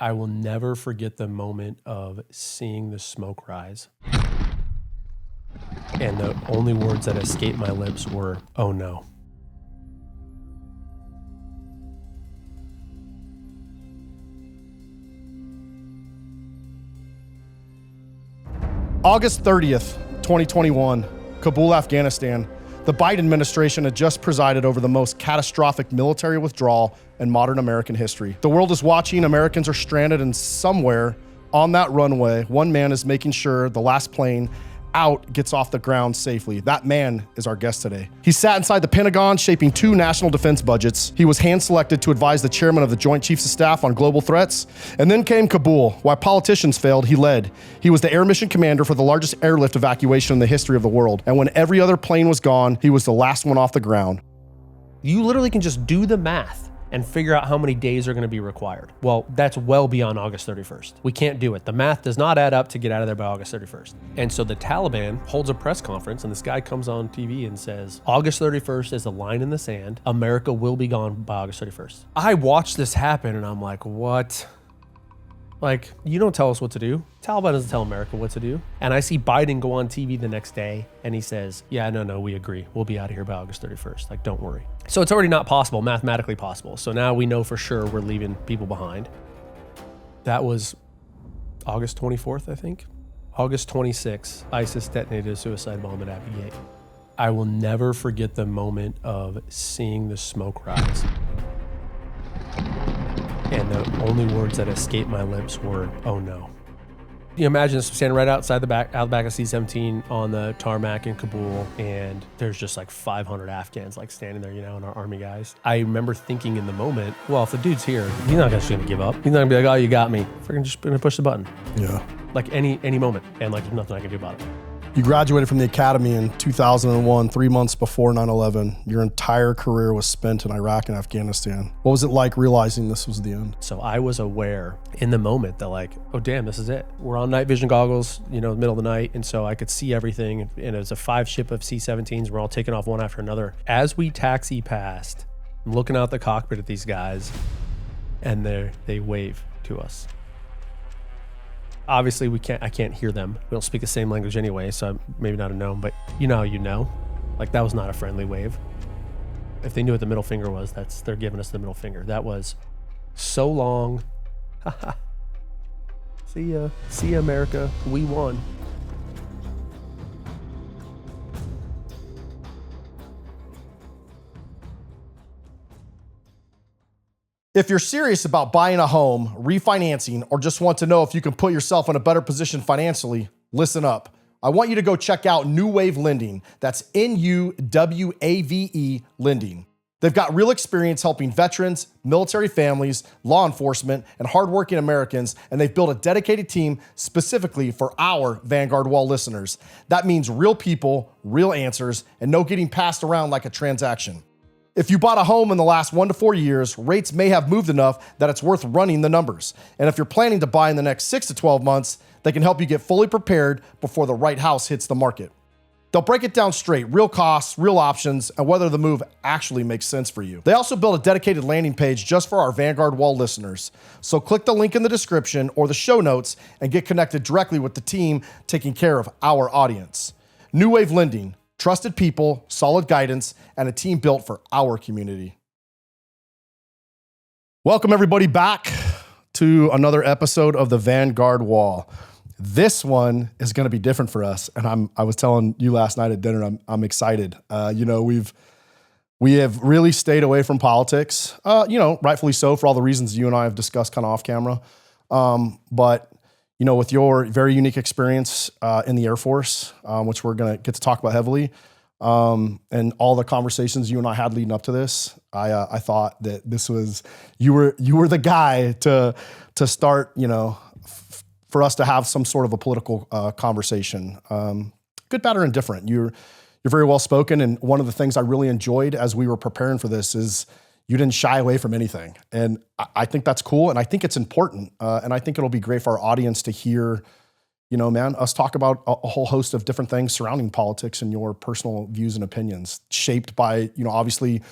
I will never forget the moment of seeing the smoke rise. And the only words that escaped my lips were, "Oh no." August 30th, 2021, Kabul, Afghanistan. The Biden administration had just presided over the most catastrophic military withdrawal in modern American history. The world is watching. Americans are stranded, and somewhere on that runway, one man is making sure the last plane out gets off the ground safely. That man is our guest today. He sat inside the Pentagon shaping 2 national defense budgets. He was hand-selected to advise the chairman of the Joint Chiefs of Staff on global threats. And then came Kabul. While politicians failed, he led. He was the air mission commander for the largest airlift evacuation in the history of the world. And when every other plane was gone, he was the last one off the ground. You literally can just do the math and figure out how many days are going to be required. Well, that's well beyond August 31st. We can't do it. The math does not add up to get out of there by August 31st. And so the Taliban holds a press conference, and this guy comes on TV and says, August 31st is a line in the sand. America will be gone by August 31st. I watched this happen, and I'm like, what? Like, you don't tell us what to do. Taliban doesn't tell America what to do. And I see Biden go on TV the next day and he says, yeah, no, we agree. We'll be out of here by August 31st. Like, don't worry. So it's already not possible, mathematically possible. So now we know for sure we're leaving people behind. That was August 24th, I think. August 26th, ISIS detonated a suicide bomb at Abbey Gate. I will never forget the moment of seeing the smoke rise. And the only words that escaped my lips were, oh no. You imagine standing right out the back of C-17 on the tarmac in Kabul, and there's just like 500 Afghans like standing there, and our army guys. I remember thinking in the moment, well, if the dude's here, he's not just gonna give up. He's not gonna be like, oh, you got me. Freaking just gonna push the button. Yeah. Like any moment, and like there's nothing I can do about it. You graduated from the academy in 2001, 3 months before 9/11. Your entire career was spent in Iraq and Afghanistan. What was it like realizing this was the end? So I was aware in the moment that like, oh damn, this is it. We're on night vision goggles, middle of the night. And so I could see everything. And it was a 5 ship of C-17s. We're all taking off one after another. As we taxi past, I'm looking out the cockpit at these guys, and they wave to us. Obviously, I can't hear them. We don't speak the same language anyway, so I'm maybe not a gnome, but you know. Like, that was not a friendly wave. If they knew what the middle finger was, they're giving us the middle finger. That was so long. See ya, America. We won. If you're serious about buying a home, refinancing, or just want to know if you can put yourself in a better position financially, listen up. I want you to go check out New Wave Lending. That's NUWAVE Lending. They've got real experience helping veterans, military families, law enforcement, and hardworking Americans, and they've built a dedicated team specifically for our Vanguard Wall listeners. That means real people, real answers, and no getting passed around like a transaction. If you bought a home in the last 1 to 4 years, rates may have moved enough that it's worth running the numbers. And if you're planning to buy in the next 6 to 12 months, they can help you get fully prepared before the right house hits the market. They'll break it down straight, real costs, real options, and whether the move actually makes sense for you. They also built a dedicated landing page just for our Vanguard Wall listeners. So click the link in the description or the show notes and get connected directly with the team taking care of our audience. New Wave Lending. Trusted people, solid guidance, and a team built for our community. Welcome everybody back to another episode of the Vanguard Wall. This one is going to be different for us, and I was telling you last night at dinner, I'm excited. We have really stayed away from politics. Rightfully so for all the reasons you and I have discussed kind of off camera. But with your very unique experience in the Air Force, which we're going to get to talk about heavily, and all the conversations you and I had leading up to this, I thought that this was you were the guy to start, for us to have some sort of a political conversation, good, bad, or indifferent. You're very well spoken, and one of the things I really enjoyed as we were preparing for this is you didn't shy away from anything. And I think that's cool. And I think it's important. And I think it'll be great for our audience to hear, us talk about a whole host of different things surrounding politics and your personal views and opinions shaped by, obviously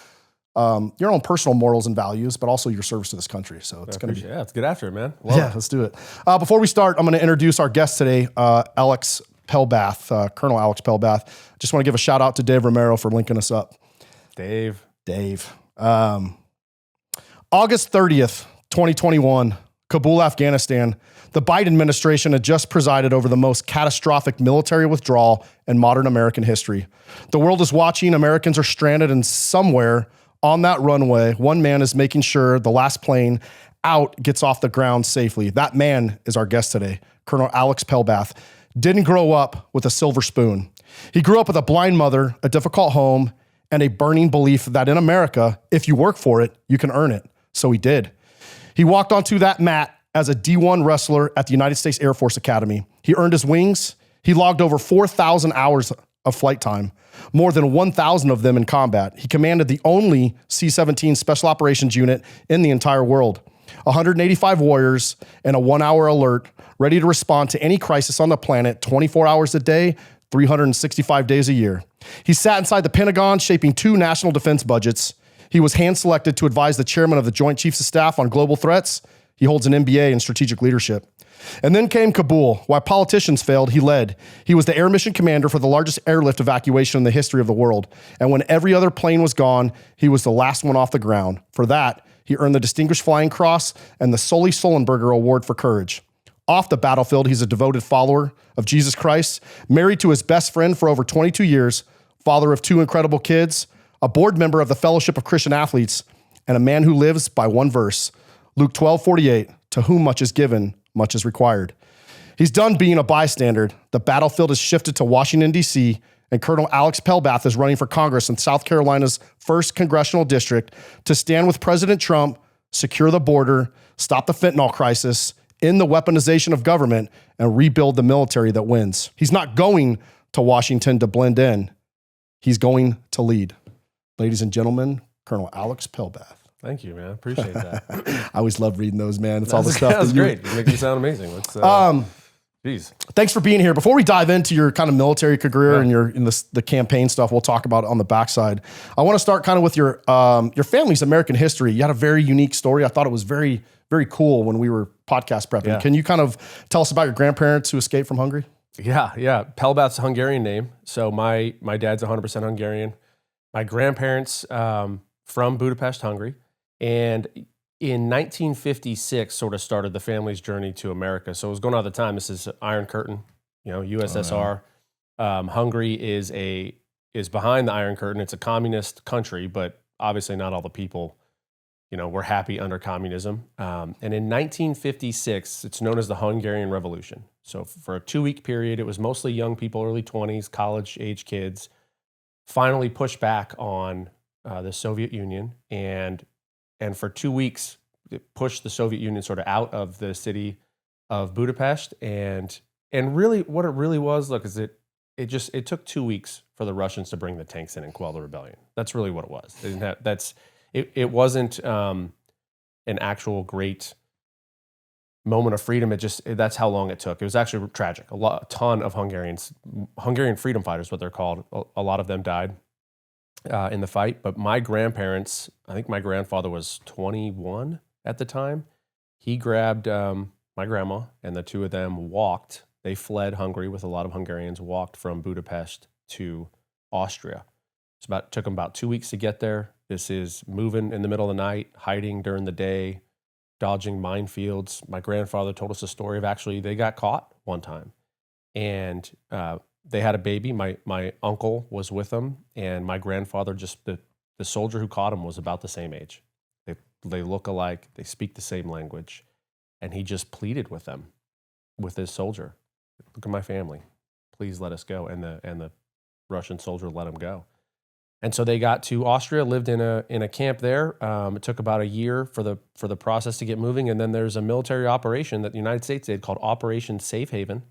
your own personal morals and values, but also your service to this country. So it's going to be, let's get after it, man. let's do it. Before we start, I'm going to introduce our guest today, Alex Pelbath, Colonel Alex Pelbath. Just want to give a shout out to Dave Romero for linking us up. Dave. August 30th, 2021, Kabul, Afghanistan. The Biden administration had just presided over the most catastrophic military withdrawal in modern American history. The world is watching. Americans are stranded, and somewhere on that runway, one man is making sure the last plane out gets off the ground safely. That man is our guest today, Colonel Alex Pelbath. Didn't grow up with a silver spoon. He grew up with a blind mother, a difficult home, and a burning belief that in America, if you work for it, you can earn it. So he did. He walked onto that mat as a D1 wrestler at the United States Air Force Academy. He earned his wings. He logged over 4,000 hours of flight time, more than 1,000 of them in combat. He commanded the only C-17 Special Operations unit in the entire world. 185 warriors and a 1-hour alert, ready to respond to any crisis on the planet 24 hours a day, 365 days a year. He sat inside the Pentagon shaping 2 national defense budgets. He was hand-selected to advise the chairman of the Joint Chiefs of Staff on global threats. He holds an MBA in strategic leadership. And then came Kabul. While politicians failed, he led. He was the air mission commander for the largest airlift evacuation in the history of the world. And when every other plane was gone, he was the last one off the ground. For that, he earned the Distinguished Flying Cross and the Sully Sullenberger Award for Courage. Off the battlefield, he's a devoted follower of Jesus Christ, married to his best friend for over 22 years, father of 2 incredible kids, a board member of the Fellowship of Christian Athletes, and a man who lives by one verse, Luke 12:48, to whom much is given, much is required. He's done being a bystander. The battlefield has shifted to Washington, D.C., and Colonel Alex Pelbath is running for Congress in South Carolina's 1st Congressional District to stand with President Trump, secure the border, stop the fentanyl crisis, end the weaponization of government, and rebuild the military that wins. He's not going to Washington to blend in. He's going to lead. Ladies and gentlemen, Colonel Alex Pelbath. Thank you, man. Appreciate that. I always love reading those, man. It's all the stuff. That's great. You make me sound amazing. Let's, geez. Thanks for being here. Before we dive into your kind of military career and the campaign stuff, we'll talk about it on the backside. I want to start kind of with your family's American history. You had a very unique story. I thought it was very, very cool when we were podcast prepping. Yeah. Can you kind of tell us about your grandparents who escaped from Hungary? Yeah. Pelbath's a Hungarian name. So my dad's 100% Hungarian. My grandparents from Budapest, Hungary. And in 1956 sort of started the family's journey to America. So it was going on at the time. This is Iron Curtain, USSR. Hungary is behind the Iron Curtain. It's a communist country, but obviously not all the people, were happy under communism. And in 1956, it's known as the Hungarian Revolution. So for a 2-week period, it was mostly young people, early 20s, college-age kids, finally pushed back on the Soviet Union, and for 2 weeks, it pushed the Soviet Union sort of out of the city of Budapest. And really, what it really was, look, is it took 2 weeks for the Russians to bring the tanks in and quell the rebellion. That's really what it was. They didn't have, it wasn't an actual great moment of freedom. That's how long it took. It was actually tragic. A ton of Hungarian freedom fighters, what they're called, a lot of them died in the fight. But my grandparents, I think my grandfather was 21 at the time. He grabbed my grandma, and the 2 of them walked. They fled Hungary with a lot of Hungarians, walked from Budapest to Austria. Took them about 2 weeks to get there. This is moving in the middle of the night, hiding during the day, dodging minefields. My grandfather told us a story of actually they got caught one time, and they had a baby. My uncle was with them, and my grandfather, just the soldier who caught him, was about the same age. They look alike. They speak the same language, and he just pleaded with them, with his soldier, "Look at my family. Please let us go." And the Russian soldier let him go. And so they got to Austria, lived in a camp there. It took about a year for the process to get moving, and then there's a military operation that the United States did called Operation Safe Haven,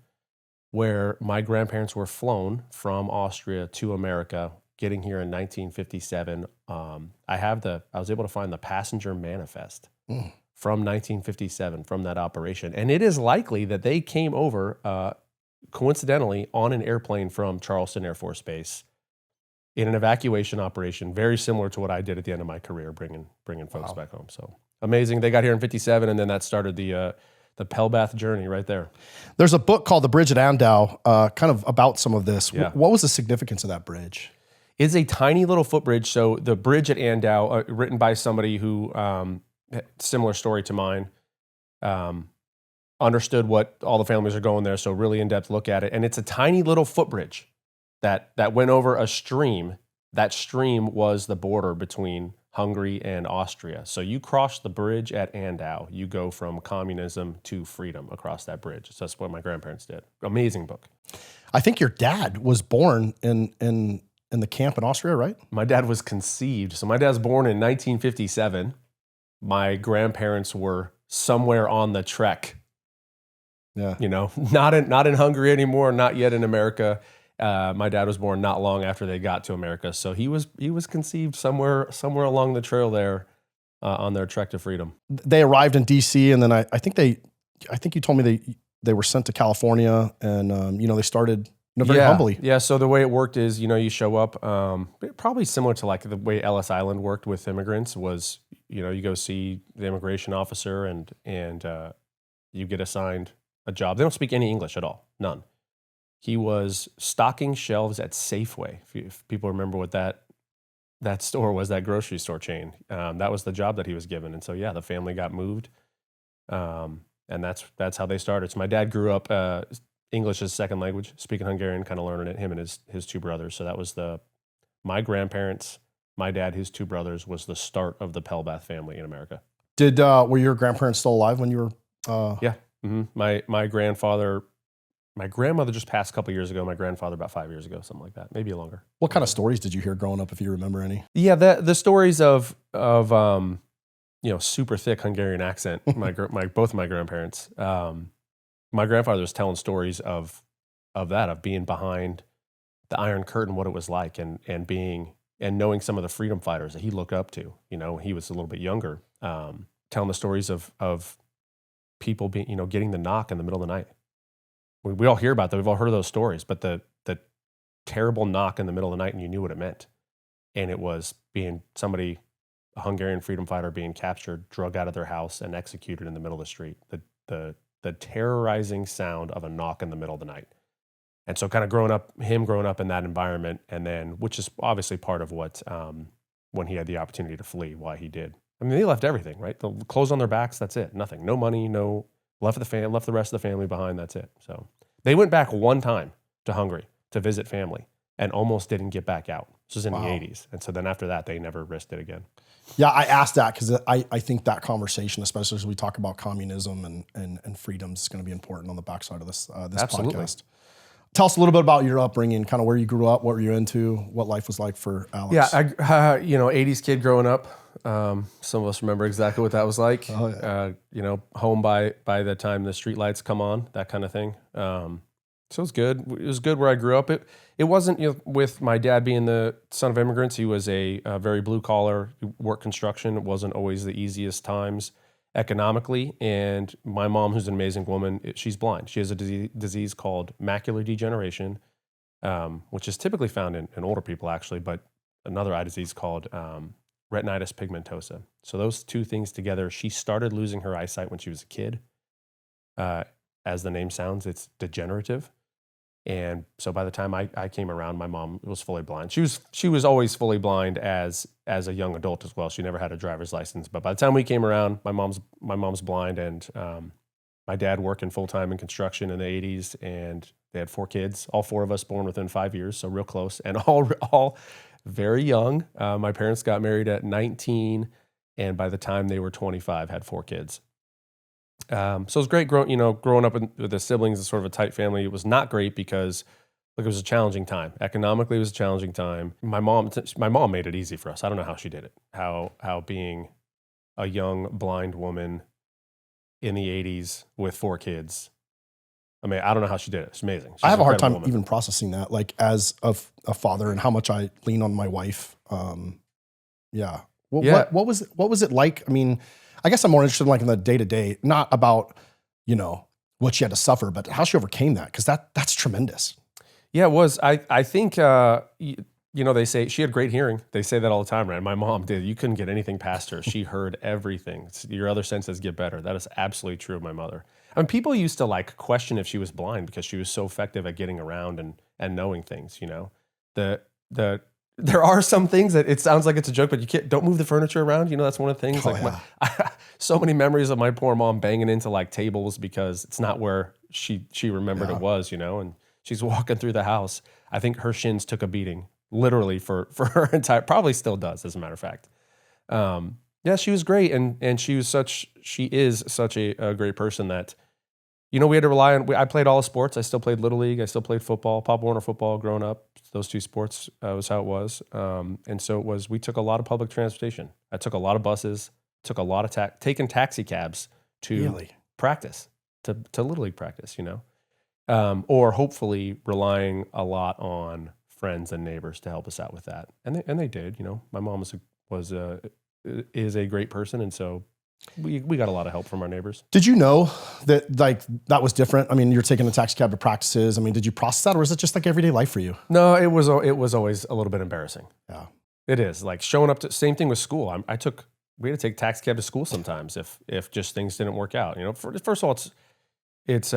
where my grandparents were flown from Austria to America, getting here in 1957. I was able to find the passenger manifest from 1957 from that operation, and it is likely that they came over coincidentally on an airplane from Charleston Air Force Base in an evacuation operation, very similar to what I did at the end of my career, bringing folks back home. So amazing. They got here in 57, and then that started the Pelbath journey right there. There's a book called The Bridge at Andau, kind of about some of this. Yeah. What was the significance of that bridge? It's a tiny little footbridge. So the bridge at Andau, written by somebody who, similar story to mine, understood what all the families are going there. So really in-depth look at it. And it's a tiny little footbridge that went over a stream. That stream was the border between Hungary and Austria. So you cross the bridge at Andau, you go from communism to freedom across that bridge. So that's what my grandparents did. Amazing book. I think your dad was born in the camp in Austria, right? My dad was conceived. So my dad was born in 1957. My grandparents were somewhere on the trek. Yeah. You know, not in Hungary anymore, not yet in America. My dad was born not long after they got to America, so he was conceived somewhere along the trail there on their trek to freedom. They arrived in D.C. and then I think you told me they were sent to California and they started very humbly. Yeah. So the way it worked is you show up, probably similar to like the way Ellis Island worked with immigrants was you go see the immigration officer and you get assigned a job. They don't speak any English at all, none. He was stocking shelves at Safeway. If people remember what that store was, that grocery store chain. That was the job that he was given. And so, yeah, the family got moved. And that's how they started. So my dad grew up English as a second language, speaking Hungarian, kind of learning it, him and his two brothers. So that was my grandparents, my dad, his two brothers, was the start of the Pelbath family in America. Were your grandparents still alive when you were? Yeah. Mm-hmm. My grandmother just passed a couple years ago. My grandfather about 5 years ago, something like that, maybe longer. What kind of stories did you hear growing up, if you remember any? Yeah, the stories of super thick Hungarian accent. Both of my grandparents. My grandfather was telling stories of being behind the Iron Curtain, what it was like, and knowing some of the freedom fighters that he looked up to. He was a little bit younger, telling the stories of people being getting the knock in the middle of the night. We all hear about that. We've all heard of those stories, but the terrible knock in the middle of the night and you knew what it meant. And it was being a Hungarian freedom fighter being captured, drug out of their house and executed in the middle of the street. The terrorizing sound of a knock in the middle of the night. And so kind of growing up in that environment, and then, which is obviously part of what, when he had the opportunity to flee, why he did. I mean, they left everything, right? The clothes on their backs, that's it. Nothing. No money, left the rest of the family behind, that's it. So they went back one time to Hungary to visit family and almost didn't get back out. This was in the 80s. And so then after that, they never risked it again. Yeah, I asked that because I think that conversation, especially as we talk about communism and freedoms, is going to be important on the backside of this podcast. Tell us a little bit about your upbringing, kind of where you grew up, what were you into, what life was like for Alex. Yeah, 80s kid growing up. Some of us remember exactly what that was like. Oh, yeah. Home by the time the street lights come on, that kind of thing. So it was good. It was good where I grew up. It wasn't, with my dad being the son of immigrants, he was a very blue collar, worked construction. It wasn't always the easiest times economically. And my mom, who's an amazing woman, she's blind. She has a disease called macular degeneration, which is typically found in older people actually, but another eye disease called retinitis pigmentosa. So those two things together, she started losing her eyesight when she was a kid. As the name sounds, it's degenerative. And so by the time I came around, my mom was fully blind. She was always fully blind as a young adult as well. She never had a driver's license. But by the time we came around, my mom's blind, and my dad working full time in construction in the 80s, and they had 4 kids, all 4 of us born within 5 years, so real close, and all very young. My parents got married at 19, and by the time they were 25, had 4 kids. So it was great growing up with the siblings and sort of a tight family. It was not great because it was a challenging time. Economically, it was a challenging time. My mom made it easy for us. I don't know how she did it. How being a young blind woman in the 80s with 4 kids. I mean, I don't know how she did it. It's amazing. I have a hard time even processing that, like as a father, and how much I lean on my wife. Yeah. What was it like? I mean, I guess I'm more interested in, like, in the day-to-day, not about, what she had to suffer, but how she overcame that, because that's tremendous. Yeah, it was. I think they say she had great hearing. They say that all the time, right? My mom did. You couldn't get anything past her. She heard everything. Your other senses get better. That is absolutely true of my mother. I mean, people used to like question if she was blind because she was so effective at getting around and knowing things. There are some things that it sounds like it's a joke, but don't move the furniture around. That's one of the things. So many memories of my poor mom banging into like tables because it's not where she remembered it was. And she's walking through the house. I think her shins took a beating. Literally for her entire, probably still does, as a matter of fact. She was great, and she is such a great person that, we had to rely on. I played all the sports. I still played Little League. I still played football, Pop Warner football. Growing up, those two sports was how it was. And so it was. We took a lot of public transportation. I took a lot of buses. Took a lot of taking taxi cabs to practice, to Little League practice. Or hopefully relying a lot on friends and neighbors to help us out with that, and they did. My mom is a great person, and so we got a lot of help from our neighbors. Did you know that that was different? I mean, you're taking a taxi cab to practices. I mean, did you process that, or is it just like everyday life for you? No, it was always a little bit embarrassing. Yeah, it is. Like showing up to same thing with school. We had to take taxi cab to school sometimes if just things didn't work out. First of all, it's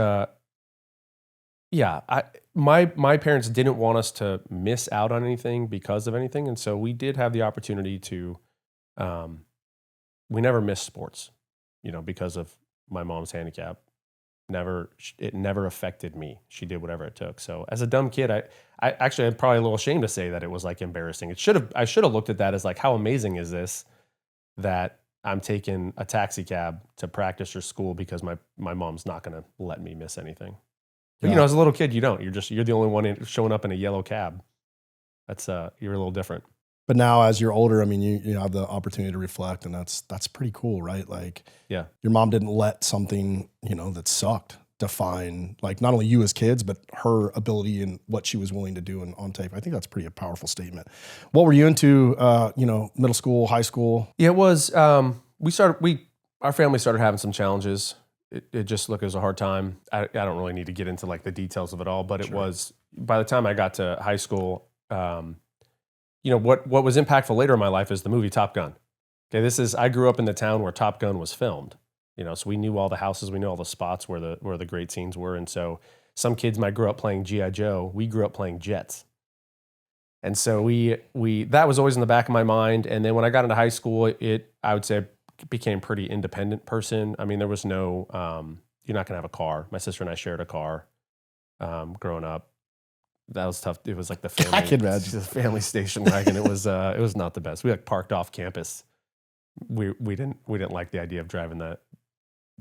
my parents didn't want us to miss out on anything because of anything. And so we did have the opportunity to, we never missed sports, because of my mom's handicap. It never affected me. She did whatever it took. So as a dumb kid, I actually, I'm probably a little ashamed to say that it was like embarrassing. I should have looked at that as like, how amazing is this that I'm taking a taxi cab to practice or school because my mom's not going to let me miss anything. But, as a little kid, you don't. You're the only one showing up in a yellow cab. That's you're a little different. But now, as you're older, I mean, you have the opportunity to reflect, and that's pretty cool, right? Like, your mom didn't let something that sucked define like not only you as kids, but her ability and what she was willing to do on tape. I think that's pretty a powerful statement. What were you into? Middle school, high school? Yeah, it was. Our family started having some challenges. It just looked as a hard time. I don't really need to get into like the details of it all, but it was, by the time I got to high school, what was impactful later in my life is the movie Top Gun. Okay, I grew up in the town where Top Gun was filmed, so we knew all the houses, we knew all the spots where the great scenes were. And so some kids might grow up playing G.I. Joe. We grew up playing jets. And so that was always in the back of my mind. And then when I got into high school, I would say became pretty independent person. I mean, there was no, you're not going to have a car. My sister and I shared a car growing up. That was tough. It was like the family station wagon. It was not the best. We like parked off campus. We didn't like the idea of driving the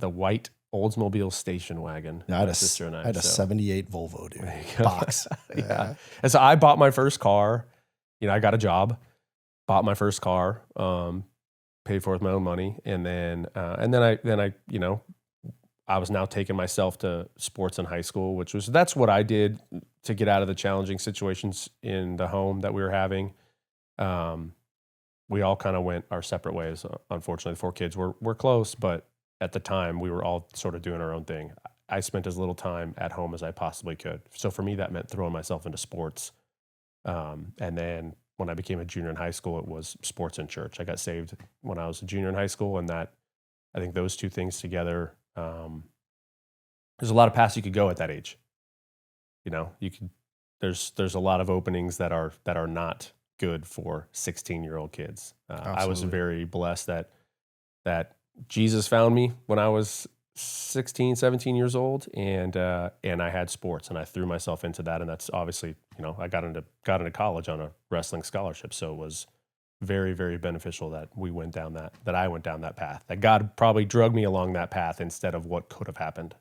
white Oldsmobile station wagon. Yeah, I had a 78 Volvo, dude. Box. Yeah. And so I bought my first car. I got a job, bought my first car, paid for it with my own money, and then I was now taking myself to sports in high school, that's what I did to get out of the challenging situations in the home that we were having. We all kind of went our separate ways. Unfortunately, the 4 kids were close, but at the time we were all sort of doing our own thing. I spent as little time at home as I possibly could. So for me, that meant throwing myself into sports. And then when I became a junior in high school, it was sports and church. I got saved when I was a junior in high school, and I think those two things together, there's a lot of paths you could go at that age. There's a lot of openings that are not good for 16-year-old kids. I was very blessed that Jesus found me when I was 16, 17 years old, and I had sports, and I threw myself into that, and that's obviously, I got into college on a wrestling scholarship, so it was very, very beneficial that I went down that path, that God probably drugged me along that path instead of what could have happened.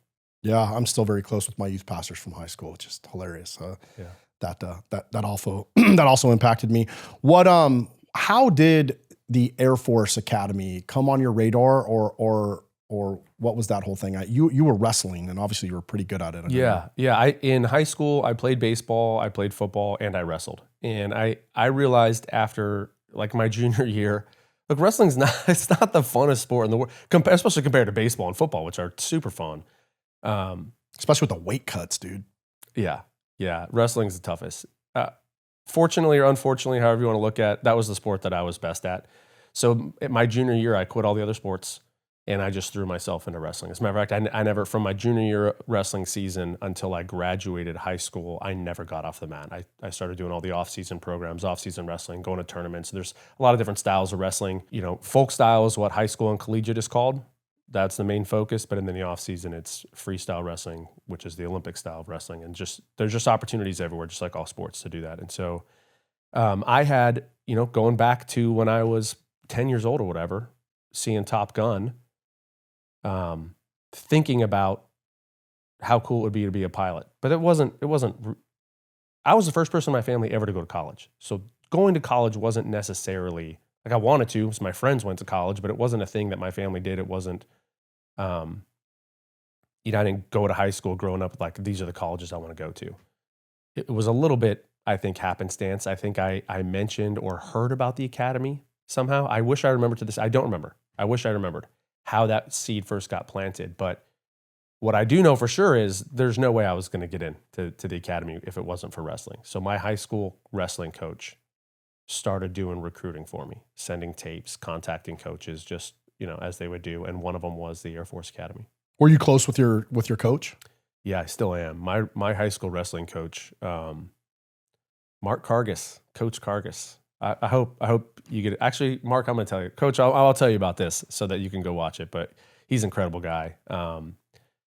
Yeah, I'm still very close with my youth pastors from high school, which is hilarious. That also impacted me. How did the Air Force Academy come on your radar, or what was that whole thing? You were wrestling, and obviously you were pretty good at it. In high school, I played baseball, I played football, and I wrestled. And I realized after like my junior year, look, wrestling's not the funnest sport in the world, especially compared to baseball and football, which are super fun. Especially with the weight cuts, dude. Yeah. Wrestling's the toughest. fortunately or unfortunately, however you want to look at, that was the sport that I was best at. So at my junior year, I quit all the other sports and I just threw myself into wrestling. As a matter of fact, I never, from my junior year wrestling season until I graduated high school, I never got off the mat. I started doing all the off-season programs, off-season wrestling, going to tournaments. There's a lot of different styles of wrestling. You know, folk style is what high school and collegiate is called. That's the main focus. But in the off-season, it's freestyle wrestling, which is the Olympic style of wrestling. And there's just opportunities everywhere, just like all sports, to do that. And so I had, you know, going back to when I was 10 years old or whatever, seeing Top Gun, thinking about how cool it would be to be a pilot. But it wasn't, I was the first person in my family ever to go to college. So going to college wasn't necessarily, like I wanted to, because my friends went to college, but it wasn't a thing that my family did. It wasn't, you know, I didn't go to high school growing up like, these are the colleges I want to go to. It was a little bit, I think, happenstance. I think I mentioned or heard about the academy somehow. I wish I remembered to this. I don't remember. I wish I remembered how that seed first got planted. But what I do know for sure is there's no way I was going to get into the academy if it wasn't for wrestling. So my high school wrestling coach started doing recruiting for me, sending tapes, contacting coaches, just, you know, as they would do. And one of them was the Air Force Academy. Were you close with your coach? Yeah, I still am. My high school wrestling coach, Mark Cargis, Coach Cargis. I hope you get it. Actually, Mark, I'm going to tell you, Coach. I'll tell you about this so that you can go watch it. But he's an incredible guy.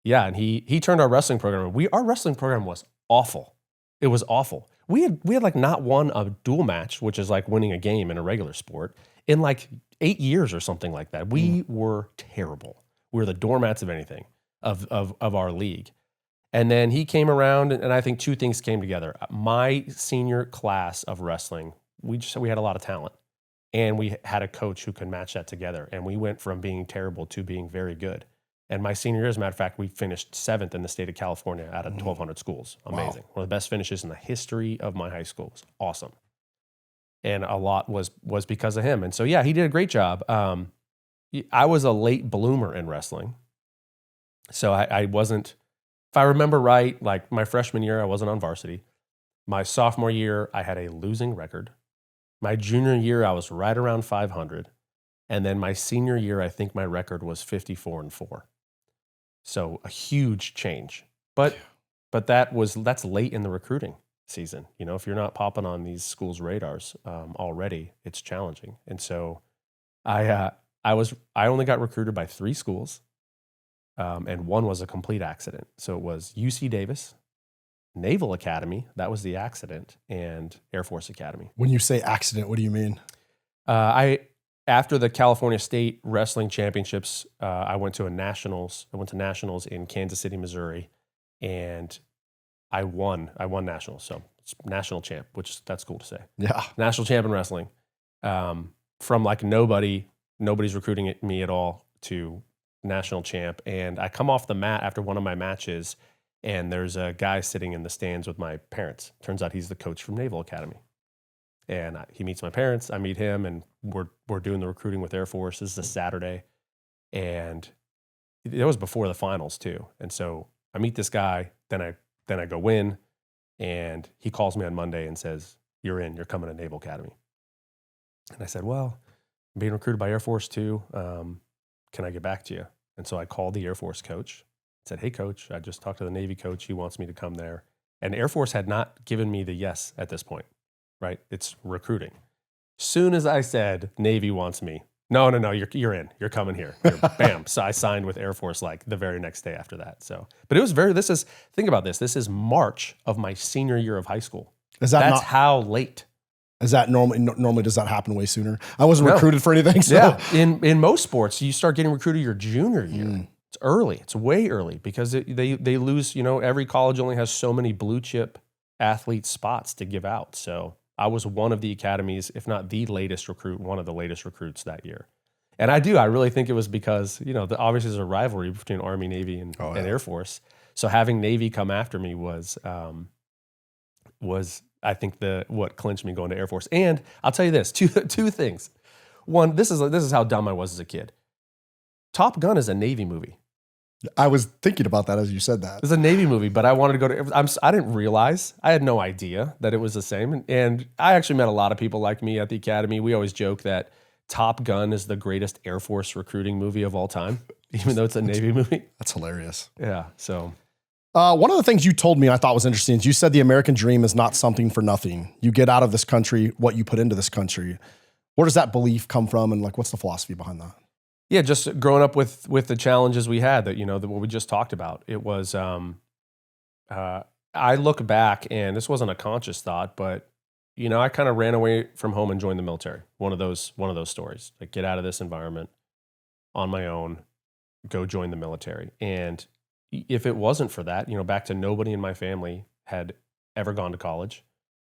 Yeah, and he turned our wrestling program. Our wrestling program was awful. It was awful. We had like not won a dual match, which is like winning a game in a regular sport, in like 8 years or something like that. We were terrible. We were the doormats of anything of our league. And then he came around, and I think two things came together. My senior class of wrestling, we had a lot of talent, and we had a coach who could match that together. And we went from being terrible to being very good. And my senior year, as a matter of fact, we finished 7th in the state of California out of 1,200 schools. Amazing. Wow. One of the best finishes in the history of my high school. It was awesome. And a lot was because of him. And so, yeah, he did a great job. I was a late bloomer in wrestling. So I wasn't, if I remember right, like my freshman year, I wasn't on varsity. My sophomore year, I had a losing record. My junior year, I was right around 500. And then my senior year, I think my record was 54-4. So a huge change. But that's late in the recruiting season. You know, if you're not popping on these schools' radars already, it's challenging. And so I only got recruited by 3 schools, and one was a complete accident. So it was UC Davis, Naval Academy, that was the accident, and Air Force Academy. When you say accident, what do you mean? After the California State Wrestling Championships, I went to nationals in Kansas City, Missouri, and I won nationals. So it's national champ, that's cool to say. Yeah. National champ in wrestling. From like nobody's recruiting me at all to national champ. And I come off the mat after one of my matches, and there's a guy sitting in the stands with my parents. Turns out he's the coach from Naval Academy. And he meets my parents. I meet him, and we're doing the recruiting with Air Force. This is a Saturday, and it was before the finals too. And so I meet this guy. Then I go in, and he calls me on Monday and says, "You're in. You're coming to Naval Academy." And I said, "Well, I'm being recruited by Air Force too. Can I get back to you?" And so I called the Air Force coach. Said, "Hey, coach, I just talked to the Navy coach. He wants me to come there." And Air Force had not given me the yes at this point. Right? It's recruiting. Soon as I said, Navy wants me, no, you're in. You're coming here. Bam. So I signed with Air Force like the very next day after that. So, but it was think about this. This is March of my senior year of high school. That's how late. Is that normally does that happen way sooner? I wasn't recruited for anything. So. Yeah. In most sports, you start getting recruited your junior year. It's early. It's way early because they lose, you know, every college only has so many blue chip athlete spots to give out. So I was one of the academies, if not the latest recruit, one of the latest recruits that year. And I really think it was because, you know, obviously there's a rivalry between Army, Navy, and Air Force. So having Navy come after me was I think what clinched me going to Air Force. And I'll tell you this, two things. One, this is how dumb I was as a kid. Top Gun is a Navy movie. I was thinking about that as you said that. It was a Navy movie, but I wanted to go to. I didn't realize. I had no idea that it was the same. And I actually met a lot of people like me at the academy. We always joke that Top Gun is the greatest Air Force recruiting movie of all time, even though it's a Navy movie. That's hilarious. Yeah. So one of the things you told me I thought was interesting is you said the American dream is not something for nothing. You get out of this country what you put into this country. Where does that belief come from, and like what's the philosophy behind that? yeah, just growing up with the challenges we had that, what we just talked about. It was, I look back and this wasn't a conscious thought, but I kind of ran away from home and joined the military. One of those stories, like get out of this environment on my own, go join the military. And if it wasn't for that, back to nobody in my family had ever gone to college.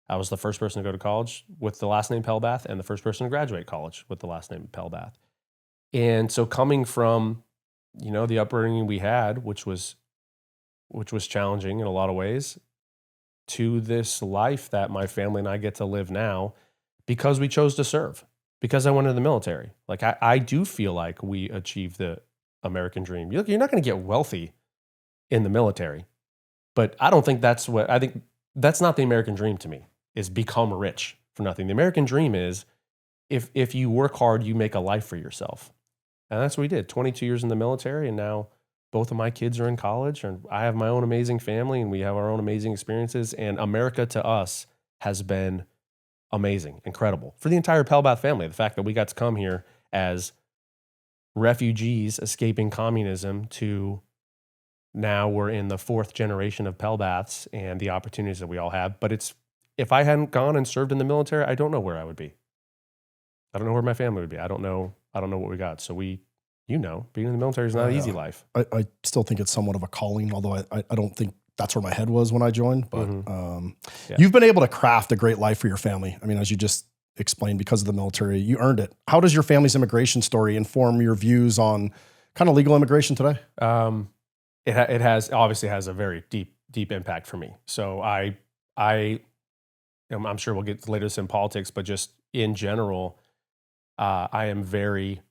I was the first person to go to college with the last name Pelbath and the first person to graduate college with the last name Pelbath. And so coming from, the upbringing we had, which was challenging in a lot of ways, to this life that my family and I get to live now because we chose to serve, because I went into the military. Like I do feel like we achieved the American dream. You're not going to get wealthy in the military, but I think that's not the American dream to me, is become rich for nothing. The American dream is if you work hard, you make a life for yourself. And that's what we did. 22 years in the military, and now both of my kids are in college, and I have my own amazing family, and we have our own amazing experiences. And America to us has been amazing, incredible. For the entire Pelbath family, the fact that we got to come here as refugees escaping communism to now we're in the fourth generation of Pelbaths and the opportunities that we all have. But if I hadn't gone and served in the military, I don't know where I would be. I don't know where my family would be. I don't know what we got. So being in the military is not an easy life. I still think it's somewhat of a calling, although I don't think that's where my head was when I joined. But You've been able to craft a great life for your family. I mean, as you just explained, because of the military, you earned it. How does your family's immigration story inform your views on kind of legal immigration today? It obviously has a very deep impact for me. So I'm sure we'll get to later this in politics, but just in general, I am very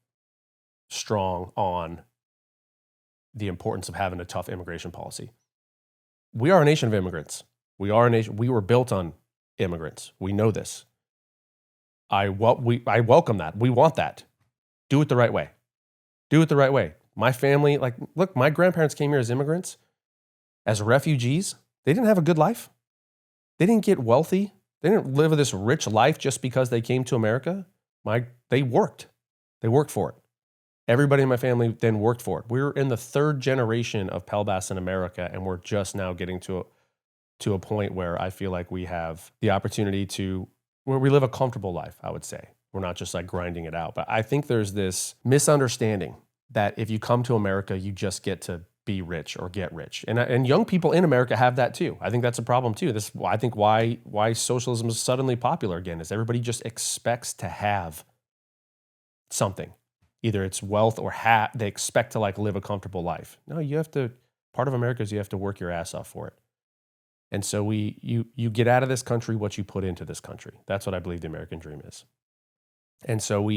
strong on the importance of having a tough immigration policy. We are a nation of immigrants. We are a nation. We were built on immigrants. We know this. I welcome that. We want that. Do it the right way. Do it the right way. My family, look, my grandparents came here as immigrants, as refugees. They didn't have a good life. They didn't get wealthy. They didn't live this rich life just because they came to America. They worked. They worked for it. Everybody in my family then worked for it. We're in the third generation of Pelbaths in America, and we're just now getting to a point where I feel like we have the opportunity where we live a comfortable life, I would say. We're not just grinding it out. But I think there's this misunderstanding that if you come to America, you just get to be rich or get rich. And young people in America have that too. I think that's a problem too. I think why socialism is suddenly popular again is everybody just expects to have something. Either it's wealth or they expect to live a comfortable life. No, part of America is you have to work your ass off for it. And so you get out of this country what you put into this country. That's what I believe the American dream is. And so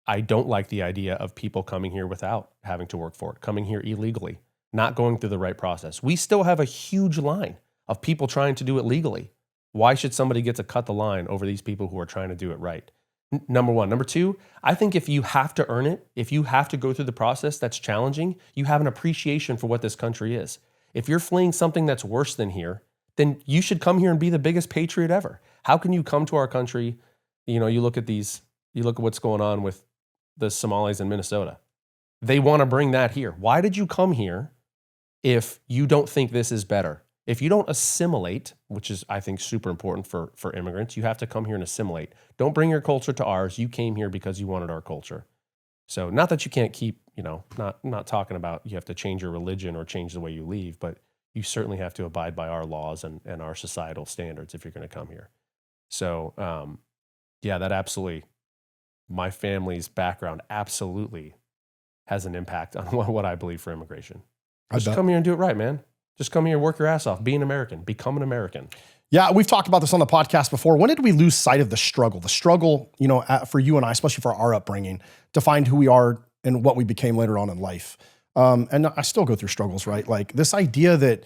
I don't like the idea of people coming here without having to work for it, coming here illegally, not going through the right process. We still have a huge line of people trying to do it legally. Why should somebody get to cut the line over these people who are trying to do it right? Number one. Number two, I think if you have to earn it, if you have to go through the process that's challenging, you have an appreciation for what this country is. If you're fleeing something that's worse than here, then you should come here and be the biggest patriot ever. How can you come to our country? You look at what's going on with the Somalis in Minnesota. They want to bring that here. Why did you come here if you don't think this is better? If you don't assimilate, which is, I think, super important for immigrants, you have to come here and assimilate. Don't bring your culture to ours. You came here because you wanted our culture. So not that you can't keep, not talking about you have to change your religion or change the way you leave, but you certainly have to abide by our laws and our societal standards if you're going to come here. So, that absolutely, my family's background absolutely has an impact on what I believe for immigration. Just come here and do it right, man. Just come here and work your ass off. Be an American. Become an American. Yeah, we've talked about this on the podcast before. When did we lose sight of the struggle? The struggle, for you and I, especially for our upbringing, to find who we are and what we became later on in life. And I still go through struggles, right? Like this idea that,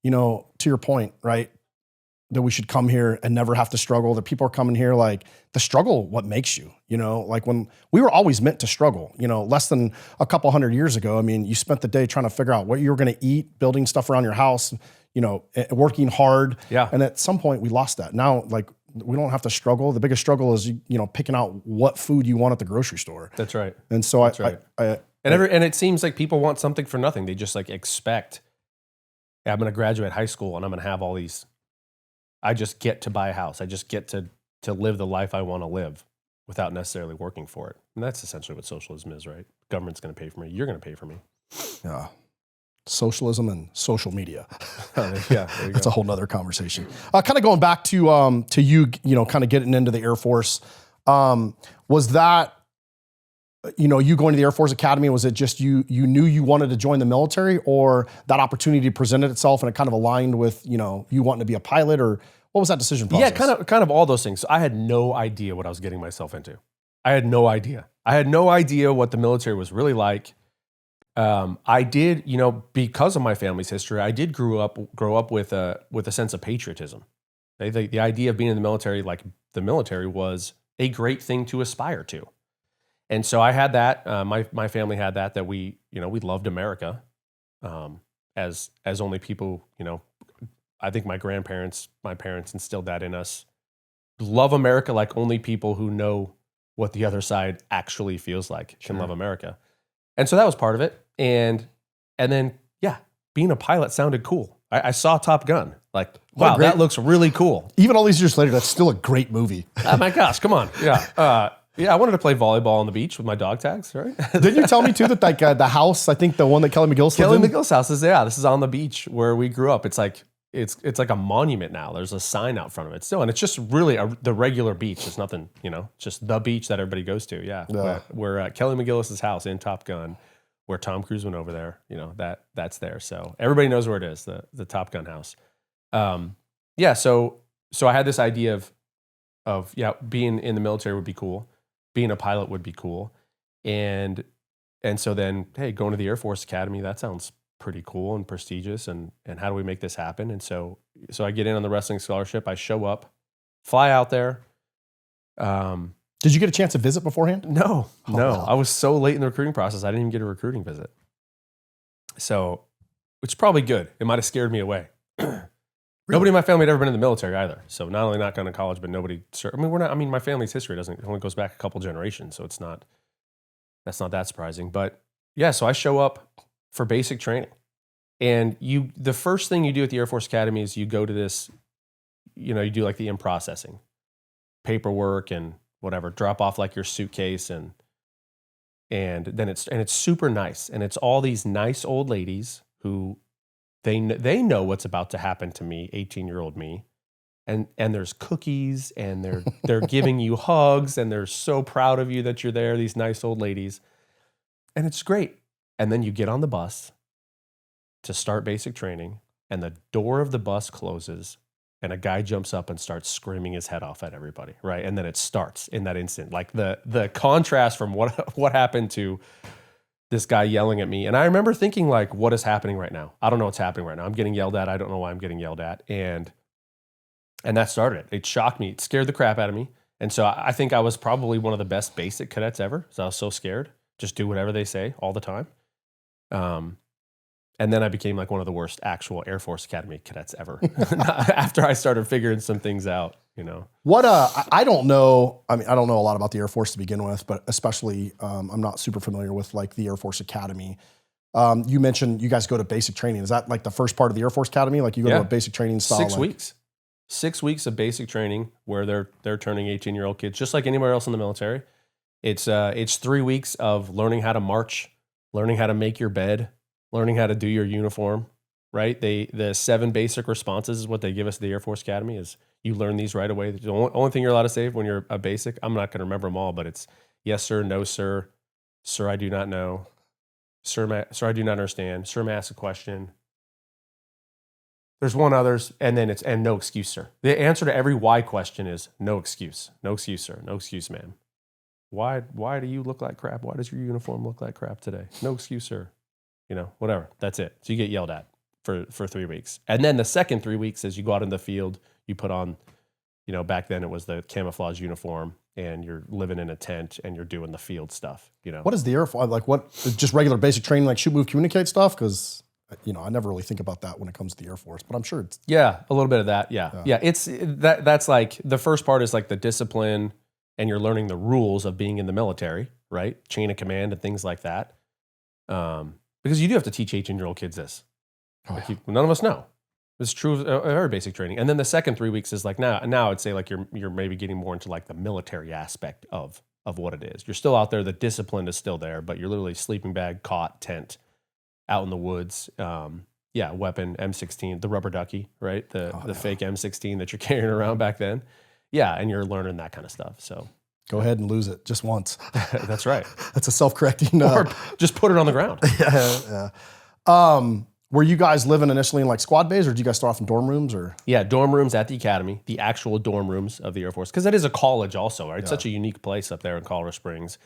to your point, right, that we should come here and never have to struggle, that people are coming here, like the struggle, what makes you, like when we were always meant to struggle, less than a couple hundred years ago. I mean, you spent the day trying to figure out what you were going to eat, building stuff around your house, working hard. Yeah. And at some point we lost that. Now, like we don't have to struggle. The biggest struggle is, picking out what food you want at the grocery store. That's right. And so and it seems like people want something for nothing. They just like expect, I'm going to graduate high school and I'm going to have all these, I just get to buy a house. I just get to live the life I want to live without necessarily working for it. And that's essentially what socialism is, right? Government's going to pay for me. You're going to pay for me. Yeah. Socialism and social media. Yeah. That's a whole nother conversation. Kind of going back to you, kind of getting into the Air Force. Was that, you going to the Air Force Academy, was it just you knew you wanted to join the military, or that opportunity presented itself and it kind of aligned with, you wanting to be a pilot, or what was that decision process? Yeah, kind of all those things. So I had no idea what I was getting myself into. I had no idea. I had no idea what the military was really like. I did, because of my family's history, I did grow up with a sense of patriotism. The idea of being in the military, like the military, was a great thing to aspire to. And so I had that. My family had that we we loved America, as only people, I think my parents instilled that in us. Love America like only people who know what the other side actually feels like can love America. And so that was part of it. And then, yeah, being a pilot sounded cool. I saw Top Gun. Like, wow, that looks really cool. Even all these years later, that's still a great movie. Oh my gosh, come on. Yeah. Yeah, I wanted to play volleyball on the beach with my dog tags, right? Didn't you tell me too that like the house, I think the one that Kelly McGill's house is, this is on the beach where we grew up. It's like it's like a monument now. There's a sign out front of it still, and it's just really the regular beach. It's nothing, just the beach that everybody goes to. Yeah. Where Kelly McGillis's house in Top Gun, where Tom Cruise went over there. That's there. So everybody knows where it is, the Top Gun house. Yeah. So I had this idea of being in the military would be cool. Being a pilot would be cool. And so then, hey, going to the Air Force Academy, that sounds pretty cool and prestigious. And how do we make this happen? And so I get in on the wrestling scholarship. I show up, fly out there. Did you get a chance to visit beforehand? No. Wow. I was so late in the recruiting process, I didn't even get a recruiting visit. So, which is probably good. It might have scared me away. Nobody in my family had ever been in the military either. So not only not going to college, but nobody. My family's history only goes back a couple generations, so that's not that surprising. But yeah, so I show up for basic training, and the first thing you do at the Air Force Academy is you go to this, you do like the in-processing, paperwork and whatever, drop off like your suitcase, and then it's super nice, and it's all these nice old ladies who. They know what's about to happen to me, 18-year-old me, and there's cookies, and they're giving you hugs, and they're so proud of you that you're there. These nice old ladies, and it's great. And then you get on the bus to start basic training, and the door of the bus closes, and a guy jumps up and starts screaming his head off at everybody, right? And then it starts in that instant, like the contrast from what happened to this guy yelling at me. And I remember thinking, like, what is happening right now? I don't know what's happening right now. I'm getting yelled at. I don't know why I'm getting yelled at. And that started it. It shocked me. It scared the crap out of me. And so I think I was probably one of the best basic cadets ever, because I was so scared. Just do whatever they say all the time. And then I became like one of the worst actual Air Force Academy cadets ever after I started figuring some things out. What, I don't know. I mean, I don't know a lot about the Air Force to begin with, but especially, I'm not super familiar with like the Air Force Academy. You mentioned you guys go to basic training. Is that like the first part of the Air Force Academy? Like you go to a basic training style? 6 weeks. 6 weeks of basic training where they're turning 18-year-old kids, just like anywhere else in the military. It's 3 weeks of learning how to march, learning how to make your bed, learning how to do your uniform, right? The 7 basic responses is what they give us at the Air Force Academy. Is you learn these right away. The only thing you're allowed to say when you're a basic, I'm not going to remember them all, but it's yes, sir, no, sir, sir, I do not know, sir, I do not understand, sir, may I ask a question. There's one others, and then it's no excuse, sir. The answer to every why question is no excuse, sir, no excuse, ma'am. Why do you look like crap? Why does your uniform look like crap today? No excuse, sir. whatever. That's it. So you get yelled at for 3 weeks. And then the second 3 weeks is you go out in the field, you put on, back then it was the camouflage uniform, and you're living in a tent and you're doing the field stuff, What is the Air Force? Like what, just regular basic training, like shoot, move, communicate stuff? Because, I never really think about that when it comes to the Air Force, but I'm sure it's. Yeah, a little bit of that. Yeah. It's that's like the first part is like the discipline, and you're learning the rules of being in the military, right? Chain of command and things like that. Because you do have to teach 18-year-old kids this. None of us know. It's true of every basic training. And then the second 3 weeks is like now I'd say like you're maybe getting more into like the military aspect of what it is. You're still out there. The discipline is still there, but you're literally sleeping bag, cot, tent, out in the woods. Weapon, M16, the rubber ducky, right? The fake M16 that you're carrying around back then. Yeah, and you're learning that kind of stuff. So go ahead and lose it just once. That's right. That's a self-correcting. Or just put it on the ground. Yeah. Were you guys living initially in like squad bays, or did you guys start off in dorm rooms? Or yeah, dorm rooms at the academy, the actual dorm rooms of the Air Force, because it is a college also, right? It's such a unique place up there in Colorado Springs.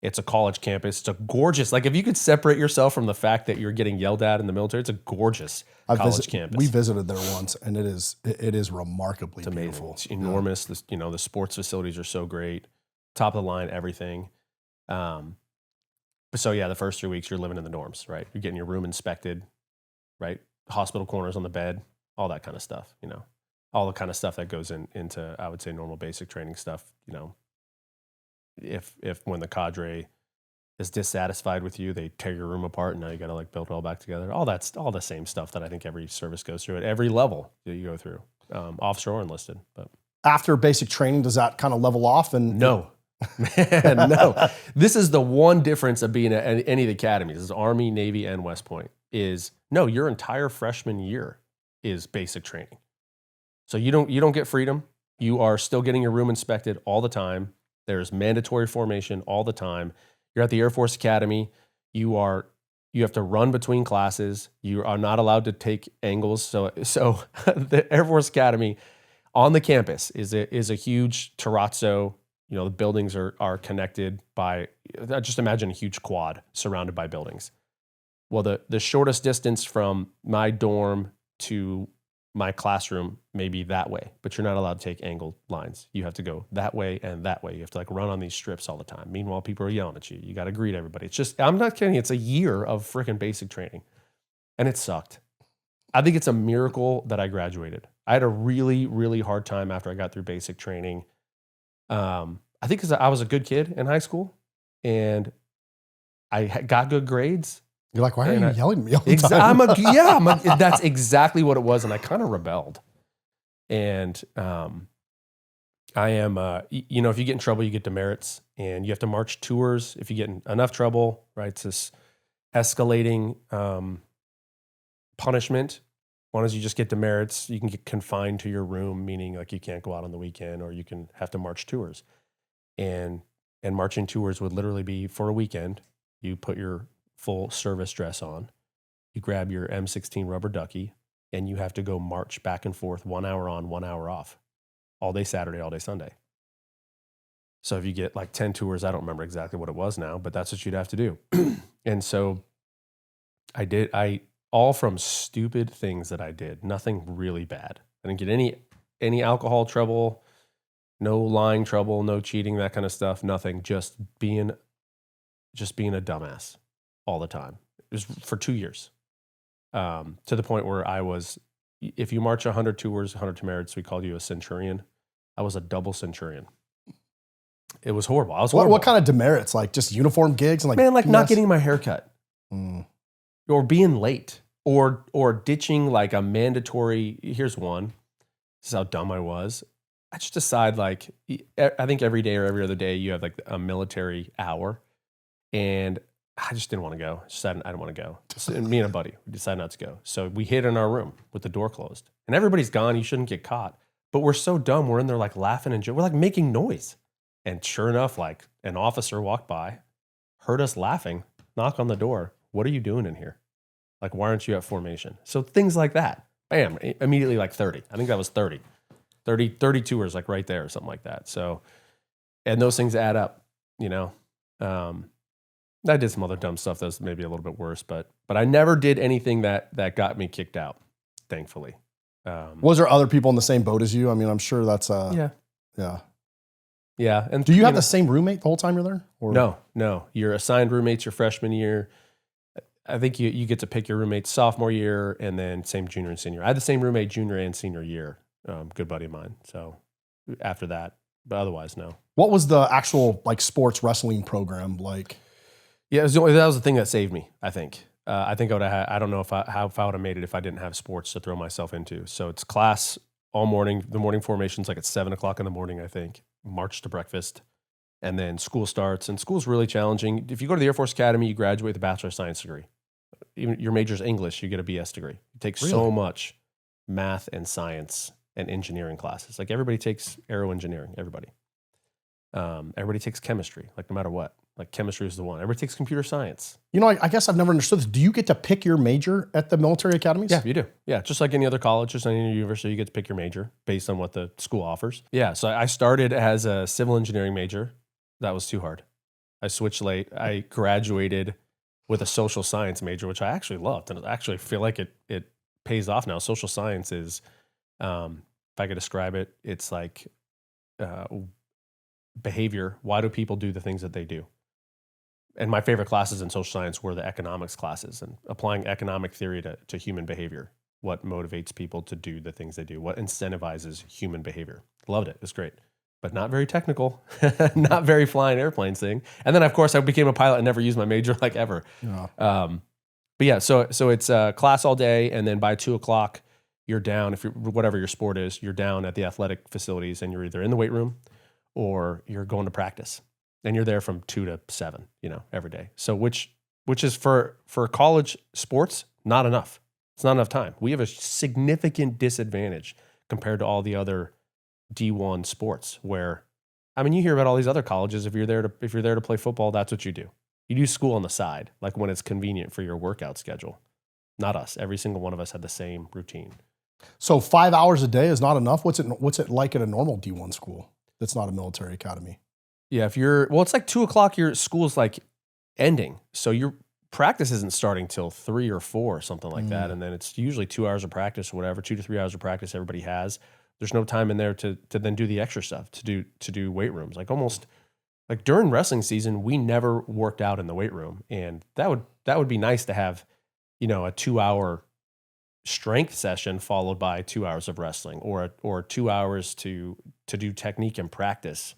It's a college campus. It's a gorgeous, like if you could separate yourself from the fact that you're getting yelled at in the military, it's a gorgeous college campus. We visited there once, and it is remarkably beautiful. It's enormous. The sports facilities are so great, top of the line, everything. But so yeah, the first 3 weeks you're living in the dorms, right? You're getting your room inspected, right? Hospital corners on the bed, all that kind of stuff. All the kind of stuff that goes into I would say normal basic training stuff. If when the cadre is dissatisfied with you, they tear your room apart, and now you got to like build it all back together. All that's all the same stuff that I think every service goes through at every level that you go through, officer or enlisted. But after basic training, does that kind of level off? And no, man, no. This is the one difference of being at any of the academies. This is Army, Navy, and West Point. Is no, your entire freshman year is basic training. So you don't get freedom. You are still getting your room inspected all the time. There's mandatory formation all the time. You're at the Air Force Academy. You have to run between classes. You are not allowed to take angles. So the Air Force Academy on the campus is a huge terrazzo. The buildings are connected by, just imagine a huge quad surrounded by buildings. Well, the shortest distance from my dorm to my classroom may be that way, but you're not allowed to take angled lines. You have to go that way and that way. You have to like run on these strips all the time. Meanwhile, people are yelling at you. You got to greet everybody. It's just, I'm not kidding. It's a year of freaking basic training, and it sucked. I think it's a miracle that I graduated. I had a really, really hard time after I got through basic training. I think because I was a good kid in high school, and I got good grades. You're like, why are you yelling at me all the time? That's exactly what it was. And I kind of rebelled. And I am, if you get in trouble, you get demerits, and you have to march tours. If you get in enough trouble, right? It's this escalating punishment. One is you just get demerits. You can get confined to your room, meaning like you can't go out on the weekend, or you can have to march tours. And marching tours would literally be for a weekend. You put your full service dress on, you grab your M16 rubber ducky, and you have to go march back and forth 1 hour on, 1 hour off, all day Saturday, all day Sunday. So if you get like 10 tours, I don't remember exactly what it was now, but that's what you'd have to do. And so I all from stupid things that I did, nothing really bad. I didn't get any alcohol trouble, no lying trouble, no cheating, that kind of stuff, nothing, just being a dumbass all the time. It was for 2 years, to the point where if you march 100 tours, 100 demerits, we called you a centurion. I was a double centurion. It was horrible. I was horrible. What kind of demerits? Like just uniform gigs? And like not getting my hair cut, or being late, or ditching like a mandatory. Here's one. This is how dumb I was. I just decide like, I think every day or every other day you have like a military hour, and I just didn't want to go. I didn't want to go. So me and a buddy, we decided not to go. So we hid in our room with the door closed. And everybody's gone. You shouldn't get caught. But we're so dumb. We're in there like laughing and joking. We're like making noise. And sure enough, like an officer walked by, heard us laughing, knock on the door. What are you doing in here? Like, why aren't you at formation? So things like that. Bam, immediately like 30. I think that was 30. 30 tours like right there or something like that. So, and those things add up, I did some other dumb stuff that was maybe a little bit worse, but I never did anything that got me kicked out, thankfully. Was there other people in the same boat as you? I mean, I'm sure that's Yeah. And Do you have the same roommate the whole time you're there? Or? No. You're assigned roommates your freshman year. I think you get to pick your roommates sophomore year, and then same junior and senior. I had the same roommate junior and senior year. Good buddy of mine. So after that, but otherwise, no. What was the actual like sports wrestling program like? Yeah, that was the thing that saved me, I think. I think I would have. I don't know if I would have made it if I didn't have sports to throw myself into. So it's class all morning. The morning formation's like at 7:00 in the morning, I think. March to breakfast, and then school starts. And school's really challenging. If you go to the Air Force Academy, you graduate with a Bachelor of Science degree. Even your major's English, you get a BS degree. It takes so much math and science and engineering classes. Like everybody takes aero engineering. Everybody takes chemistry. Like no matter what. Like chemistry is the one. Everybody takes computer science. You know, I guess I've never understood this. Do you get to pick your major at the military academies? Yeah, you do. Yeah, just like any other college, just like any university, you get to pick your major based on what the school offers. Yeah, so I started as a civil engineering major. That was too hard. I switched late. I graduated with a social science major, which I actually loved. And I actually feel like it pays off now. Social science is, if I could describe it, it's like behavior. Why do people do the things that they do? And my favorite classes in social science were the economics classes and applying economic theory to human behavior. What motivates people to do the things they do? What incentivizes human behavior? Loved it. It's great, but not very technical, not very flying airplanes thing. And then, of course, I became a pilot and never used my major like ever. Yeah. But yeah, so it's class all day, and then by 2:00, you're down. If you're whatever your sport is, you're down at the athletic facilities, and you're either in the weight room or you're going to practice. And you're there from 2 to 7, every day. So which is for college sports, not enough. It's not enough time. We have a significant disadvantage compared to all the other D1 sports where, I mean, you hear about all these other colleges. If you're there to play football, that's what you do. You do school on the side, like when it's convenient for your workout schedule. Not us. Every single one of us had the same routine. So 5 hours a day is not enough? What's it like at a normal D1 school that's not a military academy? Yeah, it's like 2:00, your school's like ending. So your practice isn't starting till 3 or 4 or something like that. And then it's usually 2 hours of practice or whatever, 2 to 3 hours of practice everybody has. There's no time in there to then do the extra stuff, to do weight rooms. Like almost like during wrestling season, we never worked out in the weight room. And that would be nice to have, a 2-hour strength session followed by 2 hours of wrestling or 2 hours to do technique and practice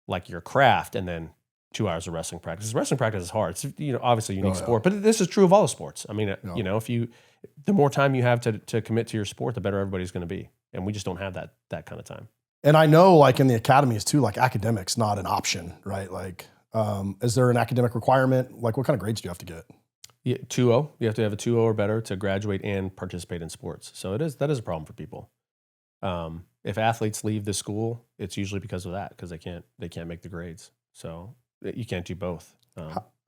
like your craft, and then 2 hours of wrestling practice. Wrestling practice is hard. It's obviously a unique sport, but this is true of all the sports. I mean, the more time you have to commit to your sport, the better everybody's going to be. And we just don't have that kind of time. And I know like in the academies too, like academics not an option, right? Like, is there an academic requirement? Like what kind of grades do you have to get? Yeah, 2.0. You have to have a 2.0 or better to graduate and participate in sports. So that is a problem for people. If athletes leave the school, it's usually because of that, because they can't make the grades. So you can't do both.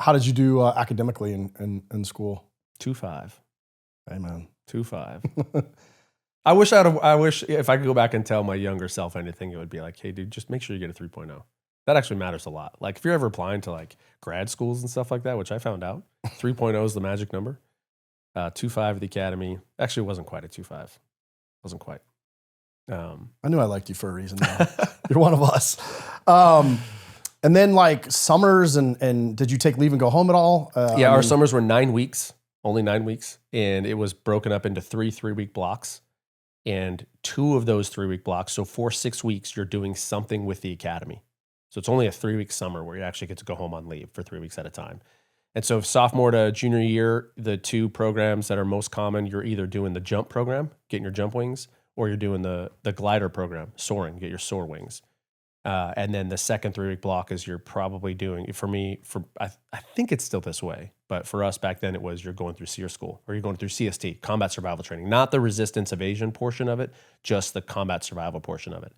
How did you do academically in school? 2.5. Hey man, 2.5. I wish if I could go back and tell my younger self anything, it would be like, hey dude, just make sure you get a 3.0. That actually matters a lot. Like if you're ever applying to like grad schools and stuff like that, which I found out, 3.0 is the magic number. 2.5 at the academy. Actually, it wasn't quite a 2.5. Wasn't quite. I knew I liked you for a reason. You're one of us. And then like summers and did you take leave and go home at all? Our summers were 9 weeks, only 9 weeks. And it was broken up into 3-week blocks. And 2 of those 3-week blocks. So for 6 weeks, you're doing something with the academy. So it's only a 3-week summer where you actually get to go home on leave for 3 weeks at a time. And so sophomore to junior year, the 2 programs that are most common, you're either doing the jump program, getting your jump wings, or you're doing the glider program, soaring, get your soar wings. And then the second 3-week block is you're probably doing, I think it's still this way, but for us back then it was you're going through SEER school or you're going through CST, combat survival training, not the resistance evasion portion of it, just the combat survival portion of it.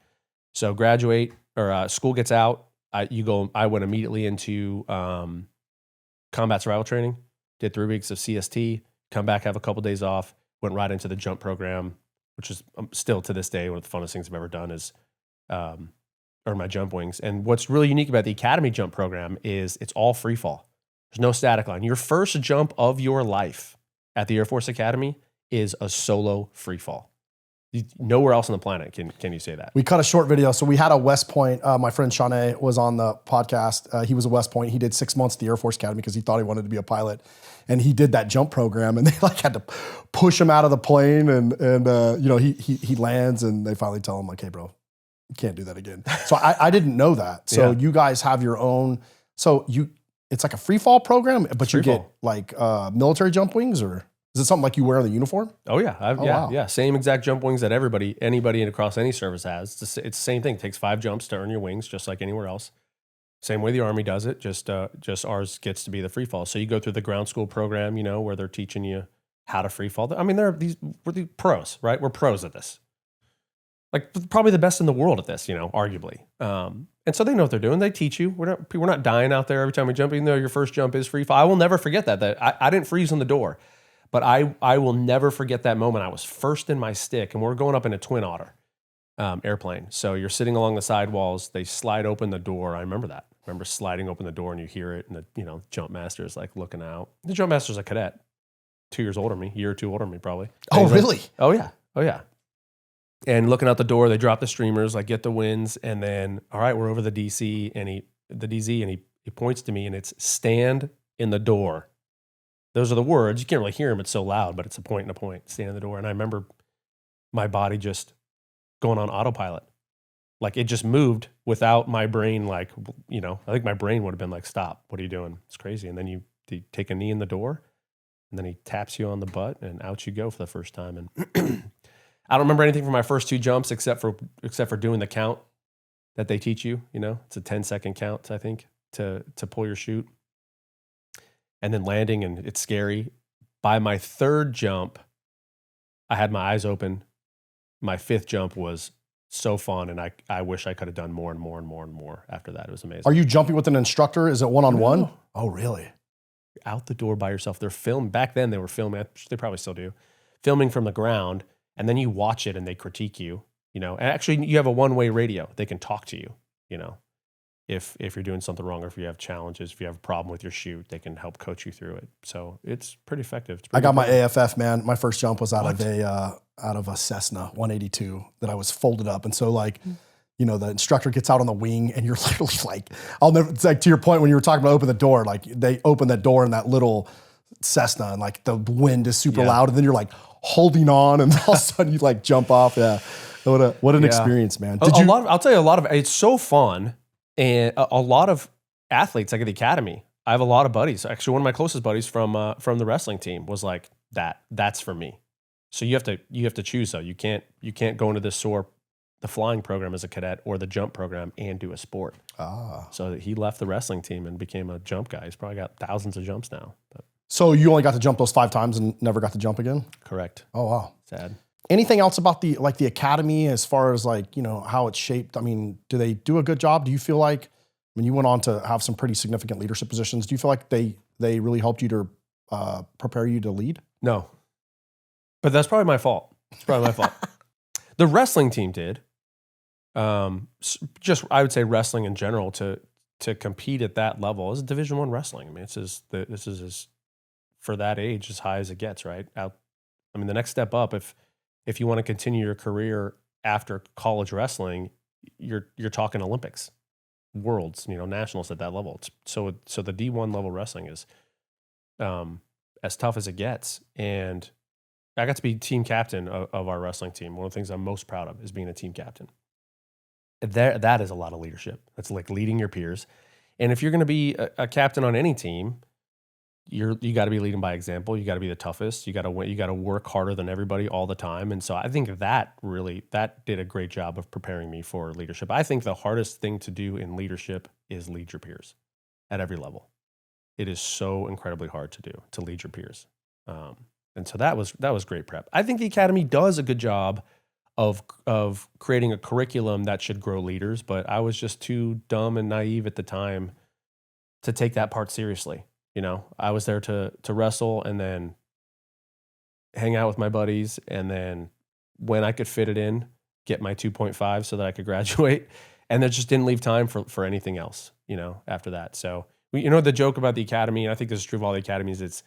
So graduate or school gets out, I went immediately into combat survival training, did 3 weeks of CST, come back, have a couple days off, went right into the jump program, which is still to this day one of the funnest things I've ever done is earn my jump wings. And what's really unique about the academy jump program is it's all free fall. There's no static line. Your first jump of your life at the Air Force Academy is a solo free fall. Nowhere else on the planet can you say that. We cut a short video. So we had a West Point. My friend Shanae was on the podcast. He was a West Point. He did 6 months at the Air Force Academy because he thought he wanted to be a pilot. And he did that jump program, and they like had to push him out of the plane. And you know, he lands, and they finally tell him like, "Hey, bro, you can't do that again." So I didn't know that. So you guys have your own. So it's like a free fall program, but you get like military jump wings, or is it something like you wear in the uniform? Oh yeah, yeah. Same exact jump wings that anybody across any service has. It's the same thing. It takes 5 jumps to earn your wings, just like anywhere else. Same way the Army does it. Just ours gets to be the free fall. So you go through the ground school program, you know, where they're teaching you how to free fall. I mean, we're the pros, right? We're pros at this. Like probably the best in the world at this, you know, arguably. And so they know what they're doing. They teach you. We're not dying out there every time we jump, even though your first jump is free fall. I will never forget that I didn't freeze on the door. But I will never forget that moment. I was first in my stick, and we're going up in a Twin Otter airplane. So you're sitting along the sidewalls. They slide open the door. I remember that. I remember sliding open the door, and you hear it, and the jump master is like looking out. The jump master's a cadet, 2 years older than me, year or two older than me probably. Oh, really? Oh yeah. And looking out the door, they drop the streamers, like get the winds, and then all right, we're over the DC, and he points to me, and it's stand in the door. Those are the words. You can't really hear them. It's so loud, but it's a point and a point. Stand in the door. And I remember my body just going on autopilot. Like it just moved without my brain, like, you know, I think my brain would have been like, stop, what are you doing? It's crazy. And then you take a knee in the door, and then he taps you on the butt, and out you go for the first time. And I don't remember anything from my first 2 jumps except for doing the count that they teach you. You know, it's a 10-second count, I think, to pull your chute. And then landing, and it's scary. By my 3rd jump, I had my eyes open. My 5th jump was so fun, and I wish I could have done more and more and more and more after that. It was amazing. Are you jumping with an instructor? Is it one-on-one? No. Oh, really? You're out the door by yourself. They're filming. Back then, they were filming. They probably still do. Filming from the ground, and then you watch it, and they critique you. You know, and actually, you have a one-way radio. They can talk to you, you know. If you're doing something wrong, or if you have challenges, if you have a problem with your chute, they can help coach you through it. So it's pretty effective. I got my AFF, man. My first jump was out of a Cessna 182 that I was folded up. And so like, you know, the instructor gets out on the wing, and you're literally like, it's like to your point when you were talking about open the door, like they open the door in that little Cessna, and like the wind is super loud, and then you're like holding on, and all of a sudden you like jump off. Yeah. What an experience, man. I'll tell you a lot of, it's so fun. And a lot of athletes, like at the academy, I have a lot of buddies. Actually, one of my closest buddies from the wrestling team was like, that's for me. So you have to choose though. You can't go into the flying program as a cadet or the jump program and do a sport. So he left the wrestling team and became a jump guy. He's probably got thousands of jumps now. But. So you only got to jump those 5 times and never got to jump again? Correct. Oh, wow. Sad. Anything else about the academy as far as like, you know, how it's shaped? I mean, do they do a good job? Do you feel like, I mean, you went on to have some pretty significant leadership positions. Do you feel like they really helped you to prepare you to lead? No, but that's probably my fault. It's probably my fault. The wrestling team did. Just I would say wrestling in general to compete at that level is Division I wrestling. I mean, this is as, for that age, as high as it gets, right? I mean, the next step up, if you want to continue your career after college wrestling, you're talking Olympics, worlds, you know, nationals at that level. So the D1 level wrestling is as tough as it gets. And I got to be team captain of our wrestling team. One of the things I'm most proud of is being a team captain. That is a lot of leadership. That's like leading your peers. And if you're going to be a captain on any team, you got to be leading by example. You got to be the toughest. You got to win. You got to work harder than everybody all the time. And so I think that did a great job of preparing me for leadership. I think the hardest thing to do in leadership is lead your peers at every level. It is so incredibly hard to do, to lead your peers. And so that was great prep. I think the academy does a good job of creating a curriculum that should grow leaders, but I was just too dumb and naive at the time to take that part seriously. You know, I was there to wrestle and then hang out with my buddies, and then when I could fit it in, get my 2.5 so that I could graduate, and then just didn't leave time for anything else, you know, after that. So You know the joke about the academy, and I think this is true of all the academies, it's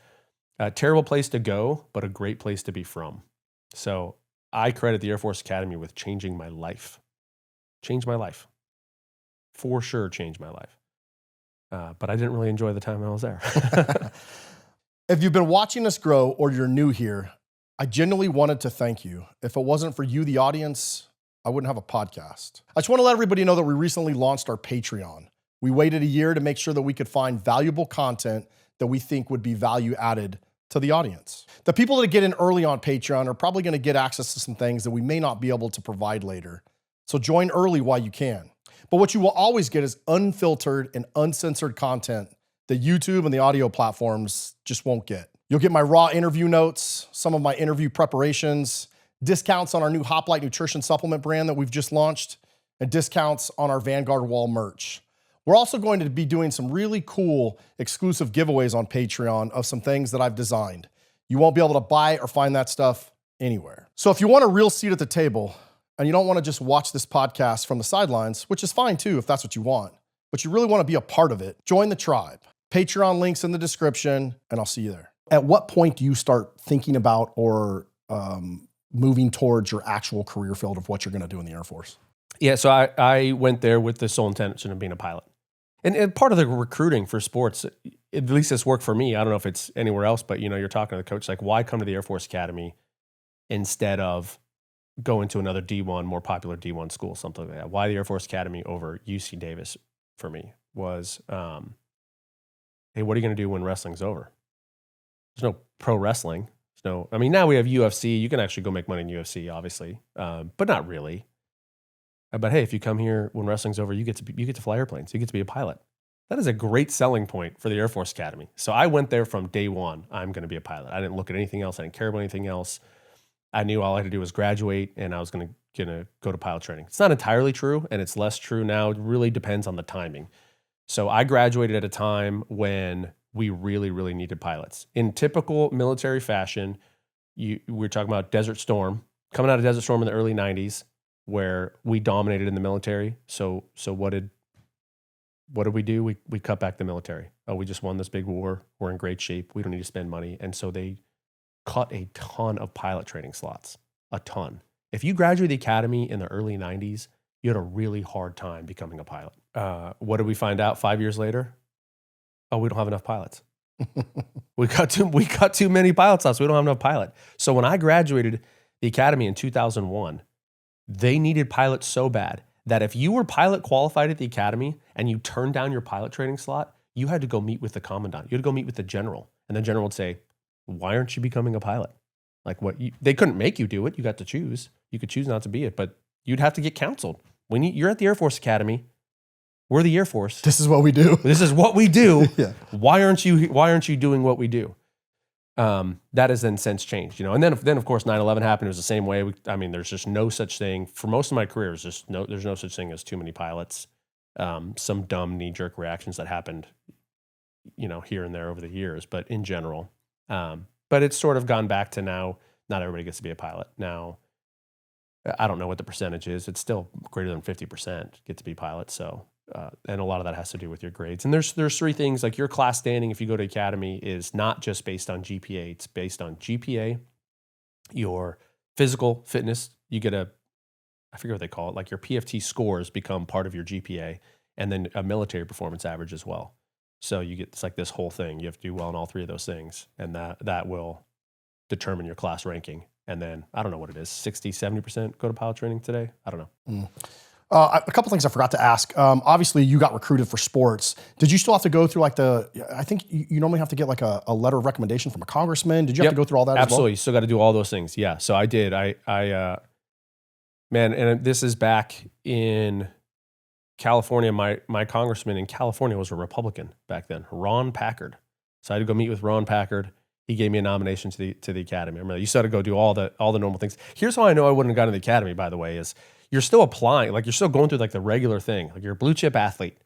a terrible place to go, but a great place to be from. So I credit the Air Force Academy with changing my life. Changed my life. For sure changed my life. But I didn't really enjoy the time I was there. If you've been watching us grow or you're new here, I genuinely wanted to thank you. If it wasn't for you, the audience, I wouldn't have a podcast. I just want to let everybody know that we recently launched our Patreon. We waited a year to make sure that we could find valuable content that we think would be value added to the audience. The people that get in early on Patreon are probably going to get access to some things that we may not be able to provide later. So join early while you can. But what you will always get is unfiltered and uncensored content that YouTube and the audio platforms just won't get. You'll get my raw interview notes, some of my interview preparations, discounts on our new Hoplite nutrition supplement brand that we've just launched, and discounts on our Vanguard wall merch. We're also going to be doing some really cool exclusive giveaways on Patreon of some things that I've designed. You won't be able to buy or find that stuff anywhere. So if you want a real seat at the table and you don't want to just watch this podcast from the sidelines, which is fine too if that's what you want, but you really want to be a part of it, join the tribe. Patreon links in the description, and I'll see you there. At what point do you start thinking about or moving towards your actual career field of what you're going to do in the Air Force? Yeah, so I went there with the sole intention of being a pilot. And part of the recruiting for sports, at least this worked for me. I don't know if it's anywhere else, but you're talking to the coach, like, why come to the Air Force Academy instead of going to another D1, more popular D1 school, something like that? Why the Air Force Academy over UC Davis for me was, hey, what are you going to do when wrestling's over? There's no pro wrestling. Now we have UFC. You can actually go make money in UFC, obviously, but not really. But hey, if you come here when wrestling's over, you get to fly airplanes. You get to be a pilot. That is a great selling point for the Air Force Academy. So I went there from day one. I'm going to be a pilot. I didn't look at anything else. I didn't care about anything else. I knew all I had to do was graduate, and I was going to go to pilot training. It's not entirely true, and it's less true now. It really depends on the timing. So I graduated at a time when we really, really needed pilots. In typical military fashion, we're talking about Desert Storm, coming out of Desert Storm in the early 90s, where we dominated in the military. So what did we do? We cut back the military. Oh, we just won this big war. We're in great shape. We don't need to spend money. And so they cut a ton of pilot training slots, a ton. If you graduated the academy in the early 90s, you had a really hard time becoming a pilot. What did we find out 5 years later? Oh, we don't have enough pilots. we cut too many pilot slots. We don't have enough pilot. So when I graduated the academy in 2001, they needed pilots so bad that if you were pilot qualified at the academy and you turned down your pilot training slot, you had to go meet with the commandant. You had to go meet with the general. And the general would say, why aren't you becoming a pilot? Like they couldn't make you do it. You got to choose. You could choose not to be it, but you'd have to get counseled. When you're at the Air Force Academy, we're the Air Force. This is what we do. This is what we do. Yeah. Why aren't you doing what we do? That has then since changed, And then of course 9/11 happened. It was the same way. There's just no such thing for most of my career. There's no such thing as too many pilots. Some dumb knee-jerk reactions that happened, here and there over the years, but in general, but it's sort of gone back to now. Not everybody gets to be a pilot now. I don't know what the percentage is. It's still greater than 50% get to be pilots. So. And a lot of that has to do with your grades. And there's three things, like your class standing, if you go to academy, is not just based on GPA. It's based on GPA, your physical fitness. You get I forget what they call it, like your PFT scores become part of your GPA, and then a military performance average as well. So it's like this whole thing. You have to do well in all three of those things, and that will determine your class ranking. And then, I don't know what it is, 60, 70% go to pilot training today? I don't know. A couple things I forgot to ask. Obviously, you got recruited for sports. Did you still have to go through I think you normally have to get like a letter of recommendation from a congressman. Did you have to go through all that Absolutely. as well? You still got to do all those things. Yeah. So I did. And this is back in California. My congressman in California was a Republican back then, Ron Packard. So I had to go meet with Ron Packard. He gave me a nomination to the academy. I remember you still had to go do all the normal things. Here's how I know I wouldn't have gotten to the academy, by the way, is you're still applying, like you're still going through like the regular thing. Like you're a blue chip athlete,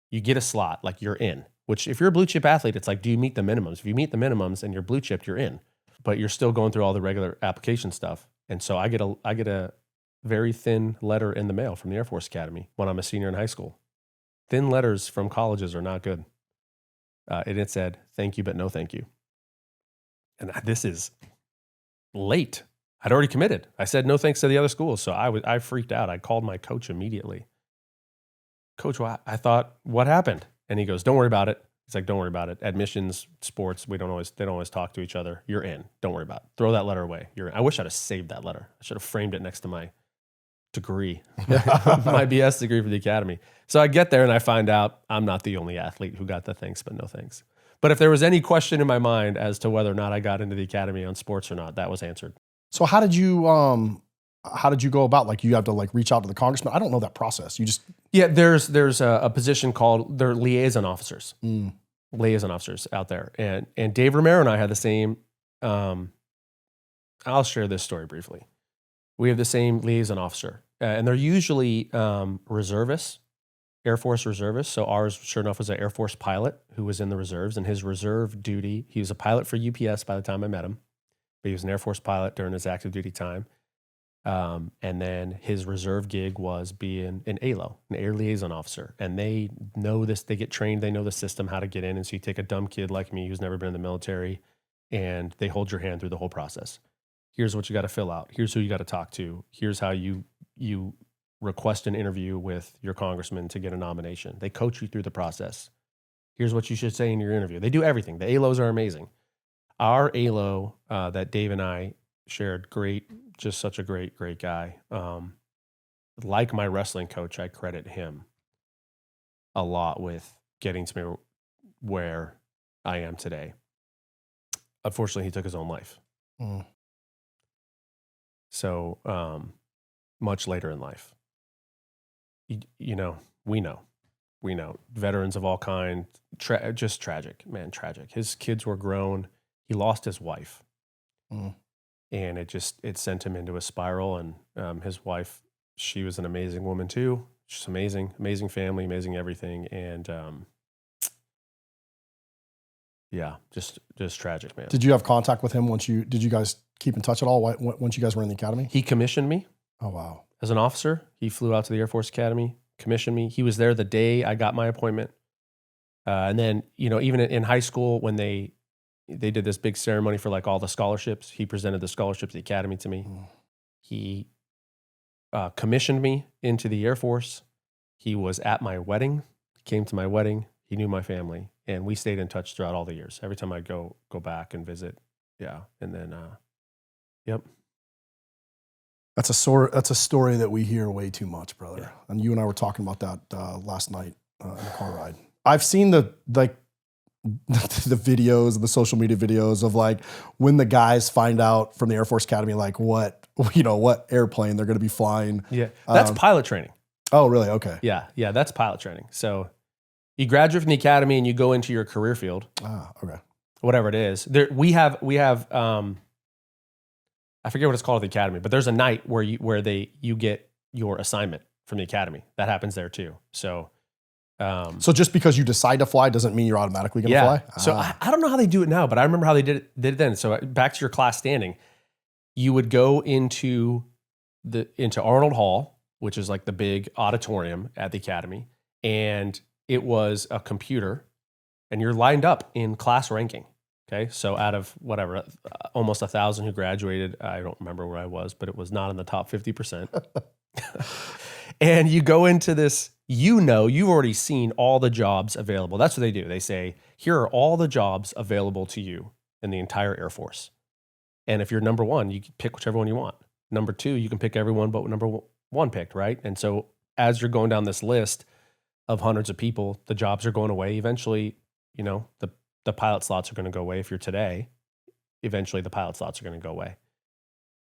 you get a slot, like you're in. Which if you're a blue chip athlete, it's like, do you meet the minimums? If you meet the minimums and you're blue chipped, you're in. But you're still going through all the regular application stuff. And so I get a very thin letter in the mail from the Air Force Academy when I'm a senior in high school. Thin letters from colleges are not good. and it said, "Thank you, but no thank you." And this is late. I'd already committed. I said no thanks to the other schools, so I freaked out. I called my coach immediately. Coach, I thought, what happened? And he goes, "Don't worry about it." He's like, "Don't worry about it. Admissions, sports, they don't always talk to each other. You're in. Don't worry about it. Throw that letter away. You're in." I wish I'd have saved that letter. I should have framed it next to my degree, my BS degree for the academy. So I get there and I find out I'm not the only athlete who got the thanks, but no thanks. But if there was any question in my mind as to whether or not I got into the academy on sports or not, that was answered. So how did you go about, like, you have to like reach out to the congressman? I don't know that process. You just, yeah, there's a position called, they're liaison officers, liaison officers out there. And Dave Romero and I had the same, I'll share this story briefly. We have the same liaison officer, and they're usually reservists, Air Force reservists. So ours, sure enough, was an Air Force pilot who was in the reserves, and his reserve duty, he was a pilot for UPS by the time I met him, but he was an Air Force pilot during his active duty time. And then his reserve gig was being an ALO, an air liaison officer. And they know this, they get trained, they know the system, how to get in. And so you take a dumb kid like me who's never been in the military, and they hold your hand through the whole process. Here's what you got to fill out. Here's who you got to talk to. Here's how you request an interview with your congressman to get a nomination. They coach you through the process. Here's what you should say in your interview. They do everything. The ALOs are amazing. Our ALO that Dave and I shared, just such a great guy. Like my wrestling coach, I credit him a lot with getting to me where I am today. Unfortunately, he took his own life. So much later in life, we know veterans of all kind, just tragic, man, tragic. His kids were grown. He lost his wife. And it sent him into a spiral. And his wife, she was an amazing woman too. She's amazing family, amazing everything. And yeah, just tragic, man. Did you have contact with him did you guys keep in touch at all once you guys were in the academy? He commissioned me. Oh, wow. As an officer, he flew out to the Air Force Academy, commissioned me. He was there the day I got my appointment. And then, even in high school, when they did this big ceremony for like all the scholarships, he presented the scholarships, the academy to me. He commissioned me into the Air Force. He was at my wedding, came to my wedding. He knew my family, and we stayed in touch throughout all the years. Every time I go back and visit. Yeah. And then, yep. That's a story that we hear way too much, brother. Yeah. And you and I were talking about that last night in the car ride. I've seen the videos and the social media videos of like when the guys find out from the Air Force Academy, like what airplane they're going to be flying. Yeah. That's pilot training. Oh, really? Okay. Yeah. Yeah. That's pilot training. So you graduate from the academy and you go into your career field. Ah, okay. Whatever it is. We have I forget what it's called at the academy, but there's a night where you get your assignment from the academy. That happens there too. So just because you decide to fly doesn't mean you're automatically going to fly? So I don't know how they do it now, but I remember how they did it then. So back to your class standing, you would go into Arnold Hall, which is like the big auditorium at the academy, and it was a computer, and you're lined up in class ranking. Okay, so out of whatever, almost 1,000 who graduated, I don't remember where I was, but it was not in the top 50%. And you go into this, you've already seen all the jobs available. That's what they do. They say, here are all the jobs available to you in the entire Air Force. And if you're number one, you can pick whichever one you want. Number two, you can pick everyone but number one picked, right? And so as you're going down this list of hundreds of people, the jobs are going away. Eventually, the pilot slots are going to go away. If you're today, eventually the pilot slots are going to go away.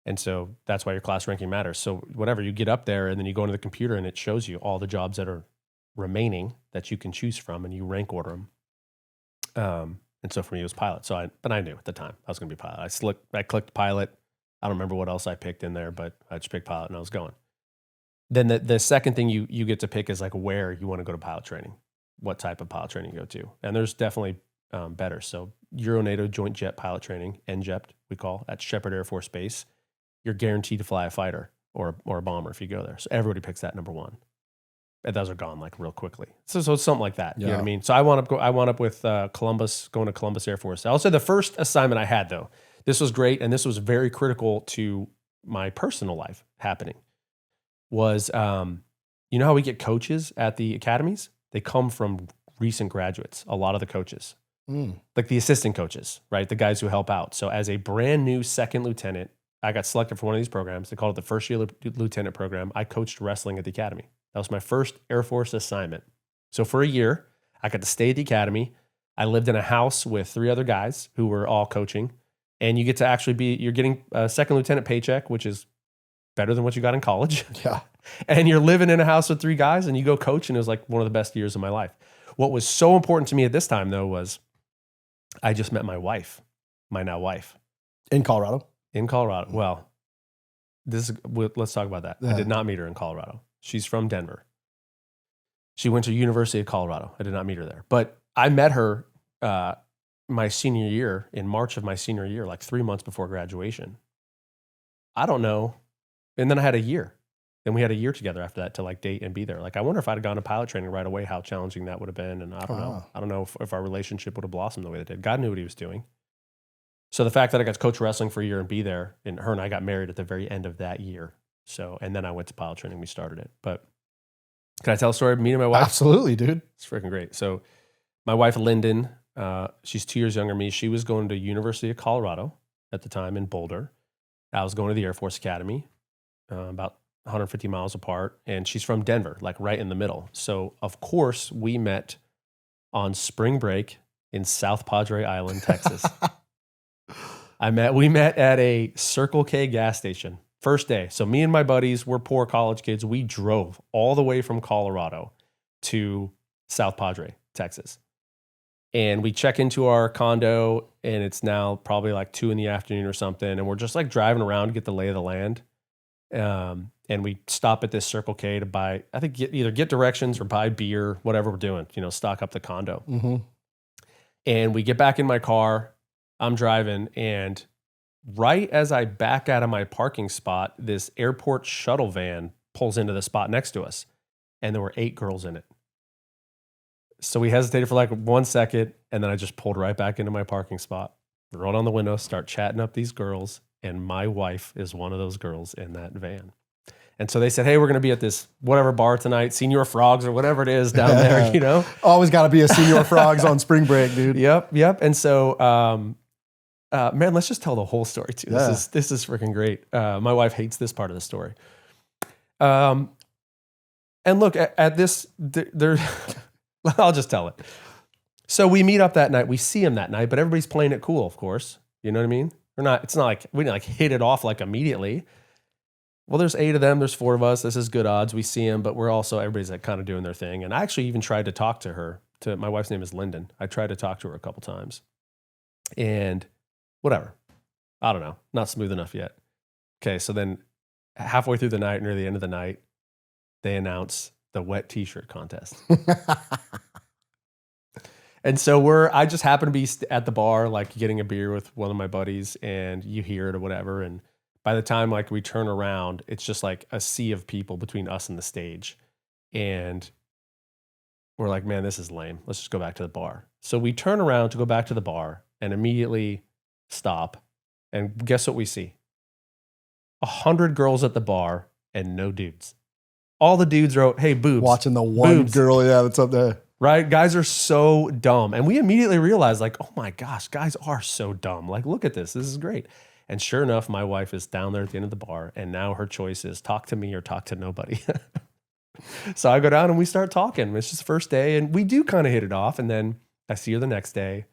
And so that's why your class ranking matters. So whatever, you get up there and then you go into the computer and it shows you all the jobs that are remaining that you can choose from, and you rank order them. And so for me, it was pilot. But I knew at the time I was going to be pilot. I clicked pilot. I don't remember what else I picked in there, but I just picked pilot and I was going. Then the second thing you get to pick is like where you want to go to pilot training, what type of pilot training you go to. And there's definitely better. So Euro-NATO Joint Jet Pilot Training, NJEP, we call, at Shepherd Air Force Base. You're guaranteed to fly a fighter or a bomber if you go there. So everybody picks that number one. And those are gone like real quickly. So it's something like that. You know what I Yeah. mean? So I wound up with Columbus, going to Columbus Air Force. I'll say the first assignment I had though, this was great, and this was very critical to my personal life happening, was you know how we get coaches at the academies? They come from recent graduates, a lot of the coaches. Like the assistant coaches, right? The guys who help out. So as a brand new second lieutenant, I got selected for one of these programs. They called it the first year lieutenant program. I coached wrestling at the academy. That was my first Air Force assignment. So for a year, I got to stay at the academy. I lived in a house with 3 other guys who were all coaching. And you get to actually you're getting a second lieutenant paycheck, which is better than what you got in college. Yeah. And you're living in a house with 3 guys and you go coach, and it was like one of the best years of my life. What was so important to me at this time though was I just met my wife, my now wife. In Colorado? In Colorado. Well, let's talk about that. Yeah. I did not meet her in Colorado. She's from Denver. She went to University of Colorado. I did not meet her there. But I met her my senior year, in March of my senior year, like 3 months before graduation. I don't know. And then I had a year. Then we had a year together after that to like date and be there. Like, I wonder if I'd have gone to pilot training right away, how challenging that would have been. And I don't know. I don't know if our relationship would have blossomed the way it did. God knew what he was doing. So the fact that I got to coach wrestling for a year and be there, and her and I got married at the very end of that year. So, and then I went to pilot training. We started it. But can I tell a story of meeting my wife? Absolutely, dude. It's freaking great. So my wife, Lyndon, she's 2 years younger than me. She was going to University of Colorado at the time in Boulder. I was going to the Air Force Academy, about 150 miles apart. And she's from Denver, like right in the middle. So of course we met on spring break in South Padre Island, Texas. We met at a Circle K gas station. First day. So me and my buddies, we're poor college kids. We drove all the way from Colorado to South Padre, Texas. And we check into our condo, and it's now probably like 2 p.m. or something. And we're just like driving around to get the lay of the land. And we stop at this Circle K to buy, I think either get directions or buy beer, whatever we're doing, stock up the condo. Mm-hmm. And we get back in my car. I'm driving, and right as I back out of my parking spot, this airport shuttle van pulls into the spot next to us, and there were 8 girls in it. So we hesitated for like 1 second, and then I just pulled right back into my parking spot, rolled on the window, start chatting up these girls, and my wife is one of those girls in that van. And so they said, hey, we're going to be at this whatever bar tonight, Senior Frogs or whatever it is down there, Always got to be a Senior Frogs on spring break, dude. Yep. And so, man, let's just tell the whole story too. Yeah. This is freaking great. My wife hates this part of the story. And look at this, I'll just tell it. So we meet up that night. We see him that night, but everybody's playing it cool, of course. You know what I mean? It's not like we didn't like hit it off like immediately. Well, there's 8 of them. There's 4 of us. This is good odds. We see him, but everybody's like kind of doing their thing. And I actually even tried to talk to her. My wife's name is Lyndon. I tried to talk to her a couple times, and whatever. I don't know. Not smooth enough yet. Okay. So then halfway through the night, near the end of the night, they announce the wet t-shirt contest. And so I just happen to be at the bar, like getting a beer with one of my buddies, and you hear it or whatever. And by the time like we turn around, it's just like a sea of people between us and the stage. And we're like, man, this is lame. Let's just go back to the bar. So we turn around to go back to the bar and immediately stop. And guess what we see? 100 girls at the bar and no dudes. All the dudes wrote, hey, boobs. Watching the one boobs. girl, that's up there. Right? Guys are so dumb. And we immediately realized, like, oh my gosh, guys are so dumb. Like, look at this. This is great. And sure enough, my wife is down there at the end of the bar, and now her choice is talk to me or talk to nobody. So I go down and we start talking. It's just the first day, and we do kind of hit it off. And then I see her the next day.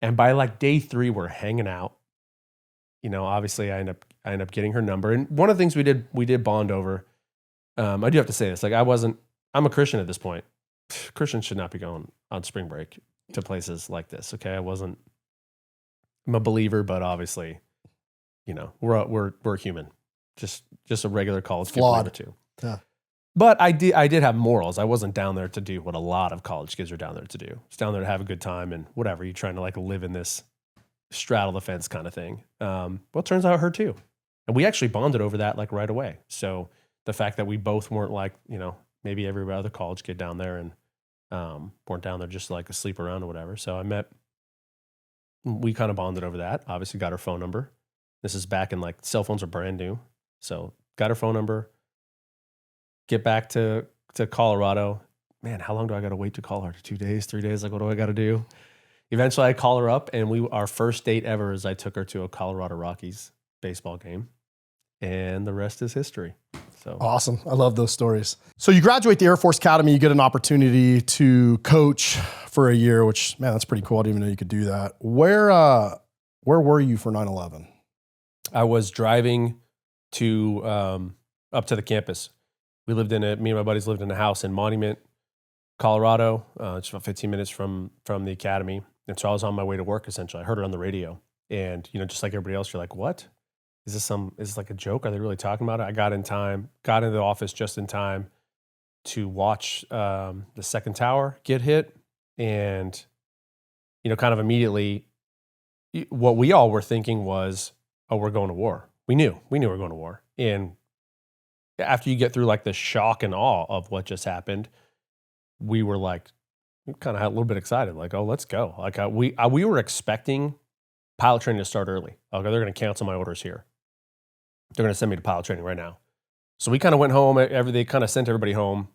And by like day 3, we're hanging out. Obviously I end up getting her number. And one of the things we did bond over. I do have to say this. Like I'm a Christian at this point. Christians should not be going on spring break to places like this. Okay. I'm a believer, but obviously, we're human. Just a regular college kid believer too. Yeah. But I did have morals. I wasn't down there to do what a lot of college kids are down there to do. It's down there to have a good time and whatever. You're trying to like live in this straddle the fence kind of thing. Well, it turns out her too. And we actually bonded over that like right away. So the fact that we both weren't like, maybe every other college kid down there, and weren't down there just like to sleep around or whatever. So we kind of bonded over that. Obviously got her phone number. This is back in like cell phones are brand new. So got her phone number, get back to Colorado. Man, how long do I got to wait to call her? 2 days, 3 days? Like, what do I got to do? Eventually I call her up, and our first date ever is I took her to a Colorado Rockies baseball game, and the rest is history. So awesome. I love those stories. So you graduate the Air Force Academy, you get an opportunity to coach for a year, which, man, that's pretty cool. I didn't even know you could do that. Where were you for 9/11? I was driving to up to the campus. Me and my buddies lived in a house in Monument, Colorado. It's about 15 minutes from the academy. And so I was on my way to work, essentially. I heard it on the radio. And, just like everybody else, you're like, what? Is this like a joke? Are they really talking about it? I got into the office just in time to watch the second tower get hit. And, kind of immediately, what we all were thinking was, oh, we're going to war. We knew we were going to war. And after you get through like the shock and awe of what just happened, we were like, we kind of had a little bit excited, like, oh, let's go. Like we were expecting pilot training to start early. Okay, they're going to cancel my orders here. They're going to send me to pilot training right now. So we kind of went home. They kind of sent everybody home,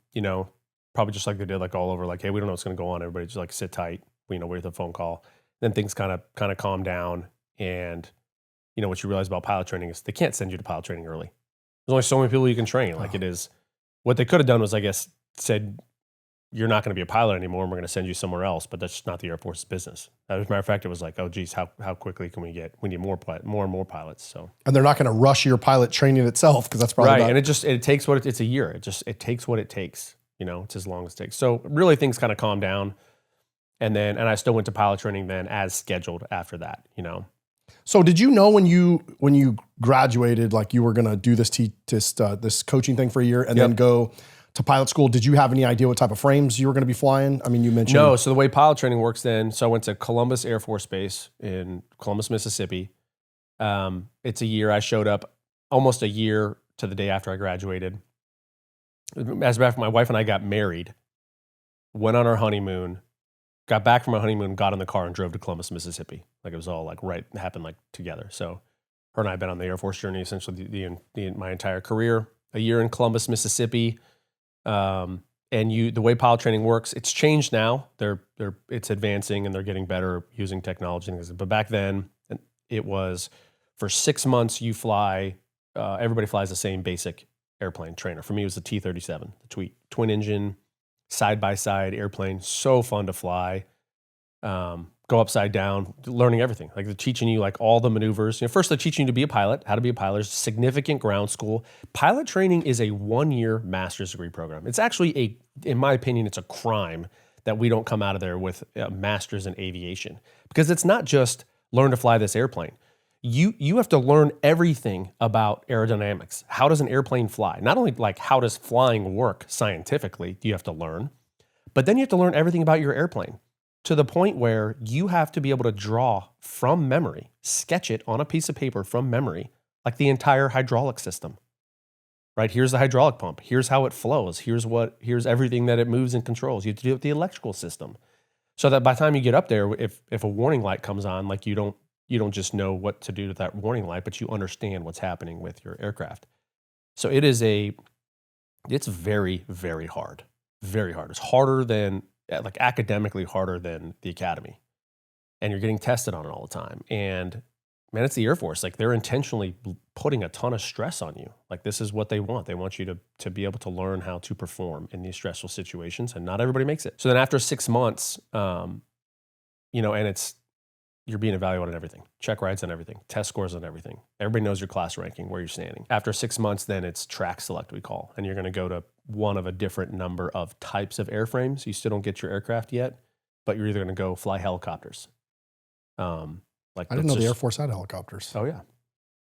probably just like they did like all over, like, hey, we don't know what's going to go on. Everybody just like sit tight, wait for the phone call. Then things kind of calm down. And, what you realize about pilot training is they can't send you to pilot training early. There's only so many people you can train. Like it is, what they could have done was, I guess, said, you're not going to be a pilot anymore, and we're going to send you somewhere else. But that's just not the Air Force's business. As a matter of fact, it was like, oh, geez, how quickly can we need more and more pilots. So, and they're not going to rush your pilot training itself, because that's probably right. And it takes it's a year. It takes what it takes. It's as long as it takes. So really, things kind of calm down, and I still went to pilot training then as scheduled after that. So did you know when you graduated, like you were going to do this coaching thing for a year and then go to pilot school? Did you have any idea what type of frames you were going to be flying? I mean, you mentioned... No, so the way pilot training works then, so I went to Columbus Air Force Base in Columbus, Mississippi. It's a year. I showed up almost a year to the day after I graduated. As a matter of fact, my wife and I got married, went on our honeymoon, got back from our honeymoon, got in the car and drove to Columbus, Mississippi. Like it was all like happened like together. So her and I have been on the Air Force journey essentially my entire career. A year in Columbus, Mississippi. And the way pilot training works, it's changed now. It's advancing and they're getting better using technology and things. But back then, it was for 6 months you fly. Everybody flies the same basic airplane trainer. For me, it was the T-37, the twin engine, side by side airplane. So fun to fly. Go upside down, learning everything. Like they're teaching you like all the maneuvers. First they're teaching you to be a pilot, how to be a pilot. There's significant ground school. Pilot training is a 1-year master's degree program. It's actually in my opinion, it's a crime that we don't come out of there with a master's in aviation, because it's not just learn to fly this airplane. You have to learn everything about aerodynamics. How does an airplane fly? Not only like how does flying work scientifically, you have to learn, but then you have to learn everything about your airplane, to the point where you have to be able to draw from memory, sketch it on a piece of paper from memory, like the entire hydraulic system, right? Here's the hydraulic pump. Here's how it flows. Here's everything that it moves and controls. You have to do it with the electrical system, so that by the time you get up there, if a warning light comes on, like you don't just know what to do with that warning light, but you understand what's happening with your aircraft. So it's very, very hard. Very hard. It's harder than, like academically harder than the academy, and you're getting tested on it all the time. And man, it's the Air Force. Like they're intentionally putting a ton of stress on you. Like this is what they want. They want you to be able to learn how to perform in these stressful situations, and not everybody makes it. So then after 6 months, and you're being evaluated on everything, check rides on everything, test scores on everything. Everybody knows your class ranking, where you're standing. After 6 months, then it's track select, we call, and you're going to go to one of a different number of types of airframes. You still don't get your aircraft yet, but you're either going to go fly helicopters. I didn't know the Air Force had helicopters. Oh yeah.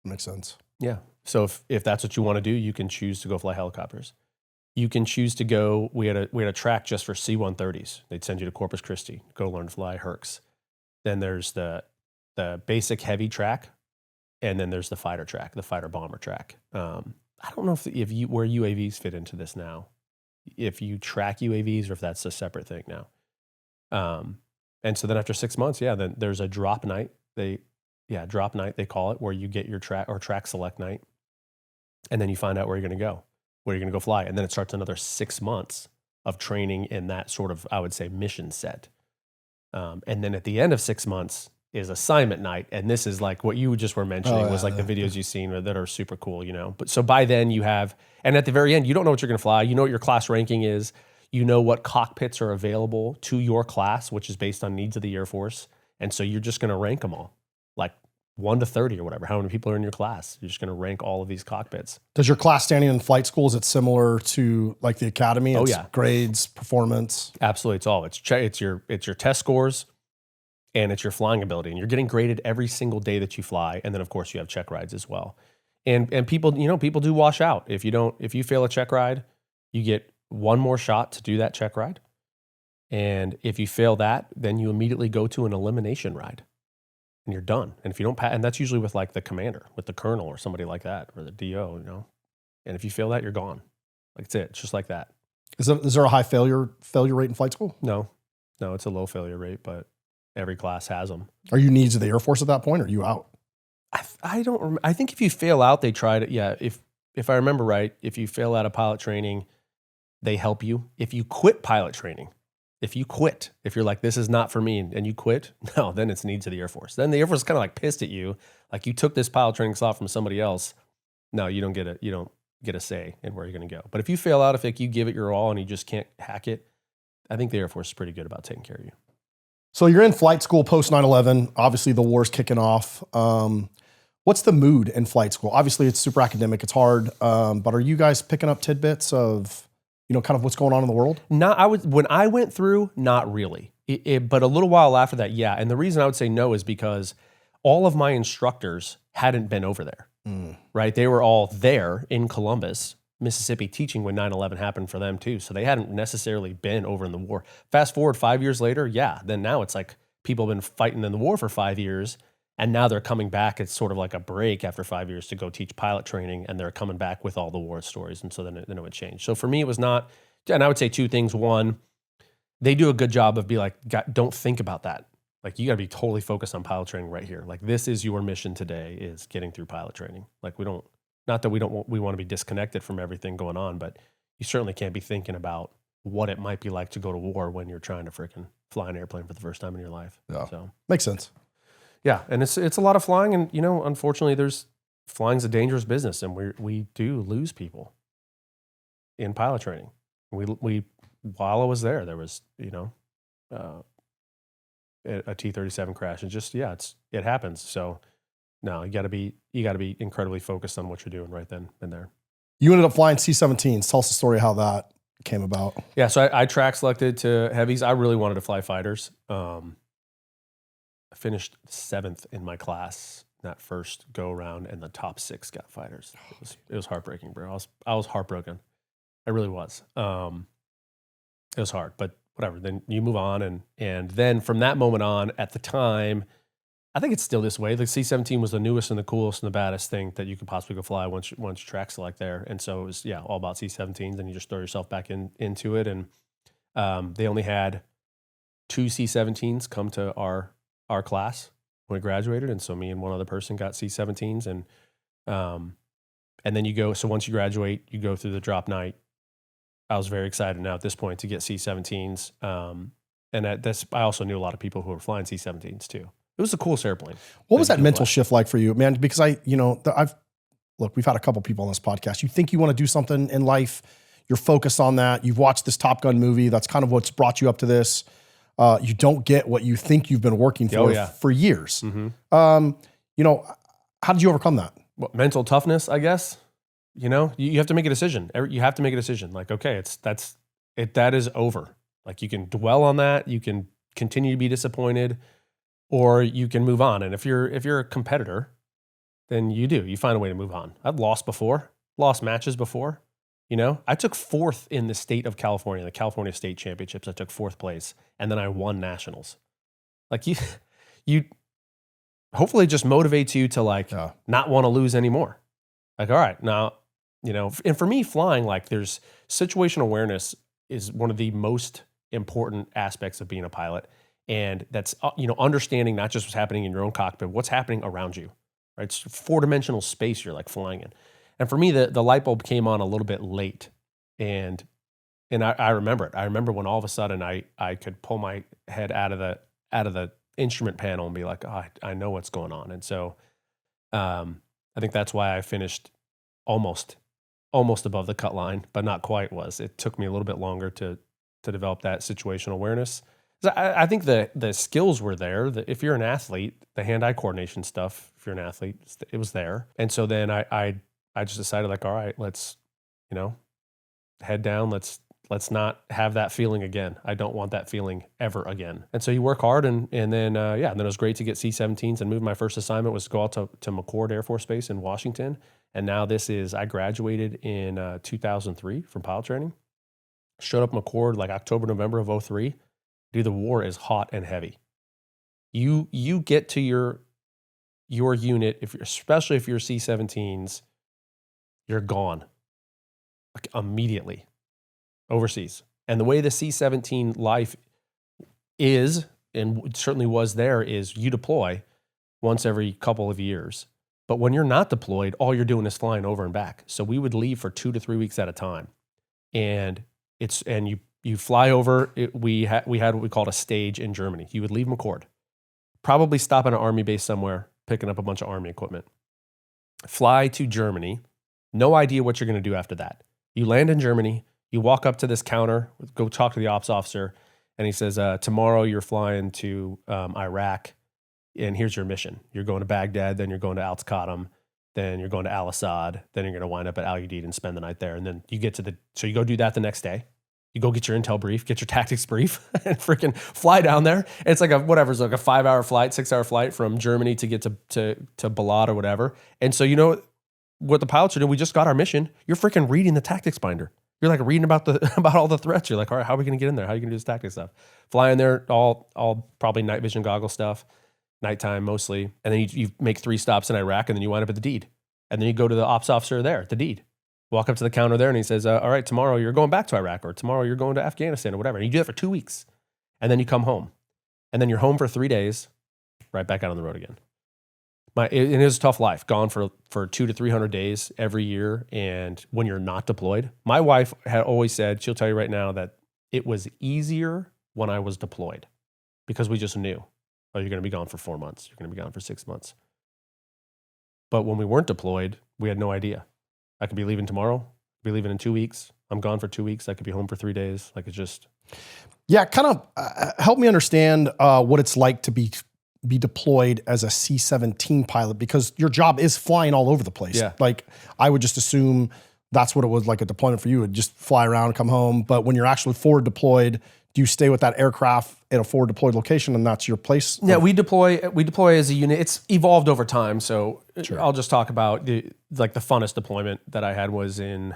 Makes sense. Yeah. So if that's what you want to do, you can choose to go fly helicopters. You can choose to go, we had a track just for C-130s. They'd send you to Corpus Christi, go learn to fly Hercs. Then there's the basic heavy track, and then there's the fighter track, the fighter bomber track. I don't know where UAVs fit into this now. if you track UAVs or if that's a separate thing now. And so then after 6 months, then there's a drop night. Drop night, they call it, where you get your track select night. And then you find out where you're going to go, where you're going to go fly. And then it starts another 6 months of training in that sort of, I would say, mission set. And then at the end of 6 months is assignment night. And this is like what you just were mentioning was like the videos you've seen that are super cool, But so by then you have, and at the very end, you don't know what you're going to fly. You know what your class ranking is. You know what cockpits are available to your class, which is based on needs of the Air Force. And so you're just going to rank them all, like 1 to 30 or whatever, how many people are in your class. You're just going to rank all of these cockpits. Does your class standing in flight school, is it similar to like the academy? It's grades, performance? Absolutely. It's all. It's your test scores and it's your flying ability. And you're getting graded every single day that you fly. And then of course you have check rides as well. And people, people do wash out. If you fail a check ride, you get one more shot to do that check ride. And if you fail that, then you immediately go to an elimination ride and you're done. And if you don't pass, and that's usually with like the commander, with the colonel or somebody like that, or the DO, and if you fail that, you're gone. Like that's it. It's just like that. Is there a high failure rate in flight school? No, it's a low failure rate, but every class has them. Are you needs of the Air Force at that point, or are you out? I don't remember. I think if you fail out, they try to, if I remember right, if you fail out of pilot training, they help you. If you quit pilot training, if you're like, this is not for me, and you quit, no, then it's needs of the Air Force. Then the Air Force is kind of like pissed at you. Like you took this pilot training slot from somebody else. No, you don't get a say in where you're going to go. But if you fail out, if you give it your all and you just can't hack it, I think the Air Force is pretty good about taking care of you. So you're in flight school post 9/11. Obviously the war's kicking off. What's the mood in flight school? Obviously it's super academic. It's hard. But are you guys picking up tidbits of, kind of what's going on in the world? When I went through, not really. But a little while after that, yeah. And the reason I would say no is because all of my instructors hadn't been over there, right? They were all there in Columbus, Mississippi, teaching when 9/11 happened for them too. So they hadn't necessarily been over in the war. Fast forward 5 years later, then now it's like people have been fighting in the war for 5 years. And now they're coming back. It's sort of like a break after 5 years to go teach pilot training, and they're coming back with all the war stories. And so then it would change. So for me, it was not, and I would say two things. One, they do a good job of don't think about that. Like you got to be totally focused on pilot training right here. Like this is your mission today, is getting through pilot training. Like we want to be disconnected from everything going on, but you certainly can't be thinking about what it might be like to go to war when you're trying to freaking fly an airplane for the first time in your life. Yeah. So makes sense. Yeah, and it's a lot of flying, and unfortunately, flying's a dangerous business, and we do lose people in pilot training. We while I was there was a T-37 crash, and just it happens. So no, you got to be incredibly focused on what you're doing right then and there. You ended up flying C-17s. Tell us the story of how that came about. Yeah, so I track selected to heavies. I really wanted to fly fighters. I finished 7th in my class that first go around, and the top 6 got fighters. It was heartbreaking, bro. I was heartbroken. I really was. It was hard, but whatever. Then you move on, and then from that moment on, at the time, I think it's still this way. The C-17 was the newest and the coolest and the baddest thing that you could possibly go fly once you track select there. And so it was all about C-17s, and you just throw yourself back into it. And they only had 2 C-17s come to our class when we graduated, and so me and one other person got C-17s, and then you go. So once you graduate, you go through the drop night. I was very excited now at this point to get C-17s, and at this, I also knew a lot of people who were flying C-17s too. It was the coolest airplane. What was that mental shift like for you, man? Because we've had a couple people on this podcast. You think you want to do something in life, you're focused on that. You've watched this Top Gun movie. That's kind of what's brought you up to this. You don't get what you think you've been working for years. Mm-hmm. How did you overcome that? Mental toughness, I guess. You have to make a decision. You have to make a decision. Like, okay, that is over. Like you can dwell on that. You can continue to be disappointed, or you can move on. And if you're a competitor, then you find a way to move on. I've lost matches before. I took 4th in the state of California, the California State Championships. I took 4th place, and then I won nationals. Like you hopefully it just motivates you to not want to lose anymore. Like, all right, now and for me, flying, like there's situational awareness is one of the most important aspects of being a pilot. And that's, understanding not just what's happening in your own cockpit, what's happening around you, right? It's 4-dimensional space you're like flying in. And for me, the light bulb came on a little bit late. And I remember it. I remember when all of a sudden I could pull my head out of the instrument panel and be like, oh, I know what's going on. And so I think that's why I finished almost above the cut line, but not quite was. It took me a little bit longer to develop that situational awareness. I think the skills were there. If you're an athlete, the hand-eye coordination stuff, if you're an athlete, it was there. And so then I just decided, like, all right, let's, head down. Let's not have that feeling again. I don't want that feeling ever again. And so you work hard, and then and then it was great to get C-17s and move. My first assignment was to go out to McChord Air Force Base in Washington. And now I graduated in 2003 from pilot training. Showed up McChord like October, November of 2003. Dude, the war is hot and heavy. You get to your unit, especially if you're C-17s, you're gone like immediately overseas. And the way the C-17 life is, and certainly was there, is you deploy once every couple of years. But when you're not deployed, all you're doing is flying over and back. So we would leave for 2 to 3 weeks at a time. And you fly over. We had what we called a stage in Germany. You would leave McChord, probably stop at an army base somewhere, picking up a bunch of army equipment, fly to Germany. No idea what you're going to do after that. You land in Germany. You walk up to this counter, go talk to the ops officer, and he says, tomorrow you're flying to Iraq, and here's your mission. You're going to Baghdad, then you're going to Al-Qadim, then you're going to Al-Assad, then you're going to wind up at Al-Udeid and spend the night there. And then you get so you go do that the next day. You go get your intel brief, get your tactics brief, and freaking fly down there. And it's like a 5-hour flight, 6-hour flight from Germany to get to Balad or whatever. And so what the pilots are doing, we just got our mission. You're freaking reading the tactics binder. You're like reading about all the threats. You're like, all right, how are we going to get in there? How are you going to do this tactics stuff? Fly in there, all probably night vision goggle stuff, nighttime mostly. And then you make 3 stops in Iraq, and then you wind up at the deed. And then you go to the ops officer there at the deed. Walk up to the counter there, and he says, all right, tomorrow you're going back to Iraq, or tomorrow you're going to Afghanistan or whatever. And you do that for 2 weeks. And then you come home. And then you're home for 3 days, right back out on the road again. It is a tough life, gone for 200 to 300 days every year. And when you're not deployed, my wife had always said, she'll tell you right now, that it was easier when I was deployed because we just knew, oh, you're going to be gone for 4 months. You're going to be gone for 6 months. But when we weren't deployed, we had no idea. I could be leaving tomorrow, be leaving in 2 weeks. I'm gone for 2 weeks. I could be home for 3 days. Like it's just. Yeah, kind of help me understand what it's like to be deployed as a C-17 pilot, because your job is flying all over the place. Yeah. Like I would just assume that's what it was like a deployment for you. Would just fly around, come home. But when you're actually forward deployed, do you stay with that aircraft at a forward deployed location and that's your place? Yeah, we deploy as a unit. It's evolved over time. So Sure. I'll just talk about the funnest deployment that I had was in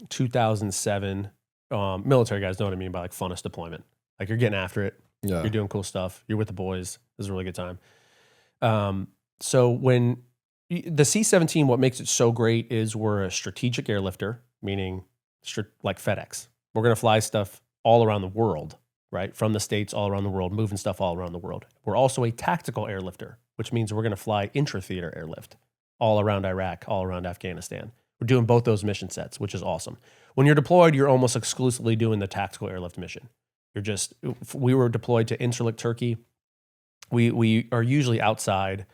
2007. Military guys know what I mean by like funnest deployment. Like you're getting after it. Yeah. You're doing cool stuff. You're with the boys. It was a really good time. So when the C-17, what makes it so great is we're a strategic airlifter, meaning like FedEx. We're going to fly stuff all around the world, right? From the States all around the world, moving stuff all around the world. We're also a tactical airlifter, which means we're going to fly intra-theater airlift all around Iraq, all around Afghanistan. We're doing both those mission sets, which is awesome. When you're deployed, you're almost exclusively doing the tactical airlift mission. We were deployed to Incirlik, Turkey. We are usually outside,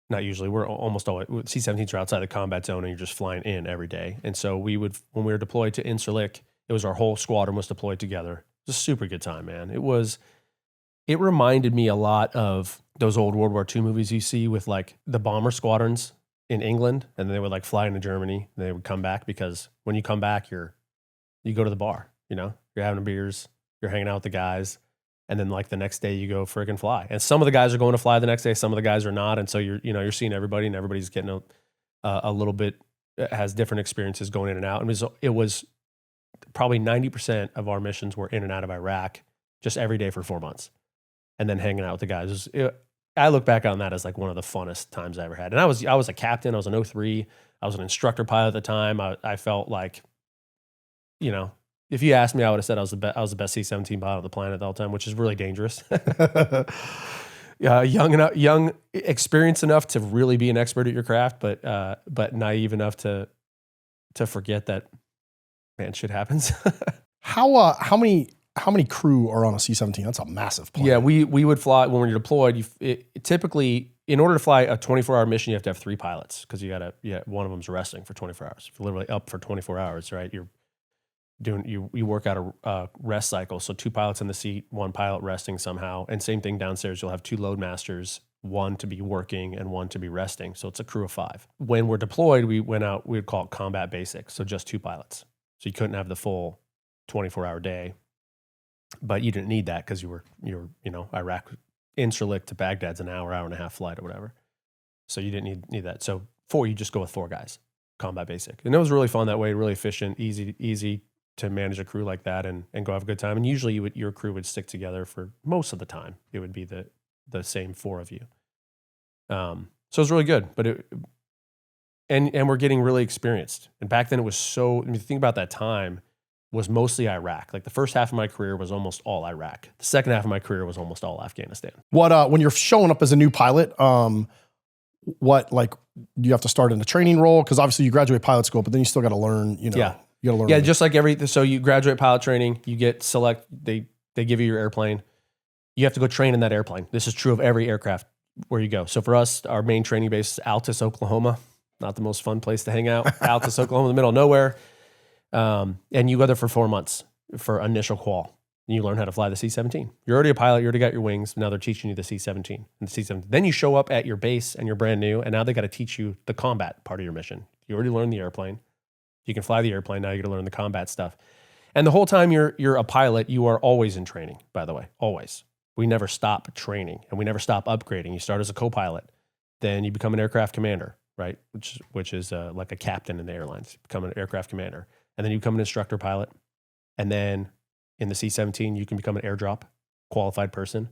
not usually, we're almost always, C-17s are outside the combat zone and you're just flying in every day. And so when we were deployed to Incirlik, it was our whole squadron was deployed together. It was a super good time, man. It reminded me a lot of those old World War II movies you see with like the bomber squadrons in England, and they would like fly into Germany and they would come back, because when you come back, you go to the bar, you're having beers, you're hanging out with the guys, and then like the next day you go friggin' fly. And some of the guys are going to fly the next day, some of the guys are not. And so you're seeing everybody, and everybody's getting a little bit, has different experiences going in and out. And it was probably 90% of our missions were in and out of Iraq just every day for 4 months, and then hanging out with the guys. I look back on that as like one of the funnest times I ever had. And I was a captain. I was an 03. I was an instructor pilot at the time. I felt like, you know, if you asked me, I would have said I was the best C-17 pilot on the planet at the time, which is really dangerous. Young, experienced enough to really be an expert at your craft, but naive enough to forget that, man, shit happens. How many crew are on a C-17? That's a massive plane. Yeah, we would fly when you're deployed. Typically, in order to fly a 24-hour mission, you have to have 3 pilots because one of them's resting for 24 hours. If you're literally up for 24 hours, right? You work out a rest cycle. So 2 pilots in the seat, 1 pilot resting somehow, and same thing downstairs. You'll have 2 load masters, 1 to be working and 1 to be resting. So it's a crew of 5. When we're deployed, we would call it combat basic. So just 2 pilots. So you couldn't have the full 24-hour day. But you didn't need that because you were Iraq, Incirlik to Baghdad's an hour and a half flight or whatever. So you didn't need that. So 4, you just go with 4 guys, combat basic. And it was really fun that way, really efficient, easy to manage a crew like that and go have a good time. And usually your crew would stick together for most of the time. It would be the same 4 of you. So it was really good. But and we're getting really experienced. And back then it was so, I mean, think about that time, was mostly Iraq. Like the first half of my career was almost all Iraq. The second half of my career was almost all Afghanistan. What when you're showing up as a new pilot, what like do you have to start in a training role? Because obviously you graduate pilot school, but then you still got to learn. You got to learn. Yeah, just like so you graduate pilot training, you get they give you your airplane. You have to go train in that airplane. This is true of every aircraft where you go. So for us, our main training base is Altus, Oklahoma. Not the most fun place to hang out. Altus, Oklahoma, in the middle of nowhere. And you go there for 4 months for initial qual. And you learn how to fly the C-17. You're already a pilot. You already got your wings. Now they're teaching you the C-17 and the C-17. Then you show up at your base and you're brand new. And now they got to teach you the combat part of your mission. You already learned the airplane. You can fly the airplane. Now you got to learn the combat stuff. And the whole time you're a pilot, you are always in training, by the way, always. We never stop training and we never stop upgrading. You start as a co-pilot, then you become an aircraft commander, right? Which is like a captain in the airlines. You become an aircraft commander. And then you become an instructor pilot. And then in the C-17, you can become an airdrop qualified person.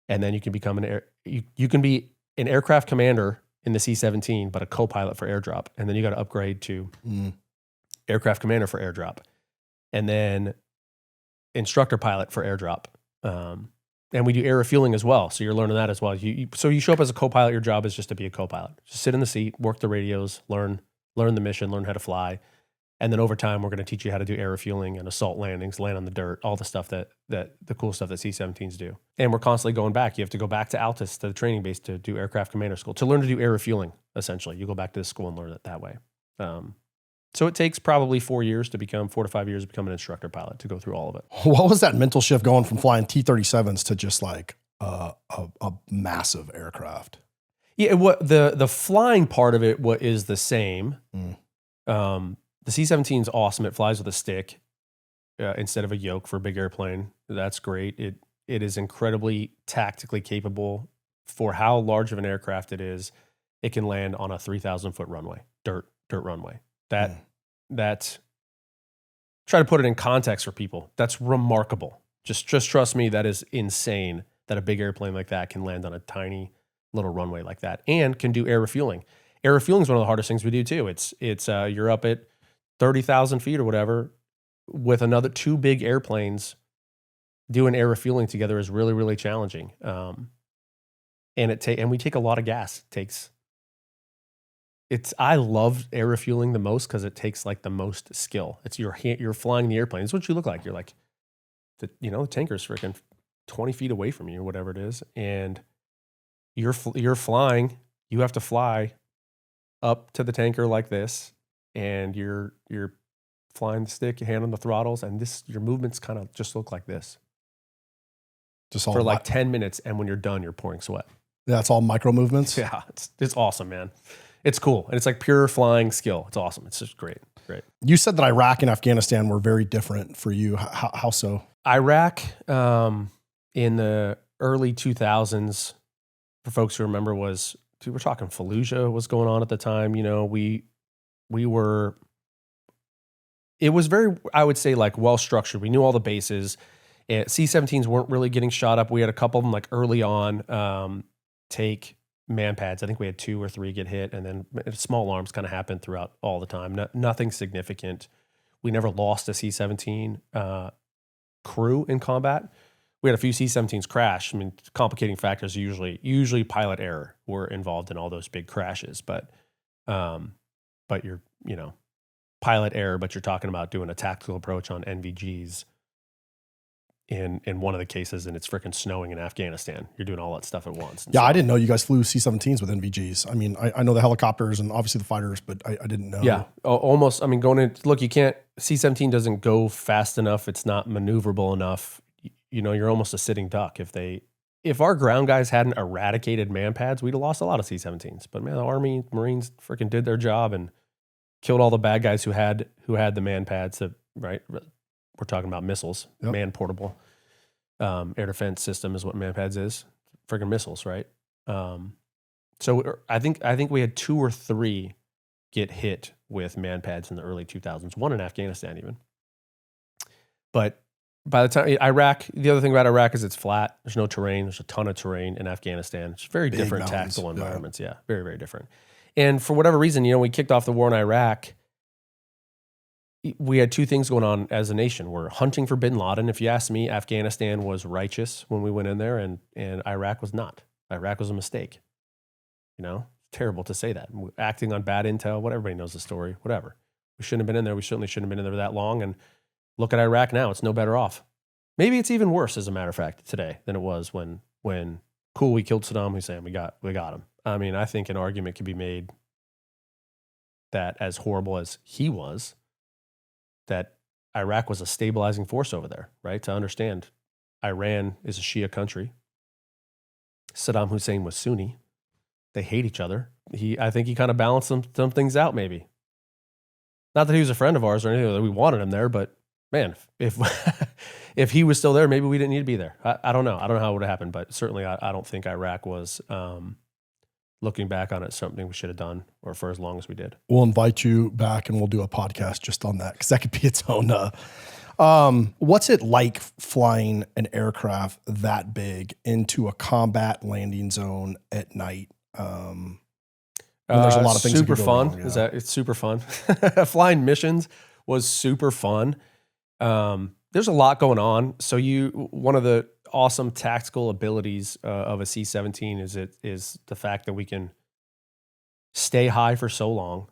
And then you can become you can be an aircraft commander in the C-17, but a co-pilot for airdrop. And then you got to upgrade to aircraft commander for airdrop. And then instructor pilot for airdrop. And we do air refueling as well. So you're learning that as well. So you show up as a co-pilot. Your job is just to be a co-pilot. Just sit in the seat, work the radios, learn the mission, learn how to fly. And then over time, we're going to teach you how to do air refueling and assault landings, land on the dirt, all the stuff that the cool stuff that C-17s do. And we're constantly going back. You have to go back to Altus, to the training base, to do aircraft commander school, to learn to do air refueling, essentially. You go back to the school and learn it that way. So it takes probably 4 to 5 years to become an instructor pilot, to go through all of it. What was that mental shift going from flying T-37s to just like a massive aircraft? Yeah, the flying part of it is the same. The C-17 is awesome. It flies with a stick instead of a yoke for a big airplane. That's great. It is incredibly tactically capable for how large of an aircraft it is. It can land on a 3,000-foot runway, dirt runway. That try to put it in context for people. That's remarkable. Just trust me. That is insane that a big airplane like that can land on a tiny little runway like that and can do air refueling. Air refueling is one of the hardest things we do too. It's you're up at 30,000 feet or whatever with another 2 big airplanes. Doing air refueling together is really, really challenging. And we take a lot of gas. I love air refueling the most because it takes like the most skill. It's you're flying the airplane. It's what you look like. You're like, the tanker's freaking 20 feet away from you or whatever it is. And you're flying, you have to fly up to the tanker like this. And you're flying the stick, your hand on the throttles, and your movements kind of just look like this. Just for like 10 minutes, and when you're done, you're pouring sweat. Yeah, it's all micro movements. Yeah, it's awesome, man. It's cool, and it's like pure flying skill. It's awesome. It's just great. You said that Iraq and Afghanistan were very different for you. How so? Iraq, in the early 2000s, for folks who remember, we're talking Fallujah was going on at the time. It was very, I would say, like well-structured. We knew all the bases. C-17s weren't really getting shot up. We had a couple of them like early on. take man pads. I think we had 2 or 3 get hit, and then small alarms kind of happened throughout all the time. Nothing significant. We never lost a C-17 crew in combat. We had a few C-17s crash. I mean, complicating factors usually pilot error were involved in all those big crashes, but you're, pilot error, but you're talking about doing a tactical approach on NVGs in one of the cases, and it's freaking snowing in Afghanistan. You're doing all that stuff at once. Yeah, I didn't know you guys flew C-17s with NVGs. I mean, I know the helicopters and obviously the fighters, but I didn't know. Yeah, almost. I mean, look, you can't, C-17 doesn't go fast enough. It's not maneuverable enough. You're almost a sitting duck. If our ground guys hadn't eradicated man pads, we'd have lost a lot of C-17s. But man, the Army, Marines freaking did their job and killed all the bad guys who had the man pads. Right? We're talking about missiles, yep. Man portable air defense system is what man pads is. Freaking missiles, right? So I think we had 2 or 3 get hit with man pads in the early 2000s. One in Afghanistan even. But by the time Iraq, the other thing about Iraq is it's flat. There's no terrain. There's a ton of terrain in Afghanistan. It's very big different mountains. Tactical environments. Yeah, very, very different. And for whatever reason, we kicked off the war in Iraq. We had 2 things going on as a nation. We're hunting for bin Laden. If you ask me, Afghanistan was righteous when we went in there, and Iraq was not. Iraq was a mistake. Terrible to say that. Acting on bad intel, everybody knows the story, whatever. We shouldn't have been in there. We certainly shouldn't have been in there that long. And look at Iraq now. It's no better off. Maybe it's even worse, as a matter of fact, today than it was when we killed Saddam Hussein. We got him. I mean, I think an argument could be made that as horrible as he was, that Iraq was a stabilizing force over there, right? To understand, Iran is a Shia country. Saddam Hussein was Sunni. They hate each other. I think he kind of balanced some things out, maybe. Not that he was a friend of ours or anything, that we wanted him there, but man, if he was still there, maybe we didn't need to be there. I don't know. I don't know how it would have happened, but certainly I don't think Iraq was, looking back on it, something we should have done, or for as long as we did. We'll invite you back and we'll do a podcast just on that, because that could be its own. What's it like flying an aircraft that big into a combat landing zone at night? When there's a lot of things super that fun. Wrong, yeah. It's super fun. Flying missions was super fun. There's a lot going on. So one of the awesome tactical abilities of a C-17 is the fact that we can stay high for so long.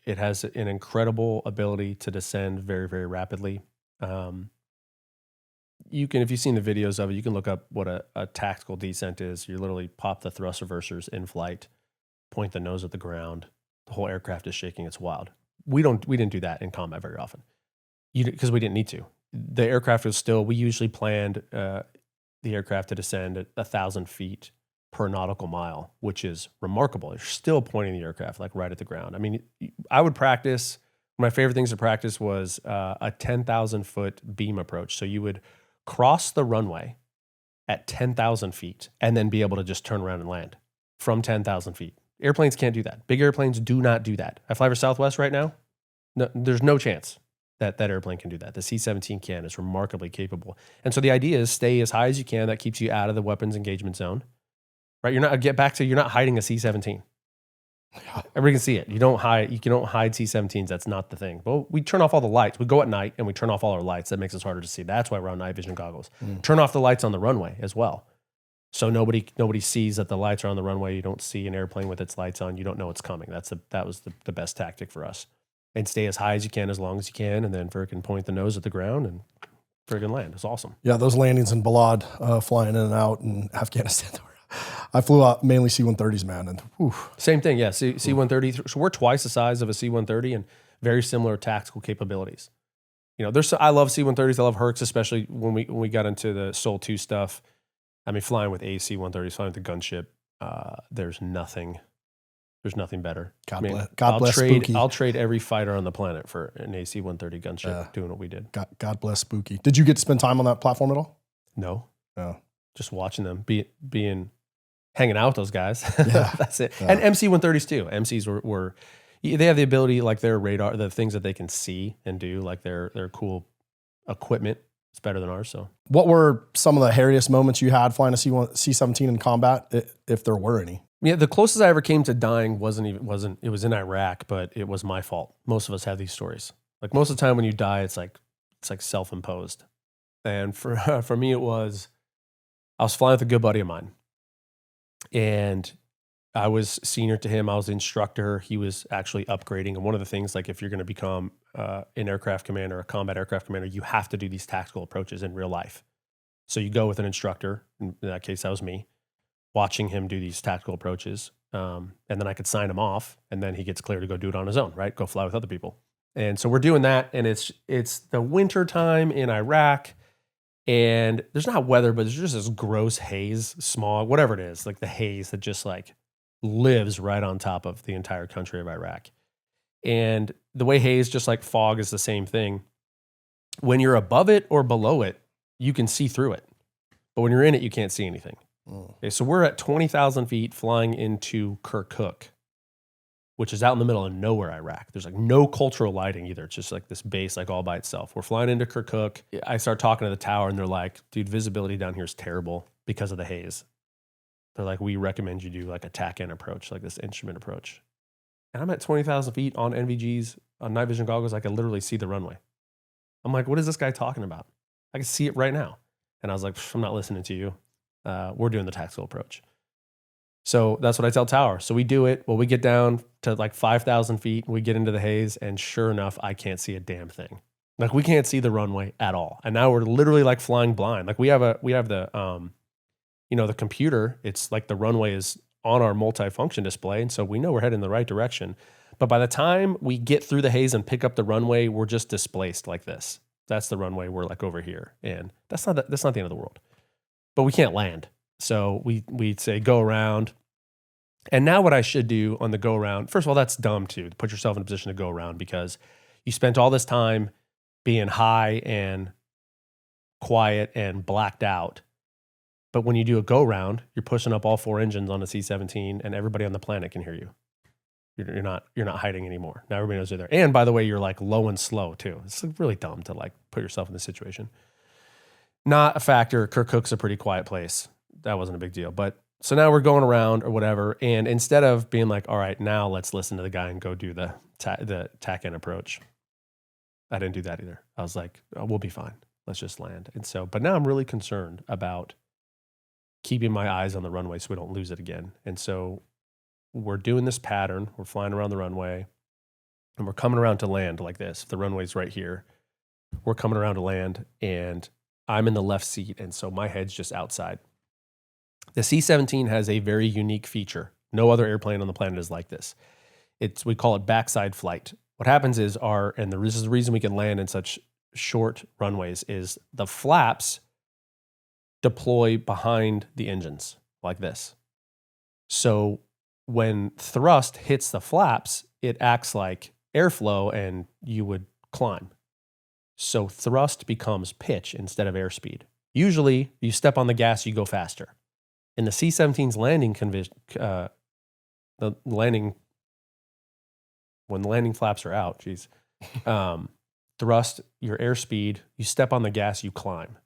It has an incredible ability to descend very, very rapidly. If you've seen the videos of it, you can look up what a tactical descent is. You literally pop the thrust reversers in flight, point the nose at the ground. The whole aircraft is shaking. It's wild. We didn't do that in combat very often, because we didn't need to. The aircraft was still. We usually planned the aircraft to descend at 1,000 feet per nautical mile, which is remarkable. You're still pointing the aircraft like right at the ground. I mean, I would practice. My favorite things to practice was a 10,000 foot beam approach. So you would cross the runway at 10,000 feet and then be able to just turn around and land from 10,000 feet. Airplanes can't do that. Big airplanes do not do that. I fly for Southwest right now. No, there's no chance that airplane can do that. The C-17 can. It's remarkably capable. And so the idea is stay as high as you can. That keeps you out of the weapons engagement zone, right? You're not hiding a C-17. Everybody can see it. You don't hide C-17s. That's not the thing. Well, we turn off all the lights. We go at night and we turn off all our lights. That makes us harder to see. That's why we're on night vision goggles. Turn off the lights on the runway as well. So nobody sees that the lights are on the runway. You don't see an airplane with its lights on. You don't know it's coming. That was the best tactic for us. And stay as high as you can, as long as you can, and then freaking point the nose at the ground and freaking land. It's awesome. Yeah, those landings in Balad, flying in and out in Afghanistan. I flew out mainly C-130s, man. And whew. Same thing, yeah. C-130. So we're twice the size of a C-130 and very similar tactical capabilities. I love C-130s. I love Hercs, especially when we got into the Sol 2 stuff. I mean, flying with a C-130s, flying with the gunship, there's nothing better. God bless Spooky. I'll trade every fighter on the planet for an AC-130 gunship doing what we did. God bless Spooky. Did you get to spend time on that platform at all? No. No. Just watching them, hanging out with those guys. Yeah. That's it. Yeah. And MC-130s too. MCs were they have the ability, like their radar, the things that they can see and do, like their cool equipment it's better than ours. So What were some of the hairiest moments you had flying a C-17 in combat, if there were any? yeah, the closest I ever came to dying it was in Iraq, but it was my fault. Most of us have these stories. Like most of the time when you die, it's like self-imposed. And for me, I was flying with a good buddy of mine, and I was senior to him. I was the instructor. He was actually upgrading. And one of the things, like if you're going to become an aircraft commander, a combat aircraft commander, you have to do these tactical approaches in real life. So you go with an instructor. In that case, that was me, watching him do these tactical approaches. And then I could sign him off, and then he gets clear to go do it on his own, right? Go fly with other people. And so we're doing that, and it's the winter time in Iraq, and there's not weather, but there's just this gross haze, smog, whatever it is, like the haze that just like lives right on top of the entire country of Iraq. And the way haze, just like fog, is the same thing. When you're above it or below it, you can see through it. But when you're in it, you can't see anything. Okay, so we're at 20,000 feet flying into Kirkuk, which is out in the middle of nowhere, Iraq. There's like no cultural lighting either. It's just like this base, like all by itself. We're flying into Kirkuk. I start talking to the tower, and they're like, dude, visibility down here is terrible because of the haze. They're like, we recommend you do like a TACAN approach, like this instrument approach. And I'm at 20,000 feet on NVGs, on night vision goggles. I can literally see the runway. I'm like, what is this guy talking about? I can see it right now. And I was like, I'm not listening to you. We're doing the tactical approach. So that's what I tell tower. So we do it. Well, we get down to like 5,000 feet. We get into the haze, and sure enough, I can't see a damn thing. Like we can't see the runway at all. And now we're literally like flying blind. Like we have the the computer. It's like the runway is on our multifunction display, and so we know we're heading in the right direction. But by the time we get through the haze and pick up the runway, we're just displaced like this. That's the runway. We're like over here, and that's not the end of the world. But we can't land. So we say go around. And now what I should do on the go around, first of all, that's dumb too, to put yourself in a position to go around, because you spent all this time being high and quiet and blacked out. But when you do a go around, you're pushing up all four engines on a C-17, and everybody on the planet can hear you. You're not hiding anymore. Now everybody knows you're there. And by the way, you're like low and slow too. It's really dumb to like put yourself in this situation. Not a factor. Kirkuk's a pretty quiet place. That wasn't a big deal. But so now we're going around or whatever. And instead of being like, all right, now let's listen to the guy and go do the TACAN approach, I didn't do that either. I was like, oh, we'll be fine. Let's just land. And so, but now I'm really concerned about keeping my eyes on the runway so we don't lose it again. And so we're doing this pattern. We're flying around the runway, and we're coming around to land like this. The runway's right here. We're coming around to land, and I'm in the left seat, and so my head's just outside. The C-17 has a very unique feature. No other airplane on the planet is like this. We call it backside flight. What happens is this is the reason we can land in such short runways, is the flaps deploy behind the engines like this. So when thrust hits the flaps, it acts like airflow, and you would climb. So thrust becomes pitch instead of airspeed. Usually, you step on the gas, you go faster. In the C-17's landing when the landing flaps are out, thrust, your airspeed, you step on the gas, you climb.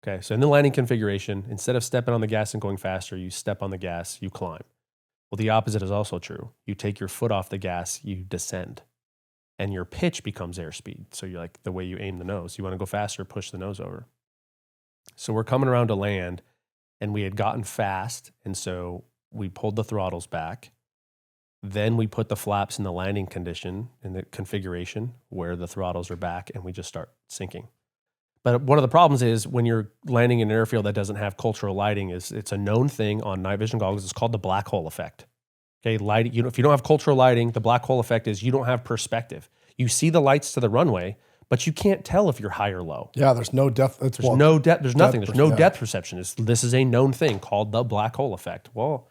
Okay, so in the landing configuration, instead of stepping on the gas and going faster, you step on the gas, you climb. Well, the opposite is also true. You take your foot off the gas, you descend. And your pitch becomes airspeed. So you're like the way you aim the nose. You want to go faster, push the nose over. So we're coming around to land, and we had gotten fast, and so we pulled the throttles back. Then we put the flaps in the landing condition, in the configuration where the throttles are back, and we just start sinking. But one of the problems is when you're landing in an airfield that doesn't have cultural lighting, it's a known thing on night vision goggles. It's called the black hole effect. Okay, if you don't have cultural lighting, the black hole effect is you don't have perspective. You see the lights to the runway, but you can't tell if you're high or low. Yeah, there's no depth. There's no depth. There's nothing. There's no depth perception. This is a known thing called the black hole effect. Well,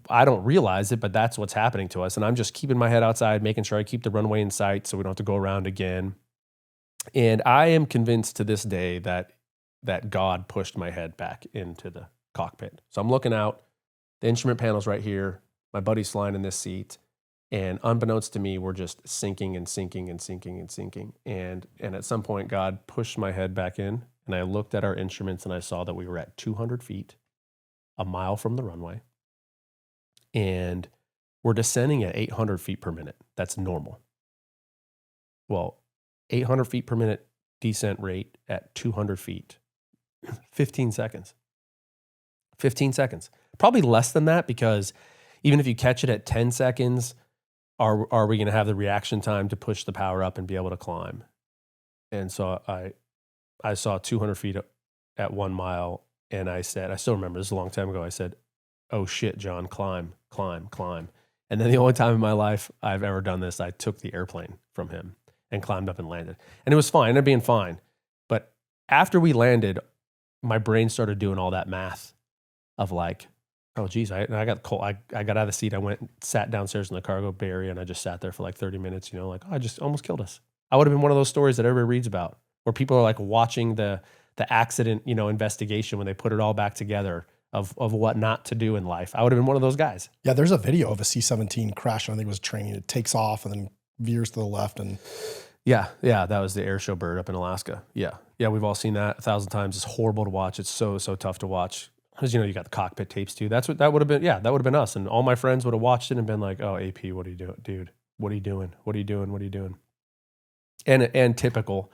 I don't realize it, but that's what's happening to us. And I'm just keeping my head outside, making sure I keep the runway in sight so we don't have to go around again. And I am convinced to this day that God pushed my head back into the cockpit. So I'm looking out. The instrument panel's right here. My buddy's flying in this seat. And unbeknownst to me, we're just sinking and sinking and sinking and sinking. And at some point, God pushed my head back in, and I looked at our instruments, and I saw that we were at 200 feet, a mile from the runway. And we're descending at 800 feet per minute. That's normal. Well, 800 feet per minute descent rate at 200 feet, 15 seconds. 15 seconds. Probably less than that, because even if you catch it at 10 seconds, are we going to have the reaction time to push the power up and be able to climb? And so I saw 200 feet at 1 mile, and I said, I still remember this is a long time ago, I said, "Oh shit, John, climb, climb, climb." And then the only time in my life I've ever done this, I took the airplane from him and climbed up and landed. And it was fine, it ended up being fine. But after we landed, my brain started doing all that math of like, oh geez, I got cold. I got out of the seat. I went and sat downstairs in the cargo bay area, and I just sat there for like 30 minutes, like, oh, I just almost killed us. I would have been one of those stories that everybody reads about, where people are like watching the accident, investigation when they put it all back together of what not to do in life. I would have been one of those guys. Yeah, there's a video of a C-17 crash. I think it was training. It takes off and then veers to the left. And yeah, that was the air show bird up in Alaska. Yeah, we've all seen that 1,000 times. It's horrible to watch. It's so tough to watch. Because, you got the cockpit tapes too. That would have been, that would have been us. And all my friends would have watched it and been like, oh, AP, what are you doing? Dude, what are you doing? What are you doing? What are you doing? And typical,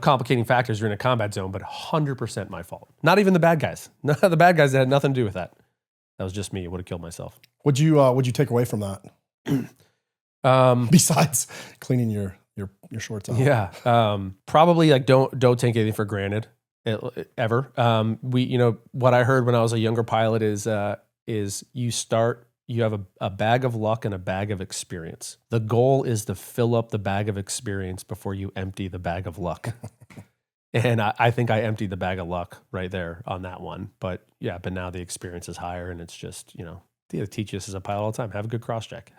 complicating factors, you're in a combat zone, but 100% my fault. Not even the bad guys. Not the bad guys that had nothing to do with that. That was just me. It would have killed myself. What'd you take away from that? Besides cleaning your shorts out. Yeah. Probably like don't take anything for granted. Ever. What I heard when I was a younger pilot is you have a bag of luck and a bag of experience. The goal is to fill up the bag of experience before you empty the bag of luck. And I think I emptied the bag of luck right there on that one. But now the experience is higher, and it's just, they teach us as a pilot all the time. Have a good cross check.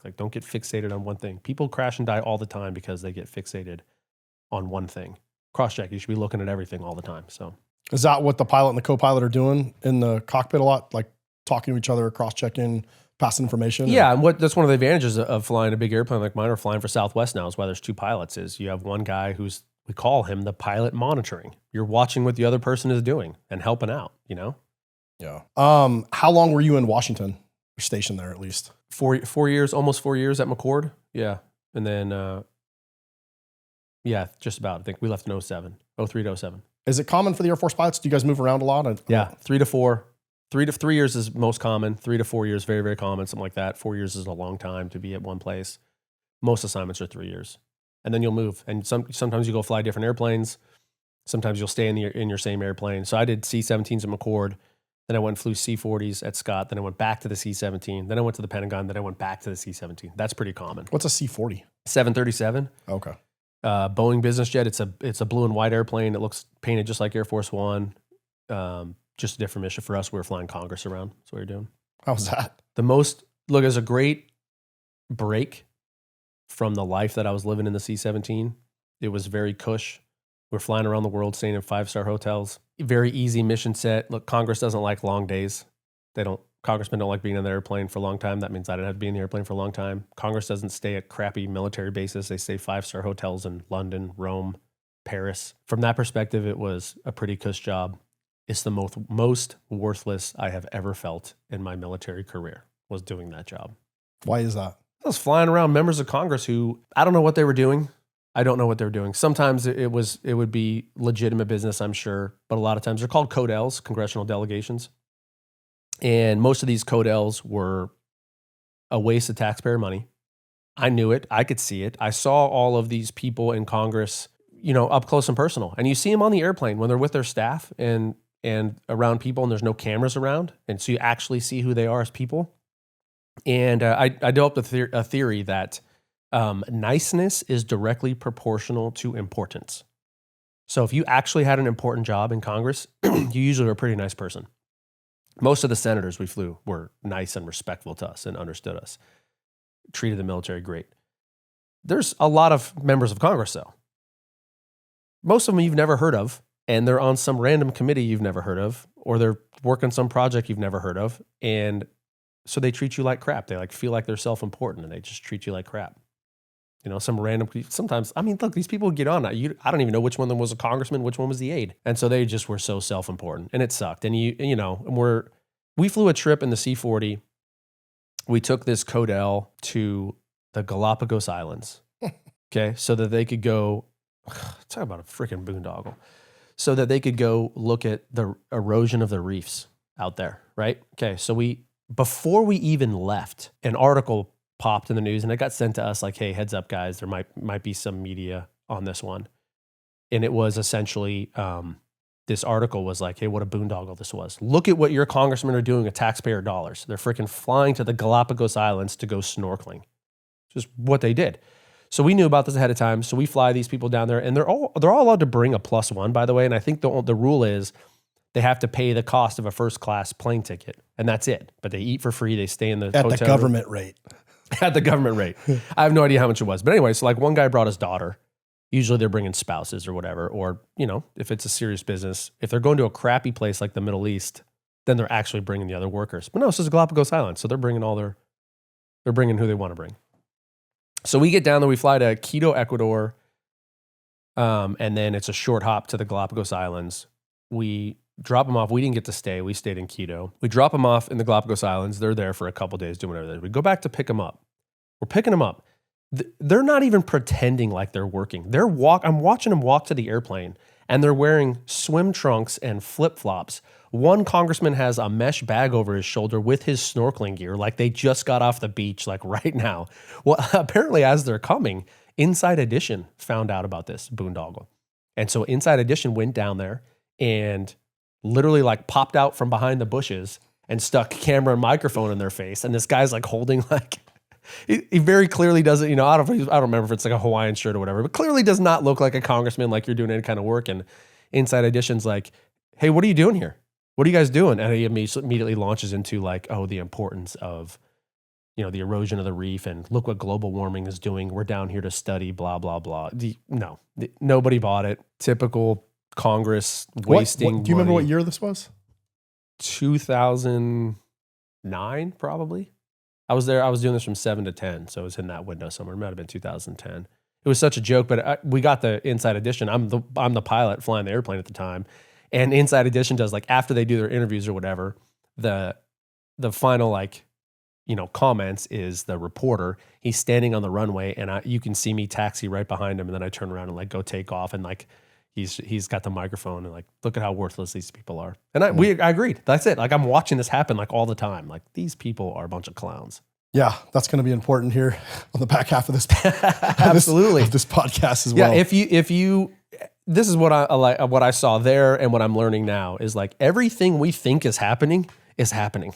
Like, don't get fixated on one thing. People crash and die all the time because they get fixated on one thing. Cross-check. You should be looking at everything all the time. So, is that what the pilot and the co-pilot are doing in the cockpit a lot? Like talking to each other, cross-checking, passing information? Yeah, and that's one of the advantages of flying a big airplane like mine, or flying for Southwest now, is why there's two pilots. Is you have one guy who's, we call him the pilot monitoring. You're watching what the other person is doing and helping out. Yeah. How long were you in Washington? You're stationed there at least 4 years, almost 4 years at McCord. Yeah, and then. Yeah, just about. I think we left in 03 to 07. Is it common for the Air Force pilots? Do you guys move around a lot? Yeah, 3 to 4. 3 to 3 years is most common. 3 to 4 years, very, very common, something like that. 4 years is a long time to be at one place. Most assignments are 3 years. And then you'll move. And sometimes you go fly different airplanes. Sometimes you'll stay in your same airplane. So I did C-17s at McCord. Then I went and flew C-40s at Scott. Then I went back to the C-17. Then I went to the Pentagon. Then I went back to the C-17. That's pretty common. What's a C-40? 737. Okay. Boeing business jet. It's a blue and white airplane. It looks painted just like Air Force One. Just a different mission for us. We were flying Congress around. That's what we were doing. How was that? It was a great break from the life that I was living in the C-17. It was very cush. We're flying around the world, staying in 5-star hotels. Very easy mission set. Look, Congress doesn't like long days. Congressmen don't like being in the airplane for a long time. That means I didn't have to be in the airplane for a long time. Congress doesn't stay at crappy military bases. They stay 5-star hotels in London, Rome, Paris. From that perspective, it was a pretty cush job. It's the most worthless I have ever felt in my military career, was doing that job. Why is that? I was flying around members of Congress who, I don't know what they were doing. I don't know what they were doing. Sometimes it would be legitimate business, I'm sure. But a lot of times they're called CODELs, congressional delegations. And most of these CODELs were a waste of taxpayer money. I knew it. I could see it. I saw all of these people in Congress, up close and personal. And you see them on the airplane when they're with their staff and around people, and there's no cameras around. And so you actually see who they are as people. And I developed a theory that niceness is directly proportional to importance. So if you actually had an important job in Congress, you usually are a pretty nice person. Most of the senators we flew were nice and respectful to us and understood us, treated the military great. There's a lot of members of Congress, though. Most of them you've never heard of, and they're on some random committee you've never heard of, or they're working some project you've never heard of, and so they treat you like crap. They like feel like they're self-important and they just treat you like crap. You know, some random, sometimes, I mean, look, these people get on. I don't even know which one of them was a congressman, which one was the aide. And so they just were so self-important and it sucked. And we flew a trip in the C-40. We took this Codell to the Galapagos Islands. Okay. So that they could go, talk about a freaking boondoggle. So that they could go look at the erosion of the reefs out there. Right. Okay. So before we even left, an article popped in the news and it got sent to us like, hey, heads up guys, there might be some media on this one. And it was essentially, this article was like, hey, what a boondoggle this was. Look at what your congressmen are doing with taxpayer dollars. They're freaking flying to the Galapagos Islands to go snorkeling. Just what they did. So we knew about this ahead of time. So we fly these people down there and they're all allowed to bring a +1, by the way. And I think the rule is they have to pay the cost of a first class plane ticket and that's it. But they eat for free. They stay in the hotel at the government rate. At the government rate. I have no idea how much it was. But anyway, so like one guy brought his daughter. Usually they're bringing spouses or whatever. Or, if it's a serious business, if they're going to a crappy place like the Middle East, then they're actually bringing the other workers. But no, this is Galapagos Island. So they're bringing they're bringing who they want to bring. So we get down there, we fly to Quito, Ecuador. And then it's a short hop to the Galapagos Islands. We drop them off. We didn't get to stay. We stayed in Quito. We drop them off in the Galapagos Islands. They're there for a couple days doing whatever they do. We go back to pick them up. We're picking them up. They're not even pretending like they're working. I'm watching them walk to the airplane and they're wearing swim trunks and flip-flops. One congressman has a mesh bag over his shoulder with his snorkeling gear, like they just got off the beach, like right now. Well, apparently as they're coming, Inside Edition found out about this boondoggle. And so Inside Edition went down there and literally like popped out from behind the bushes and stuck camera and microphone in their face. And this guy's like holding like, he very clearly doesn't, I don't remember if it's like a Hawaiian shirt or whatever, but clearly does not look like a congressman, like you're doing any kind of work. And Inside Edition's like, hey, what are you doing here? What are you guys doing? And he immediately launches into like, oh, the importance of, the erosion of the reef and look what global warming is doing. We're down here to study, blah, blah, blah. Nobody bought it. Typical Congress wasting do you remember what year this was? 2009, probably. I was there. I was doing this from 7 to 10. So it was in that window somewhere. It might have been 2010. It was such a joke, but we got the Inside Edition. I'm the pilot flying the airplane at the time. And Inside Edition does like, after they do their interviews or whatever, the final comments is the reporter. He's standing on the runway and you can see me taxi right behind him. And then I turn around and like go take off and like, he's got the microphone and like, look at how worthless these people are. And I agreed. That's it. Like I'm watching this happen like all the time. Like these people are a bunch of clowns. Yeah, that's going to be important here on the back half of this. Absolutely. Of this podcast as well. Yeah, if you, this is what I like, what I saw there and what I'm learning now is like everything we think is happening is happening.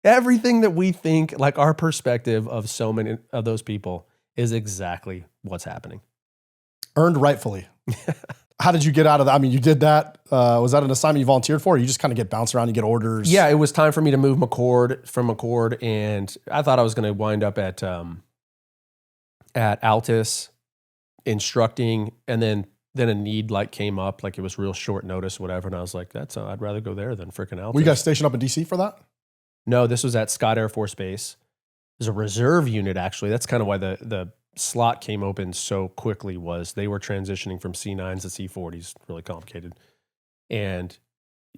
Everything that we think, like our perspective of so many of those people is exactly what's happening. Earned rightfully. How did you get out of that? I mean, you did that. Was that an assignment you volunteered for? Or you just kind of get bounced around, you get orders? Yeah, it was time for me to move from McCord. And I thought I was going to wind up at Altus instructing. And then a need like came up, like it was real short notice, whatever. And I was like, I'd rather go there than freaking Altus. Were you guys stationed up in DC for that? No, this was at Scott Air Force Base. There's a reserve unit, actually. That's kind of why the slot came open so quickly was they were transitioning from C9s to C40s, really complicated. And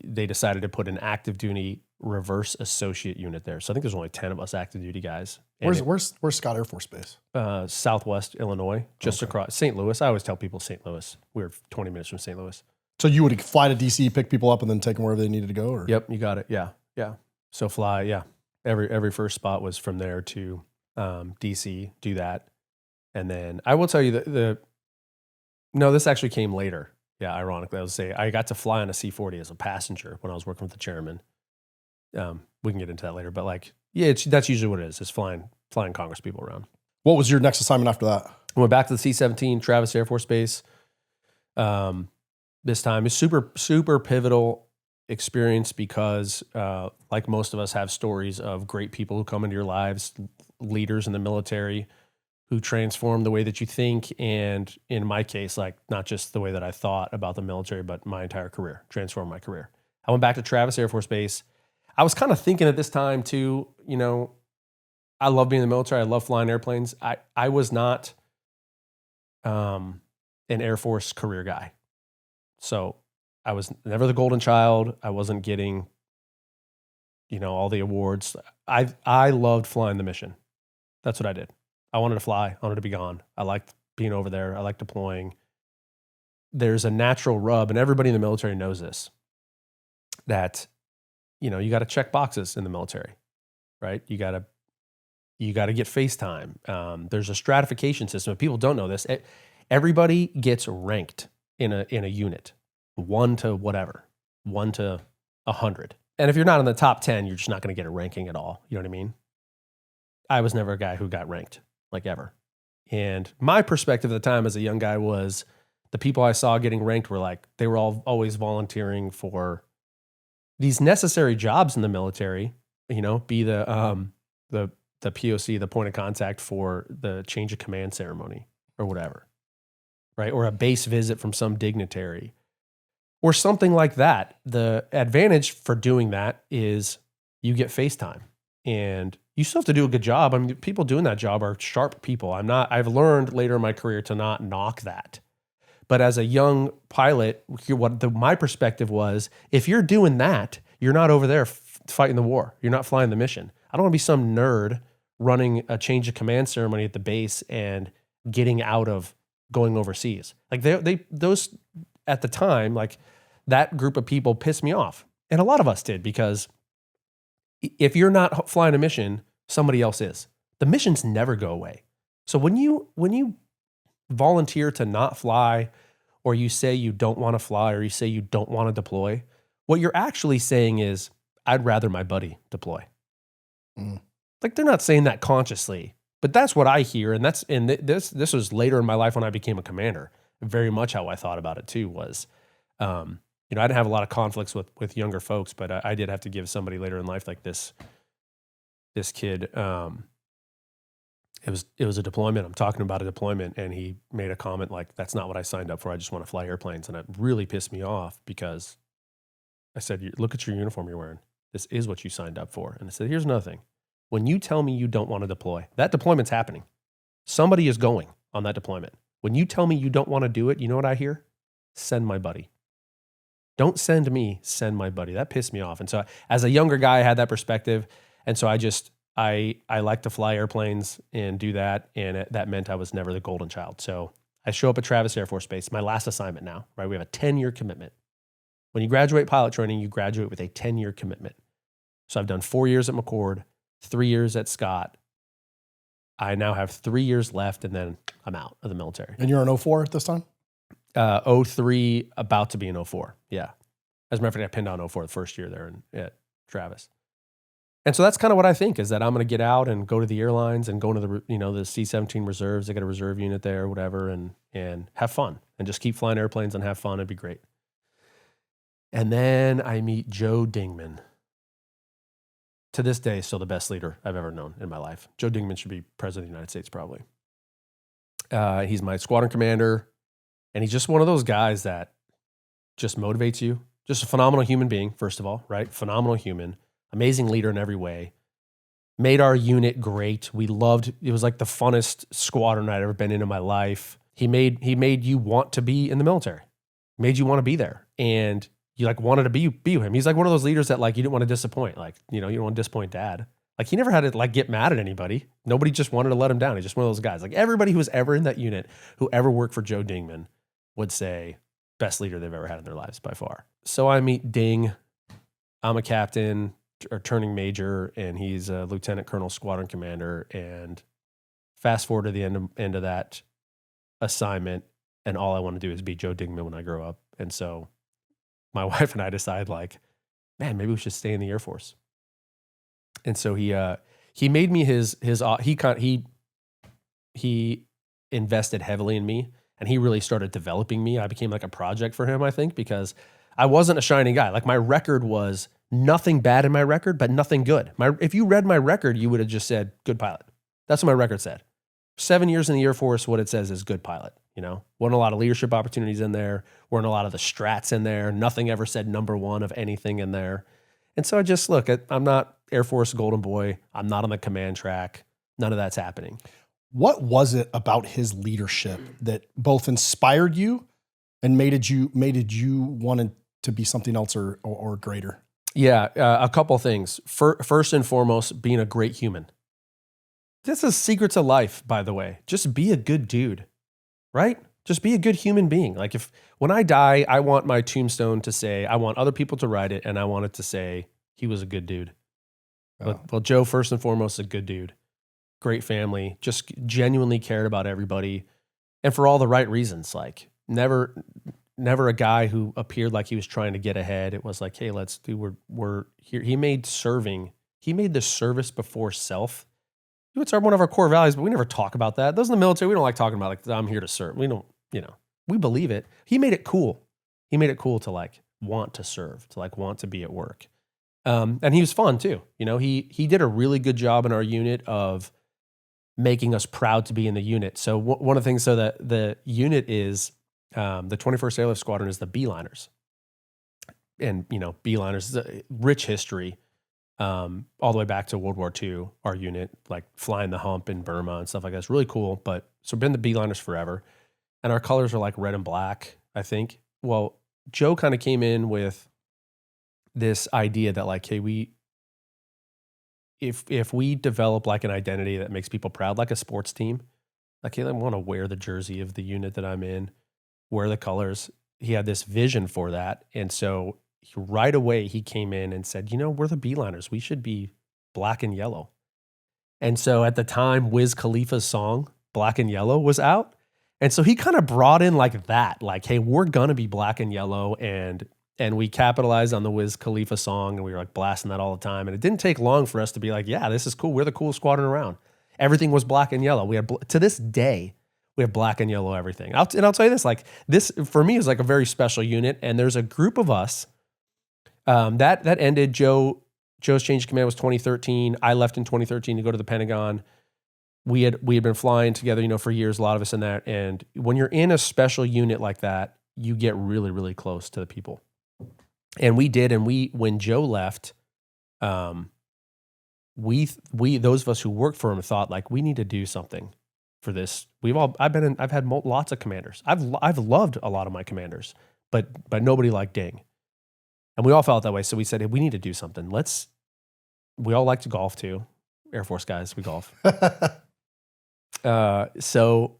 they decided to put an active duty reverse associate unit there. So I think there's only 10 of us active duty guys. Where's Scott Air Force Base? Southwest Illinois, just across St. Louis. I always tell people St. Louis. We're 20 minutes from St. Louis. So you would fly to DC, pick people up, and then take them wherever they needed to go? Or? Yep, you got it. Yeah. So fly, yeah. Every first spot was from there to DC, do that. And then I will tell you no, this actually came later. Yeah, ironically, I would say I got to fly on a C-40 as a passenger when I was working with the chairman. We can get into that later, but like, yeah, that's usually what it is flying Congress people around. What was your next assignment after that? I went back to the C-17, Travis Air Force Base. This time it's super, super pivotal experience because like most of us have stories of great people who come into your lives, leaders in the military who transform the way that you think. And in my case, like not just the way that I thought about the military, but my entire career, transformed my career. I went back to Travis Air Force Base. I was kind of thinking at this time too, I love being in the military. I love flying airplanes. I was not an Air Force career guy. So I was never the golden child. I wasn't getting, all the awards. I loved flying the mission. That's what I did. I wanted to fly. I wanted to be gone. I liked being over there. I liked deploying. There's a natural rub, and everybody in the military knows this, that, you got to check boxes in the military, right? You got to get FaceTime. There's a stratification system. If people don't know this, everybody gets ranked in a unit, 1 to whatever, 1 to 100. And if you're not in the top 10, you're just not going to get a ranking at all. You know what I mean? I was never a guy who got ranked, like ever. And my perspective at the time as a young guy was the people I saw getting ranked were like, they were all always volunteering for these necessary jobs in the military, be the POC, the point of contact for the change of command ceremony or whatever, right? Or a base visit from some dignitary or something like that. The advantage for doing that is you get FaceTime and you still have to do a good job. I mean, people doing that job are sharp people. I've learned later in my career to not knock that. But as a young pilot, my perspective was, if you're doing that, you're not over there fighting the war. You're not flying the mission. I don't want to be some nerd running a change of command ceremony at the base and getting out of going overseas. Like those at the time, like that group of people pissed me off. And a lot of us did, because if you're not flying a mission, somebody else is. The missions never go away. So when you volunteer to not fly, or you say you don't want to fly, or you say you don't want to deploy, what you're actually saying is, I'd rather my buddy deploy. Like, they're not saying that consciously, but that's what I hear. And this was later in my life when I became a commander. Very much how I thought about it too was, I didn't have a lot of conflicts with younger folks, but I did have to give somebody later in life, like this kid, it was a deployment. I'm talking about a deployment, and he made a comment like, that's not what I signed up for. I just want to fly airplanes. And it really pissed me off, because I said, look at your uniform you're wearing. This is what you signed up for. And I said, here's another thing. When you tell me you don't want to deploy, that deployment's happening. Somebody is going on that deployment. When you tell me you don't want to do it, you know what I hear? Send my buddy. Don't send me, send my buddy. That pissed me off. And so as a younger guy, I had that perspective. And so I like to fly airplanes and do that. And that meant I was never the golden child. So I show up at Travis Air Force Base, my last assignment now, right? We have a 10-year commitment. When you graduate pilot training, you graduate with a 10-year commitment. So I've done 4 years at McCord, 3 years at Scott. I now have 3 years left, and then I'm out of the military. And you're an 04 at this time? 03, about to be an 04. Yeah. As a matter of fact, I pinned on 04 the first year there at Travis. And so that's kind of what I think, is that I'm going to get out and go to the airlines and go into the C-17 reserves. They got a reserve unit there, whatever, and have fun and just keep flying airplanes and have fun. It'd be great. And then I meet Joe Dingman. To this day, still the best leader I've ever known in my life. Joe Dingman should be president of the United States, probably. He's my squadron commander, and he's just one of those guys that just motivates you. Just a phenomenal human being, first of all, right? Phenomenal human. Amazing leader in every way. Made our unit great. We loved, it was like the funnest squadron I'd ever been in my life. He made you want to be in the military. Made you want to be there. And you like wanted to be with him. He's like one of those leaders that like you didn't want to disappoint. Like, you don't want to disappoint dad. Like he never had to like get mad at anybody. Nobody just wanted to let him down. He's just one of those guys. Like everybody who was ever in that unit, who ever worked for Joe Dingman, would say best leader they've ever had in their lives by far. So I meet Ding. I'm a captain or turning major, and he's a lieutenant colonel squadron commander. And fast forward to the end of that assignment, and all I want to do is be Joe Dingman when I grow up. And so my wife and I decide, like, man, maybe we should stay in the Air Force. And so he made me he invested heavily in me, and he really started developing me. I became like a project for him, I think, because I wasn't a shining guy. Like my record was nothing bad in my record, but nothing good. If you read my record, you would have just said good pilot. That's what my record said. 7 years in the Air Force, what it says is good pilot. Wasn't a lot of leadership opportunities in there. Weren't a lot of the strats in there. Nothing ever said number one of anything in there. And so I just look at, I'm not Air Force Golden Boy. I'm not on the command track. None of that's happening. What was it about his leadership that both inspired you and made you wanted to be something else or greater? Yeah, a couple things. First and foremost, being a great human. This is secret to life, by the way. Just be a good dude, right? Just be a good human being. Like when I die, I want my tombstone to say, I want other people to write it, and I want it to say, he was a good dude. Oh. Well, Joe, first and foremost, is a good dude. Great family, just genuinely cared about everybody. And for all the right reasons, like never a guy who appeared like he was trying to get ahead. It was like, hey, let's do, we're here. He made the service before self. It's one of our core values, but we never talk about that. Those in the military, we don't like talking about like, I'm here to serve. We don't, we believe it. He made it cool. He made it cool to like want to serve, to like want to be at work. And he was fun too. He did a really good job in our unit of making us proud to be in the unit. So one of the things, so that the unit is, the 21st Airlift Squadron is the Beeliners. And, Beeliners is a rich history. All the way back to World War II, our unit, like flying the hump in Burma and stuff like that. It's really cool. But so we've been the Beeliners forever. And our colors are like red and black, I think. Well, Joe kind of came in with this idea that like, hey, if we develop like an identity that makes people proud, like a sports team, like, hey, I want to wear the jersey of the unit that I'm in, wear the colors. He had this vision for that. And so right away, he came in and said, we're the Beeliners. We should be black and yellow. And so at the time, Wiz Khalifa's song, Black and Yellow, was out. And so he kind of brought in like that, like, hey, we're going to be black and yellow. And we capitalized on the Wiz Khalifa song, and we were like blasting that all the time. And it didn't take long for us to be like, yeah, this is cool. We're the coolest squadron around. Everything was black and yellow. We had, to this day, we have black and yellow everything. I'll tell you this, like this for me is like a very special unit. And there's a group of us that ended. Joe's change of command was 2013. I left in 2013 to go to the Pentagon. We had been flying together, for years, a lot of us in that. And when you're in a special unit like that, you get really, really close to the people. And we did. And when Joe left, we those of us who worked for him thought like, we need to do something for this. I've had lots of commanders. I've loved a lot of my commanders, but nobody like Ding. And we all felt that way. So we said, hey, we need to do something. We all like to golf too. Air Force guys, we golf. So,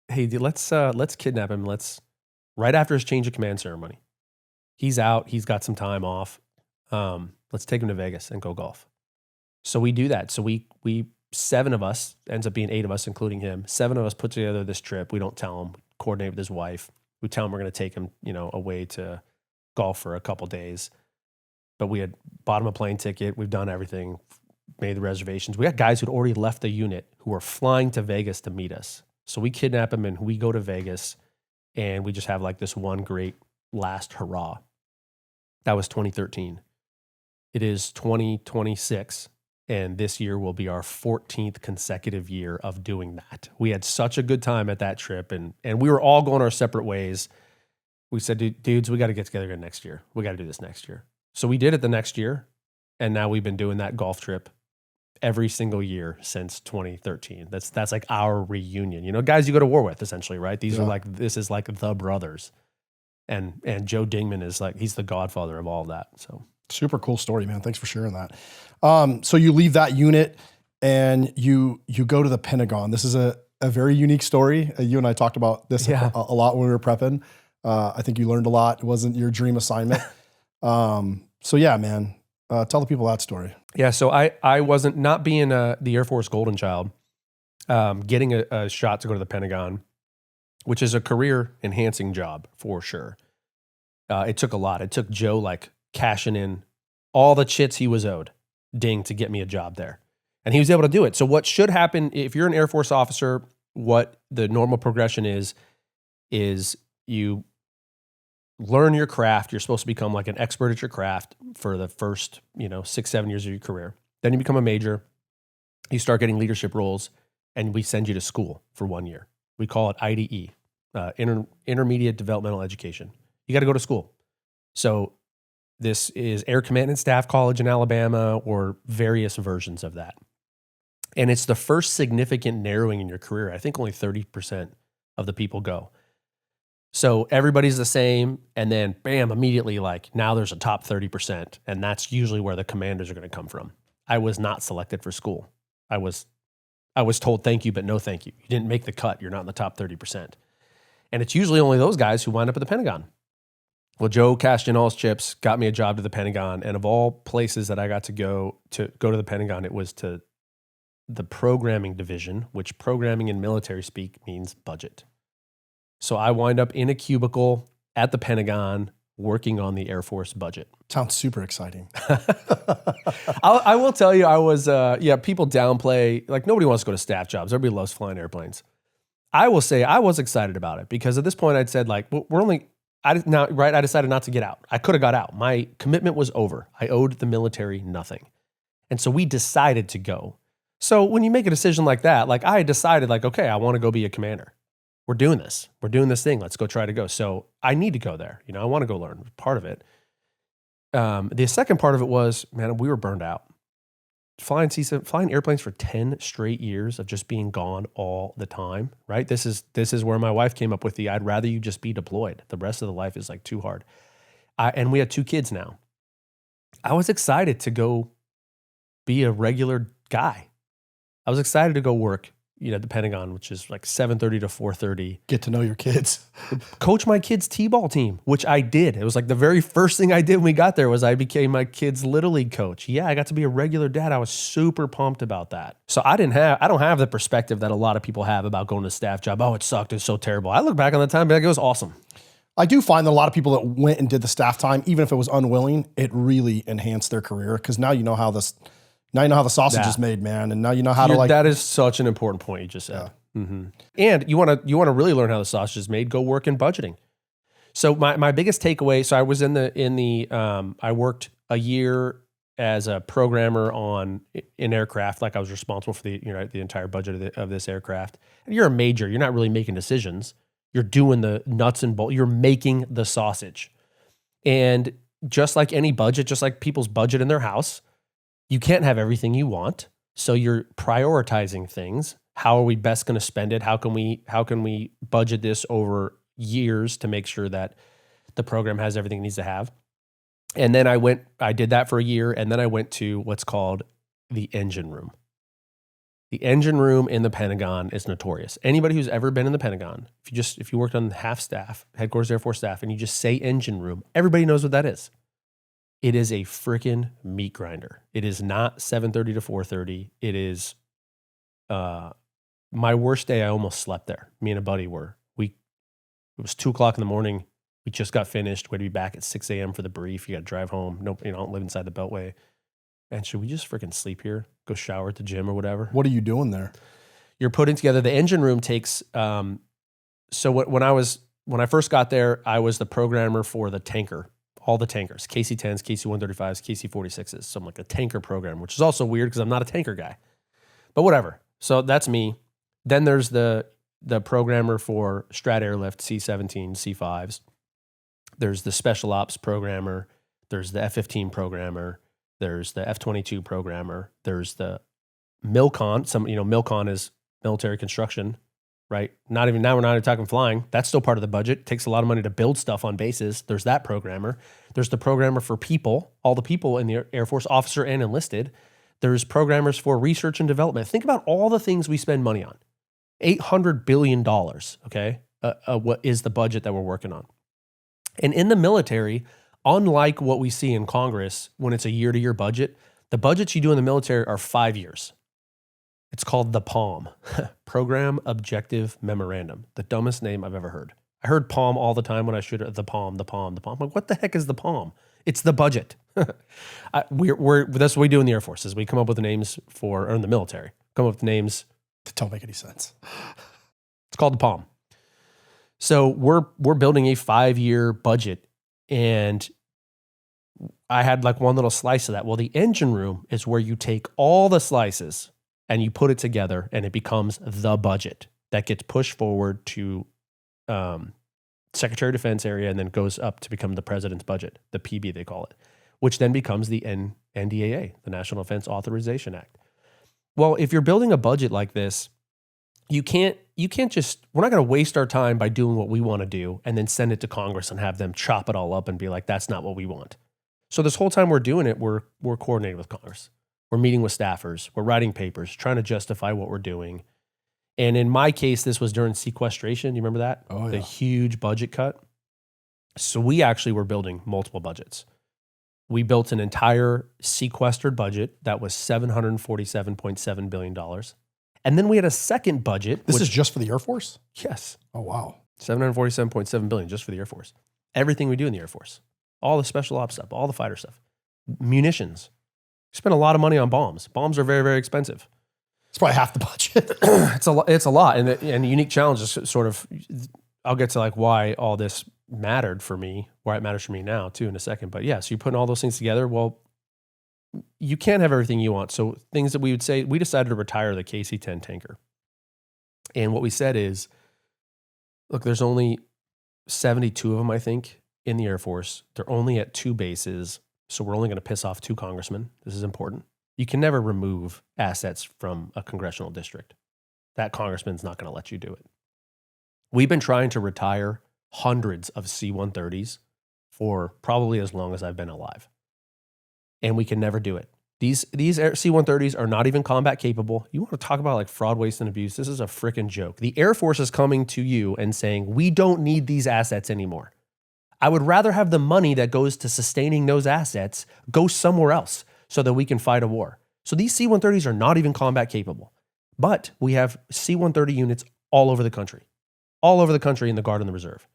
hey, let's kidnap him. Right after his change of command ceremony, he's out. He's got some time off. Let's take him to Vegas and go golf. So we do that. So we 7 of us, ends up being 8 of us, including him. 7 of us put together this trip. We don't tell him, coordinate with his wife. We tell him we're going to take him, away to golf for a couple days. But we had bought him a plane ticket. We've done everything, made the reservations. We got guys who'd already left the unit who were flying to Vegas to meet us. So we kidnap him and we go to Vegas, and we just have like this one great last hurrah. That was 2013. It is 2026. And this year will be our 14th consecutive year of doing that. We had such a good time at that trip, and we were all going our separate ways. We said, dudes, we got to get together again next year. We got to do this next year. So we did it the next year, and now we've been doing that golf trip every single year since 2013. That's like our reunion. Guys you go to war with, essentially, right? These are like, this is like the brothers. And Joe Dingman is like, he's the godfather of all of that. So super cool story, man. Thanks for sharing that. So you leave that unit and you go to the Pentagon. This is a very unique story. You and I talked about this a lot when we were prepping. I think you learned a lot. It wasn't your dream assignment. So yeah, man, tell the people that story. Yeah. So I wasn't, not being the Air Force golden child, getting a shot to go to the Pentagon, which is a career enhancing job for sure. It took a lot. It took Joe like cashing in all the chits he was owed, Ding, to get me a job there. And he was able to do it. So what should happen if you're an Air Force officer, what the normal progression is you learn your craft. You're supposed to become like an expert at your craft for the first, 6-7 years of your career. Then you become a major. You start getting leadership roles, and we send you to school for 1 year. We call it IDE, Intermediate Developmental Education. You got to go to school. So This is Air Command and Staff College in Alabama, or various versions of that. And it's the first significant narrowing in your career. I think only 30% of the people go. So everybody's the same, and then bam, immediately like now there's a top 30%, and that's usually where the commanders are going to come from. I was not selected for school. I was told thank you, but no thank you. You didn't make the cut. You're not in the top 30%. And it's usually only those guys who wind up at the Pentagon. Well, Joe cashed in all his chips, got me a job to the Pentagon, and of all places that I got to go to the Pentagon, it was to the programming division, which programming in military speak means budget. So I wind up in a cubicle at the Pentagon working on the Air Force budget. Sounds super exciting. I will tell you, I was, people downplay, like nobody wants to go to staff jobs. Everybody loves flying airplanes. I will say I was excited about it because at this point I'd said like, I decided not to get out. I could have got out. My commitment was over. I owed the military nothing. And so we decided to go. So when you make a decision like that, like I decided like, okay, I want to go be a commander. We're doing this. We're doing this thing. Let's go try to go. So I need to go there. You know, I want to go learn. Part of it. The second part of it was, man, we were burned out. Flying airplanes for 10 straight years of just being gone all the time, right? This is where my wife came up with I'd rather you just be deployed. The rest of the life is like too hard. And we had 2 kids now. I was excited to go be a regular guy. I was excited to go work, at the Pentagon, which is like 7:30 to 4:30. Get to know your kids. Coach my kids' t-ball team, which I did. It was like the very first thing I did when we got there was I became my kids' Little League coach. Yeah, I got to be a regular dad. I was super pumped about that. So I don't have the perspective that a lot of people have about going to a staff job. Oh, it sucked. It was so terrible. I look back on the time and be like, it was awesome. I do find that a lot of people that went and did the staff time, even if it was unwilling, it really enhanced their career because now you know how the sausage is made, man, and now you know how to like. That is such an important point you just said. Yeah. Mm-hmm. And you want to really learn how the sausage is made. Go work in budgeting. So my biggest takeaway. So I was I worked a year as a programmer on an aircraft. Like I was responsible for the entire budget of this aircraft. And you're a major. You're not really making decisions. You're doing the nuts and bolts. You're making the sausage. And just like any budget, just like people's budget in their house, you can't have everything you want. So you're prioritizing things. How are we best going to spend it? How can we budget this over years to make sure that the program has everything it needs to have? And then I did that for a year. And then I went to what's called the engine room. The engine room in the Pentagon is notorious. Anybody who's ever been in the Pentagon, if you worked on half staff, headquarters Air Force staff, and you just say engine room, everybody knows what that is. It is a freaking meat grinder. It is not 7:30 to 4:30. It is my worst day. I almost slept there. Me and a buddy it was 2:00 in the morning. We just got finished. We had to be back at 6 a.m. for the brief. You got to drive home. No, don't live inside the Beltway. And should we just freaking sleep here? Go shower at the gym or whatever? What are you doing there? You're putting together the engine room takes. So when I first got there, I was the programmer for the tanker. All the tankers, KC-10s, KC-135s, KC-46s. So I'm like a tanker program, which is also weird because I'm not a tanker guy. But whatever. So that's me. Then there's the programmer for strat airlift, C-17, C-5s. There's the special ops programmer. There's the F-15 programmer. There's the F-22 programmer. There's the MILCON. MILCON is military construction. Right? We're not even talking flying. That's still part of the budget. It takes a lot of money to build stuff on bases. There's that programmer. There's the programmer for people, all the people in the Air Force, officer and enlisted. There's programmers for research and development. Think about all the things we spend money on. $800 billion, okay? What is the budget that we're working on? And in the military, unlike what we see in Congress, when it's a year-to-year budget, the budgets you do in the military are 5 years. It's called the POM, Program Objective Memorandum, the dumbest name I've ever heard. I heard POM all the time when I should the POM. I'm like, what the heck is the POM? It's the budget. That's what we do in the Air Force is we come up with the names or in the military, come up with names that don't make any sense. It's called the POM. So we're building a 5-year budget, and I had like one little slice of that. Well, the engine room is where you take all the slices and you put it together, and it becomes the budget that gets pushed forward to Secretary of Defense area, and then goes up to become the president's budget, the PB they call it, which then becomes the NDAA, the National Defense Authorization Act. Well, if you're building a budget like this, you can't just, we're not going to waste our time by doing what we want to do and then send it to Congress and have them chop it all up and be like, that's not what we want. So this whole time we're doing it, we're coordinating with Congress. We're meeting with staffers. We're writing papers, trying to justify what we're doing. And in my case, this was during sequestration. You remember that? Oh, yeah. The huge budget cut. So we actually were building multiple budgets. We built an entire sequestered budget that was $747.7 billion. And then we had a second budget. This is just for the Air Force? Yes. Oh, wow. $747.7 billion just for the Air Force. Everything we do in the Air Force. All the special ops stuff, all the fighter stuff. Munitions. We spend a lot of money on bombs. Bombs are very, very expensive. It's probably half the budget. It's a lot. And the unique challenge is sort of, I'll get to like why all this mattered for me, why it matters for me now too in a second. But yeah, so you're putting all those things together. Well, you can't have everything you want. So things that we would say, we decided to retire the KC-10 tanker. And what we said is, look, there's only 72 of them, I think, in the Air Force. They're only at 2 bases. So we're only going to piss off 2 congressmen. This is important. You can never remove assets from a congressional district. That congressman's not going to let you do it. We've been trying to retire hundreds of C-130s for probably as long as I've been alive. And we can never do it. These C-130s are not even combat capable. You want to talk about like fraud, waste, and abuse? This is a freaking joke. The Air Force is coming to you and saying, we don't need these assets anymore. I would rather have the money that goes to sustaining those assets go somewhere else so that we can fight a war. So these C-130s are not even combat capable. But we have C-130 units all over the country in the Guard and the Reserve.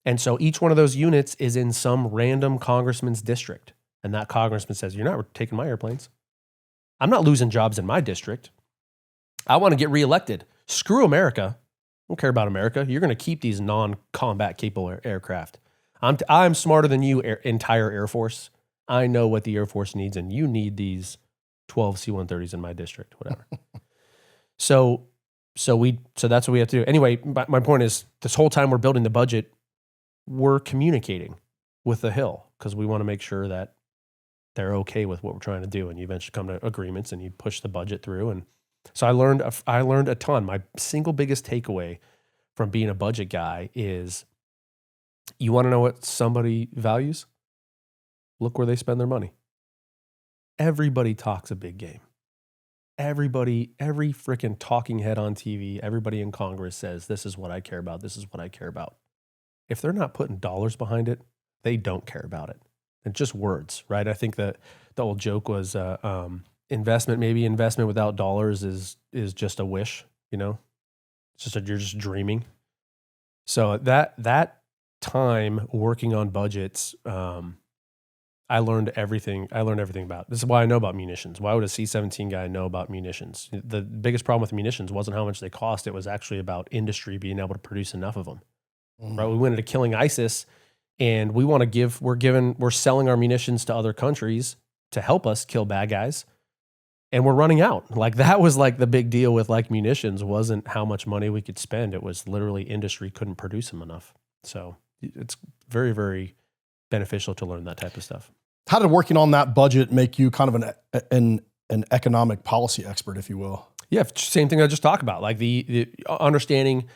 And so each one of those units is in some random congressman's district. And that congressman says, you're not taking my airplanes. I'm not losing jobs in my district. I want to get reelected. Screw America. I don't care about America. You're going to keep these non-combat capable aircraft. I'm smarter than you, entire Air Force. I know what the Air Force needs, and you need these 12 C-130s in my district, whatever. So that's what we have to do. Anyway, my point is, this whole time we're building the budget, we're communicating with the Hill because we want to make sure that they're okay with what we're trying to do. And you eventually come to agreements and you push the budget through. And so I learned a ton. My single biggest takeaway from being a budget guy is, you want to know what somebody values? Look where they spend their money. Everybody talks a big game. Every freaking talking head on TV, everybody in Congress says, this is what I care about. This is what I care about. If they're not putting dollars behind it, they don't care about it. It's just words, right? I think that the old joke was investment without dollars is just a wish, you know? It's just you're just dreaming. So that time working on budgets, I learned everything about it. This is why I know about munitions. Why would a C-17 guy know about munitions? The biggest problem with munitions wasn't how much they cost. It was actually about industry being able to produce enough of them. Right? We went into killing ISIS, and we're selling our munitions to other countries to help us kill bad guys, and we're running out. Like, that was like the big deal with like munitions, wasn't how much money we could spend. It was literally industry couldn't produce them enough. So it's very, very beneficial to learn that type of stuff. How did working on that budget make you kind of an economic policy expert, if you will? Yeah, same thing I just talked about, like the understanding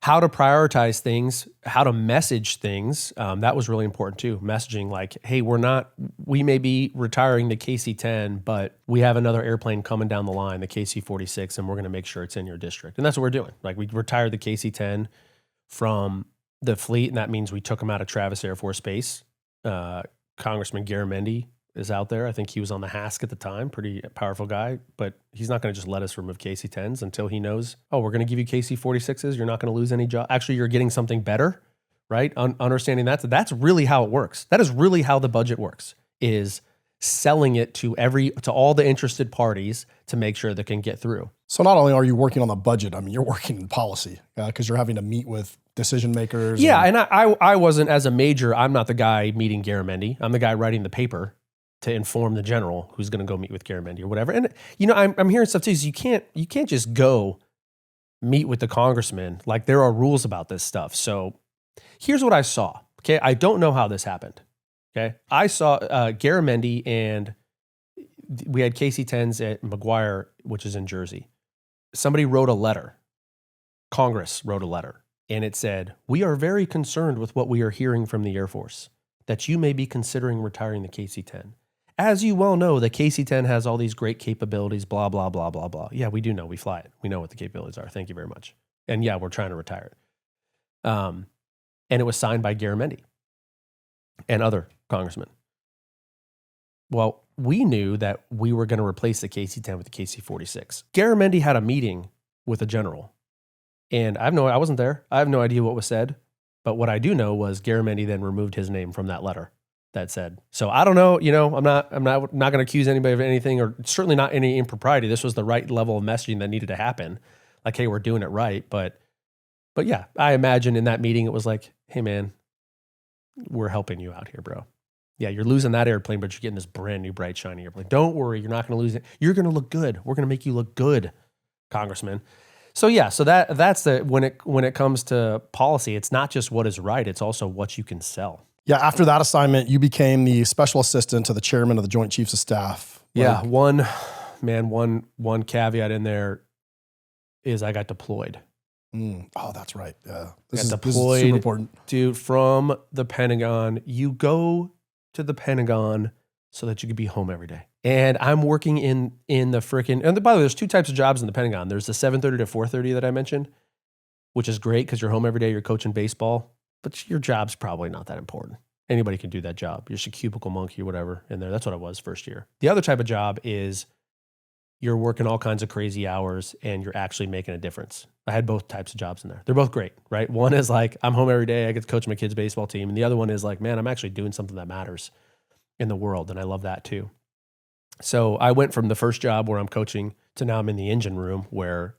how to prioritize things, how to message things. That was really important too. Messaging like, hey, we may be retiring the KC-10, but we have another airplane coming down the line, the KC-46, and we're going to make sure it's in your district. And that's what we're doing. Like, we retired the KC-10 from the fleet, and that means we took him out of Travis Air Force Base. Congressman Garamendi is out there. I think he was on the HASC at the time, pretty powerful guy, but he's not going to just let us remove KC-10s until he knows, oh, we're going to give you KC-46s. You're not going to lose any job. Actually, you're getting something better, right? Understanding that's really how it works. That is really how the budget works, is selling it to all the interested parties to make sure they can get through. So not only are you working on the budget, I mean, you're working in policy because you're having to meet with decision makers. Yeah, and I wasn't, as a major, I'm not the guy meeting Garamendi. I'm the guy writing the paper to inform the general who's going to go meet with Garamendi or whatever. And you know, I'm hearing stuff too. So you can't just go meet with the congressman. Like, there are rules about this stuff. So Here's what I saw. Okay. I don't know how this happened. Okay. I saw Garamendi, and we had KC-10s at McGuire, which is in Jersey. Somebody wrote a letter. Congress wrote a letter, and it said, "We are very concerned with what we are hearing from the Air Force, that you may be considering retiring the KC-10. As you well know, the KC-10 has all these great capabilities, blah, blah, blah, blah, blah." Yeah, we do know. We fly it. We know what the capabilities are. Thank you very much. And yeah, we're trying to retire it. And it was signed by Garamendi and other congressmen. Well, we knew that we were going to replace the KC-10 with the KC-46. Garamendi had a meeting with a general, and I wasn't there. I have no idea what was said, but what I do know was Garamendi then removed his name from that letter that said. So I don't know. I'm not going to accuse anybody of anything, or certainly not any impropriety. This was the right level of messaging that needed to happen. Like, hey, we're doing it right. But yeah, I imagine in that meeting it was like, hey man, we're helping you out here, bro. Yeah, you're losing that airplane, but you're getting this brand new, bright, shiny airplane. Don't worry, you're not going to lose it. You're going to look good. We're going to make you look good, Congressman. So yeah, so that's when it comes to policy, it's not just what is right, it's also what you can sell. Yeah, after that assignment, you became the special assistant to the chairman of the Joint Chiefs of Staff. Yeah, one caveat in there is I got deployed. Oh, that's right. Yeah, this is super important. Dude, from the Pentagon, you go to the Pentagon so that you could be home every day. And I'm working in the freaking, and by the way, there's two types of jobs in the Pentagon. There's the 7:30 to 4:30 that I mentioned, which is great because you're home every day, you're coaching baseball, but your job's probably not that important. Anybody can do that job. You're just a cubicle monkey or whatever in there. That's what I was first year. The other type of job is you're working all kinds of crazy hours and you're actually making a difference. I had both types of jobs in there. They're both great, right? One is like, I'm home every day, I get to coach my kids' baseball team. And the other one is like, man, I'm actually doing something that matters in the world. And I love that too. So I went from the first job where I'm coaching to now I'm in the engine room where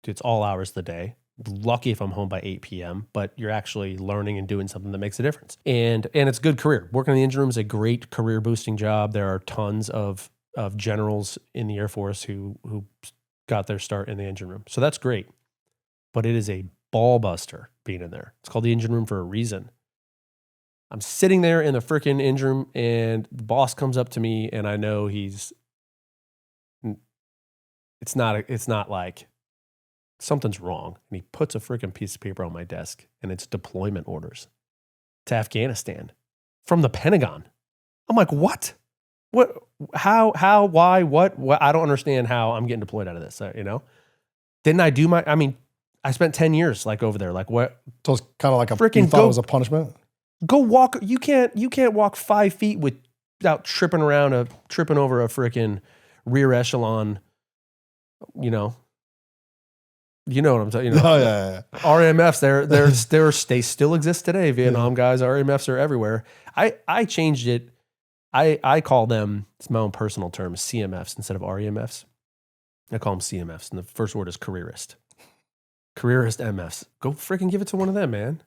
it's all hours of the day. Lucky if I'm home by 8 p.m., but you're actually learning and doing something that makes a difference. And it's a good career. Working in the engine room is a great career boosting job. There are tons of generals in the Air Force who got their start in the engine room. So that's great. But it is a ball buster being in there. It's called the engine room for a reason. I'm sitting there in the freaking engine room and the boss comes up to me and I know it's not like something's wrong. And he puts a freaking piece of paper on my desk and it's deployment orders to Afghanistan from the Pentagon. I'm like, what? What, how, why, what? I don't understand how I'm getting deployed out of this, Didn't I do I spent 10 years like over there. Like what? So it's kind of like you thought it was a punishment? Go walk. You can't walk 5 feet without tripping over a freaking rear echelon, You know what I'm talking about. Oh, yeah. RMFs, they still exist today. Vietnam guys, RMFs are everywhere. I changed it. I call them, it's my own personal term, CMFs instead of REMFs. I call them CMFs, and the first word is careerist. Careerist MFs. Go freaking give it to one of them, man.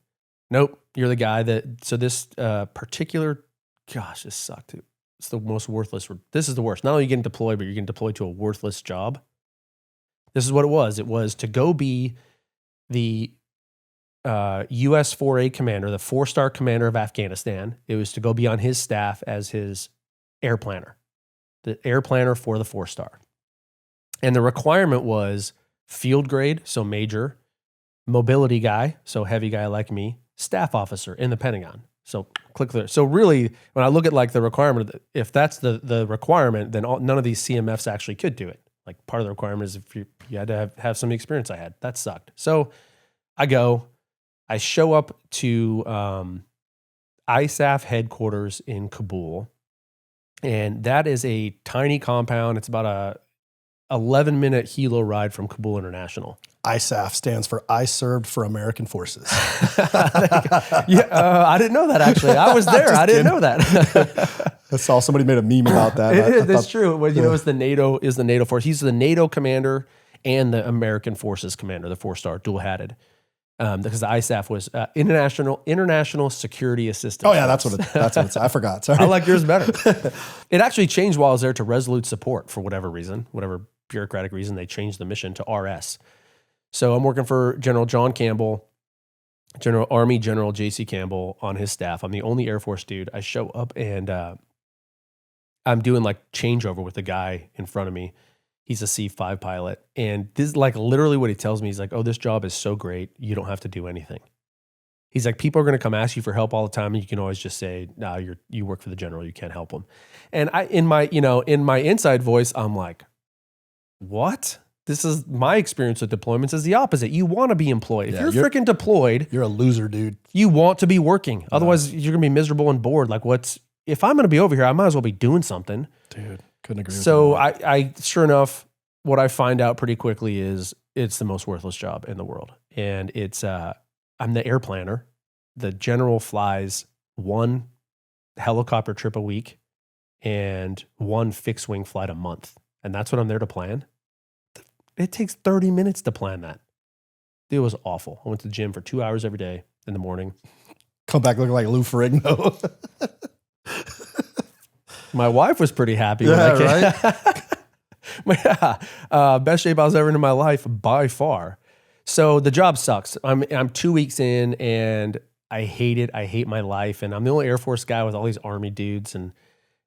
Nope, you're the guy so this particular, gosh, this sucked. It's the most worthless. This is the worst. Not only are you getting deployed, but you're getting deployed to a worthless job. This is what it was. It was to go be the US 4A commander, the 4-star commander of Afghanistan. It was to go be on his staff as his air planner, the air planner for the 4-star. And the requirement was field grade, so major, mobility guy, so heavy guy like me, staff officer in the Pentagon. So click there. So really, when I look at like the requirement, if that's the requirement, then none of these CMFs actually could do it. Like part of the requirement is if you had to have some experience I had. That sucked. So I show up to ISAF headquarters in Kabul, and that is a tiny compound. It's about a 11-minute helo ride from Kabul International. ISAF stands for I Served for American Forces. I didn't know that actually. I was there. I didn't know that. I saw somebody made a meme about that. That's true. Well, it's the NATO force. He's the NATO commander and the American Forces commander, the 4-star, dual-hatted. Because the ISAF was International Security Assistance. Oh yeah, that's what it's. I forgot. Sorry. I like yours better. It actually changed while I was there to Resolute Support for whatever reason, whatever bureaucratic reason. They changed the mission to RS. So I'm working for General John Campbell. Army General J.C. Campbell on his staff. I'm the only Air Force dude. I show up and I'm doing like changeover with the guy in front of me. He's a C-5 pilot. And this is like literally what he tells me. He's like, oh, this job is so great. You don't have to do anything. He's like, people are going to come ask you for help all the time. And you can always just say, no, you work for the general. You can't help them. And in my inside voice, I'm like, what? This is my experience with deployments is the opposite. You want to be employed. If you're freaking deployed, you're a loser, dude. You want to be working. Otherwise, you're going to be miserable and bored. Like if I'm going to be over here, I might as well be doing something. Dude, couldn't agree with you. So I sure enough, what I find out pretty quickly is it's the most worthless job in the world. And it's, I'm the air planner. The general flies one helicopter trip a week and one fixed wing flight a month. And that's what I'm there to plan. It takes 30 minutes to plan that. It was awful. I went to the gym for 2 hours every day in the morning. Come back looking like Lou Ferrigno. My wife was pretty happy. Yeah, when right? Best shape I was ever in my life by far. So the job sucks. I'm 2 weeks in and I hate it. I hate my life. And I'm the only Air Force guy with all these Army dudes. And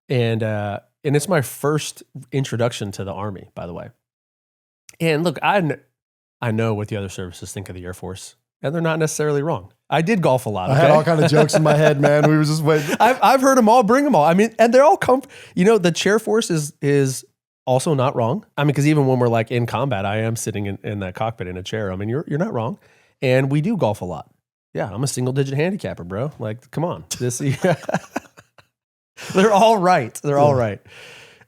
it's my first introduction to the Army, by the way. And look, I know what the other services think of the Air Force, and they're not necessarily wrong. I did golf a lot. Okay? I had all kinds of jokes in my head, man. We were just waiting. I've heard them all. Bring them all. I mean, and they're all the chair force is also not wrong. I mean, because even when we're like in combat, I am sitting in that cockpit in a chair. I mean, you're not wrong. And we do golf a lot. Yeah, I'm a single digit handicapper, bro. Like, come on. They're all right. They're all right.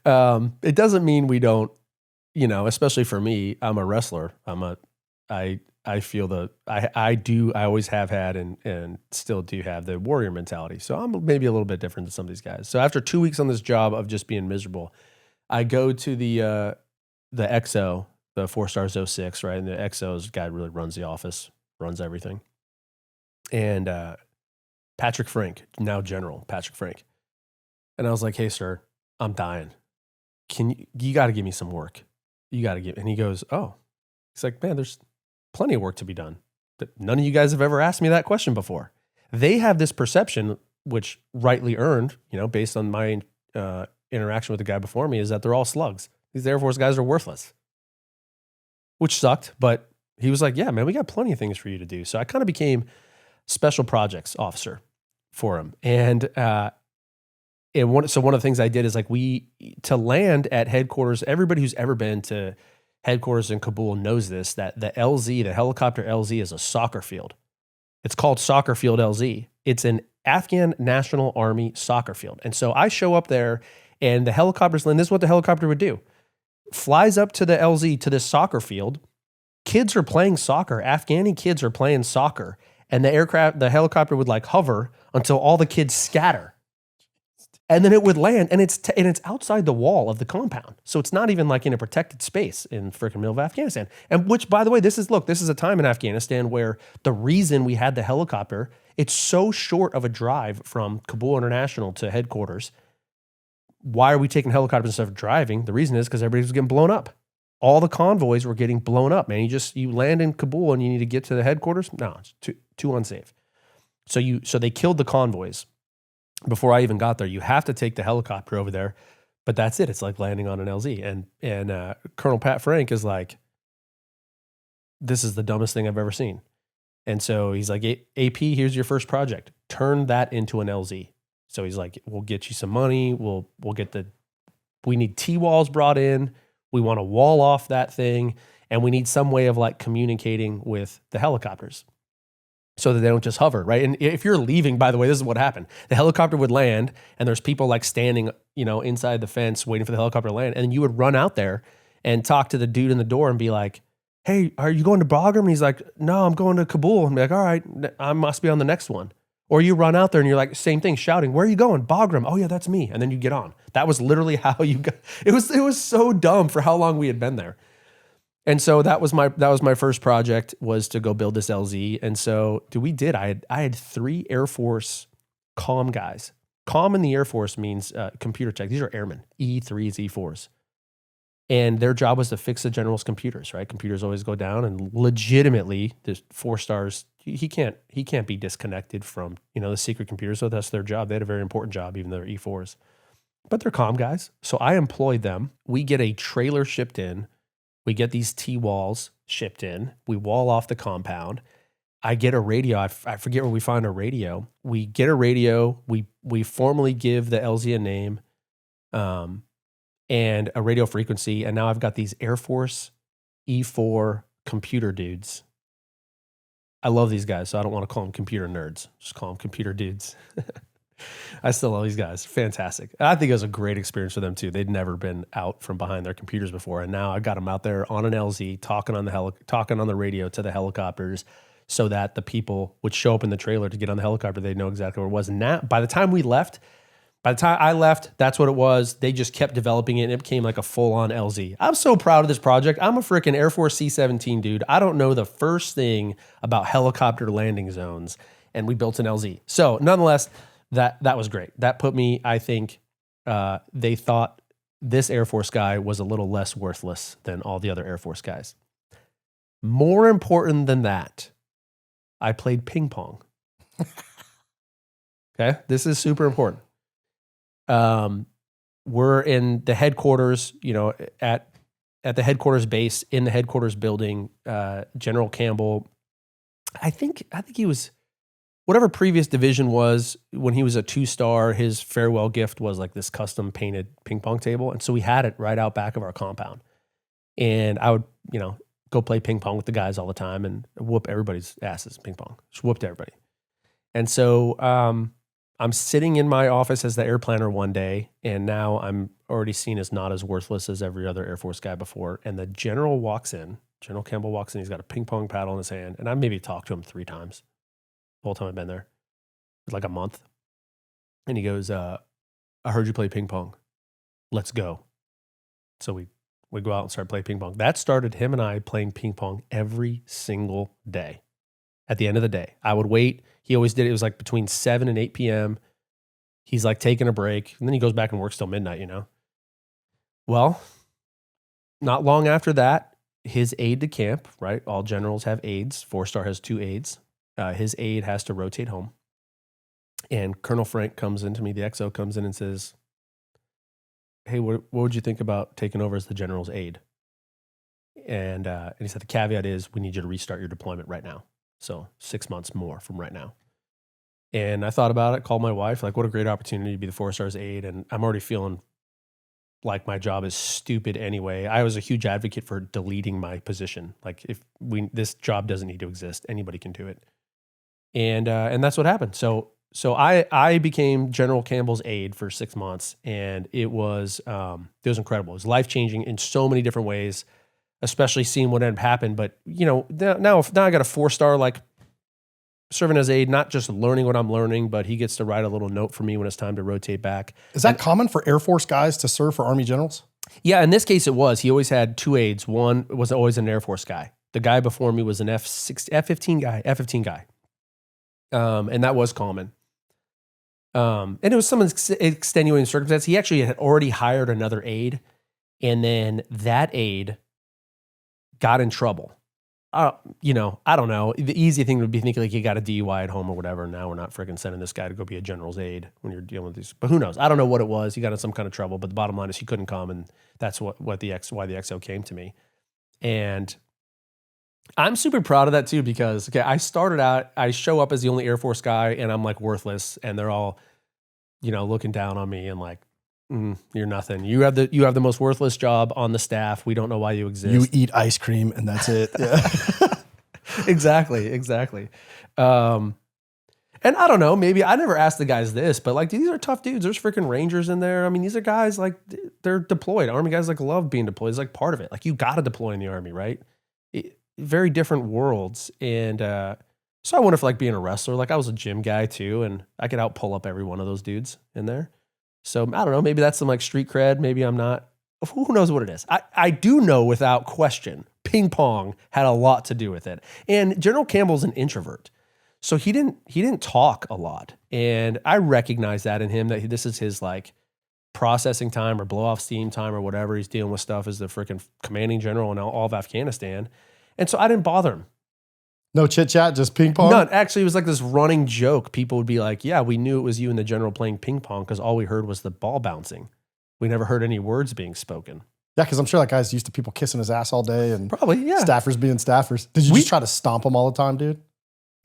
It doesn't mean we don't, especially for me, I'm a wrestler. I feel I always have had and still do have the warrior mentality. So I'm maybe a little bit different than some of these guys. So after 2 weeks on this job of just being miserable, I go to the XO, the 4 Stars 06, right? And the XO's guy really runs the office, runs everything. And Patrick Frank, now General Patrick Frank. And I was like, hey, sir, I'm dying. You got to give me some work. And he goes, oh, he's like, man, there's plenty of work to be done. But none of you guys have ever asked me that question before. They have this perception, which rightly earned, based on my interaction with the guy before me, is that they're all slugs. These Air Force guys are worthless, which sucked. But he was like, yeah, man, we got plenty of things for you to do. So I kind of became special projects officer for him. And one of the things I did is like to land at headquarters, everybody who's ever been to headquarters in Kabul knows this, that the LZ, the helicopter LZ is a soccer field. It's called Soccer Field LZ. It's an Afghan National Army soccer field. And so I show up there and the helicopters land. This is what the helicopter would do. Flies up to the LZ, to this soccer field. Kids are playing soccer. Afghani kids are playing soccer. And the helicopter would like hover until all the kids scatter. And then it would land, and it's outside the wall of the compound. So it's not even like in a protected space in frickin' middle of Afghanistan. And which, by the way, this is a time in Afghanistan where the reason we had the helicopter, it's so short of a drive from Kabul International to headquarters. Why are we taking helicopters instead of driving? The reason is because everybody was getting blown up. All the convoys were getting blown up, man. You land in Kabul and you need to get to the headquarters? No, it's too unsafe. So they killed the convoys. Before I even got there, you have to take the helicopter over there, but that's it. It's like landing on an LZ. And Colonel Pat Frank is like, this is the dumbest thing I've ever seen. And so he's like, AP, here's your first project. Turn that into an LZ. So he's like, we'll get you some money. We need T-walls brought in. We want to wall off that thing. And we need some way of like communicating with the helicopters, so that they don't just hover, right? And if you're leaving, by the way, this is what happened. The helicopter would land, and there's people like standing, inside the fence waiting for the helicopter to land. And you would run out there and talk to the dude in the door and be like, hey, are you going to Bagram? And he's like, no, I'm going to Kabul. And be like, all right, I must be on the next one. Or you run out there and you're like, same thing, shouting, where are you going? Bagram. Oh yeah, that's me. And then you get on. That was literally how you got, it was so dumb for how long we had been there. And so that was my first project, was to go build this LZ. And so I had 3 Air Force comm guys. Comm in the Air Force means computer tech. These are airmen, E3s, E4s. And their job was to fix the general's computers, right? Computers always go down, and legitimately, the 4 stars, he can't be disconnected from, the secret computers. So that's their job. They had a very important job, even though they're E4s. But they're comm guys. So I employed them. We get a trailer shipped in. We get these T-walls shipped in. We wall off the compound. I get a radio. I forget where we find a radio. We get a radio. We formally give the LZ a name and a radio frequency. And now I've got these Air Force E4 computer dudes. I love these guys, so I don't want to call them computer nerds. Just call them computer dudes. I still love these guys. Fantastic. And I think it was a great experience for them too. They'd never been out from behind their computers before, and now I got them out there on an LZ talking on the radio to the helicopters, so that the people would show up in the trailer to get on the helicopter. They'd know exactly where it was. And now, by the time I left, that's what it was. They just kept developing it, and it became like a full-on LZ. I'm so proud of this project. I'm a freaking Air Force C-17 dude. I don't know the first thing about helicopter landing zones, and we built an LZ. So nonetheless, that was great. That put me, I think, they thought this Air Force guy was a little less worthless than all the other Air Force guys. More important than that, I played ping pong. Okay, this is super important. We're in the headquarters, at the headquarters base, in the headquarters building. General Campbell, I think he was, whatever previous division was, when he was a 2-star, his farewell gift was like this custom painted ping pong table. And so we had it right out back of our compound. And I would, go play ping pong with the guys all the time and whoop everybody's asses ping pong. Just whooped everybody. And so I'm sitting in my office as the air planner one day, and now I'm already seen as not as worthless as every other Air Force guy before. And the general walks in. General Campbell walks in. He's got a ping pong paddle in his hand. And I maybe talked to him 3 times the whole time I've been there. It was like a month. And he goes, I heard you play ping pong. Let's go. So we go out and start playing ping pong. That started him and I playing ping pong every single day. At the end of the day, I would wait. He always did. It was like between 7 and 8 p.m. He's like taking a break, and then he goes back and works till midnight, Well, not long after that, his aide de camp, right? All generals have aides. 4-star has 2 aides. His aide has to rotate home. And Colonel Frank comes into me, the XO comes in and says, hey, what would you think about taking over as the general's aide? And he said, the caveat is we need you to restart your deployment right now. So 6 months more from right now. And I thought about it, called my wife, like, what a great opportunity to be the 4-star's aide. And I'm already feeling like my job is stupid anyway. I was a huge advocate for deleting my position. Like, this job doesn't need to exist. Anybody can do it. And that's what happened. So I became General Campbell's aide for 6 months, and it was incredible. It was life-changing in so many different ways, especially seeing what had happened. But, now I got a 4-star, like, serving as aide, not just learning what I'm learning, but he gets to write a little note for me when it's time to rotate back. Is that common for Air Force guys to serve for Army generals? Yeah, in this case it was. He always had 2 aides. One was always an Air Force guy. The guy before me was an F-15 guy. And that was common. And it was some extenuating circumstance. He actually had already hired another aide, and then that aide got in trouble. I don't know. The easy thing would be thinking like he got a DUI at home or whatever. Now we're not freaking sending this guy to go be a general's aide when you're dealing with these. But who knows? I don't know what it was. He got in some kind of trouble. But the bottom line is he couldn't come, and that's why the XO came to me. And I'm super proud of that too, because I started out, I show up as the only Air Force guy, and I'm like worthless, and they're all, looking down on me and like, you're nothing. You have the most worthless job on the staff. We don't know why you exist. You eat ice cream and that's it. Yeah. Exactly. And I don't know, maybe I never asked the guys this, but like, these are tough dudes. There's freaking Rangers in there. I mean, these are guys like they're deployed. Army guys like love being deployed. It's like part of it. Like you got to deploy in the Army, right? Very different worlds. And so I wonder if like being a wrestler, like I was a gym guy too, and I could out pull up every one of those dudes in there. So I don't know, maybe that's some like street cred. Maybe I'm not. Who knows what it is? I do know without question, ping pong had a lot to do with it. And General Campbell's an introvert. So he didn't talk a lot. And I recognize that in him, that this is his like processing time or blow off steam time or whatever. He's dealing with stuff as the freaking commanding general in all of Afghanistan. And so I didn't bother him. No chit chat, just ping pong? None. Actually, it was like this running joke. People would be like, yeah, we knew it was you and the general playing ping pong because all we heard was the ball bouncing. We never heard any words being spoken. Yeah, because I'm sure that guy's used to people kissing his ass all day and probably, yeah. Staffers being staffers. Did you just try to stomp him all the time, dude?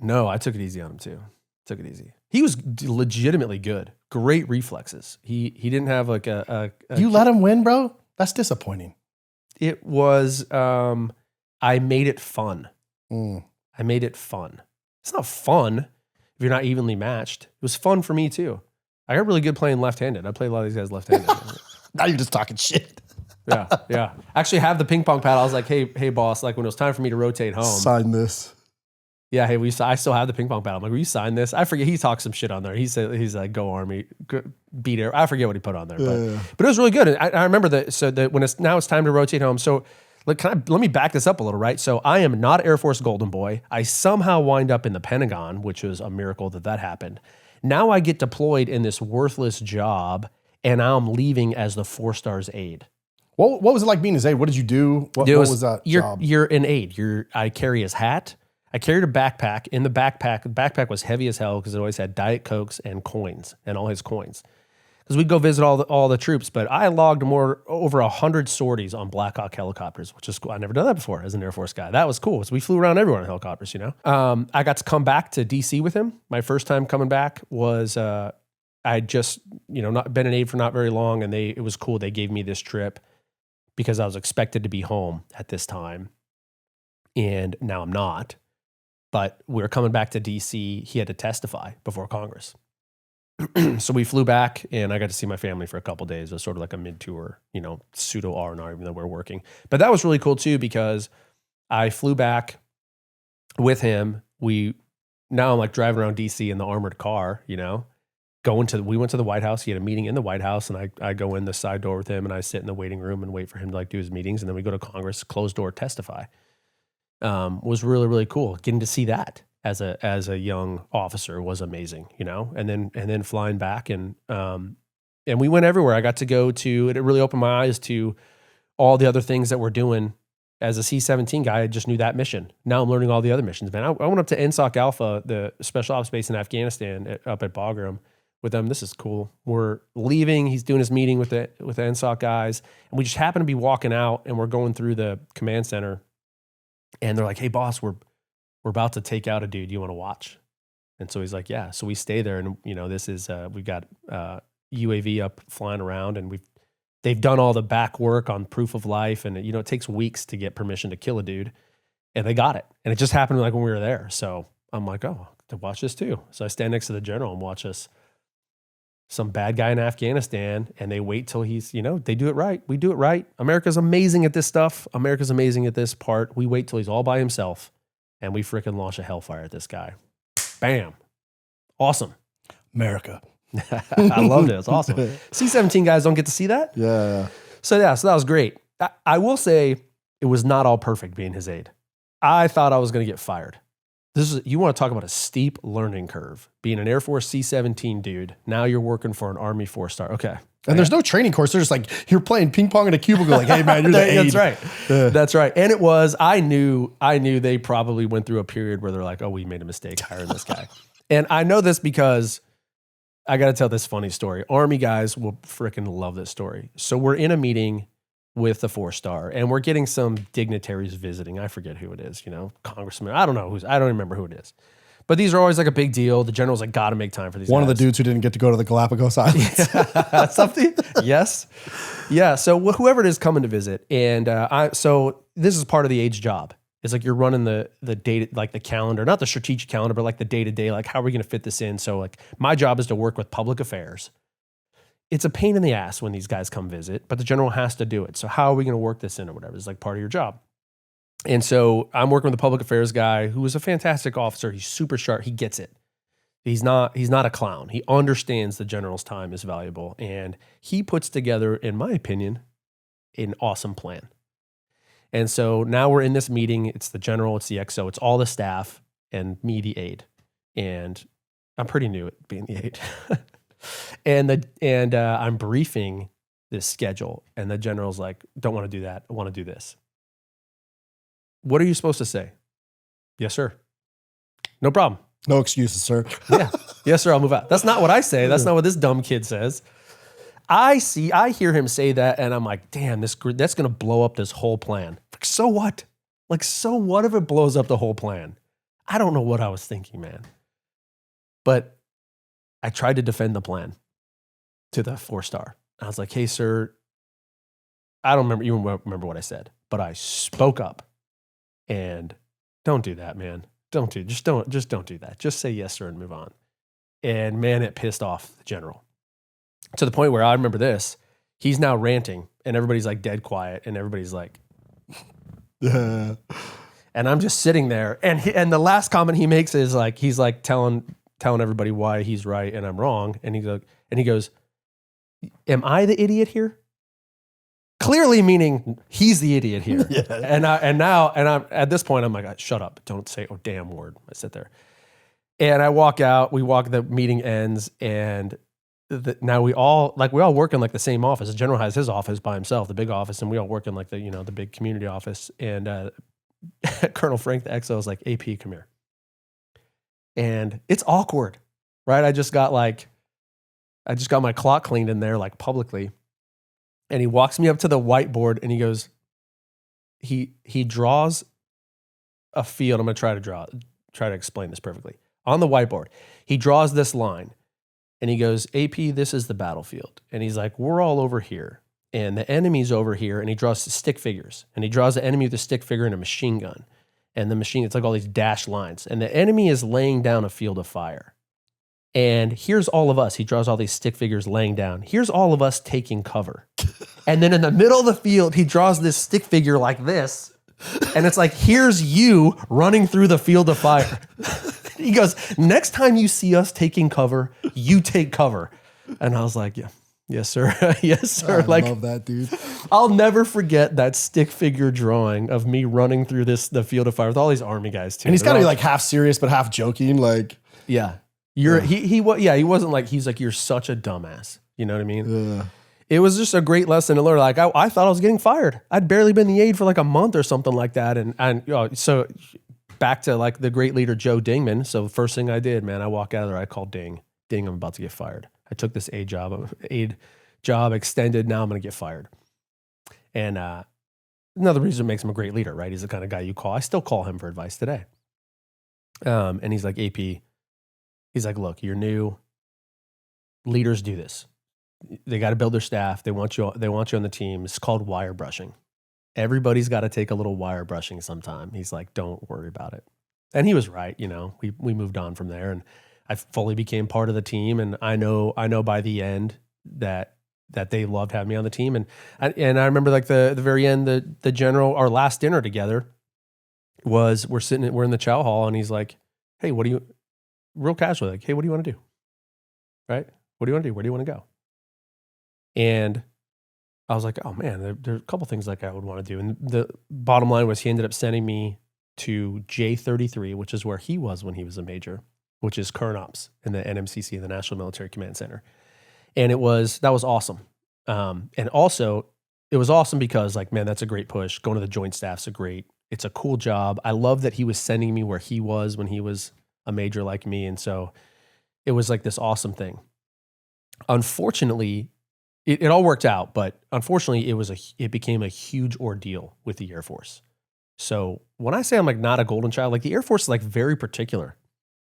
No, I took it easy on him too. Took it easy. He was legitimately good. Great reflexes. He didn't have like You let him win, bro? That's disappointing. It was, I made it fun. I made it fun. It's not fun if you're not evenly matched. It was fun for me too. I got really good playing left-handed. I played a lot of these guys left-handed. Now you're just talking shit. Yeah. Actually have the ping pong paddle. I was like, hey boss, like when it was time for me to rotate home. Sign this. Yeah, hey, I still have the ping pong paddle. I'm like, will you sign this? I forget. He talked some shit on there. He said, he's like, go Army, beat air. I forget what he put on there, but it was really good. And I remember that. So that when now it's time to rotate home. So let me back this up a little, right? So I am not Air Force Golden Boy. I somehow wind up in the Pentagon, which was a miracle that happened. Now I get deployed in this worthless job, and now I'm leaving as the 4-stars aide. What was it like being his aide? What did you do? What was that job? You're an aide. I carry his hat. I carried a backpack. In the backpack was heavy as hell because it always had Diet Cokes and coins and all his coins. Because we'd go visit all the troops, but I logged over 100 sorties on Black Hawk helicopters, which is cool. I never done that before as an Air Force guy. That was cool. So we flew around everywhere on helicopters, you know. I got to come back to DC with him. My first time coming back was I just not been an aide for not very long, and it was cool. They gave me this trip because I was expected to be home at this time, and now I'm not. But we were coming back to DC. He had to testify before Congress. So we flew back, and I got to see my family for a couple of days. It was sort of like a mid-tour, pseudo R&R, even though we're working. But that was really cool too, because I flew back with him. Now I'm like driving around DC in the armored car, we went to the White House. He had a meeting in the White House, and I go in the side door with him, and I sit in the waiting room and wait for him to like do his meetings. And then we go to Congress, closed door, testify. Was really, really cool. Getting to see that as a young officer was amazing, and then flying back and we went everywhere. I got to go to, it really opened my eyes to all the other things that we're doing. As a C-17 guy, I just knew that mission. Now I'm learning all the other missions, man. I went up to NSOC Alpha, the special ops base in Afghanistan up at Bagram with them. This is cool. We're leaving. He's doing his meeting with the NSOC guys. And we just happen to be walking out, and we're going through the command center, and they're like, hey boss, we're about to take out a dude. You want to watch? And so he's like, yeah. So we stay there, and this is we've got UAV up flying around, and they've done all the back work on proof of life, and it takes weeks to get permission to kill a dude, and they got it. And it just happened like when we were there. So I'm like, oh, to watch this too. So I stand next to the general and watch us. Some bad guy in Afghanistan, and they wait till he's, they do it right. We do it right. America's amazing at this stuff. America's amazing at this part. We wait till he's all by himself, and we freaking launch a hellfire at this guy. Bam. Awesome. America. I loved it. It's awesome. C-17 guys don't get to see that. Yeah. So that was great. I will say it was not all perfect being his aide. I thought I was going to get fired. You want to talk about a steep learning curve. Being an Air Force C-17 dude, now you're working for an Army 4-star. Okay. And there's no training course. They're just like, you're playing ping pong in a cubicle. Like, hey man, you're the aide. That's right. That's right. And it was, I knew they probably went through a period where they're like, oh, we made a mistake hiring this guy. And I know this because I got to tell this funny story. Army guys will freaking love this story. So we're in a meeting with the 4-star, and we're getting some dignitaries visiting. I forget who it is, congressman. I don't remember who it is. But these are always like a big deal. The general's like, got to make time for these guys. One of the dudes who didn't get to go to the Galapagos Islands. Something? Yes. Yeah. So whoever it is coming to visit. And so this is part of the aide's job. It's like you're running the data, like the calendar, not the strategic calendar, but like the day-to-day, like how are we going to fit this in? So like my job is to work with public affairs. It's a pain in the ass when these guys come visit, but the general has to do it. So how are we going to work this in or whatever? It's like part of your job. And so I'm working with a public affairs guy who is a fantastic officer. He's super sharp. He gets it. He's not a clown. He understands the general's time is valuable. And he puts together, in my opinion, an awesome plan. And so now we're in this meeting. It's the general, it's the XO, it's all the staff and me, the aide. And I'm pretty new at being the aide. And I'm briefing this schedule, and the general's like, don't want to do that. I want to do this. What are you supposed to say? Yes, sir. No problem. No excuses, sir. Yeah. Yes, sir, I'll move out. That's not what I say. That's not what this dumb kid says. I hear him say that, and I'm like, damn, that's going to blow up this whole plan. Like, so what? Like, so what if it blows up the whole plan? I don't know what I was thinking, man. But I tried to defend the plan to the 4-star. I was like, hey, sir, I don't remember what I said, but I spoke up. And don't do that, man. Just don't do that. Just say yes, sir, and move on. And man, it pissed off the general to the point where I remember this. He's now ranting, and everybody's like dead quiet, and everybody's like, and I'm just sitting there, and the last comment he makes is like, he's like telling everybody why he's right and I'm wrong, and he goes, "Am I the idiot here?" Clearly meaning he's the idiot here. Yeah. And I'm at this point, I'm like, shut up. Don't say a damn word. I sit there and I walk out, the meeting ends, and now we all work in like the same office. The general has his office by himself, the big office, and we all work in like the big community office. And Colonel Frank, the XO, is like, AP, come here. And it's awkward, right? I just got my clock cleaned in there, like publicly. And he walks me up to the whiteboard and he goes, he draws a field. I'm going to try to explain this perfectly. On the whiteboard, he draws this line and he goes, AP, this is the battlefield. And he's like, we're all over here and the enemy's over here. And he draws stick figures, and he draws the enemy with a stick figure and a machine gun. And the machine, it's like all these dashed lines. And the enemy is laying down a field of fire. And here's all of us. He draws all these stick figures laying down. Here's all of us taking cover. And then in the middle of the field, he draws this stick figure like this. And it's like, here's you running through the field of fire. He goes, next time you see us taking cover, you take cover. And I was like, yeah, yes, sir. Yes, sir. I love that, dude. I'll never forget that stick figure drawing of me running through the field of fire with all these army guys too. And he's got to be like half serious, but half joking. Like, yeah. He wasn't like, he's like, you're such a dumbass. You know what I mean? Yeah. It was just a great lesson to learn. Like I thought I was getting fired. I'd barely been in the aid for like a month or something like that. And so back to like the great leader, Joe Dingman. So the first thing I did, man, I walk out of there, I called Ding, I'm about to get fired. I took this aid job extended. Now I'm going to get fired. And another reason makes him a great leader, right? He's the kind of guy you call. I still call him for advice today. And he's like, AP, he's like, look, you're new. Leaders do this. They got to build their staff. They want you on the team. It's called wire brushing. Everybody's got to take a little wire brushing sometime. He's like, don't worry about it. And he was right. We moved on from there, and I fully became part of the team. And I know by the end that they loved having me on the team. And I remember like the very end, the general, our last dinner together was, we're in the chow hall, and he's like, hey, real casually, like, hey, what do you want to do? Right? What do you want to do? Where do you want to go? And I was like, oh man, there's a couple things like I would want to do. And the bottom line was he ended up sending me to J33, which is where he was when he was a major, which is current ops in the NMCC, the National Military Command Center. And that was awesome. And also it was awesome because like, man, that's a great push. Going to the Joint Staff's it's a cool job. I love that he was sending me where he was when he was a major like me. And so it was like this awesome thing. Unfortunately, it all worked out, but unfortunately it became a huge ordeal with the Air Force. So when I say I'm like not a golden child, like the Air Force is like very particular.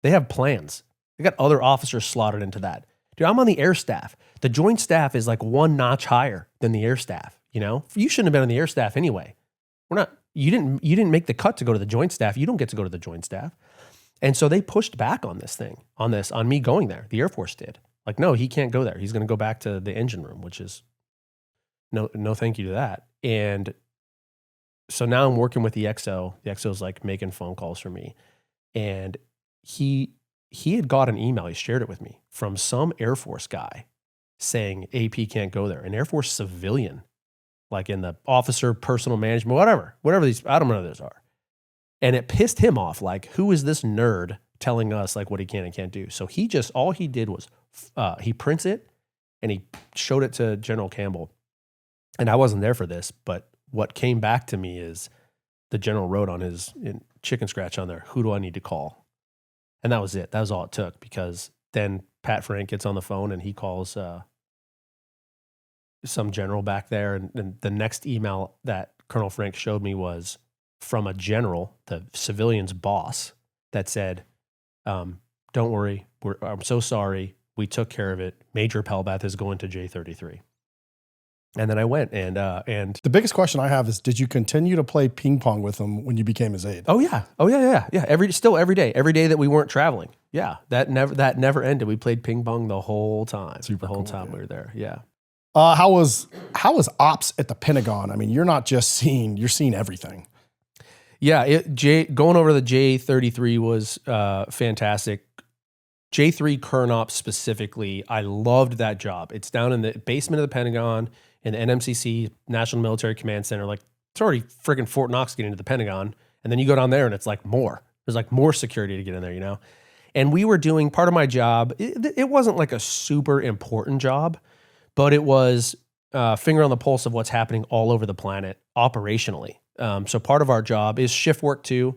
They have plans. They got other officers slotted into that. Dude, I'm on the air staff. The Joint Staff is like one notch higher than the air staff. You shouldn't have been on the air staff anyway. You didn't make the cut to go to the Joint Staff. You don't get to go to the Joint Staff. And so they pushed back on on me going there. The Air Force did. Like, no, he can't go there. He's going to go back to the engine room, which is no thank you to that. And so now I'm working with the XO. The XO's like making phone calls for me. And he had got an email, he shared it with me, from some Air Force guy saying AP can't go there. An Air Force civilian, like in the officer, personal management, whatever these, I don't know what those are. And it pissed him off. Like, who is this nerd telling us like what he can and can't do? So all he did was he prints it and he showed it to General Campbell. And I wasn't there for this, but what came back to me is the general wrote on his chicken scratch on there, who do I need to call? And that was it. That was all it took, because then Pat Frank gets on the phone and he calls some general back there. And the next email that Colonel Frank showed me was from a general, the civilian's boss, that said, don't worry, I'm so sorry. We took care of it. Major Pelbath is going to J33. And then I went and The biggest question I have is, did you continue to play ping pong with him when you became his aide? Oh yeah. Every day that we weren't traveling. Yeah. That never ended. We played ping pong the whole time. Super the whole cool, time yeah. we were there. Yeah. How was ops at the Pentagon? I mean, you're not just you're seeing everything. Yeah. Going over the J33 was fantastic. J3 Kern Ops specifically, I loved that job. It's down in the basement of the Pentagon in the NMCC, National Military Command Center. Like, it's already freaking Fort Knox getting into the Pentagon. And then you go down there and it's like more. There's like more security to get in there, you know? And we were doing part of my job. It wasn't like a super important job, but it was finger on the pulse of what's happening all over the planet operationally. So part of our job is shift work too,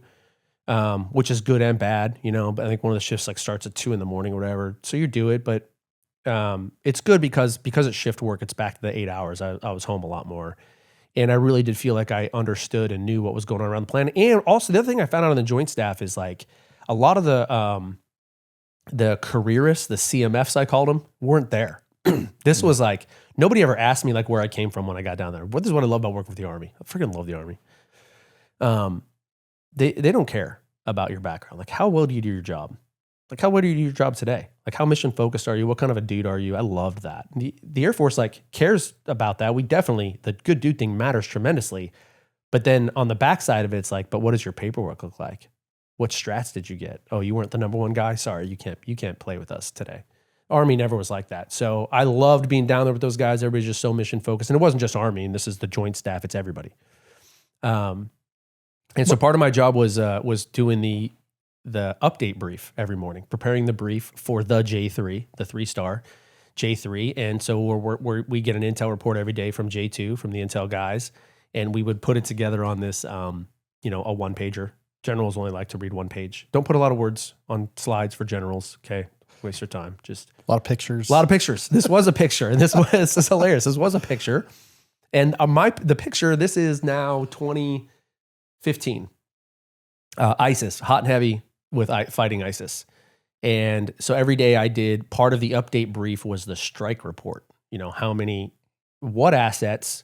which is good and bad, you know. But I think one of the shifts like starts at 2 a.m. or whatever. So you do it, but it's good because it's shift work. It's back to the 8 hours. I was home a lot more, and I really did feel like I understood and knew what was going on around the planet. And also the other thing I found out on the Joint Staff is like a lot of the careerists, the CMFs I called them, weren't there. This was like, nobody ever asked me like where I came from when I got down there. This is what I love about working with the Army. I freaking love the Army. They don't care about your background. Like, how well do you do your job? Like, how well do you do your job today? Like, how mission focused are you? What kind of a dude are you? I loved that. The Air Force like cares about that. The good dude thing matters tremendously. But then on the backside of it, it's like, but what does your paperwork look like? What strats did you get? Oh, you weren't the number one guy? Sorry, you can't play with us today. Army never was like that. So I loved being down there with those guys. Everybody's just so mission focused. And it wasn't just Army, and this is the Joint Staff, it's everybody. And so part of my job was doing the update brief every morning, preparing the brief for the J3, the 3-star J3. And so we get an intel report every day from J2, from the intel guys, and we would put it together on this, a one-pager. Generals only like to read one page. Don't put a lot of words on slides for generals, okay? Waste your time. Just a lot of pictures. This was a picture, and this is hilarious. This was a picture, and the picture. This is now 2015. ISIS, hot and heavy with fighting ISIS, and so every day I did part of the update brief was the strike report. You know, what assets,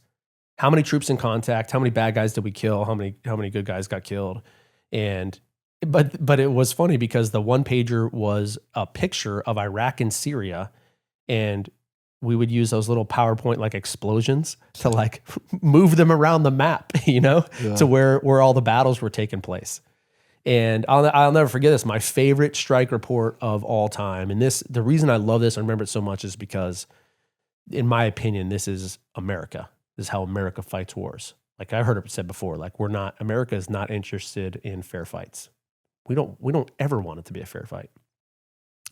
how many troops in contact, how many bad guys did we kill, how many good guys got killed, But it was funny because the one pager was a picture of Iraq and Syria, and we would use those little PowerPoint like explosions to like move them around the map, to where all the battles were taking place. And I'll never forget this. My favorite strike report of all time, and the reason I love this, I remember it so much, is because, in my opinion, this is America. This is how America fights wars. Like I heard it said before, like America is not interested in fair fights. We don't ever want it to be a fair fight.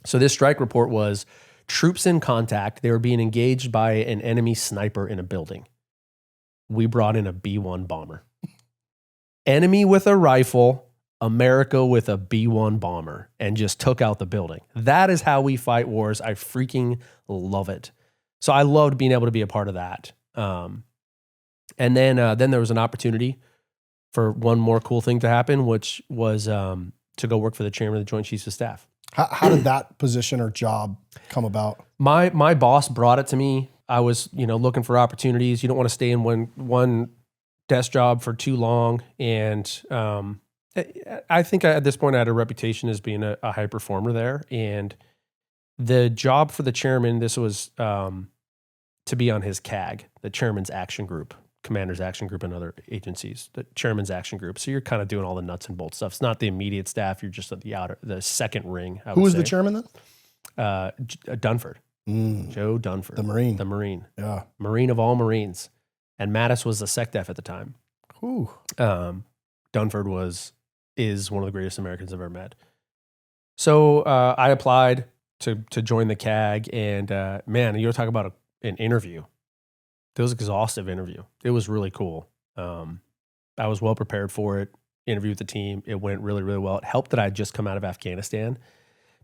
So this strike report was troops in contact. They were being engaged by an enemy sniper in a building. We brought in a B-1 bomber. Enemy with a rifle, America with a B-1 bomber, and just took out the building. That is how we fight wars. I freaking love it. So I loved being able to be a part of that. And then there was an opportunity for one more cool thing to happen, which was to go work for the chairman of the Joint Chiefs of Staff. How did that position or job come about? My boss brought it to me. I was, looking for opportunities. You don't want to stay in one desk job for too long. And I think at this point I had a reputation as being a high performer there. And the job for the chairman, this was to be on his CAG, the chairman's action group. Commander's action group and other agencies, the chairman's action group. So you're kind of doing all the nuts and bolts stuff. It's not the immediate staff. You're just at the second ring. Who was the chairman then? Dunford. Joe Dunford. The Marine. The Marine. Yeah. Marine of all Marines. And Mattis was the SecDef at the time. Ooh. Dunford is one of the greatest Americans I've ever met. So I applied to join the CAG, and man, you're talking about an interview. It was an exhaustive interview. It was really cool. I was well prepared for it. interview with the team. It went really, really well. It helped that I had just come out of Afghanistan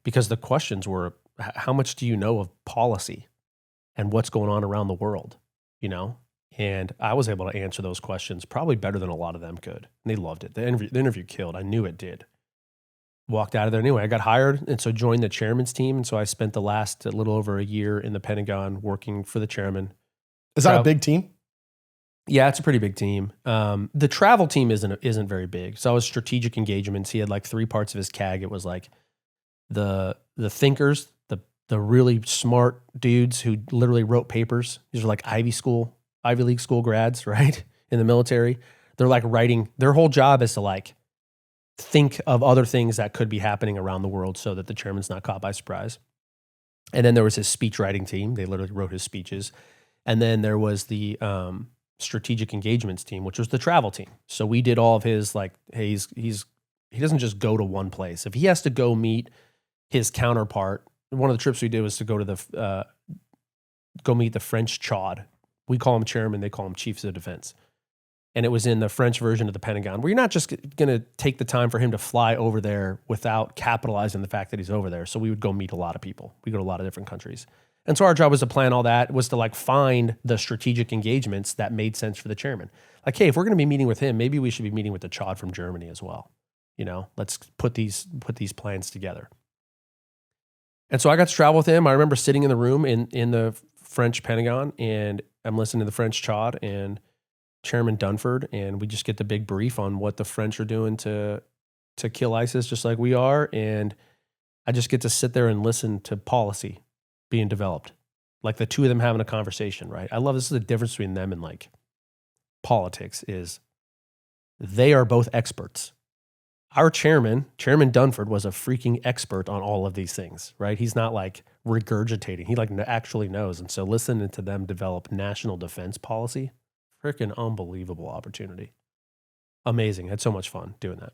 because the questions were, how much do you know of policy and what's going on around the world, you know? And I was able to answer those questions probably better than a lot of them could. And they loved it. The interview killed. I knew it did. Walked out of there anyway. I got hired and so joined the chairman's team. And so I spent the last a little over a year in the Pentagon working for the chairman. Is that a big team? Yeah, it's a pretty big team. The travel team isn't very big. So I was strategic engagements. He had like 3 parts of his CAG. It was like the thinkers, the really smart dudes who literally wrote papers. These are like Ivy League school grads, right? In the military. They're like writing, their whole job is to like think of other things that could be happening around the world so that the chairman's not caught by surprise. And then there was his speech writing team. They literally wrote his speeches. And then there was the strategic engagements team, which was the travel team. So we did all of his like, hey, he doesn't just go to one place. If he has to go meet his counterpart, one of the trips we did was to go to go meet the French Chad. We call him chairman, they call him chiefs of defense. And it was in the French version of the Pentagon, where you're not just going to take the time for him to fly over there without capitalizing the fact that he's over there. So we would go meet a lot of people. We go to a lot of different countries. And so our job was to plan all that, was to like find the strategic engagements that made sense for the chairman. Like, hey, if we're going to be meeting with him, maybe we should be meeting with the Chad from Germany as well. You know, let's put these plans together. And so I got to travel with him. I remember sitting in the room in the French Pentagon, and I'm listening to the French Chad and Chairman Dunford, and we just get the big brief on what the French are doing to kill ISIS just like we are. And I just get to sit there and listen to policy being developed. Like the two of them having a conversation, right? I love this is the difference between them and like politics is they are both experts. Our chairman Dunford, was a freaking expert on all of these things, right? He's not like regurgitating. He like actually knows. And so listening to them develop national defense policy, freaking unbelievable opportunity. Amazing. Had so much fun doing that.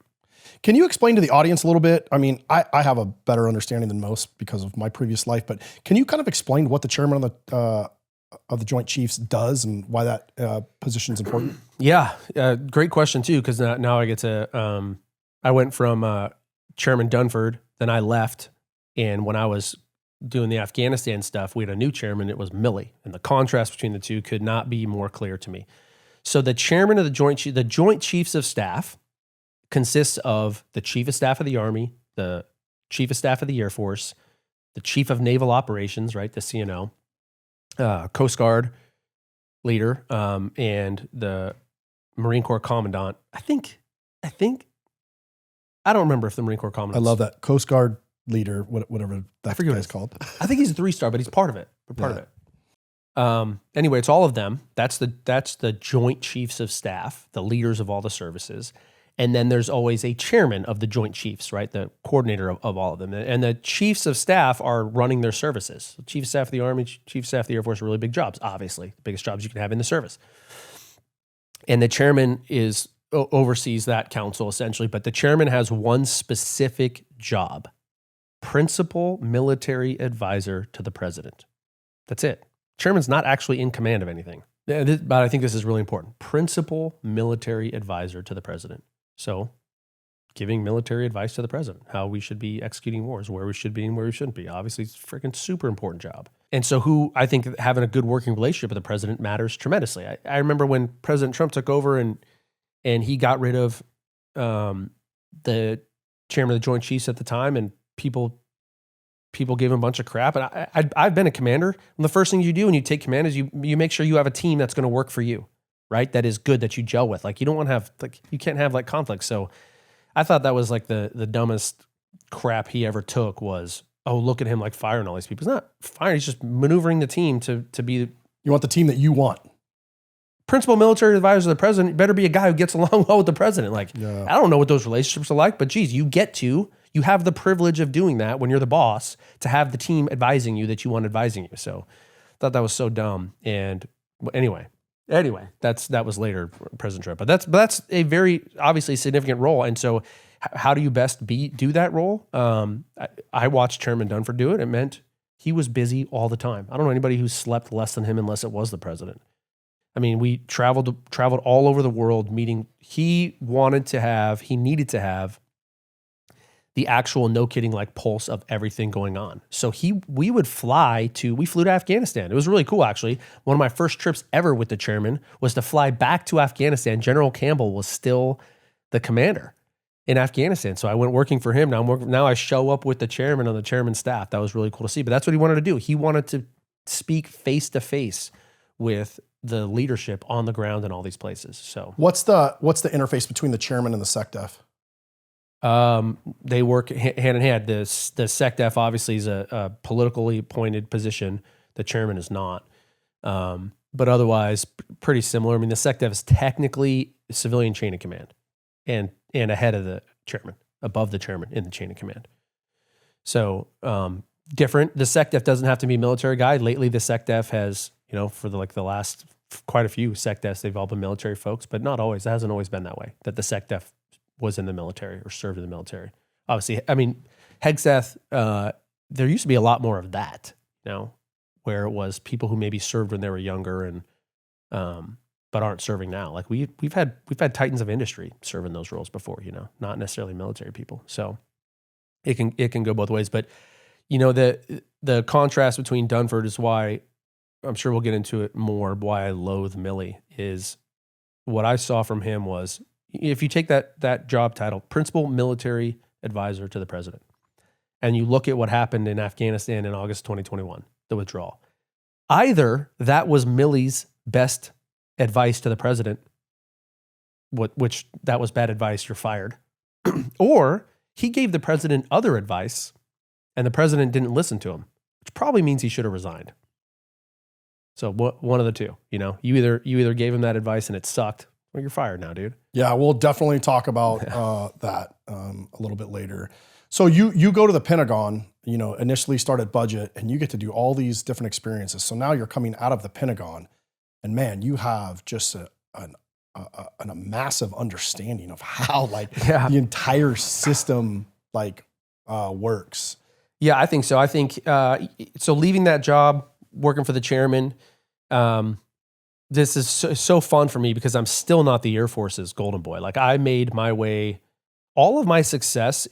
Can you explain to the audience a little bit? I mean, I have a better understanding than most because of my previous life, but can you kind of explain what the chairman of the Joint Chiefs does and why that position is important? Yeah, great question too, because now I get to, I went from Chairman Dunford, then I left, and when I was doing the Afghanistan stuff, we had a new chairman, it was Milley, and the contrast between the two could not be more clear to me. So the chairman of the Joint Chiefs of Staff consists of the Chief of Staff of the Army, the Chief of Staff of the Air Force, the Chief of Naval Operations, right, the CNO, Coast Guard leader, and the Marine Corps Commandant. I think, I don't remember if the Marine Corps Commandant. I love that. Coast Guard leader, whatever that guy's called. I think he's a 3-star, but he's part of it. Anyway, it's all of them. That's the Joint Chiefs of Staff, the leaders of all the services. And then there's always a chairman of the Joint Chiefs, right? The coordinator of all of them. And the Chiefs of Staff are running their services. The Chief of Staff of the Army, Chief of Staff of the Air Force are really big jobs, obviously. The biggest jobs you can have in the service. And the chairman oversees that council essentially, but the chairman has one specific job: principal military advisor to the president. That's it. Chairman's not actually in command of anything. But I think this is really important. Principal military advisor to the president. So giving military advice to the president, how we should be executing wars, where we should be and where we shouldn't be. Obviously, it's a freaking super important job. And so I think having a good working relationship with the president matters tremendously. I remember when President Trump took over and he got rid of the chairman of the Joint Chiefs at the time, and people gave him a bunch of crap. And I've been a commander, and the first thing you do when you take command is you make sure you have a team that's going to work for you, right? That is good, that you gel with. Like you don't want to have, like, you can't have like conflict. So I thought that was like the dumbest crap he ever took was, oh, look at him like firing all these people. He's not firing. He's just maneuvering the team to be. You want the team that you want. Principal military advisor to the president better be a guy who gets along well with the president. Like, yeah. I don't know what those relationships are like, but geez, you have the privilege of doing that when you're the boss, to have the team advising you that you want advising you. So I thought that was so dumb. And anyway, that was later President Trump, but that's a very obviously significant role. And so how do you best do that role? I watched Chairman Dunford do it. It meant he was busy all the time. I don't know anybody who slept less than him unless it was the president. I mean, we traveled all over the world meeting. He needed to have the actual, no kidding, like pulse of everything going on. So we flew to Afghanistan. It was really cool, actually. One of my first trips ever with the chairman was to fly back to Afghanistan. General Campbell was still the commander in Afghanistan. So I went working for him. Now I show up with the chairman on the chairman's staff. That was really cool to see. But that's what he wanted to do. He wanted to speak face to face with the leadership on the ground in all these places. So what's the interface between the chairman and the SecDef? They work hand in hand. The SecDef obviously is a politically appointed position. The chairman is not. But otherwise, pretty similar. I mean, the SecDef is technically civilian chain of command and ahead of the chairman, above the chairman in the chain of command. So different. The SecDef doesn't have to be a military guy. Lately, the SecDef has, for the last quite a few SecDefs, they've all been military folks, but not always. It hasn't always been that way, that the SecDef was in the military or served in the military. Obviously, I mean, HEGSETH, there used to be a lot more of that, where it was people who maybe served when they were younger and but aren't serving now. Like we've had titans of industry serve in those roles before, not necessarily military people. So it can go both ways. But the contrast between Dunford is why I'm sure we'll get into it more. Why I loathe Milley is what I saw from him was, if you take that job title, Principal Military Advisor to the President, and you look at what happened in Afghanistan in August 2021, the withdrawal, either that was Milley's best advice to the President, which that was bad advice, you're fired, or he gave the President other advice and the President didn't listen to him, which probably means he should have resigned. So one of the two, you either gave him that advice and it sucked, or you're fired now, dude. Yeah, we'll definitely talk about that a little bit later. So you go to the Pentagon, initially start at budget, and you get to do all these different experiences. So now you're coming out of the Pentagon, and man, you have just a massive understanding of how the entire system works. Yeah, I think so. I think so. Leaving that job, working for the chairman, this is so fun for me because I'm still not the Air Force's golden boy. Like I made my way, all of my success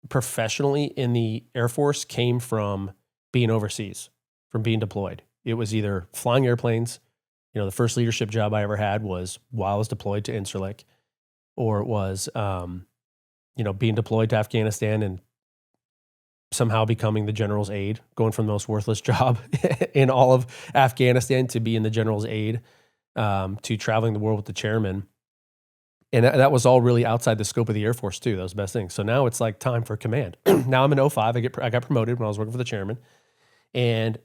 professionally in the Air Force came from being overseas, from being deployed. It was either flying airplanes. The first leadership job I ever had was while I was deployed to Incirlik, or it was, being deployed to Afghanistan and somehow becoming the general's aide, going from the most worthless job in all of Afghanistan to being the general's aide, to traveling the world with the chairman. And that was all really outside the scope of the Air Force too. That was the best thing. So now it's like time for command. Now I'm in 05. I got promoted when I was working for the chairman. And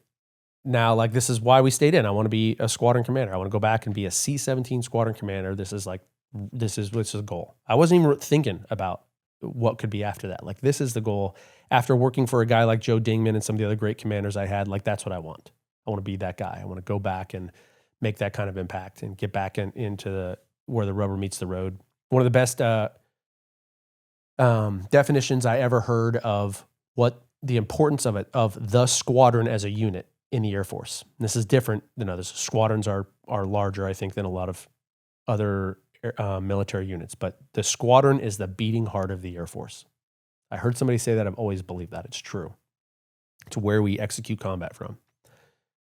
now this is why we stayed in. I want to be a squadron commander. I want to go back and be a C-17 squadron commander. This is a goal. I wasn't even thinking about what could be after that. This is the goal. After working for a guy like Joe Dingman and some of the other great commanders I had, that's what I want. I want to be that guy. I want to go back and make that kind of impact and get back into where the rubber meets the road. One of the best definitions I ever heard of what the importance of the squadron as a unit in the Air Force. And this is different than others. Squadrons are larger, I think, than a lot of other military units, but the squadron is the beating heart of the Air Force. I heard somebody say that. I've always believed that. It's true. It's where we execute combat from.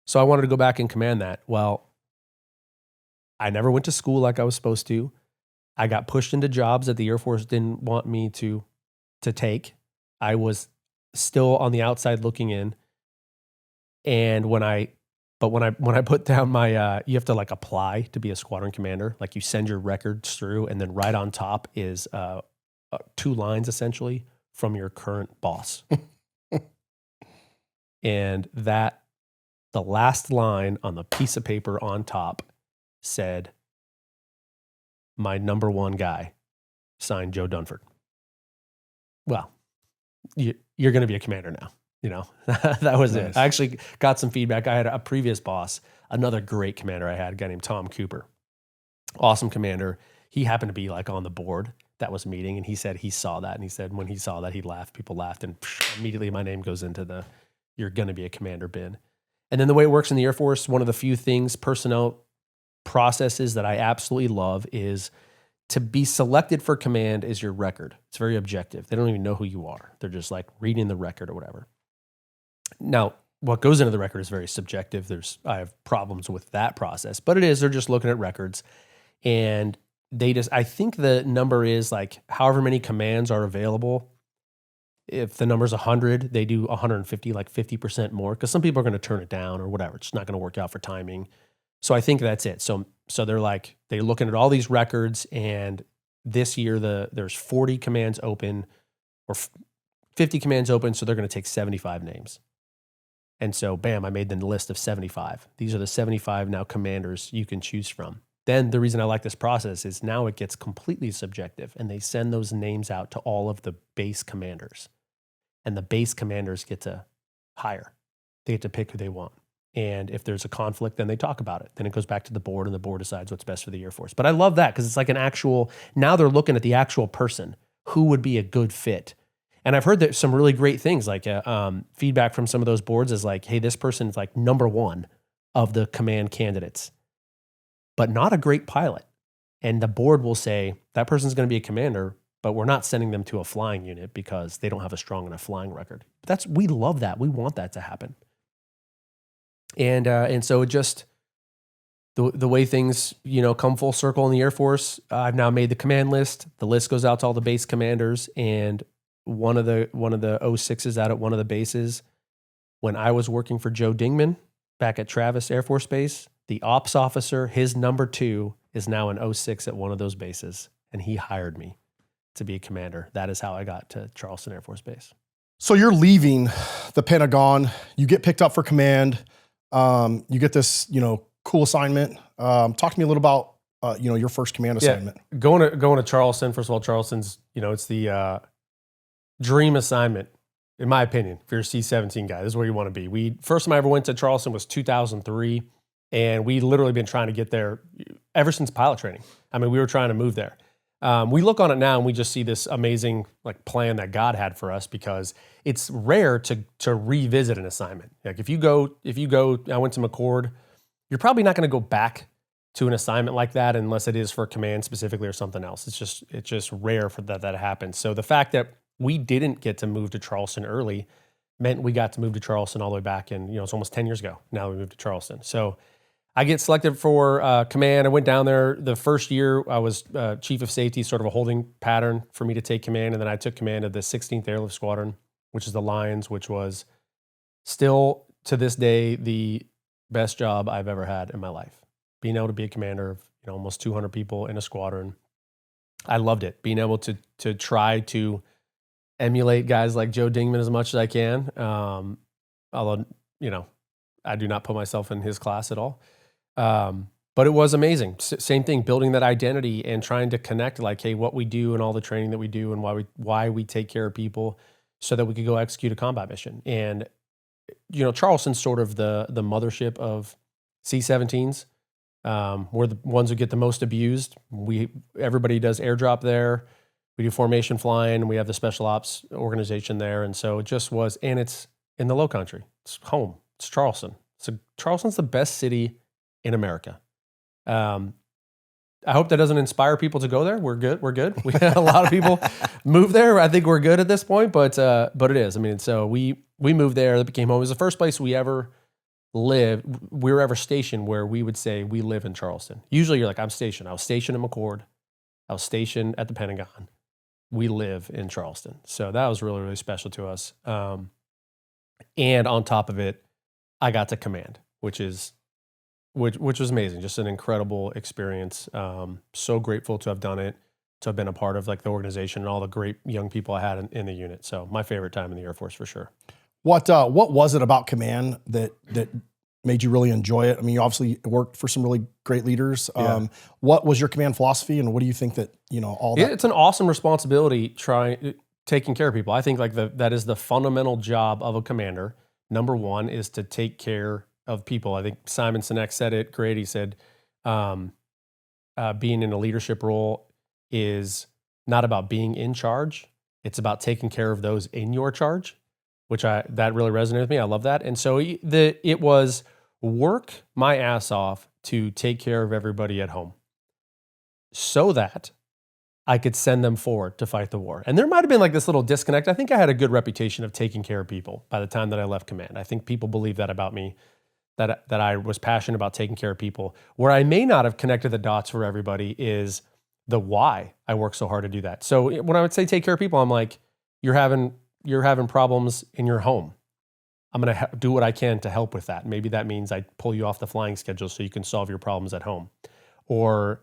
So I wanted to go back and command that. Well, I never went to school like I was supposed to. I got pushed into jobs that the Air Force didn't want me to take. I was still on the outside looking in. And when I put down my, you have to apply to be a squadron commander. You send your records through, and then right on top is 2 lines essentially from your current boss. And the last line on the piece of paper on top said, "My number one guy, signed Joe Dunford." Well, you're going to be a commander now. That was nice. It. I actually got some feedback. I had a previous boss, another great commander I had, a guy named Tom Cooper. Awesome commander. He happened to be on the board that was meeting, and he said he saw that. And he said when he saw that, he laughed. People laughed, and immediately my name goes into the "you're going to be a commander" bin. And then the way it works in the Air Force, one of the few things personnel processes that I absolutely love is to be selected for command is your record. It's very objective. They don't even know who you are. They're just like reading the record or whatever. Now, what goes into the record is very subjective. I have problems with that process, but they're just looking at records, and I think the number is like however many commands are available. If the number's 100, they do 150, like 50% more, because some people are going to turn it down or whatever. It's not going to work out for timing. So I think that's it. So they're looking at all these records, and this year there's 40 commands open or 50 commands open, so they're going to take 75 names. And so, bam, I made the list of 75. These are the 75 now commanders you can choose from. Then the reason I like this process is now it gets completely subjective, and they send those names out to all of the base commanders. And the base commanders get to hire. They get to pick who they want. And if there's a conflict, then they talk about it. Then it goes back to the board, and the board decides what's best for the Air Force. But I love that because it's like now they're looking at the actual person. Who would be a good fit? And I've heard that some really great things, like feedback from some of those boards is like, hey, this person is like number one of the command candidates, but not a great pilot. And the board will say, that person's going to be a commander, but we're not sending them to a flying unit because they don't have a strong enough flying record. We love that. We want that to happen. And so it just, the way things, come full circle in the Air Force, I've now made the command list. The list goes out to all the base commanders, and one of the 06s out at one of the bases, when I was working for Joe Dingman back at Travis Air Force Base, the ops officer, his number 2 is now an 06 at one of those bases, and he hired me to be a commander. That is how I got to Charleston Air Force Base. So you're leaving the Pentagon, you get picked up for command, you get this, cool assignment. Talk to me a little about, your first command assignment. Going to Charleston. First of all, Charleston's, it's the dream assignment, in my opinion, if you're a C-17 guy. This is where you want to be. First time I ever went to Charleston was 2003, and we literally been trying to get there ever since pilot training. I mean, we were trying to move there. We look on it now and we just see this amazing plan that God had for us, because it's rare to revisit an assignment. Like if you go, I went to McCord, you're probably not going to go back to an assignment like that unless it is for command specifically or something else. It's just rare for that happens. So the fact that we didn't get to move to Charleston early meant we got to move to Charleston all the way back in, it's almost 10 years ago. Now we moved to Charleston. So I get selected for command. I went down there the first year. I was chief of safety, sort of a holding pattern for me to take command. And then I took command of the 16th Airlift Squadron, which is the Lions, which was still to this day the best job I've ever had in my life. Being able to be a commander of almost 200 people in a squadron, I loved it. Being able to try to emulate guys like Joe Dingman as much as I can, although I do not put myself in his class at all. But it was amazing. Same thing, building that identity and trying to connect, like, hey, what we do and all the training that we do and why we take care of people so that we could go execute a combat mission. And, Charleston's sort of the mothership of C-17s. We're the ones who get the most abused. Everybody does airdrop there. We do formation flying. We have the special ops organization there. And so it just was, and it's in the low country. It's home. It's Charleston. So Charleston's the best city in America. I hope that doesn't inspire people to go there. We're good. We had a lot of people move there. I think we're good at this point, but it is. I mean, so we moved there. That became home. It was the first place we were ever stationed where we would say we live in Charleston. Usually you're like, I'm stationed. I was stationed at McCord. I was stationed at the Pentagon. We live in Charleston. So that was really, really special to us. And on top of it, I got to command, which was amazing. Just an incredible experience. So grateful to have done it, to have been a part of the organization and all the great young people I had in the unit. So my favorite time in the Air Force for sure. What was it about command that made you really enjoy it? I mean, you obviously worked for some really great leaders. Yeah. What was your command philosophy, and what do you think that, all that? It's an awesome responsibility taking care of people. I think that is the fundamental job of a commander. Number one is to take care of people. I think Simon Sinek said it great. He said, being in a leadership role is not about being in charge. It's about taking care of those in your charge, that really resonated with me. I love that. And so it was work my ass off to take care of everybody at home so that I could send them forward to fight the war. And there might have been like this little disconnect. I think I had a good reputation of taking care of people by the time that I left command. I think people believe that about me, that I was passionate about taking care of people. Where I may not have connected the dots for everybody is the why I work so hard to do that. So when I would say take care of people, I'm like, you're having problems in your home. I'm going to do what I can to help with that. Maybe that means I pull you off the flying schedule so you can solve your problems at home. Or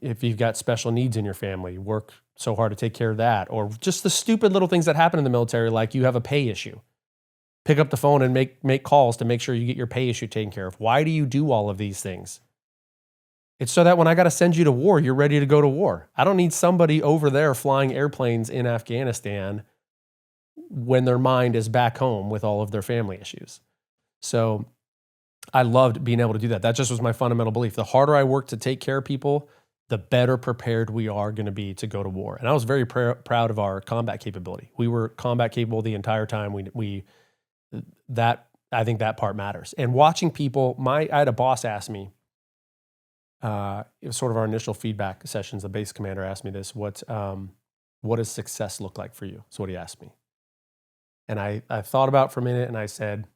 if you've got special needs in your family, work so hard to take care of that. Or just the stupid little things that happen in the military, like you have a pay issue. Pick up the phone and make calls to make sure you get your pay issue taken care of. Why do you do all of these things? It's so that when I got to send you to war, you're ready to go to war. I don't need somebody over there flying airplanes in Afghanistan when their mind is back home with all of their family issues. So I loved being able to do that. That just was my fundamental belief. The harder I work to take care of people, the better prepared we are going to be to go to war. And I was very proud of our combat capability. We were combat capable the entire time. I think that part matters. And watching people, I had a boss ask me, it was sort of our initial feedback sessions. The base commander asked me this: what does success look like for you? That's what he asked me. And I thought about it for a minute, and I said,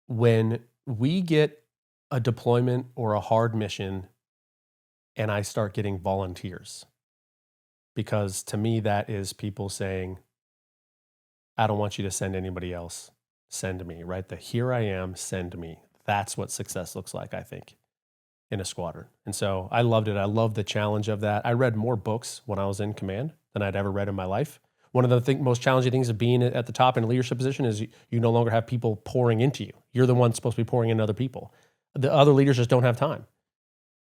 when we get a deployment or a hard mission and I start getting volunteers, because to me that is people saying, I don't want you to send anybody else, send me, right? Here I am, send me. That's what success looks like, I think, in a squadron. And so I loved it. I loved the challenge of that. I read more books when I was in command than I'd ever read in my life. One of the most challenging things of being at the top in a leadership position is you no longer have people pouring into you. You're the one supposed to be pouring into other people. The other leaders just don't have time.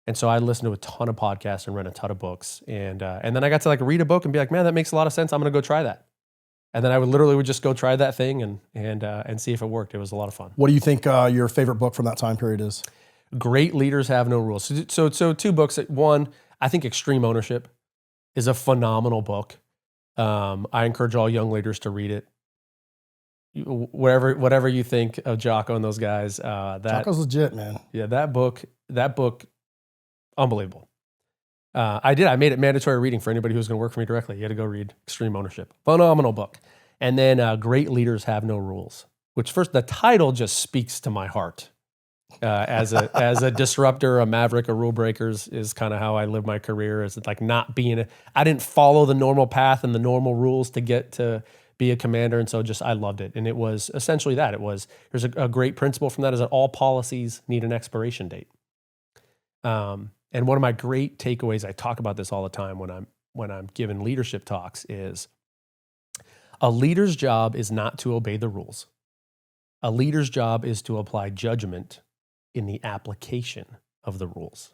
And so I listened to a ton of podcasts and read a ton of books. And then I got to like read a book and be like, man, that makes a lot of sense. I'm going to go try that. And then I would just go try that thing and see if it worked. It was a lot of fun. What do you think your favorite book from that time period is? Great Leaders Have No Rules. So two books. One, I think Extreme Ownership is a phenomenal book. I encourage all young leaders to read it. Whatever you think of Jocko and those guys, Jocko's legit, man. Yeah, that book, unbelievable. I made it mandatory reading for anybody who's going to work for me directly. You had to go read Extreme Ownership. Phenomenal book. And then Great Leaders Have No Rules, which first, the title just speaks to my heart. As a disruptor, a maverick, a rule breaker is kind of how I live my career. Is like not being I didn't follow the normal path and the normal rules to get to be a commander. And so I loved it. And it was essentially that. There's a great principle from that is that all policies need an expiration date. And one of my great takeaways, I talk about this all the time when I'm giving leadership talks, is a leader's job is not to obey the rules. A leader's job is to apply judgment in the application of the rules.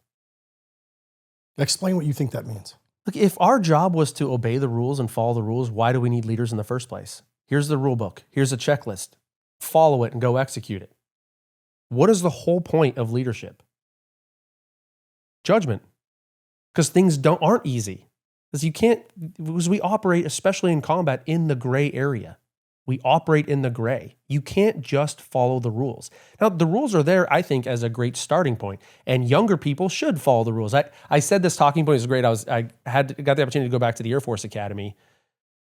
Explain what you think that means. Look, if our job was to obey the rules and follow the rules, why do we need leaders in the first place? Here's the rule book. Here's a checklist. Follow it and go execute it. What is the whole point of leadership? Judgment. Because things aren't easy. Because we operate, especially in combat, in the gray area. We operate in the gray. You can't just follow the rules. Now, the rules are there, I think, as a great starting point, and younger people should follow the rules. I said this talking point is great. I got the opportunity to go back to the Air Force Academy.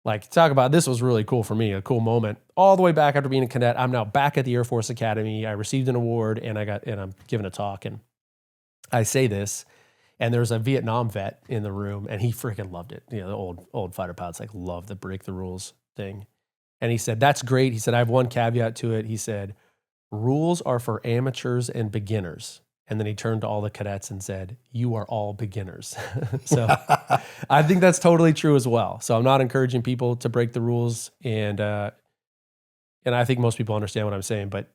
Like, talk about this was really cool for me, a cool moment. All the way back after being a cadet, I'm now back at the Air Force Academy. I received an award, and I'm giving a talk, and I say this, and there's a Vietnam vet in the room, and he freaking loved it. You know, the old fighter pilots like love the break the rules thing. And he said, that's great. He said, I have one caveat to it. He said, rules are for amateurs and beginners. And then he turned to all the cadets and said, you are all beginners. So I think that's totally true as well. So I'm not encouraging people to break the rules. And I think most people understand what I'm saying, but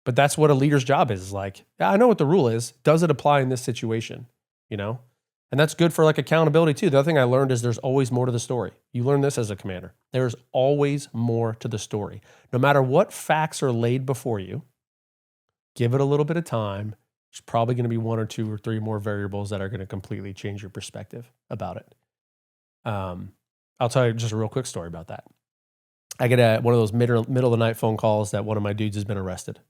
that's what a leader's job is. Like, yeah, I know what the rule is. Does it apply in this situation? You know? And that's good for like accountability too. The other thing I learned is there's always more to the story. You learn this as a commander. There's always more to the story. No matter what facts are laid before you, give it a little bit of time. There's probably going to be one or two or three more variables that are going to completely change your perspective about it. I'll tell you just a real quick story about that. I get one of those middle of the night phone calls that one of my dudes has been arrested.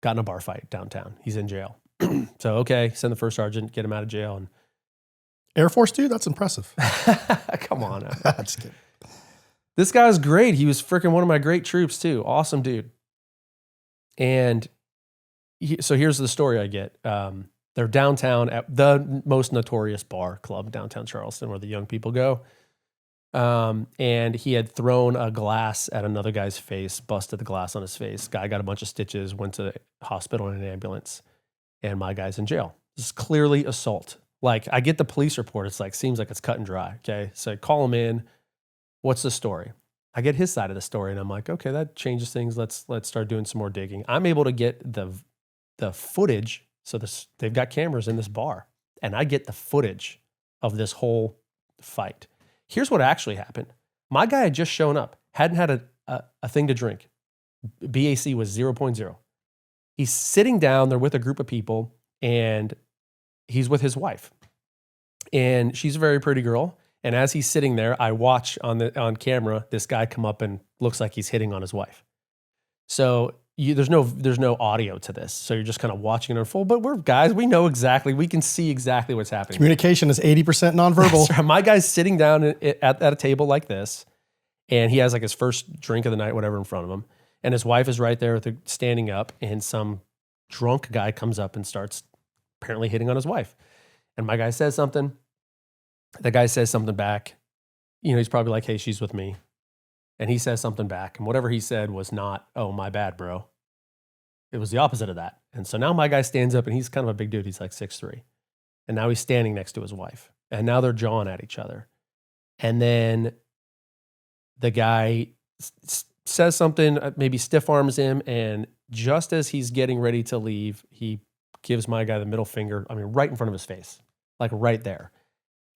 got in a bar fight downtown. He's in jail. So, okay, send the first sergeant, get him out of jail. And Air Force dude, that's impressive. come on. Just kidding. This guy's great. He was freaking one of my great troops too. Awesome dude. And so here's the story I get. They're downtown at the most notorious bar club downtown Charleston where the young people go. And he had thrown a glass at another guy's face, busted the glass on his face. Guy got a bunch of stitches, went to the hospital in an ambulance, and my guy's in jail. This is clearly assault. Like, I get the police report. It's like, seems like it's cut and dry. Okay. So I call him in. What's the story? I get his side of the story and I'm like, okay, that changes things. Let's start doing some more digging. I'm able to get the footage. So they've got cameras in this bar and I get the footage of this whole fight. Here's what actually happened. My guy had just shown up, hadn't had a thing to drink. BAC was 0.0. He's sitting down there with a group of people and he's with his wife. And she's a very pretty girl. And as he's sitting there, I watch on camera this guy come up and looks like he's hitting on his wife. So there's no audio to this. So you're just kind of watching it unfold. But we know exactly, we can see exactly what's happening. Communication is 80% nonverbal. Right. My guy's sitting down at a table like this, and he has like his first drink of the night, whatever, in front of him. And his wife is right there standing up, and some drunk guy comes up and starts apparently hitting on his wife. And my guy says something. The guy says something back. He's probably like, hey, she's with me. And he says something back. And whatever he said was not, oh, my bad, bro. It was the opposite of that. And so now my guy stands up, and he's kind of a big dude. He's like 6'3". And now he's standing next to his wife. And now they're jawing at each other. And then the guy says something, maybe stiff arms him. And just as he's getting ready to leave, he gives my guy the middle finger, right in front of his face, like right there.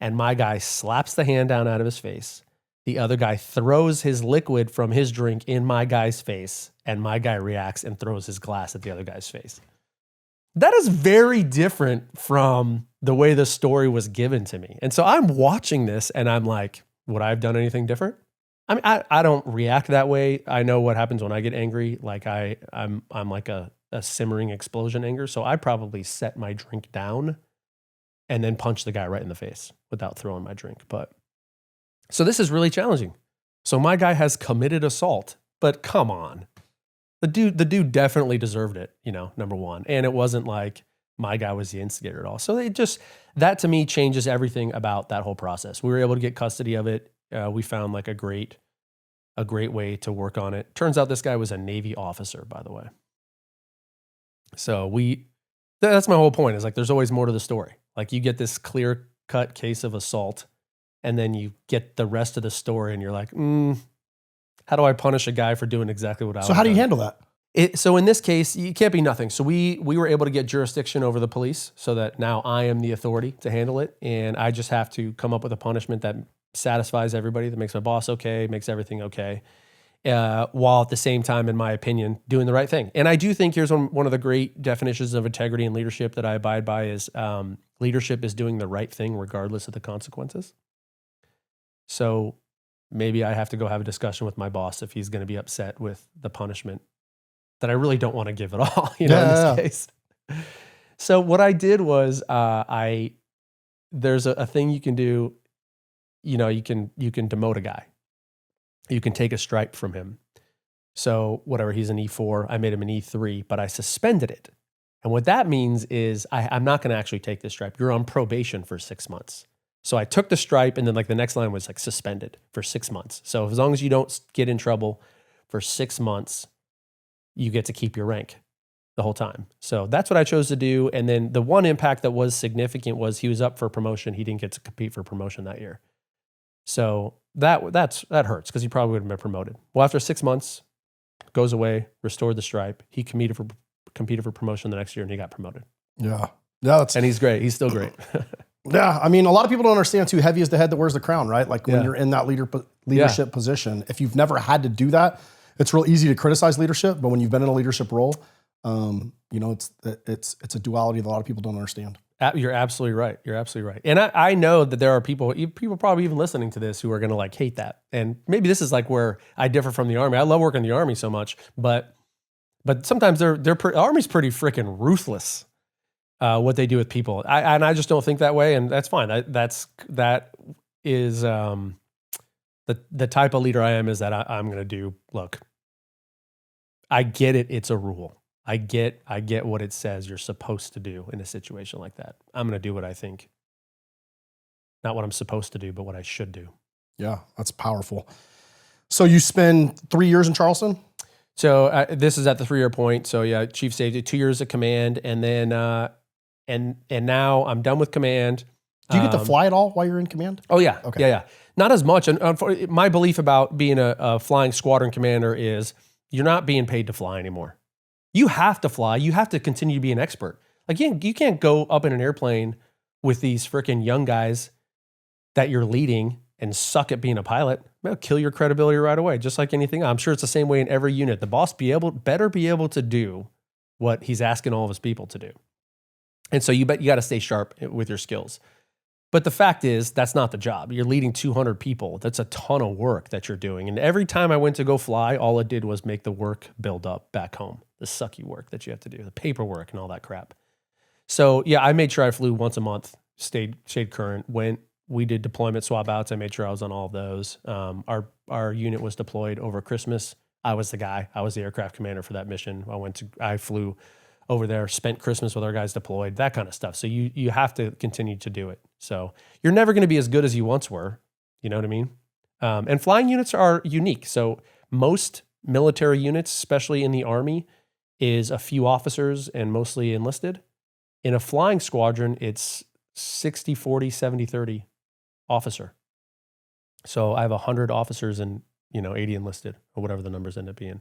And my guy slaps the hand down out of his face. The other guy throws his liquid from his drink in my guy's face, and my guy reacts and throws his glass at the other guy's face. That is very different from the way the story was given to me. And so I'm watching this, and I'm like, would I have done anything different? I don't react that way. I know what happens when I get angry. Like I'm like a simmering explosion anger. So I probably set my drink down and then punch the guy right in the face without throwing my drink. But so this is really challenging. So my guy has committed assault, but come on. The dude definitely deserved it, number one. And it wasn't like my guy was the instigator at all. So that to me changes everything about that whole process. We were able to get custody of it. We found like a great way to work on it. Turns out this guy was a Navy officer, by the way. So that's my whole point, is like, there's always more to the story. Like, you get this clear cut case of assault, and then you get the rest of the story and you're like, how do I punish a guy for doing exactly what I was doing? So how do you handle that? So in this case, you can't be nothing. So we were able to get jurisdiction over the police so that now I am the authority to handle it. And I just have to come up with a punishment that satisfies everybody, that makes my boss okay, makes everything okay. While at the same time, in my opinion, doing the right thing. And I do think here's one of the great definitions of integrity and leadership that I abide by is leadership is doing the right thing regardless of the consequences. So maybe I have to go have a discussion with my boss if he's going to be upset with the punishment that I really don't want to give at all, in this case. So what I did was there's a thing you can do, you can demote a guy. You can take a stripe from him. So whatever, he's an E4, I made him an E3, but I suspended it. And what that means is I'm not going to actually take this stripe. You're on probation for 6 months. So I took the stripe, and then like the next line was like suspended for 6 months. So as long as you don't get in trouble for 6 months, you get to keep your rank the whole time. So that's what I chose to do. And then the one impact that was significant was he was up for promotion. He didn't get to compete for promotion that year. So that hurts because he probably would have been promoted. Well, after 6 months, goes away, restored the stripe. He competed for promotion the next year, and he got promoted. Yeah. And he's great. He's still great. Yeah. I mean, a lot of people don't understand too, heavy is the head that wears the crown, right? Like when you're in that leadership position, if you've never had to do that, it's real easy to criticize leadership. But when you've been in a leadership role, it's a duality that a lot of people don't understand. You're absolutely right. You're absolutely right. And I know that there are people probably even listening to this who are going to like hate that. And maybe this is like where I differ from the Army. I love working in the Army so much, but But sometimes Army's pretty freaking ruthless. What they do with people, and I just don't think that way, and that's fine. That is the type of leader I am. Is that I'm going to do. Look, I get it. It's a rule. I get what it says you're supposed to do in a situation like that. I'm going to do what I think, not what I'm supposed to do, but what I should do. Yeah, that's powerful. So you spend 3 years in Charleston? So this is at the 3-year point. So yeah, chief safety, 2 years of command, and then and now I'm done with command. Do you get to fly at all while you're in command? Oh yeah, Okay. yeah. Not as much. And my belief about being a flying squadron commander is you're not being paid to fly anymore. You have to fly. You have to continue to be an expert. Like you can't go up in an airplane with these freaking young guys that you're leading and suck at being a pilot. They'll kill your credibility right away, just like anything. I'm sure it's the same way in every unit. The boss better be able to do what he's asking all of his people to do. And so you got to stay sharp with your skills. But the fact is, that's not the job. You're leading 200 people. That's a ton of work that you're doing. And every time I went to go fly, all it did was make the work build up back home. The sucky work that you have to do, the paperwork and all that crap. So yeah, I made sure I flew once a month, stayed current, we did deployment swap outs. I made sure I was on all of those. Our unit was deployed over Christmas. I was the guy. I was the aircraft commander for that mission. I flew over there, spent Christmas with our guys deployed, that kind of stuff. So you have to continue to do it. So you're never going to be as good as you once were. You know what I mean? And flying units are unique. So most military units, especially in the Army, is a few officers and mostly enlisted. In a flying squadron, it's 60, 40, 70, 30 officer. So I have 100 officers and 80 enlisted, or whatever the numbers end up being.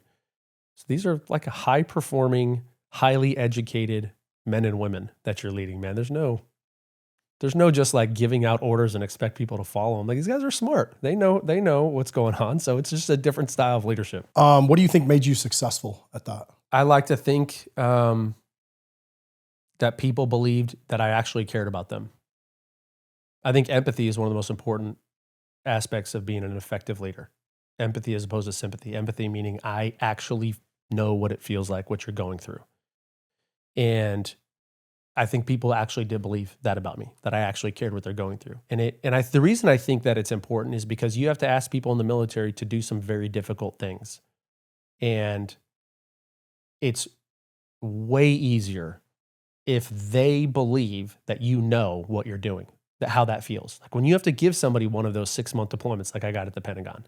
So these are like a high performing, highly educated men and women that you're leading, man. There's no just like giving out orders and expect people to follow them. Like these guys are smart. They know what's going on. So it's just a different style of leadership. What do you think made you successful at that? I like to think that people believed that I actually cared about them. I think empathy is one of the most important aspects of being an effective leader. Empathy as opposed to sympathy. Empathy meaning I actually know what it feels like, what you're going through. And I think people actually did believe that about me, that I actually cared what they're going through. The reason I think that it's important is because you have to ask people in the military to do some very difficult things. And it's way easier if they believe that you know what you're doing, how that feels. Like when you have to give somebody one of those 6-month deployments like I got at the Pentagon.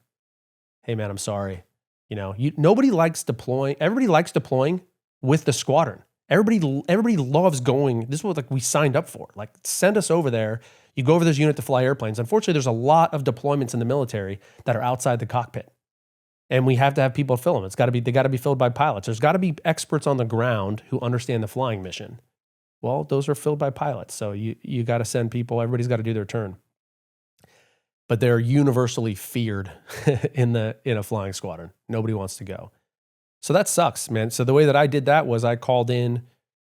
Hey man, I'm sorry. Nobody likes deploying. Everybody likes deploying with the squadron. Everybody loves going. This is what we signed up for. Like send us over there. You go over this unit to fly airplanes. Unfortunately, there's a lot of deployments in the military that are outside the cockpit. And we have to have people fill them. They got to be filled by pilots. There's got to be experts on the ground who understand the flying mission. Well, those are filled by pilots. So you got to send people. Everybody's got to do their turn. But they're universally feared in a flying squadron. Nobody wants to go. So that sucks, man. So the way that I did that was I called in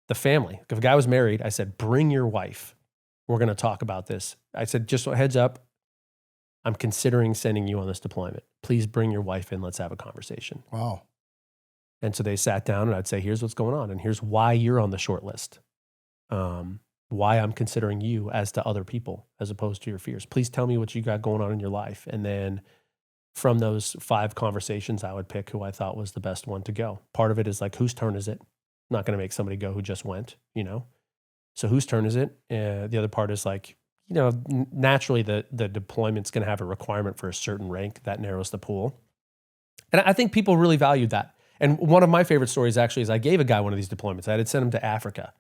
the family. If a guy was married, I said, bring your wife. We're going to talk about this. I said, just a heads up, I'm considering sending you on this deployment. Please bring your wife in. Let's have a conversation. Wow. And so they sat down and I'd say, here's what's going on. And here's why you're on the short list. Why I'm considering you as to other people as opposed to your fears. Please tell me what you got going on in your life. And then from those 5 conversations, I would pick who I thought was the best one to go. Part of it is like, whose turn is it? I'm not going to make somebody go who just went, So whose turn is it? The other part is like, naturally the deployment's going to have a requirement for a certain rank that narrows the pool. And I think people really valued that. And one of my favorite stories actually is I gave a guy one of these deployments. I had sent him to Africa.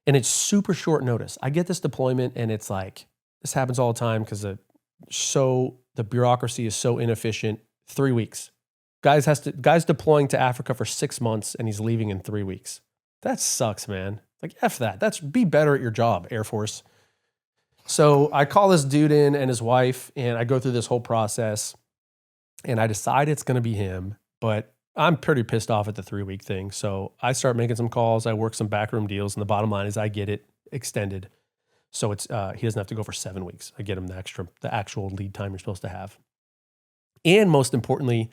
And it's super short notice. I get this deployment and it's like, this happens all the time because the bureaucracy is so inefficient. 3 weeks. Guys deploying to Africa for 6 months and he's leaving in 3 weeks. That sucks, man. Like F that. Be better at your job, Air Force. So I call this dude in and his wife and I go through this whole process and I decide it's going to be him, but I'm pretty pissed off at the 3-week thing. So I start making some calls. I work some backroom deals. And the bottom line is I get it extended. So it's he doesn't have to go for 7 weeks. I get him the actual lead time you're supposed to have. And most importantly,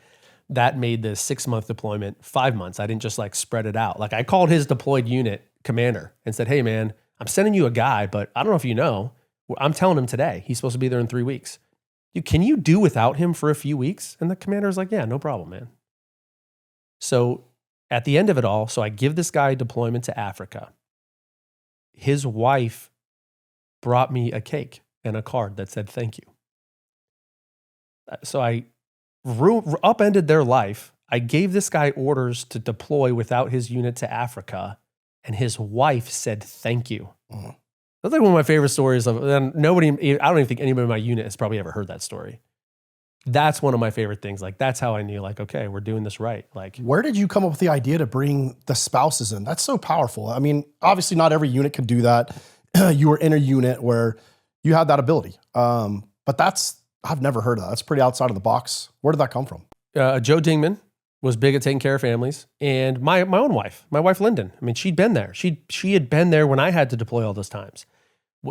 that made the 6-month deployment 5 months. I didn't just like spread it out. Like I called his deployed unit commander and said, hey man, I'm sending you a guy, but I don't know if you know, I'm telling him today, he's supposed to be there in 3 weeks. Can you do without him for a few weeks? And the commander was like, yeah, no problem, man. So at the end of it all, so I give this guy deployment to Africa. His wife brought me a cake and a card that said, thank you. So I upended their life. I gave this guy orders to deploy without his unit to Africa, and his wife said, thank you. Mm. That's like one of my favorite stories of, and I don't even think anybody in my unit has probably ever heard that story. That's one of my favorite things. Like, that's how I knew, like, okay, we're doing this right. Like, where did you come up with the idea to bring the spouses in? That's so powerful. I mean, obviously not every unit can do that. You were in a unit where you had that ability. But I've never heard of that. That's pretty outside of the box. Where did that come from? Joe Dingman was big at taking care of families. And my own wife, Lyndon, I mean, she'd been there. She had been there when I had to deploy all those times.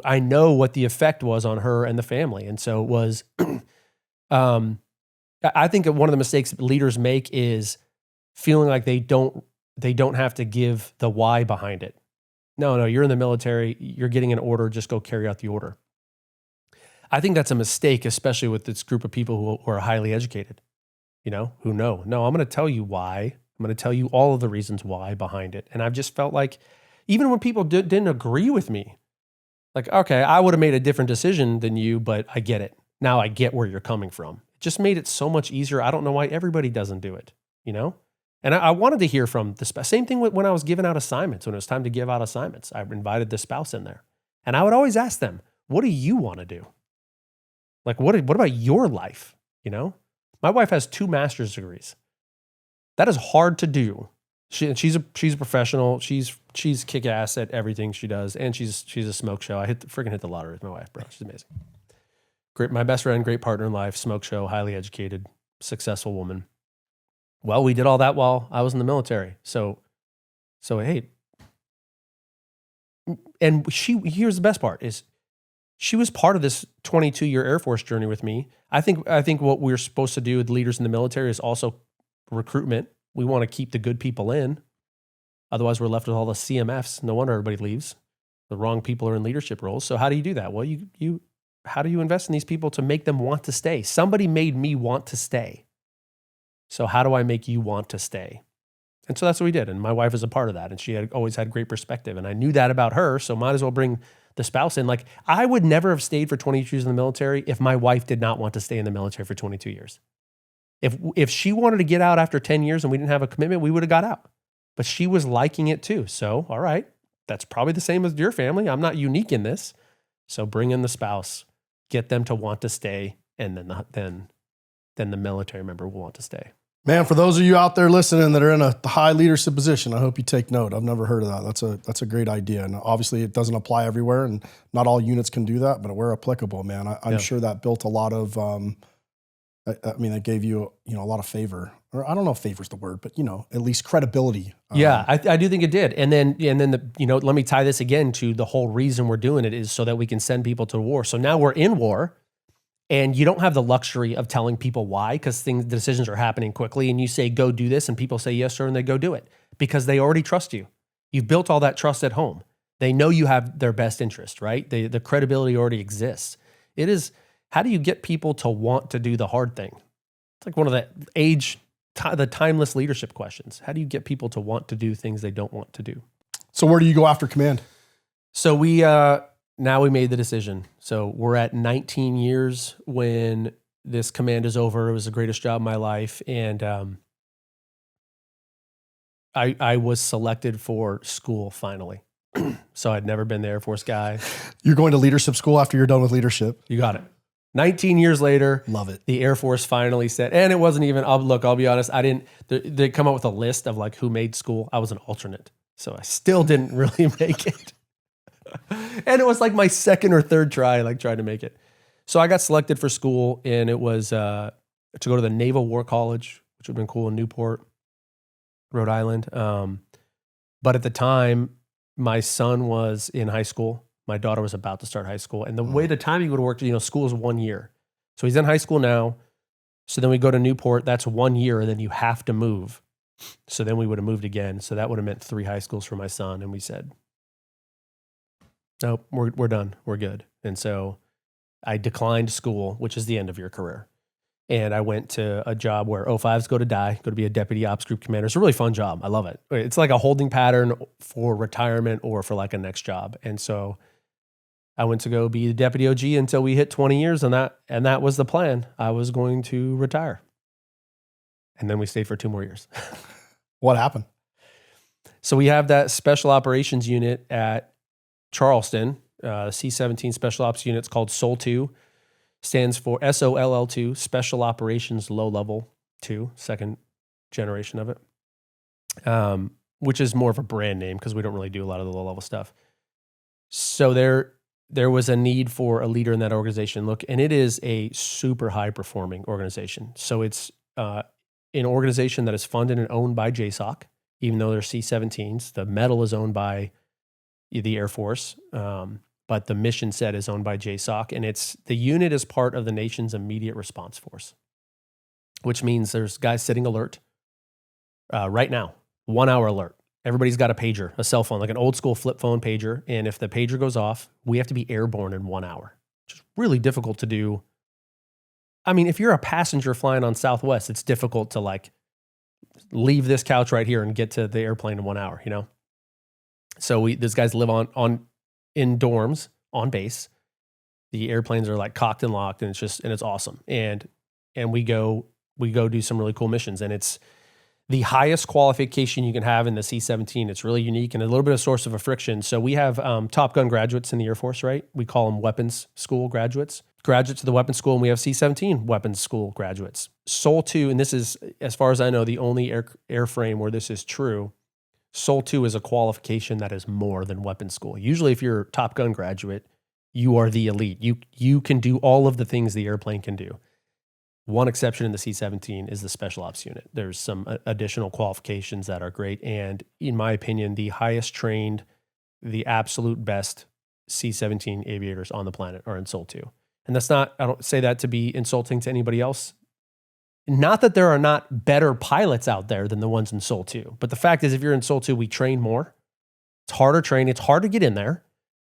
I know what the effect was on her and the family. And so it was, I think one of the mistakes leaders make is feeling like they don't have to give the why behind it. No, you're in the military, you're getting an order, just go carry out the order. I think that's a mistake, especially with this group of people who are highly educated, who know. No, I'm going to tell you why. I'm going to tell you all of the reasons why behind it. And I've just felt like, even when people didn't agree with me, like, okay, I would have made a different decision than you, but I get it. Now I get where you're coming from. It just made it so much easier. I don't know why everybody doesn't do it, And I wanted to hear from the spouse. Same thing when I was giving out assignments, when it was time to give out assignments. I invited the spouse in there. And I would always ask them, what do you want to do? Like, what about your life? My wife has 2 master's degrees. That is hard to do. She's a professional. She's kick-ass at everything she does. And she's a smoke show. I freaking hit the lottery with my wife, bro. She's amazing. Great, my best friend, great partner in life, smoke show, highly educated, successful woman. Well, we did all that while I was in the military. So hey, and here's the best part is she was part of this 22-year Air Force journey with me. I think what we're supposed to do with leaders in the military is also recruitment. We want to keep the good people in. Otherwise, we're left with all the CMFs. No wonder everybody leaves. The wrong people are in leadership roles. So how do you do that? Well, how do you invest in these people to make them want to stay? Somebody made me want to stay. So how do I make you want to stay? And so that's what we did. And my wife is a part of that. And she had always had great perspective. And I knew that about her. So might as well bring the spouse in. Like, I would never have stayed for 22 years in the military if my wife did not want to stay in the military for 22 years. If she wanted to get out after 10 years and we didn't have a commitment, we would have got out. But she was liking it too. So, all right, that's probably the same as your family. I'm not unique in this. So bring in the spouse, get them to want to stay, and then the military member will want to stay. Man, for those of you out there listening that are in a high leadership position, I hope you take note. I've never heard of that. That's a great idea. And obviously it doesn't apply everywhere and not all units can do that, but where applicable, man, I'm sure that built a lot of, it gave you, a lot of favor, or I don't know if favor's the word, but at least credibility. Yeah, I do think it did. And then let me tie this again to the whole reason we're doing it is so that we can send people to war. So now we're in war. And you don't have the luxury of telling people why, because decisions are happening quickly and you say, go do this. And people say, yes, sir. And they go do it because they already trust you. You've built all that trust at home. They know you have their best interest, right? The credibility already exists. It is, how do you get people to want to do the hard thing? It's like one of the timeless leadership questions. How do you get people to want to do things they don't want to do? So where do you go after command? So now we made the decision. So we're at 19 years when this command is over. It was the greatest job of my life. And I was selected for school finally. So I'd never been the Air Force guy. You're going to leadership school after you're done with leadership. You got it. 19 years later. Love it. The Air Force finally said, and it wasn't even, I'll be honest, they come up with a list of like who made school. I was an alternate. So I still didn't really make it. And it was like my second or third try, like trying to make it. So I got selected for school, and it was to go to the Naval War College, which would have been cool in Newport, Rhode Island. But at the time, my son was in high school. My daughter was about to start high school. And the way the timing would work, school is 1 year. So he's in high school now. So then we go to Newport. That's 1 year, and then you have to move. So then we would have moved again. So that would have meant 3 high schools for my son. And we said, nope, we're done. We're good. And so I declined school, which is the end of your career. And I went to a job where 05s go to be a deputy ops group commander. It's a really fun job. I love it. It's like a holding pattern for retirement or for like a next job. And so I went to go be the deputy OG until we hit 20 years, and that was the plan. I was going to retire. And then we stayed for 2 more years. What happened? So we have that special operations unit at Charleston, C-17 special ops unit. It's called SOL 2. Stands for SOLL2, Special Operations Low Level 2, second generation of it, which is more of a brand name because we don't really do a lot of the low level stuff. So there was a need for a leader in that organization. Look, and it is a super high performing organization. So it's an organization that is funded and owned by JSOC, even though they're C-17s. The metal is owned by the Air Force. But the mission set is owned by JSOC, and the unit is part of the nation's immediate response force, which means there's guys sitting alert right now, 1 hour alert. Everybody's got a pager, a cell phone, like an old school flip phone pager. And if the pager goes off, we have to be airborne in 1 hour, which is really difficult to do. I mean, if you're a passenger flying on Southwest, it's difficult to like leave this couch right here and get to the airplane in 1 hour, you know? So these guys live in dorms on base. The airplanes are like cocked and locked, and it's awesome. And we go do some really cool missions, and it's the highest qualification you can have in the C-17. It's really unique and a little bit of source of a friction. So we have Top Gun graduates in the Air Force, right? We call them weapons school graduates of the weapons school, and we have C-17 weapons school graduates. SOL 2, and this is, as far as I know, the only airframe where this is true. SOL 2 is a qualification that is more than weapons school. Usually if you're a Top Gun graduate, you are the elite. You can do all of the things the airplane can do. One exception in the C-17 is the special ops unit. There's some additional qualifications that are great. And in my opinion, the highest trained, the absolute best C-17 aviators on the planet are in SOL 2. And I don't say that to be insulting to anybody else. Not that there are not better pilots out there than the ones in SOL 2. But the fact is, if you're in SOL 2, we train more. It's harder training. It's hard to get in there.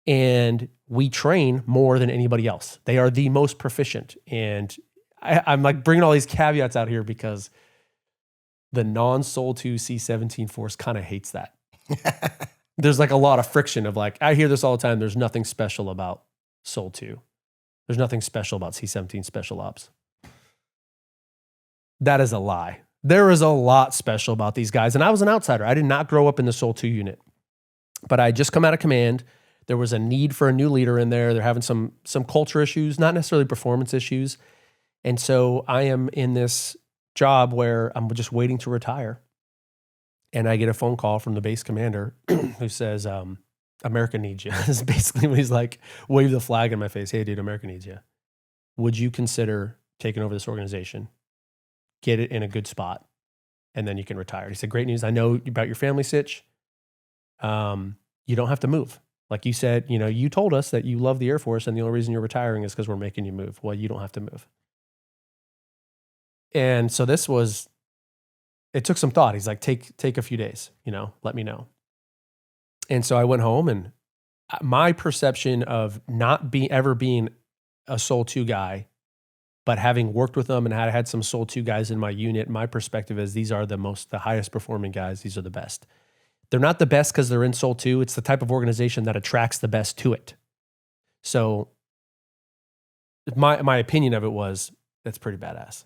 And we train more than anybody else. They are the most proficient. And I'm like bringing all these caveats out here because the non-SOL 2 C-17 force kind of hates that. There's like a lot of friction of like, I hear this all the time. There's nothing special about SOL 2. There's nothing special about C-17 special ops. That is a lie. There is a lot special about these guys. And I was an outsider. I did not grow up in the SOL 2 unit. But I had just come out of command. There was a need for a new leader in there. They're having some culture issues, not necessarily performance issues. And so I am in this job where I'm just waiting to retire. And I get a phone call from the base commander who says, America needs you. This is basically when he's like, wave the flag in my face. Hey, dude, America needs you. Would you consider taking over this organization? Get it in a good spot, and then you can retire. He said, great news. I know about your family sitch. You don't have to move. Like you said, you told us that you love the Air Force and the only reason you're retiring is because we're making you move. Well, you don't have to move. And so it took some thought. He's like, take a few days, let me know. And so I went home, and my perception of not ever being a SOL 2 guy, but having worked with them and had some SOL 2 guys in my unit, my perspective is these are the highest performing guys. These are the best. They're not the best because they're in SOL 2. It's the type of organization that attracts the best to it. So my opinion of it was, that's pretty badass.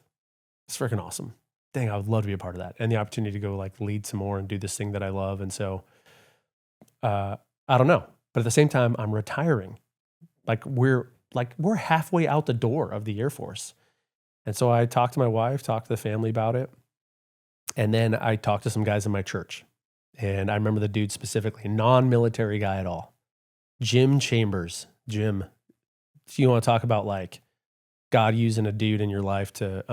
It's freaking awesome. Dang, I would love to be a part of that. And the opportunity to go like lead some more and do this thing that I love. And so I don't know. But at the same time, I'm retiring. We're halfway out the door of the Air Force. And so I talked to my wife, talked to the family about it. And then I talked to some guys in my church. And I remember the dude specifically, non-military guy at all. Jim Chambers. Jim, if you want to talk about like God using a dude in your life to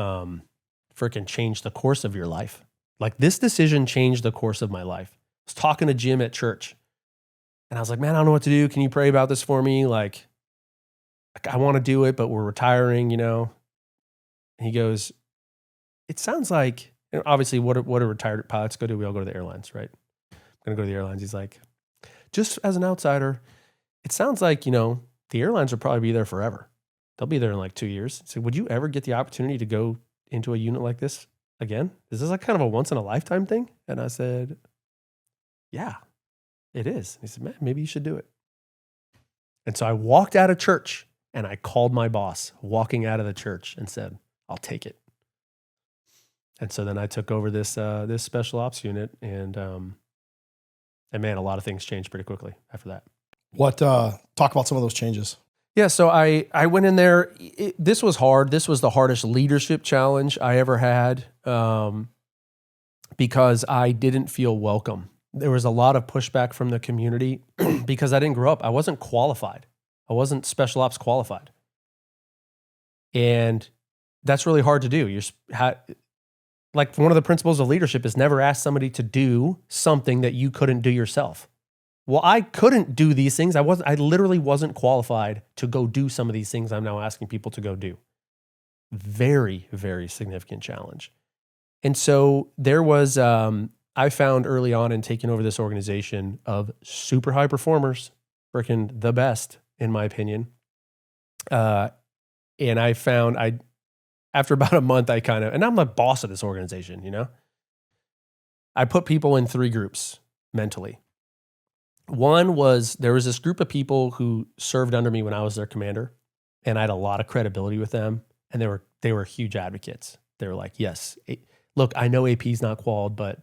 freaking change the course of your life. Like this decision changed the course of my life. I was talking to Jim at church. And I was like, man, I don't know what to do. Can you pray about this for me? Like I want to do it, but we're retiring, And he goes, it sounds like, and obviously what do retired pilots go do? We all go to the airlines, right? I'm going to go to the airlines. He's like, just as an outsider, it sounds like, the airlines will probably be there forever. They'll be there in like 2 years. So would you ever get the opportunity to go into a unit like this again? Is this like kind of a once in a lifetime thing? And I said, yeah, it is. He said, man, maybe you should do it. And so I walked out of church and I called my boss walking out of the church and said, I'll take it. And so then I took over this special ops unit, and man, a lot of things changed pretty quickly after that. What, talk about some of those changes. Yeah, so I went in there. This was hard. This was the hardest leadership challenge I ever had, because I didn't feel welcome. There was a lot of pushback from the community because I didn't grow up. I wasn't qualified. I wasn't special ops qualified. And that's really hard to do. Like, one of the principles of leadership is never ask somebody to do something that you couldn't do yourself. Well, I couldn't do these things. I literally wasn't qualified to go do some of these things I'm now asking people to go do. Very, very significant challenge. And so there was, I found early on in taking over this organization of super high performers, freaking the best, in my opinion. And I found after about a month, and I'm the boss of this organization, I put people in 3 groups mentally. One was, there was this group of people who served under me when I was their commander, and I had a lot of credibility with them, and they were huge advocates. They were like, yes, look, I know AP's not qualified, but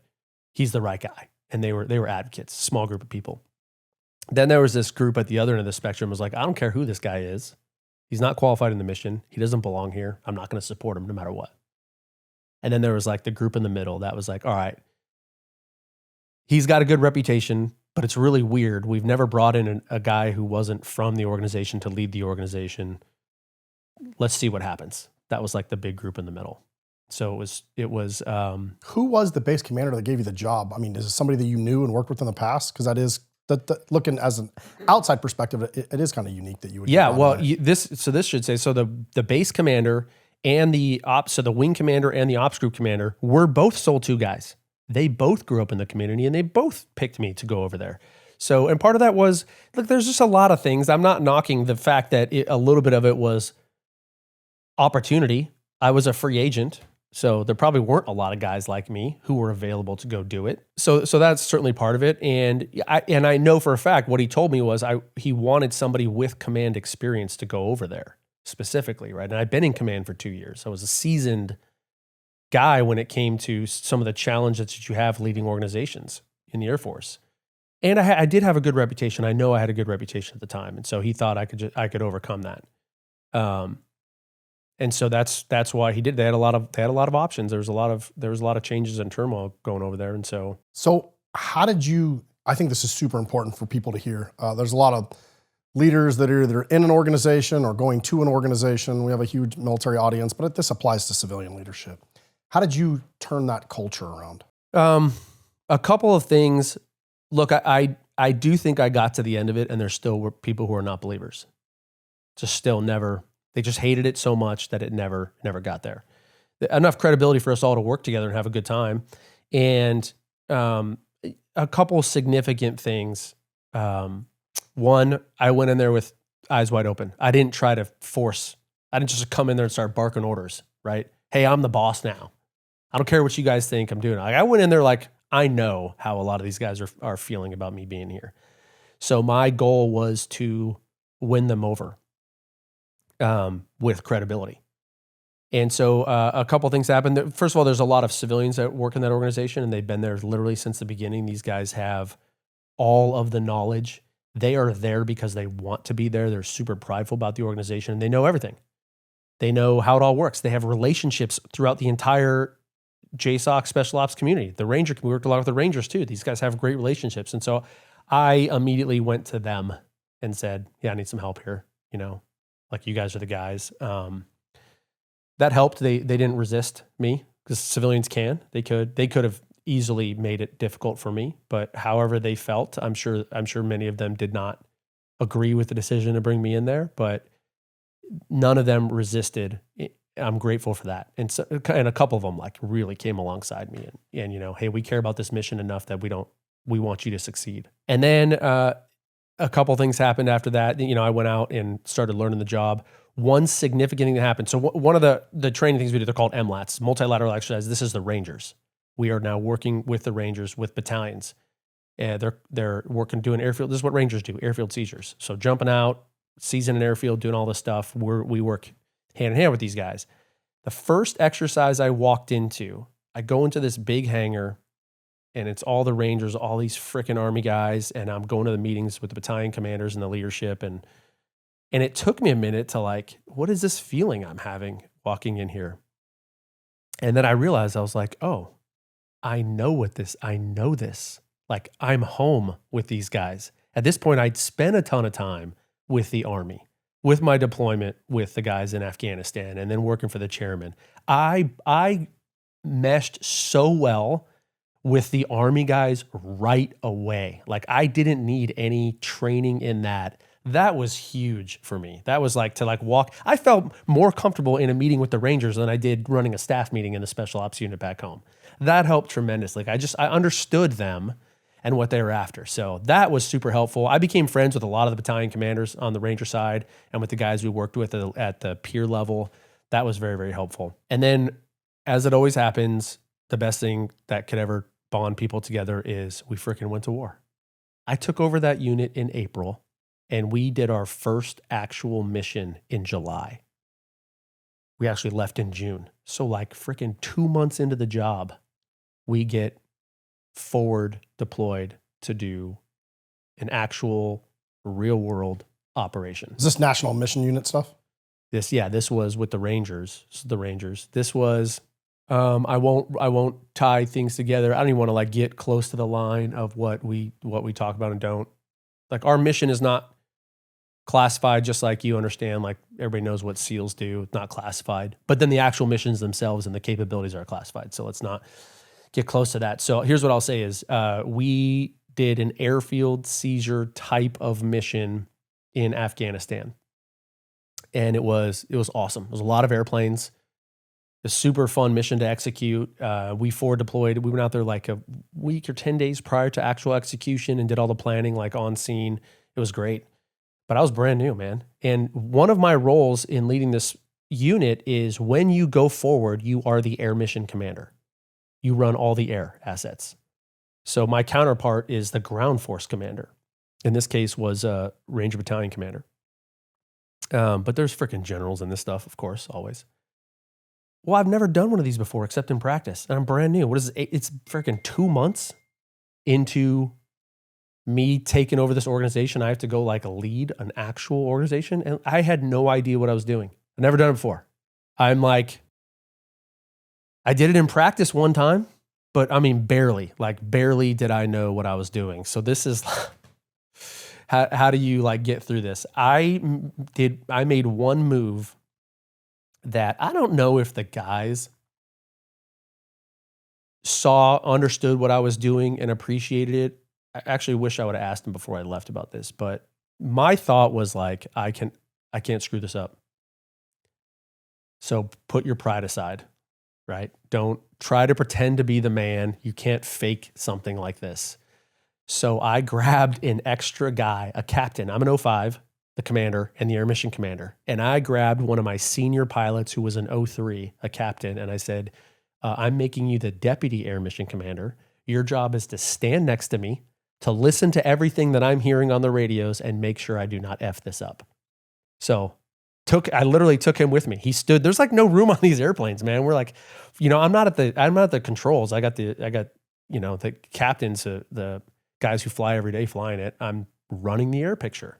he's the right guy. And they were advocates, small group of people. Then there was this group at the other end of the spectrum was like, I don't care who this guy is. He's not qualified in the mission. He doesn't belong here. I'm not going to support him no matter what. And then there was like the group in the middle that was like, all right, he's got a good reputation, but it's really weird. We've never brought in a guy who wasn't from the organization to lead the organization. Let's see what happens. That was like the big group in the middle. So it was. Who was the base commander that gave you the job? I mean, is it somebody that you knew and worked with in the past? Because that is, looking as an outside perspective, it is kind of unique that you would. Yeah, well, this should say, so the base commander and the wing commander and the ops group commander were both SOL 2 guys. They both grew up in the community and they both picked me to go over there. So, and part of that was, look, there's just a lot of things. I'm not knocking the fact that a little bit of it was opportunity. I was a free agent. So there probably weren't a lot of guys like me who were available to go do it. So that's certainly part of it. And I know for a fact what he told me was he wanted somebody with command experience to go over there specifically, right? And I've been in command for 2 years. I was a seasoned guy when it came to some of the challenges that you have leading organizations in the Air Force. And I did have a good reputation. I know I had a good reputation at the time. And so he thought I could overcome that. And so that's why he did. They had a lot of options. There was a lot of changes and turmoil going over there. And so how did you? I think this is super important for people to hear. There's a lot of leaders that are either in an organization or going to an organization. We have a huge military audience, but this applies to civilian leadership. How did you turn that culture around? A couple of things. Look, I do think I got to the end of it, and there still were people who are not believers. Just still never. They just hated it so much that it never got there. Enough credibility for us all to work together and have a good time. And a couple significant things. One, I went in there with eyes wide open. I didn't try to force. I didn't just come in there and start barking orders, right? Hey, I'm the boss now. I don't care what you guys think I'm doing. I went in there like, I know how a lot of these guys are feeling about me being here. So my goal was to win them over. With credibility. And so a couple things happened. First of all, there's a lot of civilians that work in that organization, and they've been there literally since the beginning. These guys have all of the knowledge. They are there because they want to be there. They're super prideful about the organization, and they know everything. They know how it all works. They have relationships throughout the entire JSOC Special Ops community. The Ranger, we worked a lot with the Rangers too. These guys have great relationships. And so I immediately went to them and said, yeah, I need some help here, like you guys are the guys. That helped. They didn't resist me because civilians can. They could have easily made it difficult for me, but however they felt, I'm sure many of them did not agree with the decision to bring me in there, but none of them resisted I'm grateful for that. And so, and a couple of them like really came alongside me and, you know, hey, we care about this mission enough that we want you to succeed. And then a couple things happened after that. You know, I went out and started learning the job. One significant thing that happened. So one of the training things we do, they're called MLATs, multilateral exercise. This is the Rangers. We are now working with the Rangers with battalions. And they're working, doing airfield. This is what Rangers do, airfield seizures. So jumping out, seizing an airfield, doing all this stuff. We work hand in hand with these guys. The first exercise I walked into, I go into this big hangar and it's all the Rangers, all these freaking Army guys. And I'm going to the meetings with the battalion commanders and the leadership. And it took me a minute to like, what is this feeling I'm having walking in here? And then I realized, I was like, oh, I know this. Like I'm home with these guys. At this point, I'd spent a ton of time with the Army, with my deployment with the guys in Afghanistan, and then working for the chairman. I meshed so well with the Army guys right away. Like I didn't need any training in that. That was huge for me. That was like to like walk. I felt more comfortable in a meeting with the Rangers than I did running a staff meeting in the special ops unit back home. That helped tremendously. I understood them and what they were after. So that was super helpful. I became friends with a lot of the battalion commanders on the Ranger side and with the guys we worked with at the peer level. That was very, very helpful. And then, as it always happens, the best thing that could ever bond people together is we freaking went to war. I took over that unit in April, and we did our first actual mission in July. We actually left in June. So like freaking 2 months into the job, we get forward deployed to do an actual real world operation. Is this national mission unit stuff? This was with the Rangers. This was, I won't tie things together. I don't even want to like get close to the line of what we talk about and don't. Like our mission is not classified, just like you understand, like everybody knows what SEALs do. It's not classified, but then the actual missions themselves and the capabilities are classified. So let's not get close to that. So here's what I'll say is we did an airfield seizure type of mission in Afghanistan. And it was awesome. It was a lot of airplanes, a super fun mission to execute. We forward deployed. We went out there like a week or 10 days prior to actual execution and did all the planning like on scene. It was great. But I was brand new, man. And one of my roles in leading this unit is when you go forward, you are the air mission commander. You run all the air assets. So my counterpart is the ground force commander. In this case was a Ranger Battalion commander. But there's freaking generals in this stuff, of course, always. Well, I've never done one of these before except in practice. And I'm brand new. What is it? It's freaking 2 months into me taking over this organization. I have to go like lead an actual organization. And I had no idea what I was doing. I've never done it before. I'm like, I did it in practice one time, but I mean, barely did I know what I was doing. So this is, how do you like get through this? I made one move that I don't know if the guys understood what I was doing and appreciated it. I actually wish I would have asked them before I left about this, but my thought was like, I can't screw this up. So put your pride aside. Right? Don't try to pretend to be the man. You can't fake something like this. So I grabbed an extra guy, a captain. I'm an 05, the commander and the air mission commander. And I grabbed one of my senior pilots who was an 03, a captain. And I said, I'm making you the deputy air mission commander. Your job is to stand next to me, to listen to everything that I'm hearing on the radios and make sure I do not F this up. So I literally took him with me. He stood, there's like no room on these airplanes, man. We're like, you know, I'm not at the controls. I got, you know, the captains, the guys who fly every day flying it. I'm running the air picture.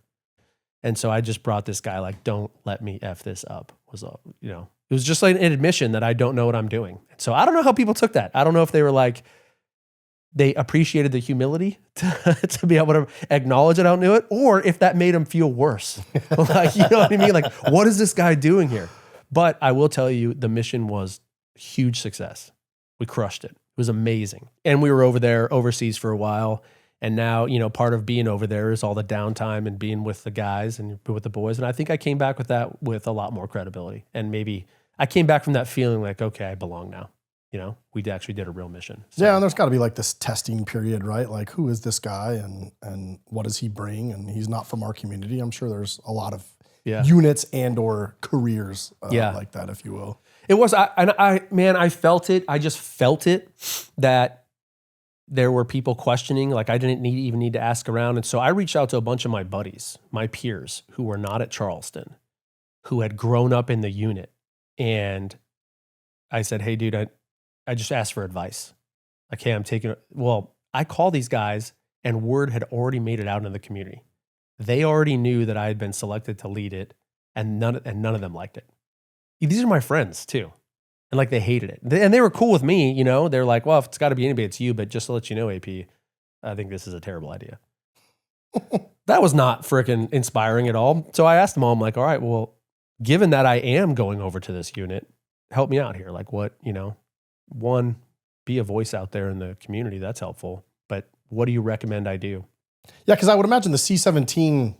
And so I just brought this guy, like, don't let me F this up. You know, it was just like an admission that I don't know what I'm doing. So I don't know how people took that. I don't know if they were like, they appreciated the humility to be able to acknowledge that I don't know it, or if that made them feel worse. Like, you know what I mean? Like, what is this guy doing here? But I will tell you, the mission was a huge success. We crushed it. It was amazing. And we were over there overseas for a while. And now, you know, part of being over there is all the downtime and being with the guys and with the boys. And I think I came back with that with a lot more credibility and maybe I came back from that feeling like, okay, I belong now. You know, we actually did a real mission. So, yeah, and there's got to be like this testing period, right? Like, who is this guy and what does he bring? And he's not from our community. I'm sure there's a lot of units and or careers like that, if you will. It was, I felt it. I just felt it that there were people questioning. Like I didn't even need to ask around. And so I reached out to a bunch of my buddies, my peers who were not at Charleston, who had grown up in the unit. And I said, hey, dude, I just asked for advice. Like, hey, I call these guys and word had already made it out into the community. They already knew that I had been selected to lead it and none of them liked it. These are my friends too. And like, they hated it. And they were cool with me, you know, they're like, well, if it's gotta be anybody, it's you, but just to let you know, AP, I think this is a terrible idea. That was not freaking inspiring at all. So I asked them all, I'm like, all right, well, given that I am going over to this unit, help me out here. Like what, you know, one, be a voice out there in the community. That's helpful. But what do you recommend I do? Yeah, because I would imagine the C-17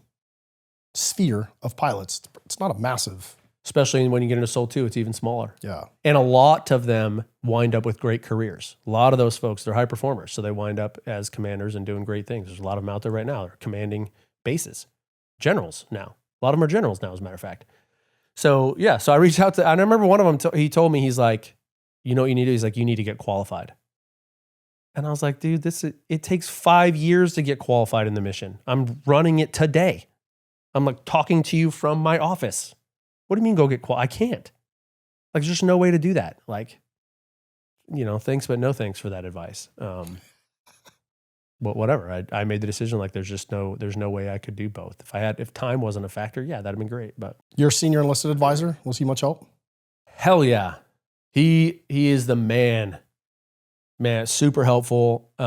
sphere of pilots, it's not a massive. Especially when you get into Sol 2, it's even smaller. Yeah. And a lot of them wind up with great careers. A lot of those folks, they're high performers. So they wind up as commanders and doing great things. There's a lot of them out there right now. They're commanding bases. Generals now. A lot of them are generals now, as a matter of fact. So, yeah. So I reached out to, and I remember one of them, he told me, he's like, you know what you need to do? He's like, you need to get qualified. And I was like, dude, it takes 5 years to get qualified in the mission. I'm running it today. I'm like talking to you from my office. What do you mean go get qualified? I can't. Like, there's just no way to do that. Like, you know, thanks, but no thanks for that advice. But whatever. I made the decision, like, there's no way I could do both. If time wasn't a factor, yeah, that'd have been great. But your senior enlisted advisor, was he much help? Hell yeah. He is the man, super helpful. He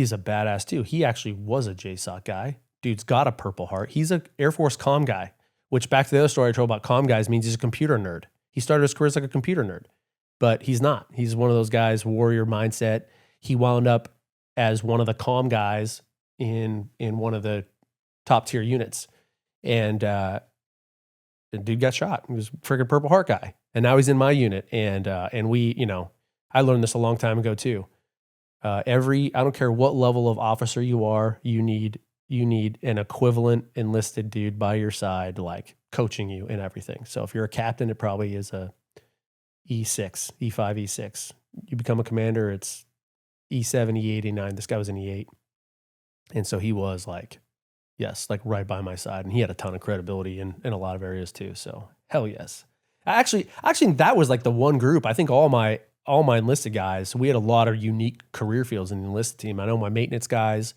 is a badass too. He actually was a JSOC guy. Dude's got a Purple Heart. He's an Air Force comm guy, which back to the other story I told about comm guys means he's a computer nerd. He started his career as like a computer nerd, but he's not. He's one of those guys, warrior mindset. He wound up as one of the comm guys in one of the top tier units. And the dude got shot. He was a freaking Purple Heart guy. And now he's in my unit. And we, you know, I learned this a long time ago too. I don't care what level of officer you are, you need an equivalent enlisted dude by your side, like coaching you in everything. So if you're a captain, it probably is a E6, E5, E6. You become a commander, it's E7, E8, E9. This guy was an E8. And so he was like, yes, like right by my side. And he had a ton of credibility in a lot of areas too. So hell yes. Actually, that was like the one group. I think all my enlisted guys, we had a lot of unique career fields in the enlisted team. I know my maintenance guys,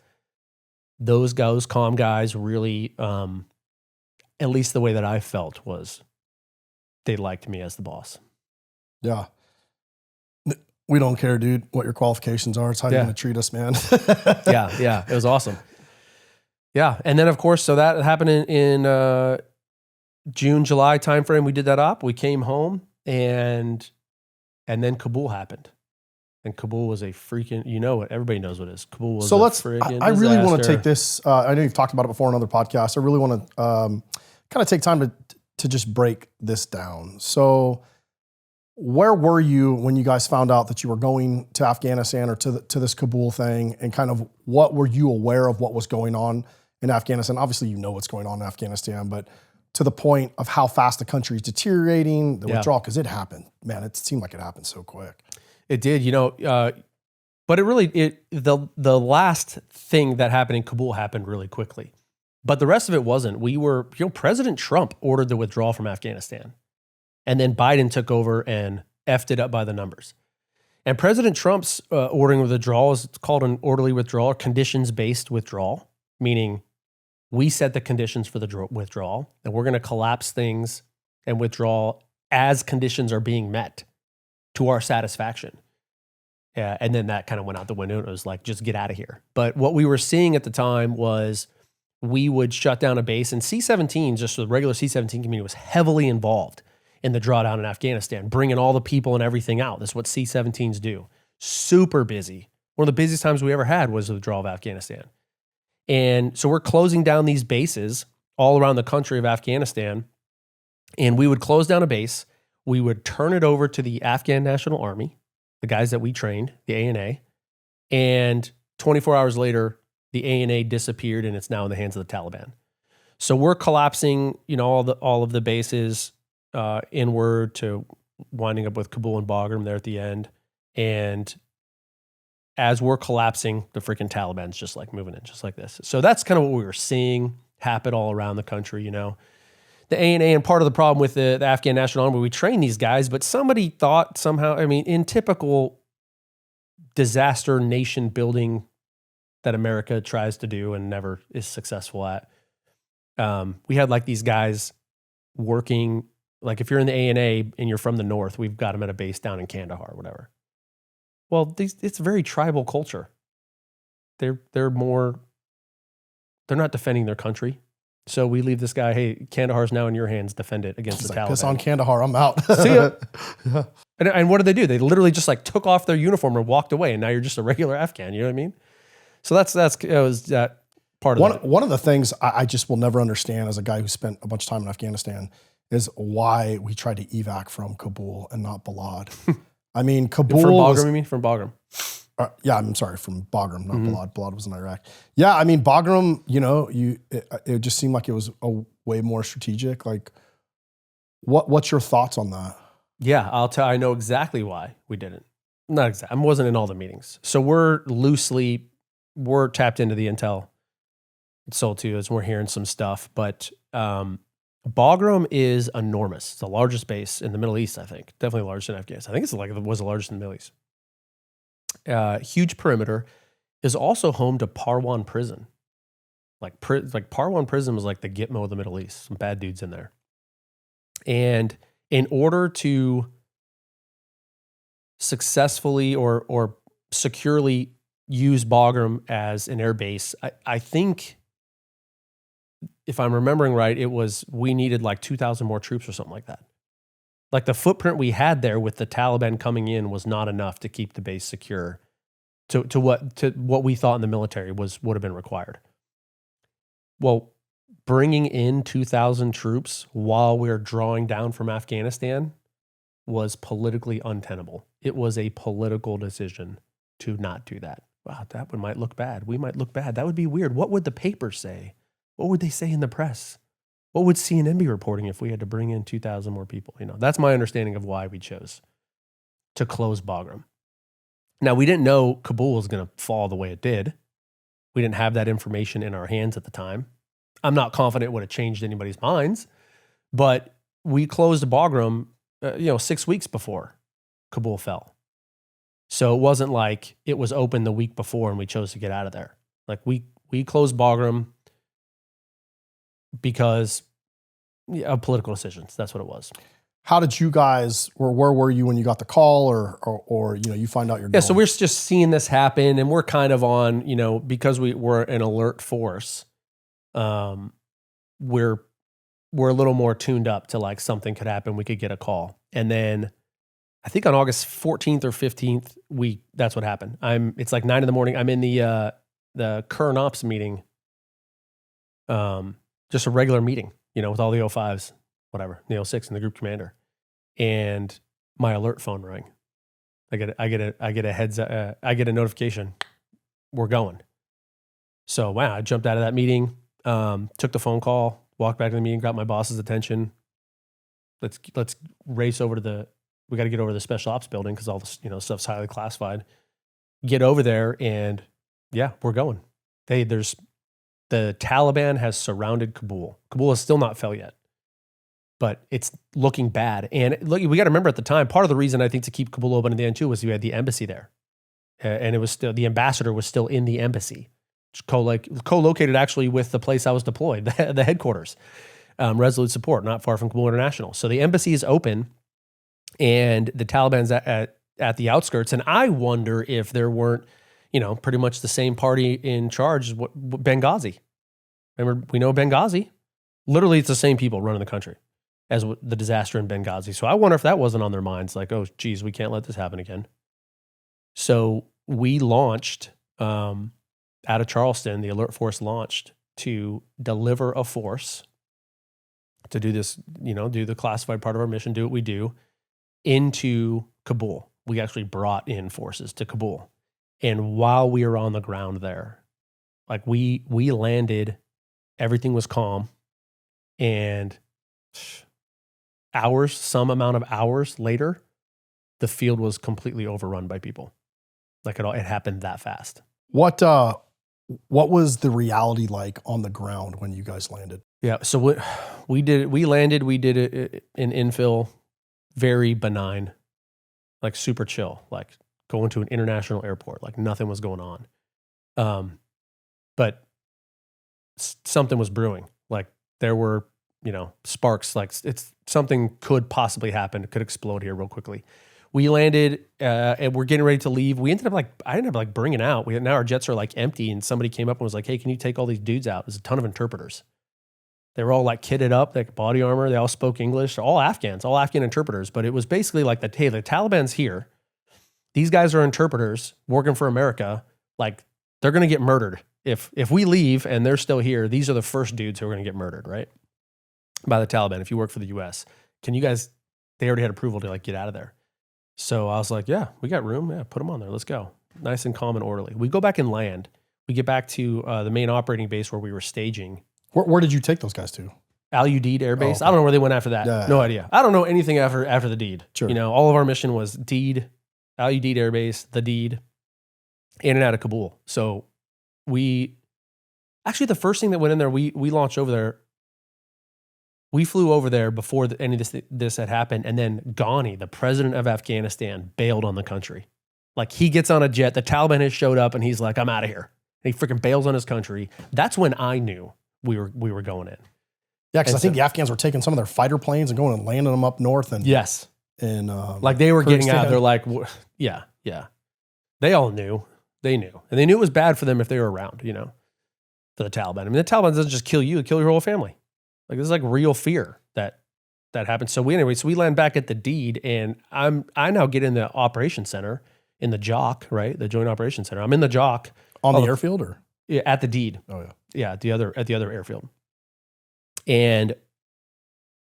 those comm guys really, at least the way that I felt was they liked me as the boss. Yeah. We don't care, dude, what your qualifications are. It's how you're going to treat us, man. Yeah. It was awesome. Yeah. And then of course, so that happened in June, July timeframe. We did that op. We came home and then Kabul happened. And Kabul was a freaking, you know what, everybody knows what it is. Kabul was I really want to take this, I know you've talked about it before in other podcasts. I really want to kind of take time to just break this down. So where were you when you guys found out that you were going to Afghanistan or to this Kabul thing, and kind of what were you aware of what was going on in Afghanistan? Obviously, you know what's going on in Afghanistan, but to the point of how fast the country is deteriorating, the withdrawal, because it happened. Man, it seemed like it happened so quick. It did, you know, but the last thing that happened in Kabul happened really quickly, but the rest of it wasn't. President Trump ordered the withdrawal from Afghanistan, and then Biden took over and effed it up by the numbers. And President Trump's ordering of the withdrawal is called an orderly withdrawal, conditions-based withdrawal, meaning we set the conditions for the withdrawal, and we're going to collapse things and withdraw as conditions are being met to our satisfaction. Yeah, and then that kind of went out the window. It was like, just get out of here. But what we were seeing at the time was we would shut down a base, and C-17, just the regular C-17 community, was heavily involved in the drawdown in Afghanistan, bringing all the people and everything out. That's what C-17s do. Super busy. One of the busiest times we ever had was the withdrawal of Afghanistan. And so we're closing down these bases all around the country of Afghanistan. And we would close down a base. We would turn it over to the Afghan National Army, the guys that we trained, the ANA. And 24 hours later, the ANA disappeared and it's now in the hands of the Taliban. So we're collapsing, all of the bases inward to winding up with Kabul and Bagram there at the end. And as we're collapsing, the freaking Taliban's just like moving in just like this. So that's kind of what we were seeing happen all around the country, The ANA, and part of the problem with the Afghan National Army, we train these guys, but somebody thought somehow, in typical disaster nation building that America tries to do and never is successful at, we had like these guys working, like if you're in the ANA and you're from the north, we've got them at a base down in Kandahar or whatever. Well, it's a very tribal culture. They're not defending their country. So we leave this guy, hey, Kandahar's now in your hands, defend it against the Taliban. Piss on Kandahar, I'm out. See ya. Yeah. And what did they do? They literally just like took off their uniform and walked away, and now you're just a regular Afghan, you know what I mean? So that was that part of it. One of the things I just will never understand as a guy who spent a bunch of time in Afghanistan is why we tried to evac from Kabul and not Balad. Kabul from Bagram, you mean? From Bagram. Yeah, I'm sorry, from Bagram, not Balad. Balad was in Iraq. Yeah, Bagram, it just seemed like it was a way more strategic. Like, what's your thoughts on that? Yeah, I know exactly why we didn't. Not exactly. I wasn't in all the meetings. So we're tapped into the intel it's sold to us. We're hearing some stuff, but Bagram is enormous. It's the largest base in the Middle East, I think. Definitely the largest in Afghanistan. I think it was the largest in the Middle East. Huge perimeter, is also home to Parwan Prison. Like Parwan Prison was like the Gitmo of the Middle East. Some bad dudes in there. And in order to successfully or securely use Bagram as an air base, I think, if I'm remembering right, we needed like 2,000 more troops or something like that. Like the footprint we had there with the Taliban coming in was not enough to keep the base secure to what we thought in the military would have been required. Well, bringing in 2,000 troops while we're drawing down from Afghanistan was politically untenable. It was a political decision to not do that. Wow, that one might look bad. We might look bad. That would be weird. What would the papers say? What would they say in the press? What would CNN be reporting if we had to bring in 2,000 more people? That's my understanding of why we chose to close Bagram. Now, we didn't know Kabul was going to fall the way it did. We didn't have that information in our hands at the time. I'm not confident it would have changed anybody's minds, but we closed Bagram, 6 weeks before Kabul fell. So it wasn't like it was open the week before and we chose to get out of there. Like we closed Bagram because of political decisions. That's what it was. How did you guys, or where were you when you got the call, or you find out you're going? So we're just seeing this happen, and we're kind of on, because we're an alert force, we're a little more tuned up to like something could happen. We could get a call. And then I think on August 14th or 15th, that's what happened. It's like 9 a.m. I'm in the current ops meeting, just a regular meeting, with all the 05s, whatever, the 06 and the group commander. And my alert phone rang. I get a notification. We're going. So wow, I jumped out of that meeting, took the phone call, walked back to the meeting, got my boss's attention. Let's race over we got to get over to the special ops building because all this, stuff's highly classified. Get over there, and yeah, we're going. The Taliban has surrounded Kabul. Kabul has still not fell yet, but it's looking bad. And look, we got to remember at the time, part of the reason I think to keep Kabul open in the end too was you had the embassy there, and it was still, the ambassador was still in the embassy, co-located actually with the place I was deployed, the headquarters, Resolute Support, not far from Kabul International. So the embassy is open, and the Taliban's at the outskirts. And I wonder if there weren't, pretty much the same party in charge as Benghazi. Remember, we know Benghazi. Literally, it's the same people running the country as the disaster in Benghazi. So I wonder if that wasn't on their minds, like, oh, geez, we can't let this happen again. So we launched out of Charleston, the alert force launched to deliver a force to do this, do the classified part of our mission, do what we do, into Kabul. We actually brought in forces to Kabul. And while we were on the ground there, like we landed, everything was calm, and some amount of hours later, the field was completely overrun by people. Like it happened that fast. What was the reality like on the ground when you guys landed? Yeah. So we did it in infill, very benign, like super chill, like going to an international airport, like nothing was going on. But something was brewing. Like there were, sparks, like something could possibly happen. It could explode here real quickly. We landed, and we're getting ready to leave. I ended up bringing out. Now our jets are like empty, and somebody came up and was like, "Hey, can you take all these dudes out?" There's a ton of interpreters. They were all like kitted up, like body armor. They all spoke English. All Afghans, all Afghan interpreters. But it was basically like the Taliban's here. These guys are interpreters working for America. Like they're going to get murdered if we leave and they're still here. These are the first dudes who are going to get murdered, right? By the Taliban. If you work for the U.S., they already had approval to like get out of there. So I was like, yeah, we got room. Yeah, put them on there. Let's go. Nice and calm and orderly. We go back and land. We get back to the main operating base where we were staging. Where did you take those guys to? Al-Udeid Air Base. Oh, okay. I don't know where they went after that. Yeah. No idea. I don't know anything after the deed. Sure. All of our mission was deed, Al-Udeid Air Base, the deed, in and out of Kabul. So the first thing that went in there, we launched over there. We flew over there before any of this had happened, and then Ghani, the president of Afghanistan, bailed on the country. Like he gets on a jet, the Taliban has showed up, and he's like, "I'm out of here." And he freaking bails on his country. That's when I knew we were going in. Yeah, because I think the Afghans were taking some of their fighter planes and going and landing them up north. And yes, and like they were getting out. Kurdistan. They're like, yeah. They all knew. They knew, and they knew it was bad for them if they were around. For the Taliban. I mean, the Taliban doesn't just kill you; it kill your whole family. Like this is like real fear that happens. So we land back at the deed, and I now get in the operations center in the JOC, right? The Joint Operations Center. I'm in the JOC on the airfield, or at the deed. Oh yeah, yeah, at the other airfield, and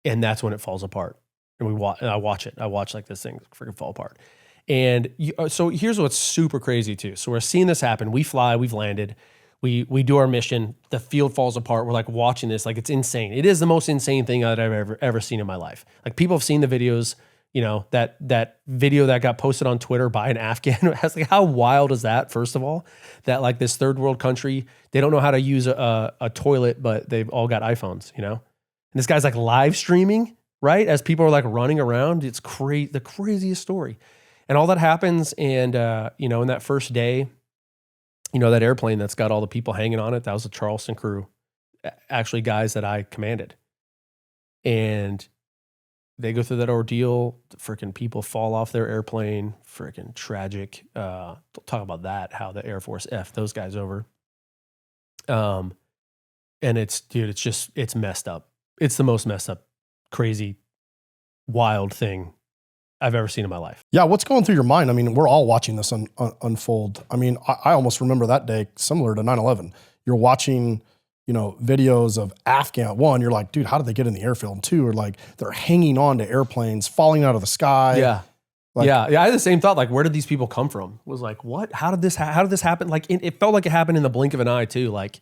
that's when it falls apart. And I watch it. I watch like this thing freaking fall apart. And so here's what's super crazy too. So we're seeing this happen. We fly. We've landed. We do our mission. The field falls apart. We're like watching this. Like it's insane. It is the most insane thing that I've ever seen in my life. Like people have seen the videos. That video that got posted on Twitter by an Afghan. Like how wild is that? First of all, that like this third world country, they don't know how to use a toilet, but they've all got iPhones. And this guy's like live streaming, right? As people are like running around. It's the craziest story. And all that happens, and in that first day. That airplane that's got all the people hanging on it, that was the Charleston crew, actually guys that I commanded. And they go through that ordeal, the freaking people fall off their airplane, freaking tragic. Talk about that, how the Air Force F'd those guys over. And it's messed up. It's the most messed up, crazy, wild thing I've ever seen in my life. Yeah, what's going through your mind? I mean, we're all watching this unfold. I mean, I almost remember that day similar to 9/11. You're watching, videos of Afghan. One, you're like, dude, how did they get in the airfield? And two, are like they're hanging on to airplanes, falling out of the sky. Yeah. Like, yeah. I had the same thought. Like, where did these people come from? Was like, what? How did this happen? Like, it felt like it happened in the blink of an eye too. Like,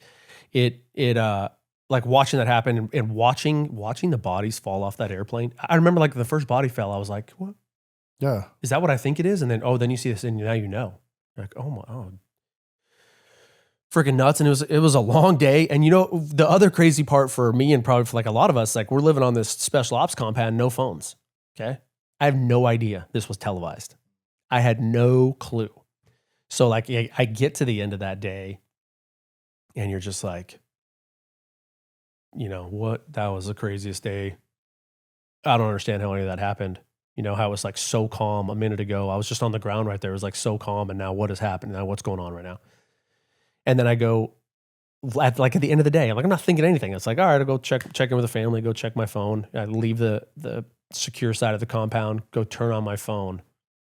like watching that happen and watching the bodies fall off that airplane. I remember like the first body fell. I was like, what? Yeah. Is that what I think it is? And then, then you see this and now you're like, freaking nuts. And it was a long day. And the other crazy part for me and probably for like a lot of us, like we're living on this special ops compound, no phones. Okay. I have no idea this was televised. I had no clue. So like I get to the end of that day and you're just like, what? That was the craziest day. I don't understand how any of that happened. How it was like so calm a minute ago. I was just on the ground right there. It was like so calm. And now what has happened? Now what's going on right now? And then I go at the end of the day, I'm like, I'm not thinking anything. It's like, all right, I'll go check in with the family, go check my phone. I leave the secure side of the compound, go turn on my phone.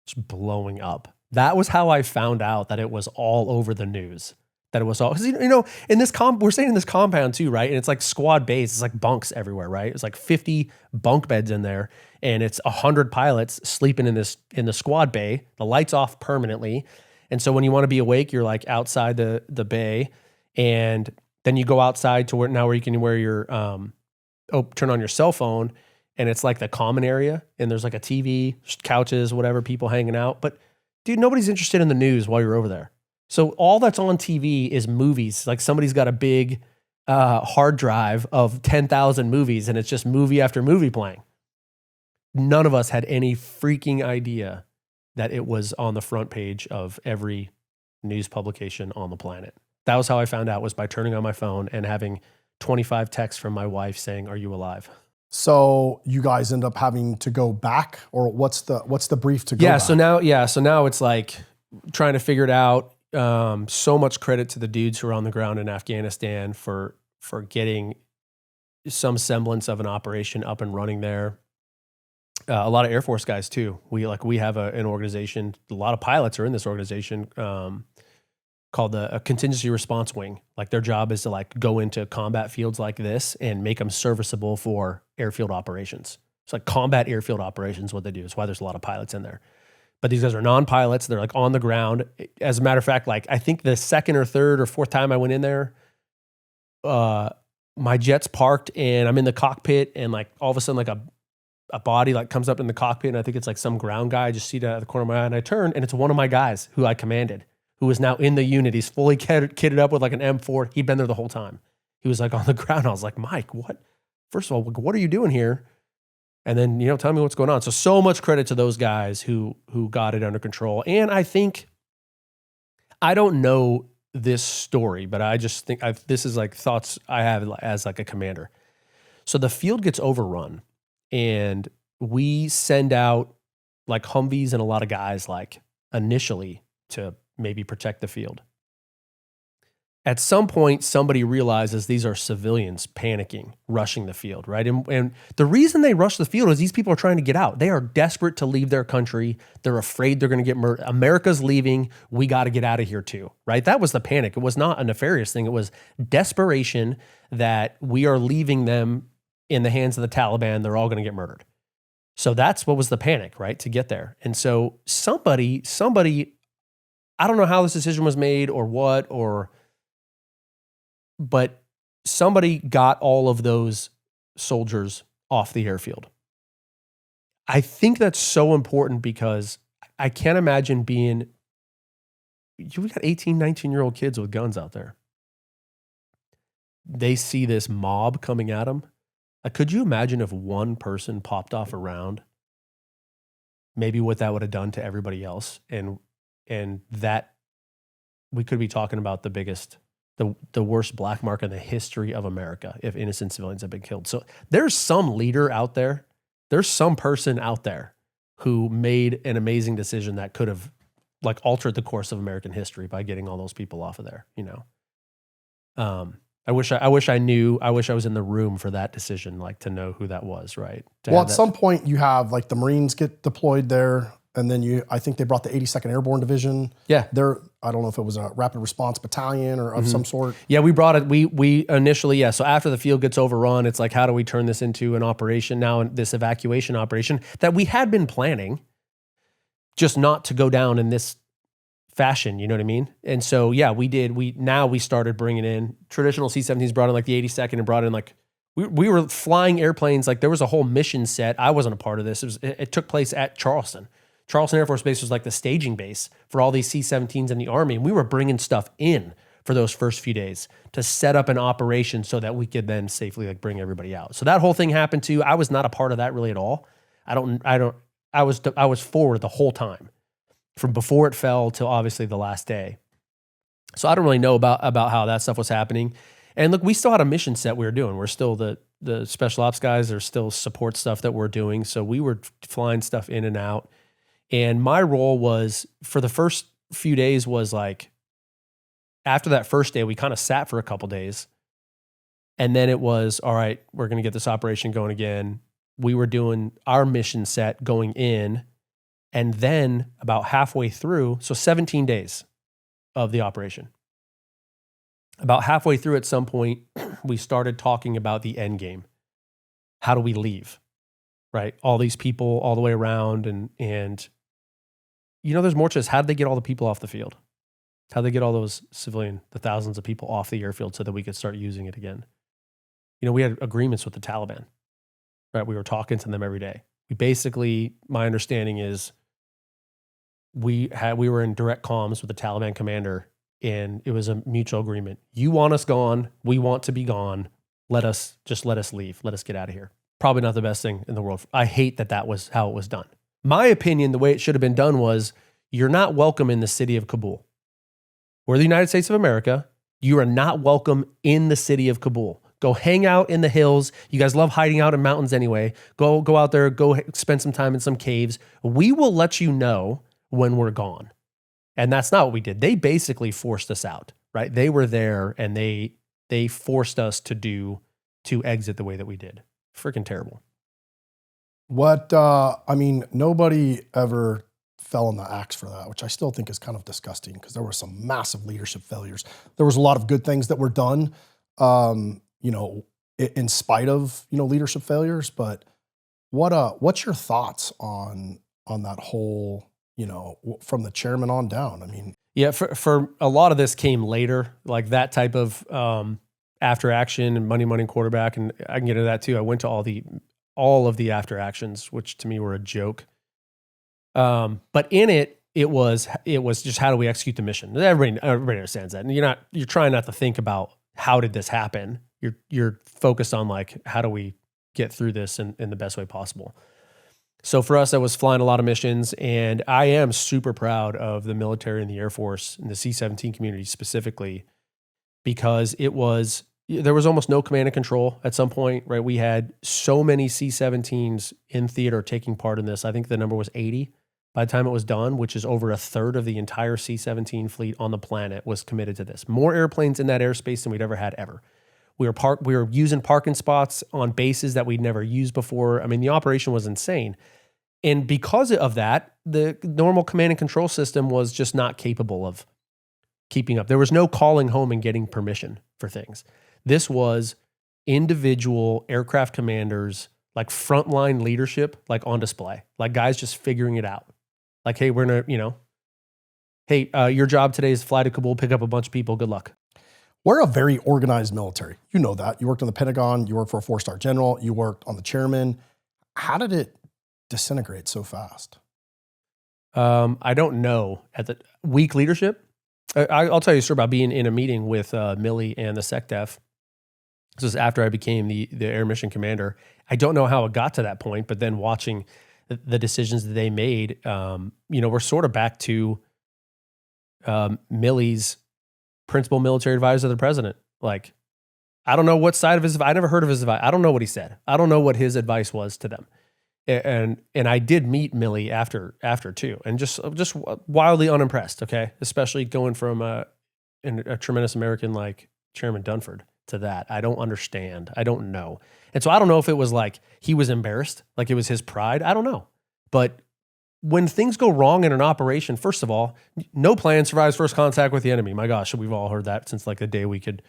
It's blowing up. That was how I found out that it was all over the news, that it was all, because in this we're staying in this compound too, right? And it's like squad base, it's like bunks everywhere, right? It's like 50 bunk beds in there, and it's 100 pilots sleeping in the squad bay. The lights off permanently, and so when you want to be awake, you're like outside the bay, and then you go outside to where you can wear your turn on your cell phone, and it's like the common area, and there's like a TV, couches, whatever, people hanging out. But dude, nobody's interested in the news while you're over there. So all that's on TV is movies. Like somebody's got a big hard drive of 10,000 movies, and it's just movie after movie playing. None of us had any freaking idea that it was on the front page of every news publication on the planet. That was how I found out, was by turning on my phone and having 25 texts from my wife saying, "Are you alive?" So you guys end up having to go back, or what's the brief to go back? So now it's like trying to figure it out. So much credit to the dudes who are on the ground in Afghanistan for getting some semblance of an operation up and running there. A lot of Air Force guys too. We have an organization. A lot of pilots are in this organization called a contingency response wing. Like their job is to like go into combat fields like this and make them serviceable for airfield operations. It's like combat airfield operations. What they do is why there's a lot of pilots in there. But these guys are non-pilots. They're like on the ground. As a matter of fact, like I think the second or third or fourth time I went in there, my jet's parked and I'm in the cockpit, and like all of a sudden like a body like comes up in the cockpit, and I think it's like some ground guy. I just see that out of the corner of my eye, and I turn, and it's one of my guys who I commanded, who is now in the unit. He's fully kitted up with like an M4. He'd been there the whole time. He was like on the ground. I was like, Mike, what? First of all, what are you doing here? And then, tell me what's going on. So much credit to those guys who got it under control. And I think, I don't know this story, but I just think this is like thoughts I have as like a commander. So the field gets overrun, and we send out like Humvees and a lot of guys like initially to maybe protect the field. At some point, somebody realizes these are civilians panicking, rushing the field, right? And the reason they rush the field is these people are trying to get out. They are desperate to leave their country. They're afraid they're going to get murdered. America's leaving. We got to get out of here too, right? That was the panic. It was not a nefarious thing. It was desperation that we are leaving them in the hands of the Taliban. They're all going to get murdered. So that's what was the panic, right? To get there. And so somebody, I don't know how this decision was made or what, but somebody got all of those soldiers off the airfield. I think that's so important because I can't imagine we got 18, 19-year-old kids with guns out there. They see this mob coming at them. Could you imagine if one person popped off a round? Maybe what that would have done to everybody else. And that we could be talking about the worst black mark in the history of America if innocent civilians have been killed. So there's some leader out there. There's some person out there who made an amazing decision that could have like altered the course of American history by getting all those people off of there, I wish I knew. I wish I was in the room for that decision, like to know who that was, right? Well, at some point you have like the Marines get deployed there, and then I think they brought the 82nd Airborne Division. Yeah. I don't know if it was a rapid response battalion or of some sort. Yeah, we brought it. We initially, yeah. So after the field gets overrun, it's like, how do we turn this into an operation now, this evacuation operation that we had been planning, just not to go down in this fashion, you know what I mean? And so, yeah, we did. We started bringing in traditional C-17s, brought in like the 82nd and brought in like, we were flying airplanes. Like there was a whole mission set. I wasn't a part of this. It took place at Charleston. Charleston Air Force Base was like the staging base for all these C-17s in the Army. And we were bringing stuff in for those first few days to set up an operation so that we could then safely like bring everybody out. So that whole thing happened too. I was not a part of that really at all. I was forward the whole time from before it fell till obviously the last day. So I don't really know about how that stuff was happening. And look, we still had a mission set we were doing. We're still the special ops guys. There's still support stuff that we're doing. So we were flying stuff in and out. And my role was, for the first few days, was like, after that first day, we kind of sat for a couple days. And then it was, all right, we're going to get this operation going again. We were doing our mission set going in. And then about halfway through, so 17 days of the operation. About halfway through at some point, we started talking about the end game. How do we leave? Right? All these people all the way around and there's more to this. How did they get all the people off the field? How did they get all those the thousands of people off the airfield so that we could start using it again? We had agreements with the Taliban, right? We were talking to them every day. We basically, my understanding is we were in direct comms with the Taliban commander, and it was a mutual agreement. You want us gone. We want to be gone. Let us leave. Let us get out of here. Probably not the best thing in the world. I hate that was how it was done. My opinion, the way it should have been done was, you're not welcome in the city of Kabul. We're the United States of America. You are not welcome in the city of Kabul. Go hang out in the hills. You guys love hiding out in mountains anyway. Go out there. Go spend some time in some caves. We will let you know when we're gone. And that's not what we did. They basically forced us out, right? They were there and they forced us to exit the way that we did. Freaking terrible. Nobody ever fell on the axe for that, which I still think is kind of disgusting because there were some massive leadership failures. There was a lot of good things that were done, in spite of, leadership failures. But what's your thoughts on that whole, from the chairman on down? Yeah, for a lot of this came later, like that type of after action and money quarterback, and I can get into that too. I went to all of the after actions, which to me were a joke. But in it was just, how do we execute the mission? Everybody understands that, and you're trying not to think about how did this happen. You're focused on like, how do we get through this in the best way possible. So for us, I was flying a lot of missions, and I am super proud of the military and the Air Force and the C-17 community specifically, because there was almost no command and control at some point, right? We had so many C-17s in theater taking part in this. I think the number was 80 by the time it was done, which is over a third of the entire C-17 fleet on the planet was committed to this. More airplanes in that airspace than we'd ever had ever. We were using parking spots on bases that we'd never used before. The operation was insane. And because of that, the normal command and control system was just not capable of keeping up. There was no calling home and getting permission for things. This was individual aircraft commanders, like frontline leadership, like on display, like guys just figuring it out. Like, hey, we're gonna, your job today is to fly to Kabul, pick up a bunch of people. Good luck. We're a very organized military. You know that. You worked in the Pentagon. You worked for a 4-star general. You worked on the chairman. How did it disintegrate so fast? I don't know. At the weak leadership, I'll tell you a story about being in a meeting with Milley and the SecDef. This was after I became the air mission commander. I don't know how it got to that point, but then watching the decisions that they made, we're sort of back to Milley's principal military advisor to the president. Like, I don't know what side of his advice. I never heard of his advice. I don't know what he said. I don't know what his advice was to them. And I did meet Milley after too, and just wildly unimpressed. Okay, especially going from a tremendous American like Chairman Dunford to that. I don't understand. I don't know. And so I don't know if it was like he was embarrassed, like it was his pride. I don't know. But when things go wrong in an operation, first of all, no plan survives first contact with the enemy. My gosh, we've all heard that since like the day we could,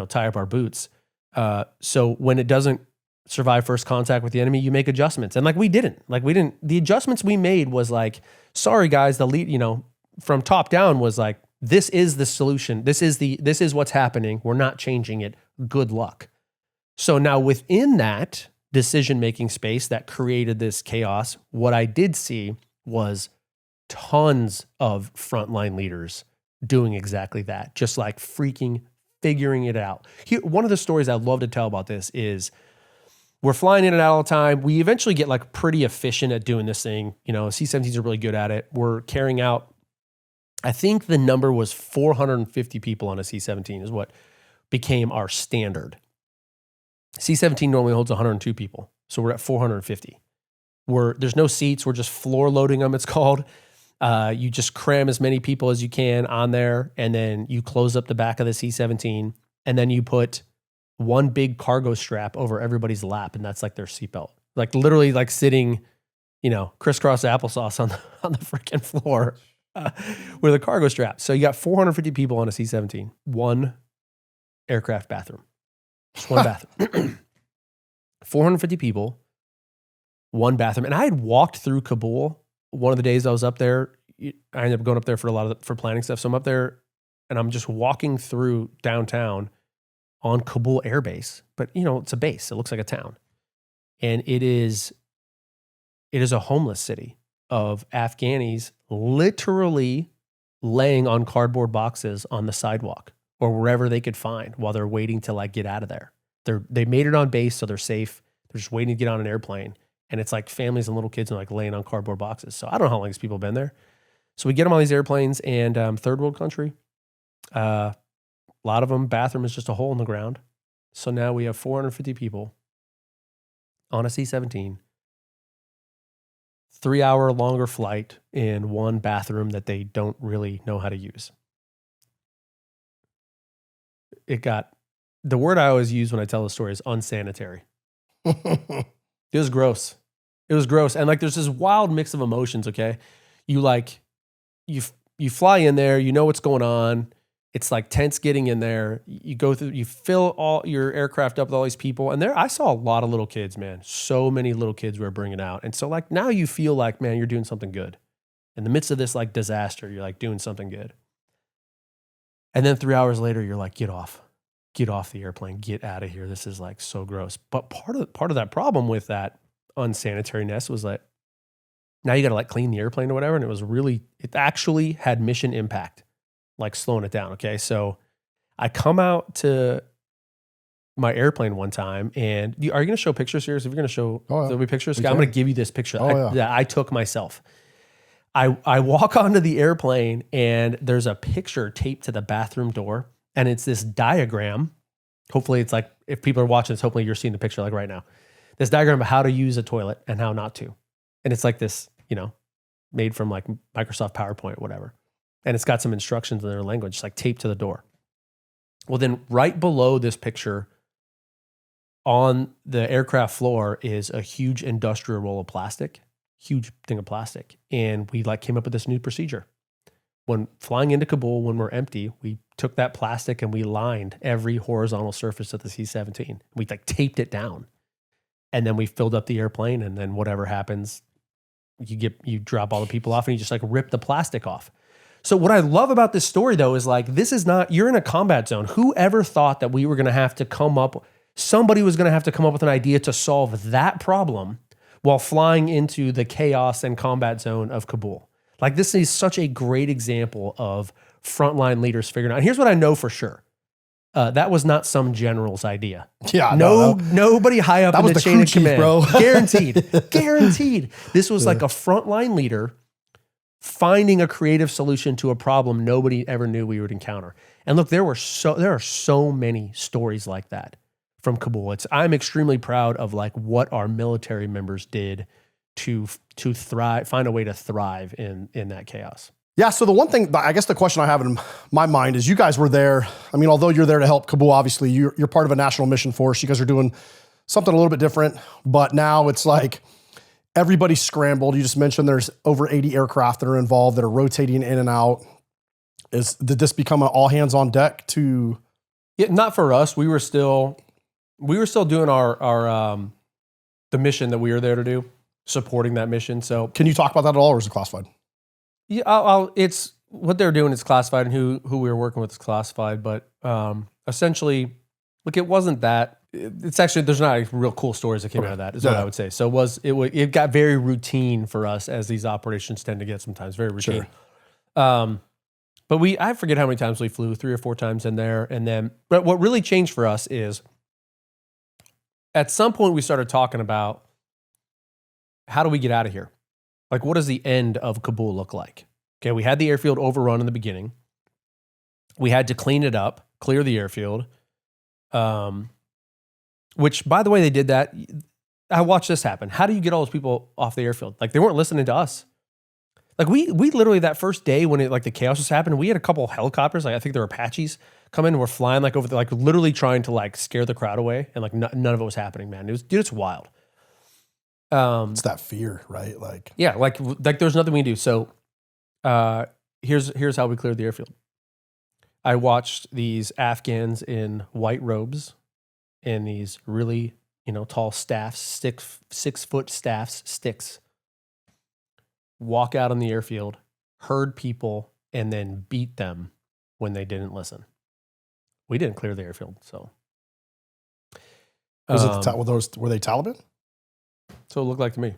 tie up our boots. So when it doesn't survive first contact with the enemy, you make adjustments. And we didn't. The adjustments we made was like, sorry guys, the lead, from top down was like, this is the solution. This is what's happening. We're not changing it. Good luck. So now within that decision-making space that created this chaos, what I did see was tons of frontline leaders doing exactly that, just like freaking figuring it out. Here, one of the stories I love to tell about this is we're flying in and out all the time. We eventually get like pretty efficient at doing this thing. C-17s are really good at it. We're carrying out, I think the number was 450 people on a C-17 is what became our standard. C-17 normally holds 102 people. So we're at 450. There's no seats. We're just floor loading them, it's called. You just cram as many people as you can on there, and then you close up the back of the C-17, and then you put one big cargo strap over everybody's lap, and that's like their seatbelt. Like literally like sitting, crisscross applesauce on the freaking floor with a cargo strap. So you got 450 people on a C-17. One aircraft bathroom. Just one bathroom. 450 people, one bathroom. And I had walked through Kabul one of the days I was up there. I ended up going up there for planning stuff. So I'm up there and I'm just walking through downtown on Kabul Air Base. But, you know, it's a base. It looks like a town. And it is a homeless city of Afghanis literally laying on cardboard boxes on the sidewalk or wherever they could find while they're waiting to like get out of there. They made it on base, so they're safe. They're just waiting to get on an airplane. And it's like families and little kids are like laying on cardboard boxes. So I don't know how long these people have been there. So we get them on these airplanes, and third world country, a lot of them, bathroom is just a hole in the ground. So now we have 450 people on a C-17, 3-hour longer flight in one bathroom that they don't really know how to use. The word I always use when I tell the story is unsanitary. It was gross. It was gross. And like, there's this wild mix of emotions. Okay. You fly in there, you know what's going on. It's like tense getting in there. You fill all your aircraft up with all these people. And I saw a lot of little kids, man. So many little kids were bringing out. And so like, now you feel like, man, you're doing something good. In the midst of this like disaster, you're like doing something good. And then 3 hours later, you're like, get off the airplane, get out of here. This is like so gross. But part of that problem with that unsanitariness was like, now you got to like clean the airplane or whatever. And it actually had mission impact, like slowing it down. Okay. So I come out to my airplane one time, and are you going to show pictures here? So if you're going to show, there'll be pictures. I'm going to give you this picture that I took myself. I walk onto the airplane, and there's a picture taped to the bathroom door. And it's this diagram. Hopefully it's like, if people are watching this, hopefully you're seeing the picture like right now. This diagram of how to use a toilet and how not to. And it's like this, you know, made from like Microsoft PowerPoint, whatever. And it's got some instructions in their language, like taped to the door. Well, then right below this picture on the aircraft floor is a huge industrial roll of plastic, huge thing of plastic. And we like came up with this new procedure. When flying into Kabul, when we're empty, we took that plastic and we lined every horizontal surface of the C-17. We like taped it down, and then we filled up the airplane. And then whatever happens, you drop all the people off, and you just like rip the plastic off. So what I love about this story though is like, you're in a combat zone. Whoever thought that we were going to have to somebody was going to have to come up with an idea to solve that problem while flying into the chaos and combat zone of Kabul. Like, this is such a great example of frontline leaders figuring out. And here's what I know for sure. That was not some general's idea. Yeah, nobody high up in the chain of command. Bro. Guaranteed. This was like a frontline leader finding a creative solution to a problem nobody ever knew we would encounter. And look, there are so many stories like that from Kabul. I'm extremely proud of like what our military members did to thrive, find a way to thrive in that chaos. Yeah. So the one thing, I guess the question I have in my mind is, you guys were there. I mean, although you're there to help Kabul, obviously you're part of a national mission force. You guys are doing something a little bit different, but now it's like everybody's scrambled. You just mentioned there's over 80 aircraft that are involved that are rotating in and out. Did this become an all hands on deck to? Yeah, not for us. We were still doing our the mission that we were there to do, supporting that mission. So can you talk about that at all, or is it classified? Yeah, it's what they're doing is classified, and who we were working with is classified. But essentially, look, it wasn't that. It's actually, there's not real cool stories that came out of that, is what I would say. So it got very routine for us, as these operations tend to get sometimes, very routine. Sure. But I forget how many times we flew, 3 or 4 times in there. But what really changed for us is, at some point we started talking about, how do we get out of here? Like, what does the end of Kabul look like? Okay, we had the airfield overrun in the beginning. We had to clean it up, clear the airfield. Which, by the way, they did that. I watched this happen. How do you get all those people off the airfield? Like, they weren't listening to us. Like, we literally, that first day when the chaos was happening, we had a couple helicopters, like I think they were Apaches, come in and were flying like over the, like literally trying to like scare the crowd away, and like none of it was happening, man. It's wild. It's that fear, right? Like, yeah, like there's nothing we can do. So here's how we cleared the airfield. I watched these Afghans in white robes and these really, tall staffs, 6 foot staffs, sticks, walk out on the airfield, herd people, and then beat them when they didn't listen. We didn't clear the airfield, so. Was it were they Taliban? So it looked like to me.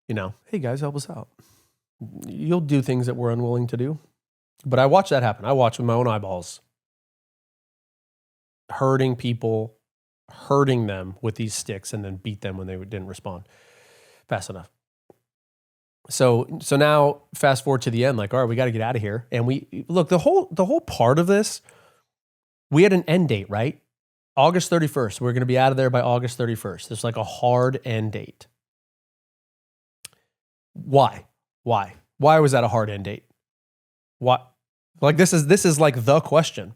Hey guys, help us out. You'll do things that we're unwilling to do. But I watched that happen. I watched with my own eyeballs. Herding people, hurting them with these sticks, and then beat them when they didn't respond fast enough. So now fast forward to the end, like, all right, we got to get out of here. And we look, the whole part of this, we had an end date, right? August 31st. We're going to be out of there by August 31st. There's like a hard end date. Why? Why was that a hard end date? What? Like this is like the question.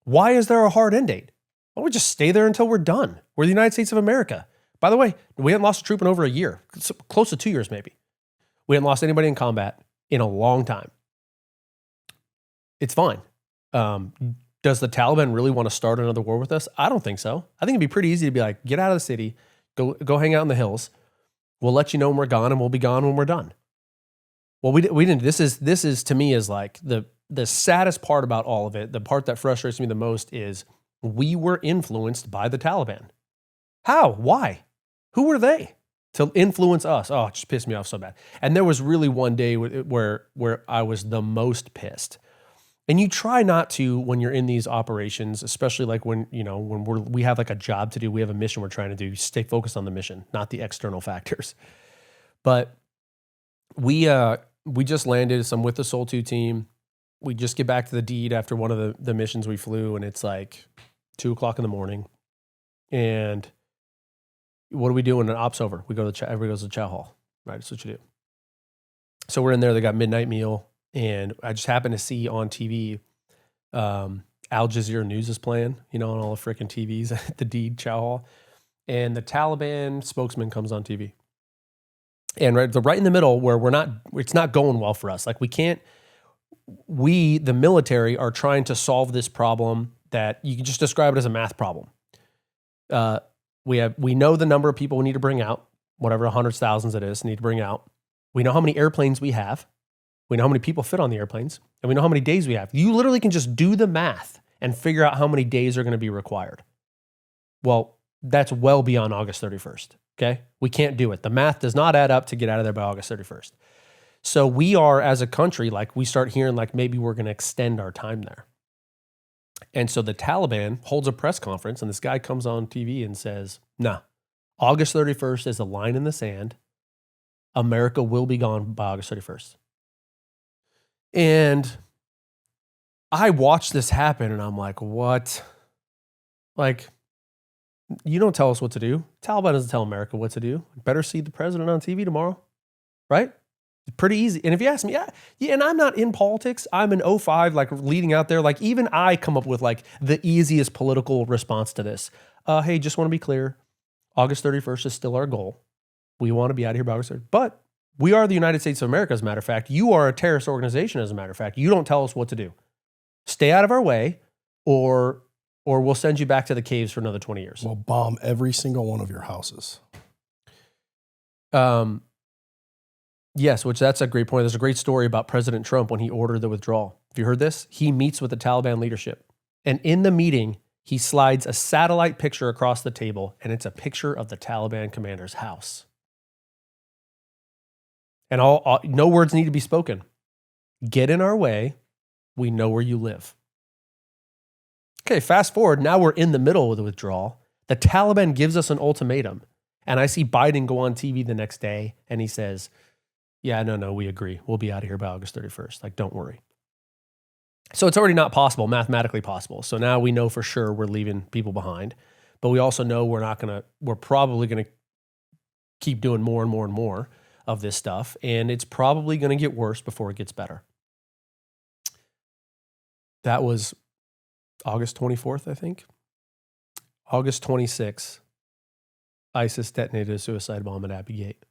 Why is there a hard end date? Why don't we just stay there until we're done? We're the United States of America. By the way, we hadn't lost a troop in over a year, close to 2 years maybe. We hadn't lost anybody in combat in a long time. It's fine. Does the Taliban really want to start another war with us? I don't think so. I think it'd be pretty easy to be like, get out of the city, go hang out in the hills. We'll let you know when we're gone, and we'll be gone when we're done. Well, we didn't. This is to me is like the saddest part about all of it. The part that frustrates me the most is we were influenced by the Taliban. How? Why? Who were they to influence us? Oh, it just pissed me off so bad. And there was really one day where I was the most pissed. And you try not to when you're in these operations, especially like when we have like a job to do, we have a mission we're trying to do. Stay focused on the mission, not the external factors. But we just landed. So I'm with the Sol 2 team. We just get back to the deed after one of the missions we flew, and it's like 2:00 in the morning. And what do we do when an op's over? We go to everybody goes to the chow hall, right? That's what you do. So we're in there. They got midnight meal. And I just happened to see on TV, Al Jazeera News is playing, on all the freaking TVs at the Deed Chow Hall. And the Taliban spokesman comes on TV. And right in the middle where it's not going well for us. Like the military are trying to solve this problem that you can just describe it as a math problem. We know the number of people we need to bring out, whatever hundreds, thousands it is, need to bring out. We know how many airplanes we have. We know how many people fit on the airplanes, and we know how many days we have. You literally can just do the math and figure out how many days are going to be required. Well, that's well beyond August 31st, okay? We can't do it. The math does not add up to get out of there by August 31st. So we are, as a country, like we start hearing like maybe we're going to extend our time there. And so the Taliban holds a press conference, and this guy comes on TV and says, nah, August 31st is a line in the sand. America will be gone by August 31st. And I watched this happen and I'm like, what? Like, you don't tell us what to do. Taliban doesn't tell America what to do. Better see the president on TV tomorrow, right? It's pretty easy. And if you ask me, yeah, and I'm not in politics. I'm an 05, like leading out there. Like even I come up with like the easiest political response to this. Hey, just want to be clear. August 31st is still our goal. We want to be out of here by August 31st. But we are the United States of America, as a matter of fact. You are a terrorist organization, as a matter of fact. You don't tell us what to do. Stay out of our way, or we'll send you back to the caves for another 20 years. We'll bomb every single one of your houses. Yes, which that's a great point. There's a great story about President Trump when he ordered the withdrawal. Have you heard this? He meets with the Taliban leadership. And in the meeting, he slides a satellite picture across the table, and it's a picture of the Taliban commander's house. And no words need to be spoken. Get in our way. We know where you live. Okay, fast forward. Now we're in the middle of the withdrawal. The Taliban gives us an ultimatum. And I see Biden go on TV the next day, and he says, yeah, no, we agree. We'll be out of here by August 31st. Like, don't worry. So it's already not possible, mathematically possible. So now we know for sure we're leaving people behind. But we also know we're probably going to keep doing more and more and more of this stuff, and it's probably going to get worse before it gets better. That was August 24th, I think. August 26th, ISIS detonated a suicide bomb at Abbey Gate.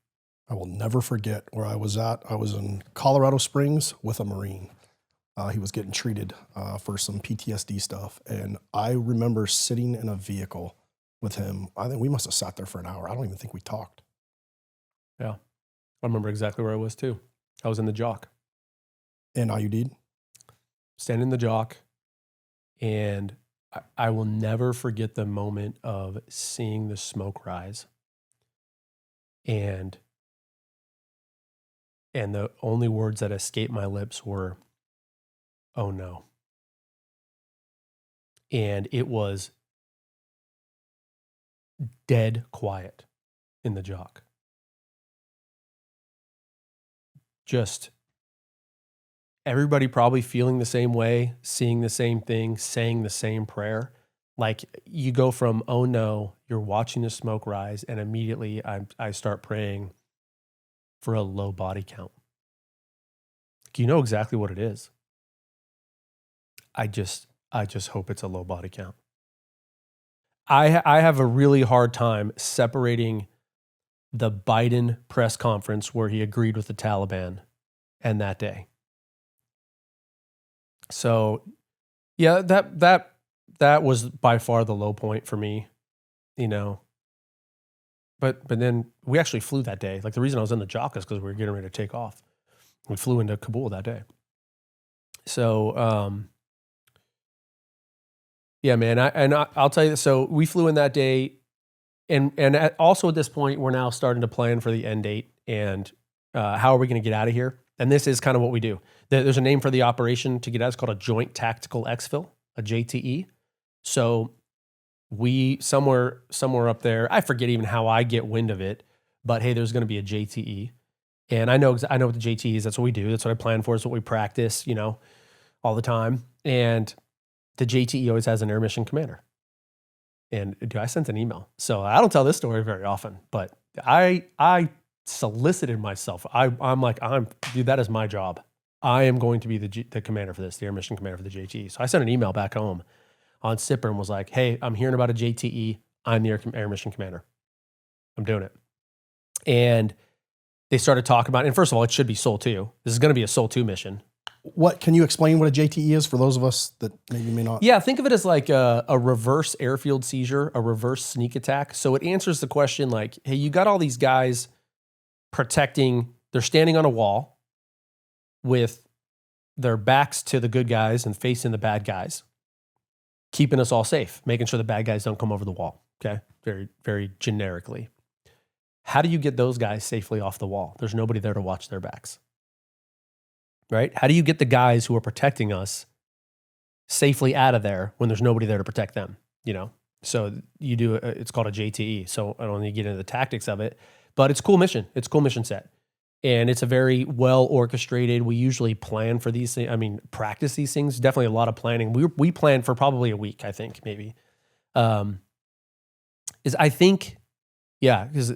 I will never forget where I was at. I was in Colorado Springs with a Marine. He was getting treated for some PTSD stuff. And I remember sitting in a vehicle with him. I think we must have sat there for an hour. I don't even think we talked. Yeah. I remember exactly where I was too. I was in the jock. And IUD'd? Standing in the jock. And I will never forget the moment of seeing the smoke rise. And the only words that escaped my lips were, "Oh no." And it was dead quiet in the jock. Just everybody probably feeling the same way, seeing the same thing, saying the same prayer. Like you go from, oh no, you're watching the smoke rise, and immediately I start praying for a low body count. You know exactly what it is. I just hope it's a low body count. I have a really hard time separating the Biden press conference where he agreed with the Taliban and that day. So, yeah, that was by far the low point for me, you know. But then we actually flew that day. Like the reason I was in the jock is because we were getting ready to take off. We flew into Kabul that day. So, yeah, man. I'll tell you. So we flew in that day, and also at this point, we're now starting to plan for the end date and how are we going to get out of here. And this is kind of what we do. There's a name for the operation to get out. It's called a Joint Tactical Exfil, a JTE. So we somewhere up there. I forget even how I get wind of it, but hey, there's going to be a JTE, and I know what the JTE is. That's what we do. That's what I plan for. It's what we practice, you know, all the time. And the JTE always has an air mission commander. And dude, I sent an email. So I don't tell this story very often, but I solicited myself. I'm like, dude, that is my job. I am going to be the commander for this, the air mission commander for the JTE. So I sent an email back home on SIPR and was like, hey, I'm hearing about a JTE. I'm the air mission commander. I'm doing it. And they started talking about it. And first of all, it should be Sol 2. This is going to be a Sol 2 mission. What can you explain what a JTE is for those of us that maybe may not? Yeah, think of it as like a reverse airfield seizure, a reverse sneak attack. So it answers the question like, hey, you got all these guys protecting, they're standing on a wall with their backs to the good guys and facing the bad guys, keeping us all safe, making sure the bad guys don't come over the wall. Okay. Very, very generically. How do you get those guys safely off the wall? There's nobody there to watch their backs. Right? How do you get the guys who are protecting us safely out of there when there's nobody there to protect them? You know? So you do, it's called a JTE. So I don't need to get into the tactics of it, but it's a cool mission. It's a cool mission set. And it's a very well orchestrated. We usually plan for these things. I mean, practice these things. Definitely a lot of planning. We planned for probably a week, I think, maybe. Because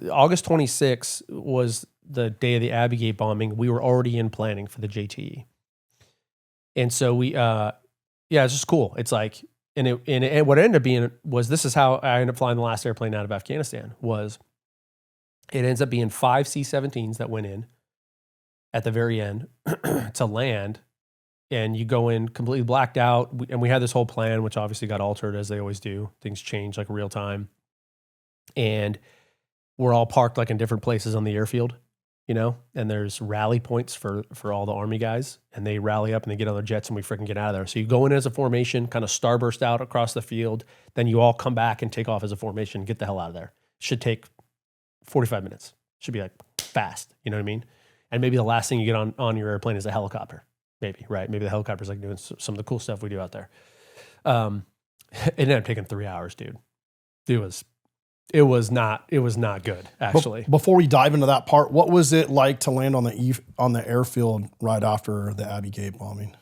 August 26th was the day of the Abbey Gate bombing. We were already in planning for the JTE. And so it's just cool. It's like, and what it ended up being was, this is how I ended up flying the last airplane out of Afghanistan, was it ends up being 5 C-17s that went in at the very end to land, and you go in completely blacked out. And we had this whole plan, which obviously got altered as they always do. Things change like real time. And we're all parked like in different places on the airfield, you know, and there's rally points for all the Army guys, and they rally up and they get on their jets and we freaking get out of there. So you go in as a formation, kind of starburst out across the field. Then you all come back and take off as a formation, get the hell out of there. Should take 45 minutes. Should be like fast. You know what I mean? And maybe the last thing you get on your airplane is a helicopter. Maybe, right? Maybe the helicopter's like doing some of the cool stuff we do out there. It ended up taking 3 hours, dude. It was not good, actually. Before we dive into that part, what was it like to land on the airfield right after the Abbey Gate bombing?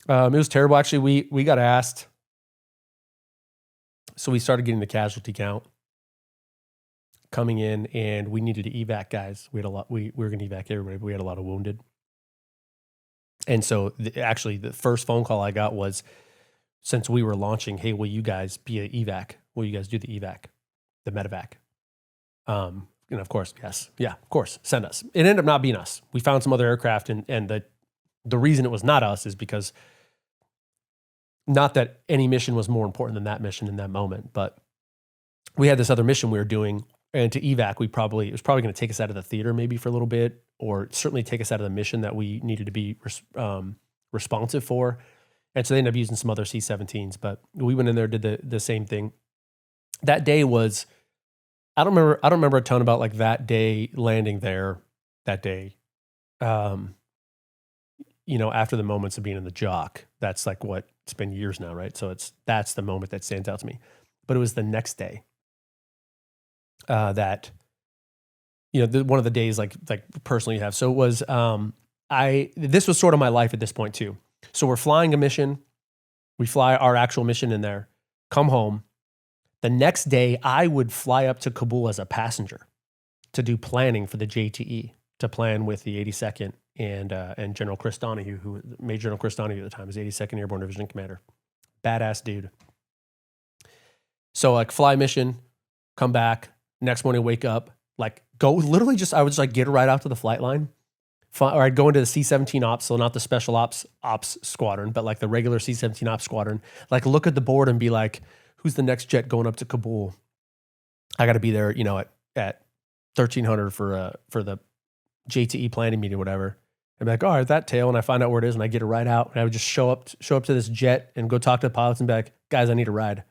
It was terrible. Actually, we got asked. So we started getting the casualty count coming in, and we needed to evac guys. We had a lot. We were going to evac everybody, but we had a lot of wounded. And so the first phone call I got was, since we were launching, hey, will you guys be an evac? Will you guys do the evac? The medevac. And of course, yes. Yeah, of course. Send us. It ended up not being us. We found some other aircraft, and the The reason it was not us is because not that any mission was more important than that mission in that moment, but we had this other mission we were doing, and to evac, it was probably going to take us out of the theater maybe for a little bit, or certainly take us out of the mission that we needed to be responsive for. And so they ended up using some other C-17s, but we went in there, did the same thing. That day was, I don't remember a ton about like that day landing there that day. After the moments of being in the jock, that's like what it's been years now, right? So that's the moment that stands out to me. But it was the next day that, one of the days like personally you have. So it was, this was sort of my life at this point too. So we're flying a mission. We fly our actual mission in there, come home. The next day I would fly up to Kabul as a passenger to do planning for the JTE, to plan with the 82nd and General Chris Donahue, who Major General Chris Donahue at the time was 82nd Airborne Division Commander. Badass dude. So like fly mission, come back, next morning wake up, like go literally I would just like get right out to the flight line. Or I'd go into the C-17 ops, so not the special ops squadron, but like the regular C-17 ops squadron, like look at the board and be like, who's the next jet going up to Kabul? I got to be there, at 1300 for the JTE planning meeting, whatever. I'd be like, all right, that tail, and I find out where it is, and I get a ride out, and I would just show up to this jet and go talk to the pilots and be like, guys, I need a ride.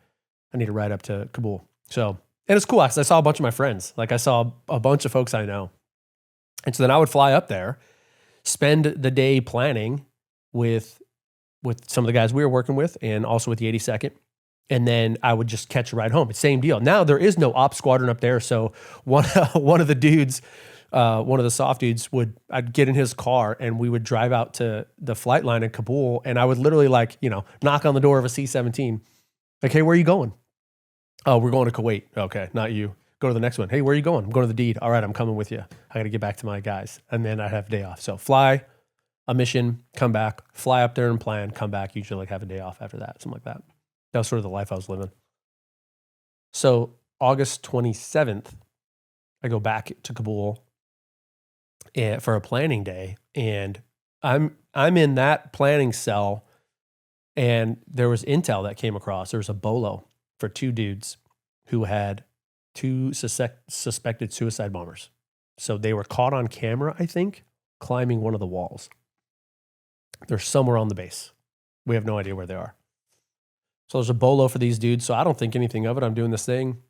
I need a ride up to Kabul. So, and it's cool because I saw a bunch of my friends. Like I saw a bunch of folks I know. And so then I would fly up there, spend the day planning with some of the guys we were working with and also with the 82nd. And then I would just catch a ride home. It's same deal. Now there is no ops squadron up there. So one of the dudes, one of the soft dudes I'd get in his car and we would drive out to the flight line in Kabul. And I would literally knock on the door of a C-17. Like, hey, where are you going? Oh, we're going to Kuwait. Okay, not you. Go to the next one. Hey, where are you going? I'm going to the deed. All right, I'm coming with you. I got to get back to my guys. And then I'd have a day off. So fly a mission, come back, fly up there and plan, come back, usually like have a day off after that, something like that. That was sort of the life I was living. So August 27th, I go back to Kabul for a planning day. And I'm in that planning cell, and there was intel that came across. There was a bolo for two dudes who had two suspected suicide bombers. So they were caught on camera, I think, climbing one of the walls. They're somewhere on the base. We have no idea where they are. So there's a bolo for these dudes. So I don't think anything of it. I'm doing this thing.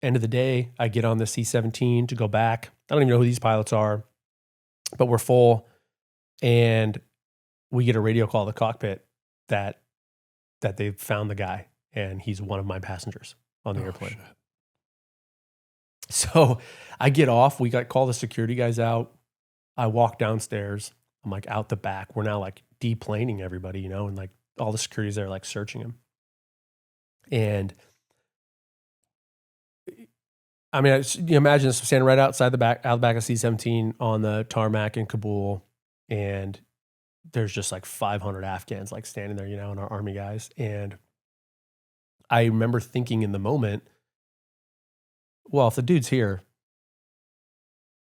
End of the day, I get on the C-17 to go back. I don't even know who these pilots are, but we're full. And we get a radio call to the cockpit that they found the guy, and he's one of my passengers on the airplane. Shit. So I get off. We call the security guys out. I walk downstairs. I'm like out the back. We're now like deplaning everybody, and like all the security's there, like searching him. And I mean, you imagine this standing right out the back of C-17 on the tarmac in Kabul, and there's just like 500 Afghans like standing there, and our army guys. And I remember thinking in the moment, well, if the dude's here,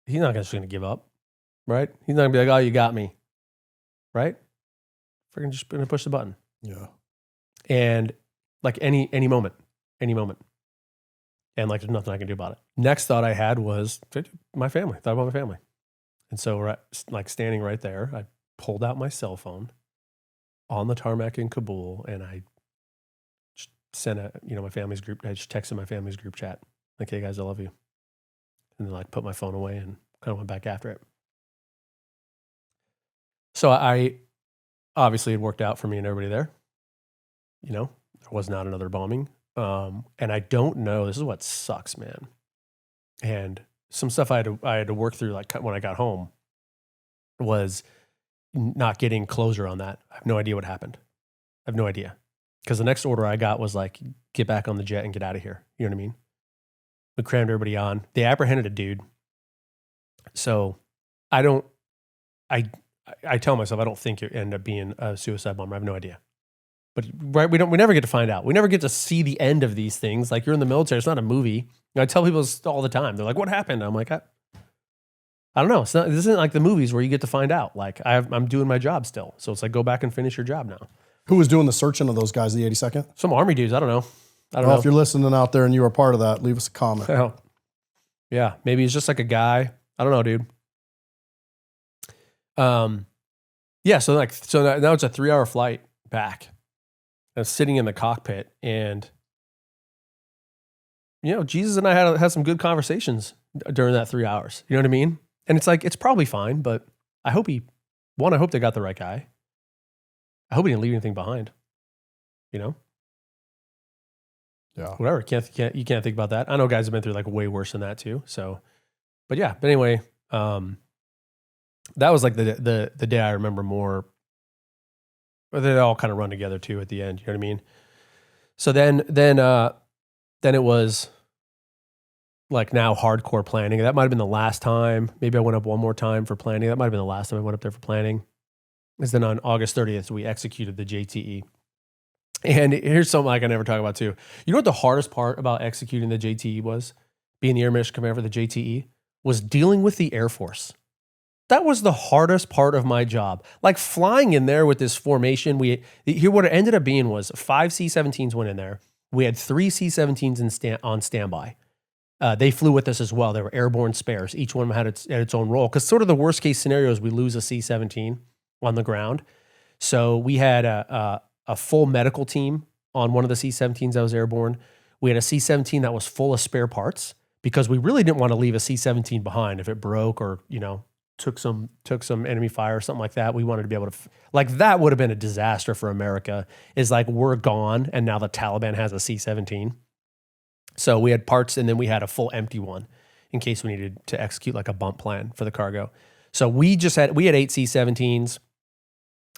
he's not just going to give up, right? He's not going to be like, oh, you got me, right? Freaking just going to push the button. Yeah. And like any moment. And like there's nothing I can do about it. Next thought I had was my family. Thought about my family. And so we're like standing right there. I pulled out my cell phone on the tarmac in Kabul, and I just sent my family's group. I just texted my family's group chat. Like, hey guys, I love you. And then like put my phone away and kind of went back after it. So I obviously it worked out for me and everybody there. There was not another bombing. And I don't know, this is what sucks, man. And some stuff I had to work through like when I got home was not getting closure on that. I have no idea what happened. I have no idea. Because the next order I got was like, get back on the jet and get out of here. You know what I mean? We crammed everybody on. They apprehended a dude. So I tell myself I don't think it ended up being a suicide bomber. I have no idea. But right, we never get to find out. We never get to see the end of these things. Like you're in the military, it's not a movie. I tell people this all the time. They're like, what happened? I'm like, I don't know. This isn't like the movies where you get to find out. Like I'm doing my job still. So it's like, go back and finish your job now. Who was doing the searching of those guys, the 82nd? Some Army dudes. I don't know. Well, if you're listening out there and you are part of that, leave us a comment. Hell. Yeah. Maybe he's just like a guy. I don't know, dude. Yeah. So now it's a 3-hour flight back. I'm sitting in the cockpit, and Jesus and I had some good conversations during that 3 hours. You know what I mean? And it's like, it's probably fine, but I hope they got the right guy. I hope he didn't leave anything behind. Yeah. Whatever. You can't think about that. I know guys have been through like way worse than that too. So, but anyway, that was like the day I remember more. But they all kind of run together too at the end. You know what I mean? So then it was like now hardcore planning. That might've been the last time. Maybe I went up one more time for planning. That might've been the last time I went up there for planning. Is then on August 30th, we executed the JTE. And here's something I can never talk about too. You know what the hardest part about executing the JTE was? Being the Air Mission Commander for the JTE was dealing with the Air Force. That was the hardest part of my job. Like flying in there with this formation, what it ended up being was 5 C-17s went in there. We had 3 C-17s on standby. They flew with us as well. They were airborne spares. Each one had its own role. Because sort of the worst case scenario is we lose a C-17 on the ground. So we had a full medical team on one of the C-17s that was airborne. We had a C-17 that was full of spare parts because we really didn't want to leave a C-17 behind if it broke or, took some enemy fire or something like that. We wanted to be able to, that would have been a disaster for America, is like, we're gone and now the Taliban has a C-17. So we had parts, and then we had a full empty one in case we needed to execute like a bump plan for the cargo. So we had 8 C-17s.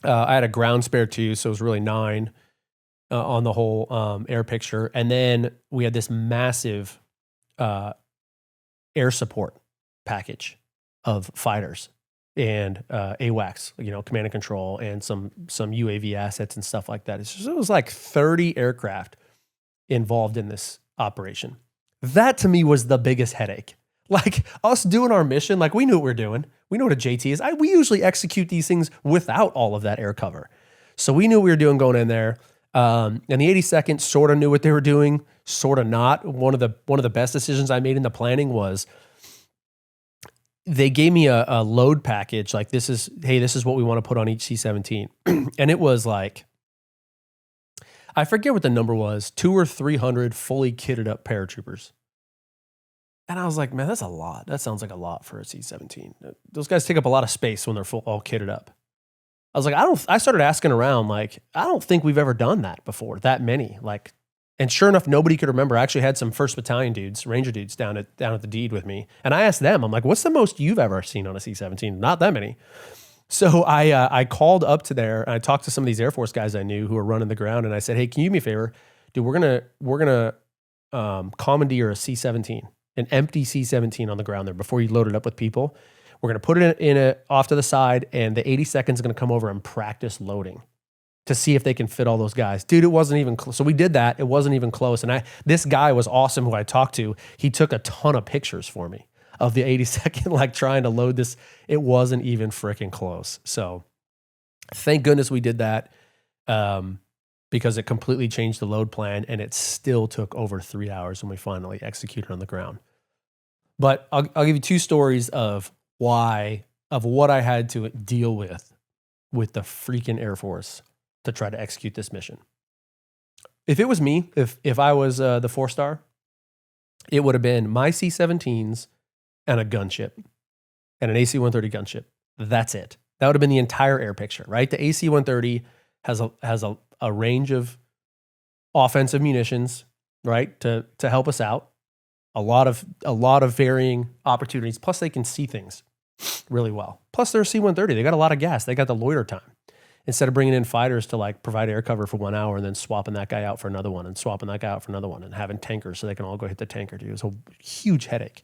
I had a ground spare too, so it was really 9 on the whole air picture. And then we had this massive air support package of fighters and AWACS, command and control, and some UAV assets and stuff like that. It was like 30 aircraft involved in this operation. That to me was the biggest headache. Like us doing our mission, like we knew what we were doing. We know what a JT is. We usually execute these things without all of that air cover. So we knew what we were doing going in there. And the 82nd sort of knew what they were doing, sort of not. One of the best decisions I made in the planning was they gave me a load package. Like this is what we want to put on each C-17. And it was like, I forget what the number was, 200 or 300 fully kitted up paratroopers. And I was like, man, that's a lot. That sounds like a lot for a C-17. Those guys take up a lot of space when they're all kitted up. I was like, I started asking around, like, I don't think we've ever done that before, that many. Like, and sure enough, nobody could remember. I actually had some 1st Battalion dudes, Ranger dudes down at the deed with me. And I asked them, I'm like, what's the most you've ever seen on a C-17? Not that many. So I called up to there and I talked to some of these Air Force guys I knew who were running the ground. And I said, hey, can you do me a favor? Dude, we're gonna commandeer a C-17, an empty C-17 on the ground there before you load it up with people. We're going to put it in off to the side, and the 82nd is going to come over and practice loading to see if they can fit all those guys. Dude, it wasn't even close. So we did that. It wasn't even close. And this guy was awesome who I talked to. He took a ton of pictures for me of the 82nd, like trying to load this. It wasn't even freaking close. So thank goodness we did that because it completely changed the load plan, and it still took over 3 hours when we finally executed on the ground. But I'll give you 2 stories of what I had to deal with the freaking Air Force to try to execute this mission. If it was me, if I was the 4-star, it would have been my C-17s and a gunship and an AC-130 gunship. That's it. That would have been the entire air picture, right? The AC-130 has a range of offensive munitions, right, to help us out. A lot of varying opportunities. Plus, they can see things really well. Plus, they're a C-130. They got a lot of gas. They got the loiter time. Instead of bringing in fighters to like provide air cover for 1 hour and then swapping that guy out for another one and swapping that guy out for another one and having tankers so they can all go hit the tanker, dude. It was a huge headache.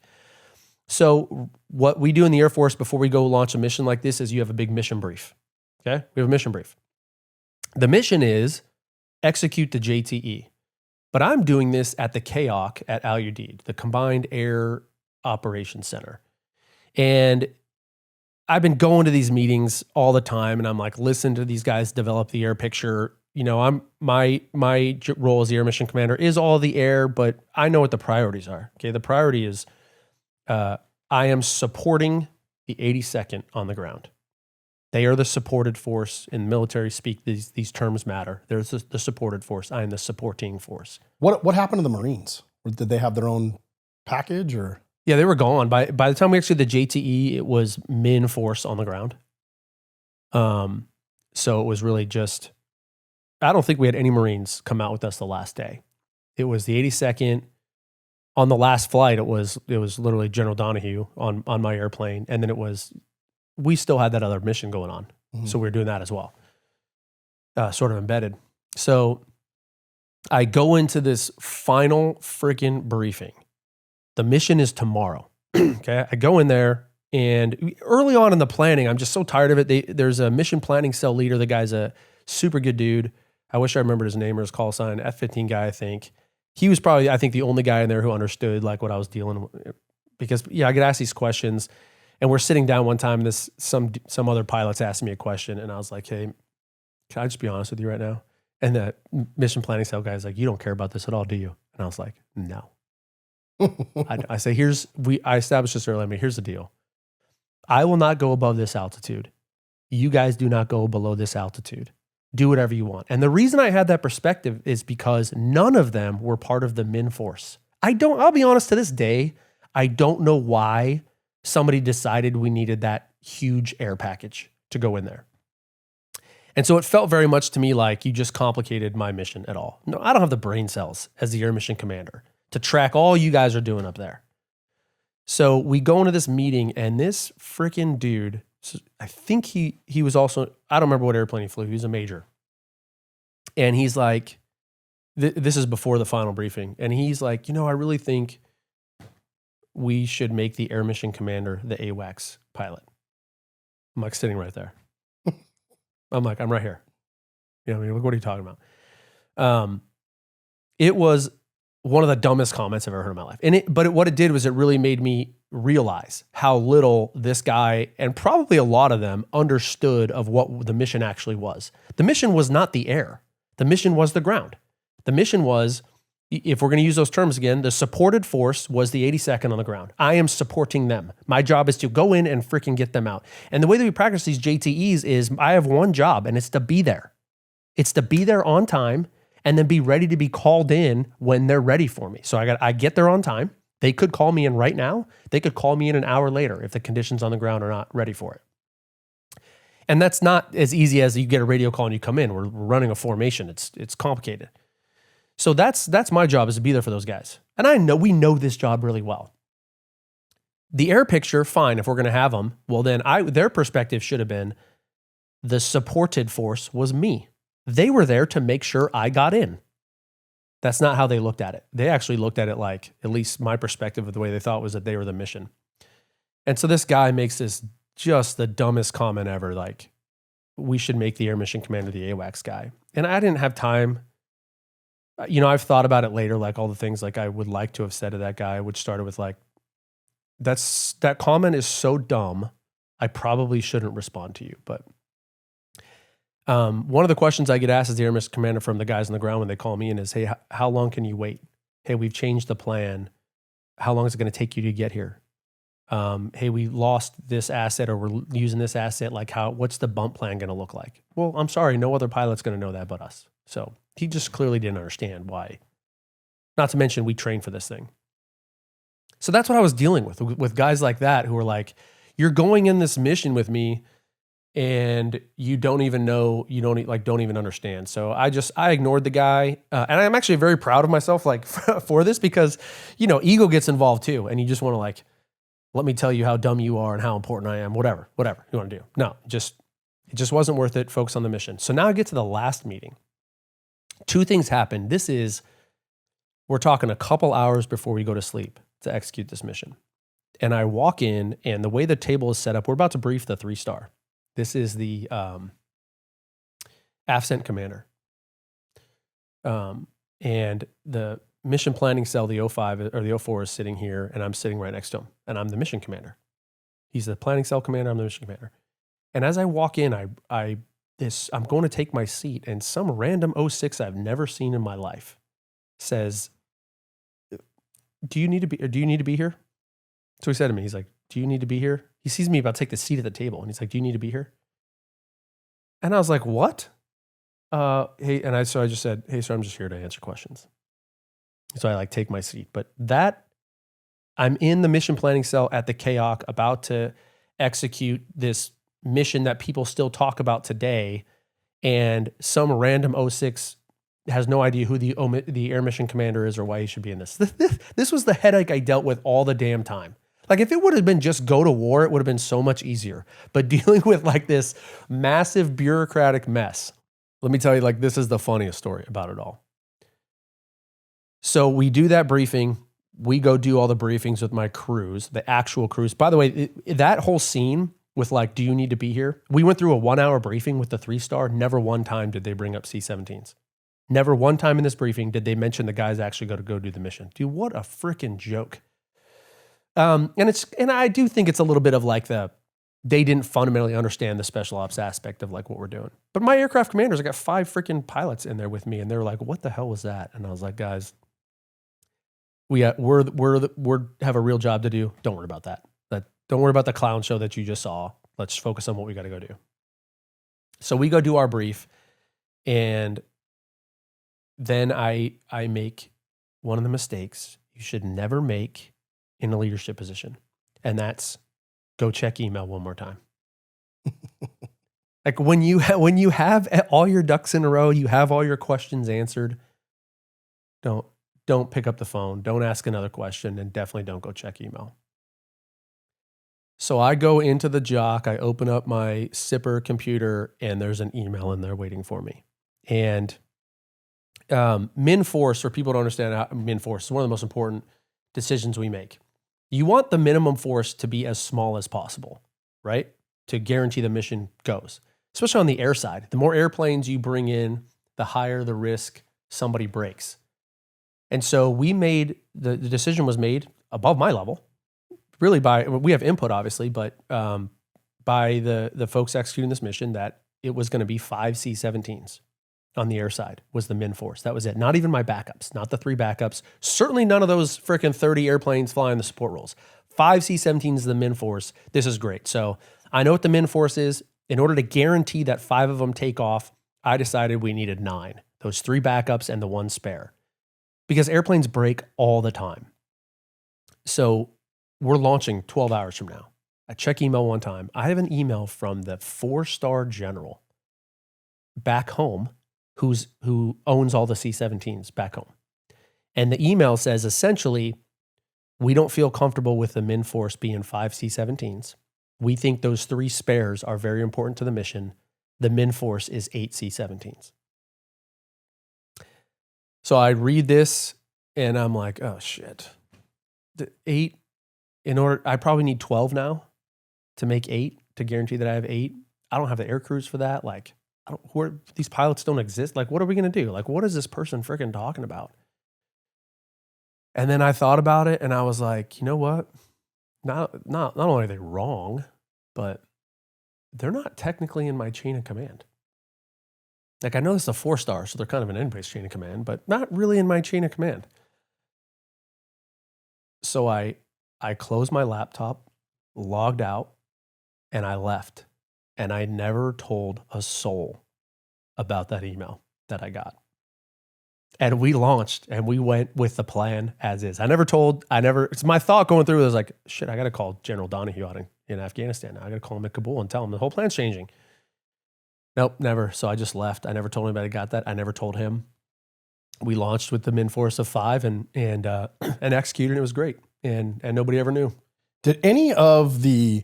So what we do in the Air Force before we go launch a mission like this is you have a big mission brief. Okay? We have a mission brief. The mission is execute the JTE. But I'm doing this at the KOC at Al Udeid, the Combined Air Operations Center. And I've been going to these meetings all the time, and I'm like, listen to these guys develop the air picture. You know, my role as the air mission commander is all the air, but I know what the priorities are. Okay, the priority is I am supporting the 82nd on the ground. They are the supported force. In military speak, these terms matter. There's the supported force. I am the supporting force. What happened to the Marines? Or did they have their own package or? Yeah, they were gone. By the time we actually did the JTE, it was min force on the ground. So it was really just, I don't think we had any Marines come out with us the last day. It was the 82nd. On the last flight, it was literally General Donahue on my airplane. And then we still had that other mission going on. Mm-hmm. So we were doing that as well. Sort of embedded. So I go into this final freaking briefing. The mission is tomorrow. Okay. I go in there, and early on in the planning, I'm just so tired of it. There's a mission planning cell leader. The guy's a super good dude. I wish I remembered his name or his call sign. F-15 guy, I think. He was probably, I think, the only guy in there who understood like what I was dealing with. Because I get asked these questions, and we're sitting down one time, and some other pilot's asking me a question, and I was like, hey, can I just be honest with you right now? And the mission planning cell guy's like, you don't care about this at all, do you? And I was like, no. I say, I established this earlier. I mean, here's the deal. I will not go above this altitude. You guys do not go below this altitude. Do whatever you want. And the reason I had that perspective is because none of them were part of the min force. I'll be honest, to this day, I don't know why somebody decided we needed that huge air package to go in there. And so it felt very much to me like you just complicated my mission at all. No, I don't have the brain cells as the air mission commander to track all you guys are doing up there. So we go into this meeting, and this freaking dude, I think he was also, I don't remember what airplane he flew. He was a major. And he's like, this is before the final briefing. And he's like, I really think we should make the air mission commander the AWACS pilot. I'm like sitting right there. I'm like, I'm right here. What are you talking about? It was one of the dumbest comments I've ever heard in my life. But what it did was it really made me realize how little this guy, and probably a lot of them, understood of what the mission actually was. The mission was not the air. The mission was the ground. The mission was, if we're going to use those terms again, the supported force was the 82nd on the ground. I am supporting them. My job is to go in and freaking get them out. And the way that we practice these JTEs is I have one job, and it's to be there. It's to be there on time and then be ready to be called in when they're ready for me. So I get there on time. They could call me in right now. They could call me in an hour later if the conditions on the ground are not ready for it. And that's not as easy as you get a radio call and you come in. We're running a formation. It's complicated. So that's my job, is to be there for those guys. And we know this job really well. The air picture, fine, if we're going to have them, well then their perspective should have been the supported force was me. They were there to make sure I got in. That's not how they looked at it. They actually looked at it like, at least my perspective of the way they thought was that they were the mission. And so this guy makes this just the dumbest comment ever, like, we should make the air mission commander the AWACS guy. And I didn't have time. I've thought about it later, like all the things like I would like to have said to that guy, which started with like, that comment is so dumb, I probably shouldn't respond to you. But one of the questions I get asked as the air mission commander from the guys on the ground when they call me in is, hey, how long can you wait? Hey, we've changed the plan. How long is it going to take you to get here? Hey, we lost this asset, or we're using this asset. Like what's the bump plan going to look like? Well, I'm sorry. No other pilot's going to know that but us. So he just clearly didn't understand why. Not to mention we trained for this thing. So that's what I was dealing with guys like that who were like, you're going in this mission with me and you don't even know, don't even understand. So I ignored the guy. And I'm actually very proud of myself, like for this, because, ego gets involved too. And you just want to like, let me tell you how dumb you are and how important I am, whatever you want to do. No, it just wasn't worth it. Focus on the mission. So now I get to the last meeting. Two things happened. We're talking a couple hours before we go to sleep to execute this mission. And I walk in, and the way the table is set up, we're about to brief the 3-star. This is the AFCENT commander. And the mission planning cell, the 05 or the 04 is sitting here, and I'm sitting right next to him, and I'm the mission commander. He's the planning cell commander. I'm the mission commander. And as I walk in, I'm going to take my seat, and some random 06 I've never seen in my life says, do you need to be here? So he said to me, he's like, do you need to be here? He sees me about to take the seat at the table, and he's like, do you need to be here? And I was like, what? Hey, so I just said, hey, sir, I'm just here to answer questions. So I take my seat. But I'm in the mission planning cell at the KAOC about to execute this mission that people still talk about today. And some random 06 has no idea who the air mission commander is or why he should be in this. This was the headache I dealt with all the damn time. If it would have been just go to war, it would have been so much easier. But dealing with this massive bureaucratic mess, let me tell you, this is the funniest story about it all. So we do that briefing. We go do all the briefings with my crews, the actual crews. By the way, that whole scene with do you need to be here? We went through a 1-hour briefing with the 3-star. Never one time did they bring up C-17s. Never one time in this briefing did they mention the guys actually got to go do the mission. Dude, what a freaking joke. And I do think it's a little bit of they didn't fundamentally understand the special ops aspect of what we're doing. But my aircraft commanders, I got 5 freaking pilots in there with me, and they were like, what the hell was that? And I was like, guys, we have a real job to do. Don't worry about that. Don't worry about the clown show that you just saw. Let's focus on what we got to go do. So we go do our brief, and then I make one of the mistakes you should never make in a leadership position, and that's go check email one more time. When you have all your ducks in a row, you have all your questions answered, don't pick up the phone, don't ask another question, and definitely don't go check email. So I go into the JOC, I open up my SIPR computer, and there's an email in there waiting for me. And min-force, for people to understand, min-force is one of the most important decisions we make. You want the minimum force to be as small as possible, right? To guarantee the mission goes, especially on the air side. The more airplanes you bring in, the higher the risk somebody breaks. And so the decision was made above my level, really we have input obviously, but by the folks executing this mission, that it was going to be 5 C-17s on the air side was the min force. That was it. Not even my backups, not the 3 backups. Certainly none of those freaking 30 airplanes flying the support roles. 5 C-17s is the min force. This is great. So I know what the min force is. In order to guarantee that 5 of them take off, I decided we needed 9. Those 3 backups and the 1 spare. Because airplanes break all the time. So we're launching 12 hours from now. I check email one time. I have an email from the 4-star general back home who owns all the C-17s back home. And the email says, essentially, we don't feel comfortable with the min force being 5 C-17s. We think those 3 spares are very important to the mission. The min force is 8 C-17s. So I read this and I'm like, oh shit. The 8, I probably need 12 now to make 8, to guarantee that I have 8. I don't have the air crews for that. These pilots don't exist. What are we going to do? What is this person freaking talking about? And then I thought about it and I was like, you know what? Not only are they wrong, but they're not technically in my chain of command. I know this is a 4-star, so they're kind of in anybody's chain of command, but not really in my chain of command. So I closed my laptop, logged out, and I left. And I never told a soul about that email that I got. And we launched and we went with the plan as is. It's my thought going through. It was like, shit, I got to call General Donahue out in Afghanistan now. I got to call him at Kabul and tell him the whole plan's changing. Nope, never. So I just left. I never told anybody I got that. I never told him. We launched with the min force of 5 and executed. It was great. And nobody ever knew. Did any of the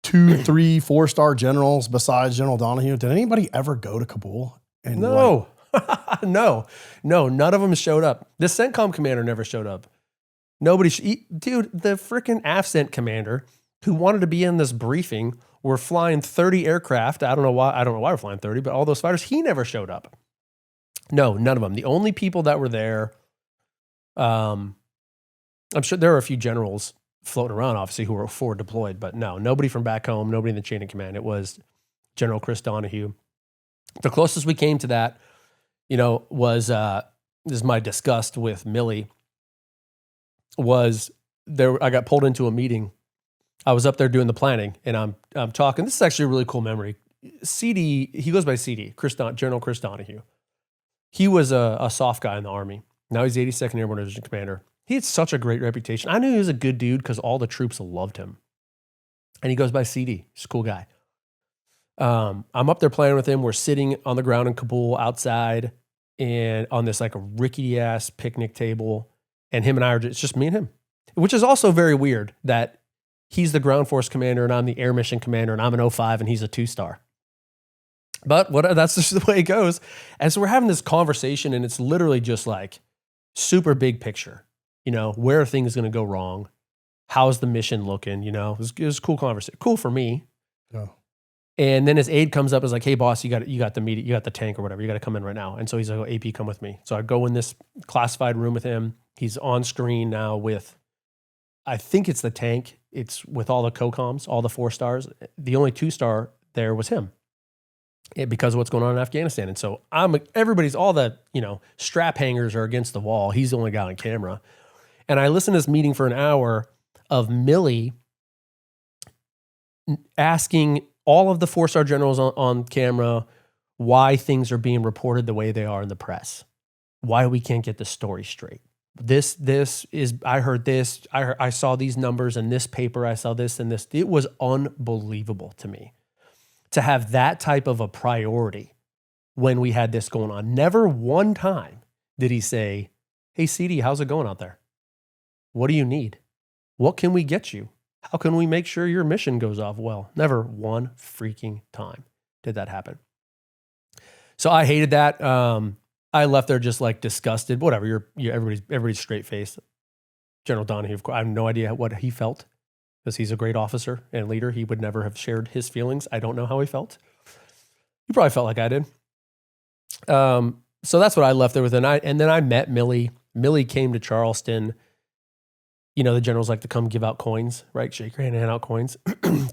2, 3, 4-star generals besides General Donahue, did anybody ever go to Kabul? No. No, none of them showed up. The CENTCOM commander never showed up. Nobody, dude, the freaking AFCENT commander who wanted to be in this briefing, were flying 30 aircraft. I don't know why we're flying 30, but all those fighters, he never showed up. No, none of them. The only people that were there, I'm sure there were a few generals floating around, obviously, who were forward deployed. But no, nobody from back home, nobody in the chain of command. It was General Chris Donahue. The closest we came to that, was this is my disgust with Milley. Was there? I got pulled into a meeting. I was up there doing the planning, and I'm talking. This is actually a really cool memory. CD, he goes by CD, General Chris Donahue. He was a soft guy in the Army. Now he's 82nd Airborne Division Commander. He had such a great reputation. I knew he was a good dude because all the troops loved him. And he goes by CD. He's a cool guy. I'm up there playing with him. We're sitting on the ground in Kabul outside and on this like a rickety ass picnic table. And him and I it's just me and him, which is also very weird that he's the ground force commander and I'm the air mission commander and I'm an 05 and he's a 2-star. But that's just the way it goes. And so we're having this conversation and it's literally just like super big picture, where are things going to go wrong? How's the mission looking? It was a cool conversation. Cool for me. Yeah. And then his aide comes up and is like, hey boss, you got the meeting, you got the tank or whatever. You got to come in right now. And so he's like, oh, AP, come with me. So I go in this classified room with him. He's on screen now with, I think it's the tank. It's with all the COCOMs, all the 4-stars. The only 2-star there was him. Because of what's going on in Afghanistan. And so everybody's, all the, strap hangers are against the wall. He's the only guy on camera. And I listened to this meeting for an hour of Milley asking all of the 4-star generals on camera why things are being reported the way they are in the press. Why we can't get the story straight. This is, I heard this, I saw these numbers in this paper, I saw this and this. It was unbelievable to me to have that type of a priority when we had this going on. Never one time did he say, hey, CD, how's it going out there? What do you need? What can we get you? How can we make sure your mission goes off well? Never one freaking time did that happen. So I hated that. I left there just like disgusted. Whatever, everybody's straight faced. General Donahue, of course, I have no idea what he felt. Because he's a great officer and leader. He would never have shared his feelings. I don't know how he felt. He probably felt like I did. So that's what I left there with. And then I met Milley. Milley came to Charleston. The generals like to come give out coins, right? Shake your hand and hand out coins.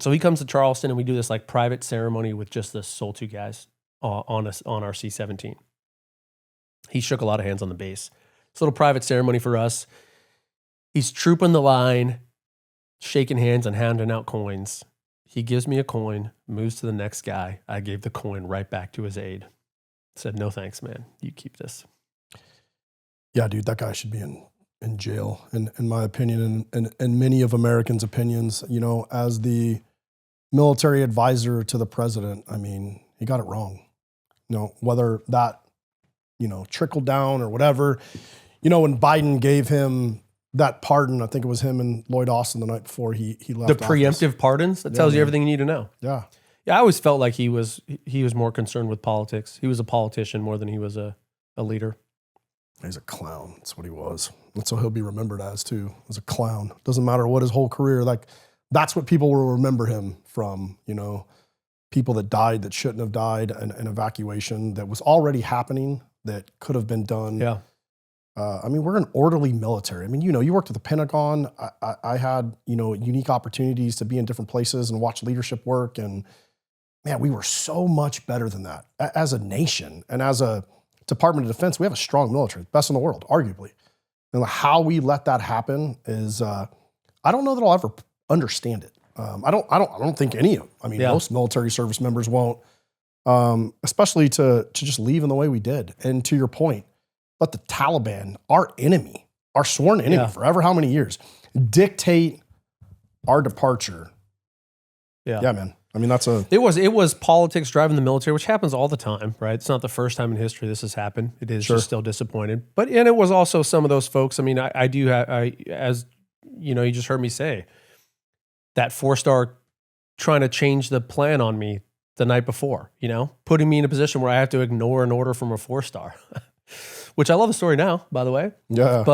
So he comes to Charleston and we do this like private ceremony with just the sole 2 guys on our C-17. He shook a lot of hands on the base. It's a little private ceremony for us. He's trooping the line, shaking hands and handing out coins. He gives me a coin, moves to the next guy. I gave the coin right back to his aide. Said, no thanks, man. You keep this. Yeah, dude, that guy should be in jail, in my opinion, and many of Americans' opinions. As the military advisor to the president, I mean, he got it wrong. Whether that, trickled down or whatever. When Biden gave him that pardon, I think it was him and Lloyd Austin the night before he left. The preemptive pardons, that tells you everything you need to know. Yeah. Yeah, I always felt like he was more concerned with politics. He was a politician more than he was a leader. He's a clown. That's what he was. That's what he'll be remembered as too, as a clown. Doesn't matter what his whole career, like that's what people will remember him from, people that died that shouldn't have died, an evacuation that was already happening that could have been done. Yeah. We're an orderly military. You worked at the Pentagon. I had, unique opportunities to be in different places and watch leadership work. And man, we were so much better than that as a nation and as a Department of Defense. We have a strong military, best in the world, arguably. And how we let that happen is, I don't know that I'll ever understand it. I don't think any of them. Most military service members won't, especially to just leave in the way we did. And to your point, let the Taliban, our enemy, our sworn enemy forever, how many years, dictate our departure. Yeah, man. It was politics driving the military, which happens all the time, right? It's not the first time in history this has happened. It is just still disappointed. And it was also some of those folks. As you just heard me say, that 4-star trying to change the plan on me the night before, putting me in a position where I have to ignore an order from a 4-star. Which I love the story now, by the way. Yeah.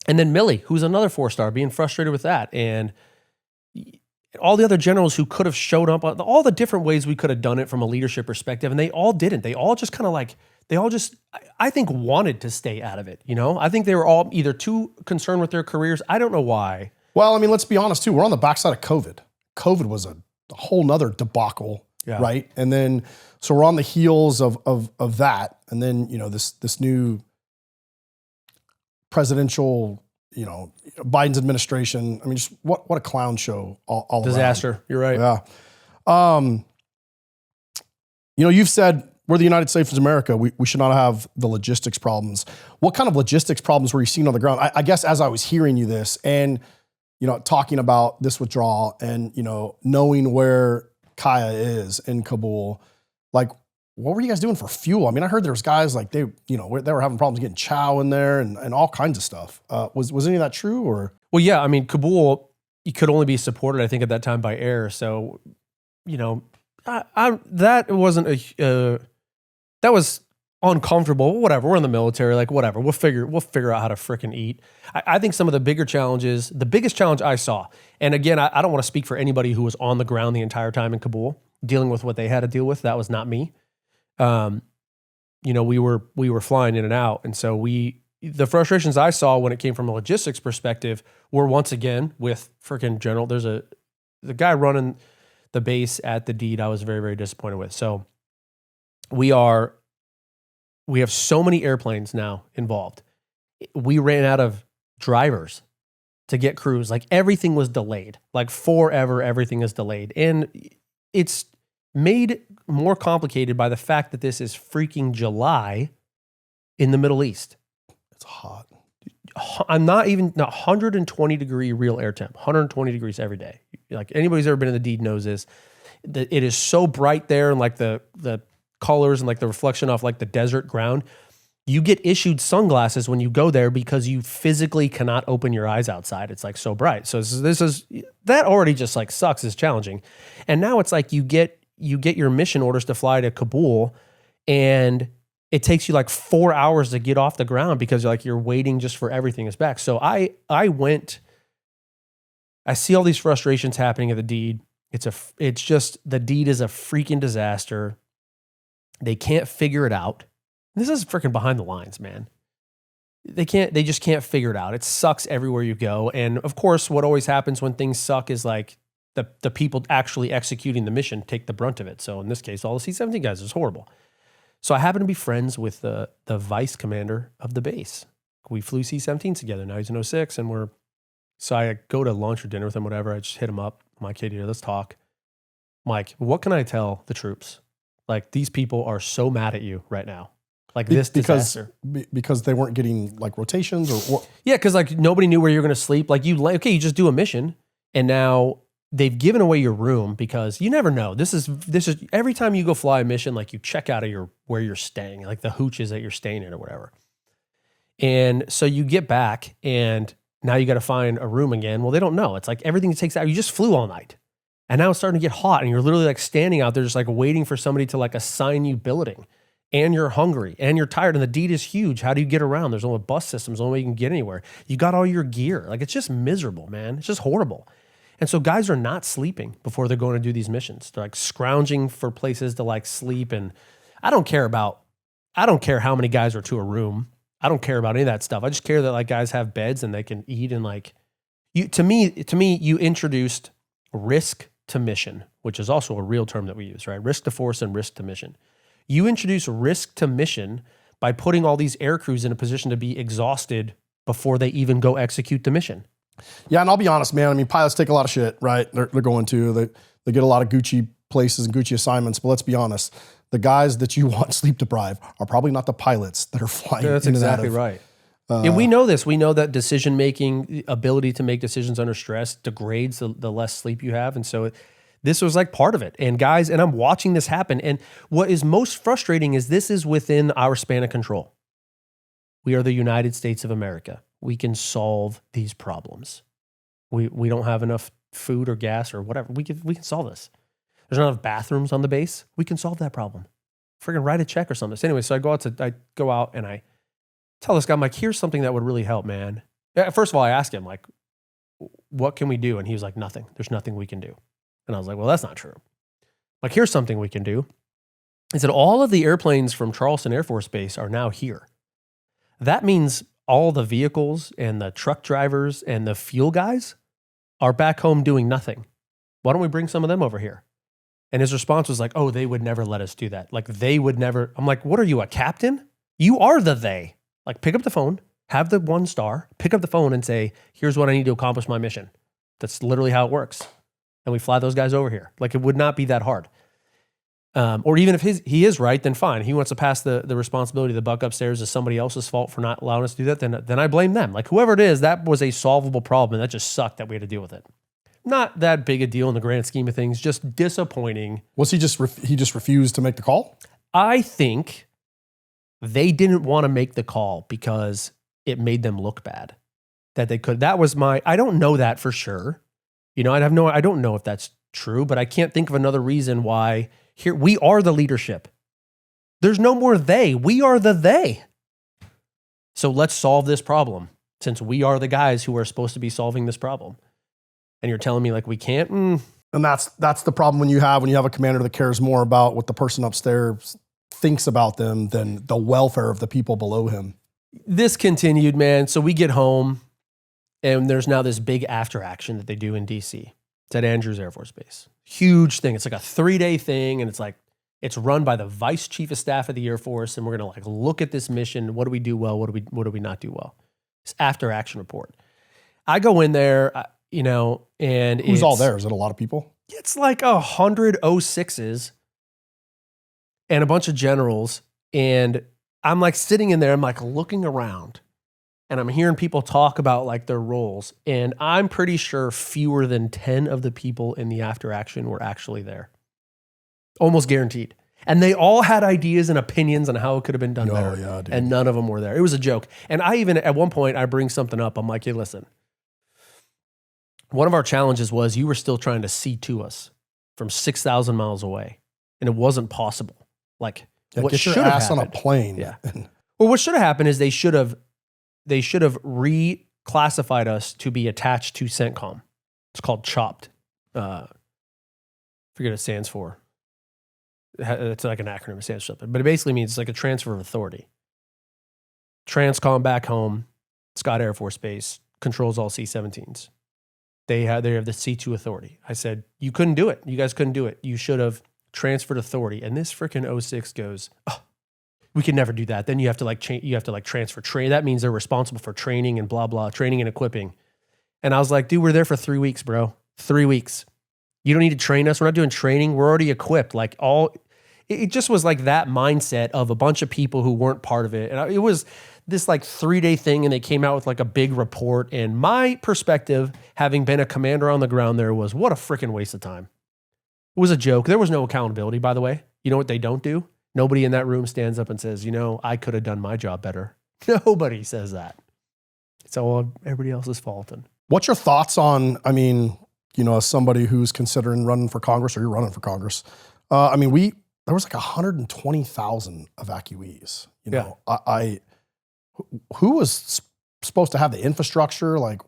And then Milley, who's another 4-star, being frustrated with that. And all the other generals who could have showed up, all the different ways we could have done it from a leadership perspective. And they all didn't. They all just kind of I think wanted to stay out of it. I think they were all either too concerned with their careers. I don't know why. Well, I mean, let's be honest too. We're on the backside of COVID. COVID was a whole nother debacle, right? And then, so we're on the heels of that. And then, this new presidential, Biden's administration. I mean, just what a clown show all disaster. Around. You're right. Yeah. You've said we're the United States of America. We should not have the logistics problems. What kind of logistics problems were you seeing on the ground? I guess as I was hearing you this and, talking about this withdrawal and, knowing where Kaya is in Kabul, like, what were you guys doing for fuel? I mean, I heard there was guys like they were having problems getting chow in there and all kinds of stuff. Was any of that true or? Well, yeah. I mean, Kabul, you could only be supported, I think, at that time by air. So, that wasn't that was uncomfortable. Whatever. We're in the military. Like, whatever. We'll figure out how to frickin' eat. I think some of the bigger challenges, the biggest challenge I saw, and again, I don't want to speak for anybody who was on the ground the entire time in Kabul, dealing with what they had to deal with. That was not me. We were flying in and out. And so the frustrations I saw when it came from a logistics perspective were once again with freaking general. There's the guy running the base at the deed I was very, very disappointed with. So we have so many airplanes now involved. We ran out of drivers to get crews. Like everything was delayed, like forever, everything is delayed. And it's made more complicated by the fact that this is freaking July in the Middle East. It's hot. I'm not 120 degree real air temp, 120 degrees every day. Like anybody who's ever been in the deed knows this. That it is so bright there and like the colors and like the reflection off like the desert ground. You get issued sunglasses when you go there because you physically cannot open your eyes outside. It's like so bright. So that already just like sucks. It's challenging. And now it's like you get your mission orders to fly to Kabul and it takes you like 4 hours to get off the ground because you're waiting just for everything is back. So I see all these frustrations happening at the deed. It's just the deed is a freaking disaster. They can't figure it out. This is freaking behind the lines, man. They just can't figure it out. It sucks everywhere you go. And of course, what always happens when things suck is like the people actually executing the mission take the brunt of it. So in this case, all the C-17 guys is horrible. So I happen to be friends with the vice commander of the base. We flew C-17s together. Now he's an 06 and so I go to lunch or dinner with him, whatever. I just hit him up. I'm like, hey, dude, let's talk. Mike, what can I tell the troops? Like these people are so mad at you right now. Like this disaster. Because they weren't getting like rotations or yeah, because like nobody knew where you were going to sleep. Like you just do a mission and now they've given away your room because you never know. This is every time you go fly a mission, like you check out of where you're staying, like the hooches that you're staying in or whatever. And so you get back and now you got to find a room again. Well, they don't know. It's like everything takes out. You just flew all night and now it's starting to get hot and you're literally like standing out there just like waiting for somebody to like assign you billeting. And you're hungry and you're tired and the deed is huge. How do you get around? There's only bus systems, the only way you can get anywhere. You got all your gear. Like it's just miserable, man. It's just horrible. And so guys are not sleeping before they're going to do these missions. They're like scrounging for places to like sleep. And I don't care how many guys are to a room. I don't care about any of that stuff. I just care that like guys have beds and they can eat and like to me, you introduced risk to mission, which is also a real term that we use, right? Risk to force and risk to mission. You introduce risk to mission by putting all these air crews in a position to be exhausted before they even go execute the mission. Yeah, and I'll be honest, man. I mean, pilots take a lot of shit, right? They're going to. They get a lot of Gucci places and Gucci assignments, but let's be honest. The guys that you want sleep deprived are probably not the pilots that are flying. Yeah, that's exactly right. And we know this. We know that decision-making, ability to make decisions under stress degrades the less sleep you have. And so this was like part of it. And guys, and I'm watching this happen. And what is most frustrating is this is within our span of control. We are the United States of America. We can solve these problems. We don't have enough food or gas or whatever. We can solve this. There's not enough bathrooms on the base. We can solve that problem. Friggin' write a check or something. So anyway, so I go out and I tell this guy, I'm like, here's something that would really help, man. First of all, I asked him like, what can we do? And he was like, nothing. There's nothing we can do. And I was like, well, that's not true. Like, here's something we can do. He said, all of the airplanes from Charleston Air Force Base are now here. That means all the vehicles and the truck drivers and the fuel guys are back home doing nothing. Why don't we bring some of them over here? And his response was like, oh, they would never let us do that. Like they would never. I'm like, what are you, a captain? You are the they. Like pick up the phone, have the 1 star, pick up the phone and say, here's what I need to accomplish my mission. That's literally how it works. And we fly those guys over here. Like it would not be that hard. Or even if he is right, then fine. He wants to pass the responsibility of the buck upstairs as somebody else's fault for not allowing us to do that, then I blame them. Like whoever it is, that was a solvable problem, and that just sucked that we had to deal with it. Not that big a deal in the grand scheme of things, just disappointing. Was he just refused to make the call? I think they didn't want to make the call because it made them look bad. That they could. That was I don't know that for sure. You know, I don't know if that's true, but I can't think of another reason why. Here, we are the leadership. There's no more they. We are the they. So let's solve this problem since we are the guys who are supposed to be solving this problem. And you're telling me like we can't? And that's the problem when you have a commander that cares more about what the person upstairs thinks about them than the welfare of the people below him. This continued, man. So we get home and there's now this big after action that they do in DC. It's at Andrews Air Force Base. Huge thing. It's like a 3-day thing. And it's run by the Vice Chief of Staff of the Air Force. And we're going to like look at this mission. What do we do well? What do we not do well? It's after action report. I go in there, you know, and who's all there? Is it a lot of people? It's like 100 O6s and a bunch of generals. And I'm like sitting in there, I'm like looking around and I'm hearing people talk about like their roles. And I'm pretty sure fewer than 10 of the people in the after action were actually there. Almost guaranteed. And they all had ideas and opinions on how it could have been done better. Yeah, dude. And none of them were there. It was a joke. And I even, at one point, I bring something up. I'm like, hey, listen, one of our challenges was you were still trying to see to us from 6,000 miles away. And it wasn't possible. Like, what get should your have ass happened, on a plane. Yeah. Well, what should have happened is they should have reclassified us to be attached to CENTCOM. It's called CHOPPed. Forget what it stands for. It's like an acronym. It stands for something. But it basically means it's like a transfer of authority. Transcom back home, Scott Air Force Base, controls all C-17s. They have the C2 authority. I said, you couldn't do it. You guys couldn't do it. You should have transferred authority. And this freaking 06 goes, oh, we could never do that. Then you have to transfer train. That means they're responsible for training and blah, blah, training and equipping. And I was like, dude, we're there for 3 weeks, bro. 3 weeks. You don't need to train us. We're not doing training. We're already equipped. It just was like that mindset of a bunch of people who weren't part of it. And it was this like 3-day thing and they came out with like a big report. And my perspective, having been a commander on the ground there, was what a freaking waste of time. It was a joke. There was no accountability, by the way. You know what they don't do? Nobody in that room stands up and says, you know, I could have done my job better. Nobody says that. It's all everybody else's fault. And what's your thoughts on, I mean, you know, as somebody who's considering running for Congress, or you're running for Congress, there was like 120,000 evacuees. You know, yeah. Who was supposed to have the infrastructure? Like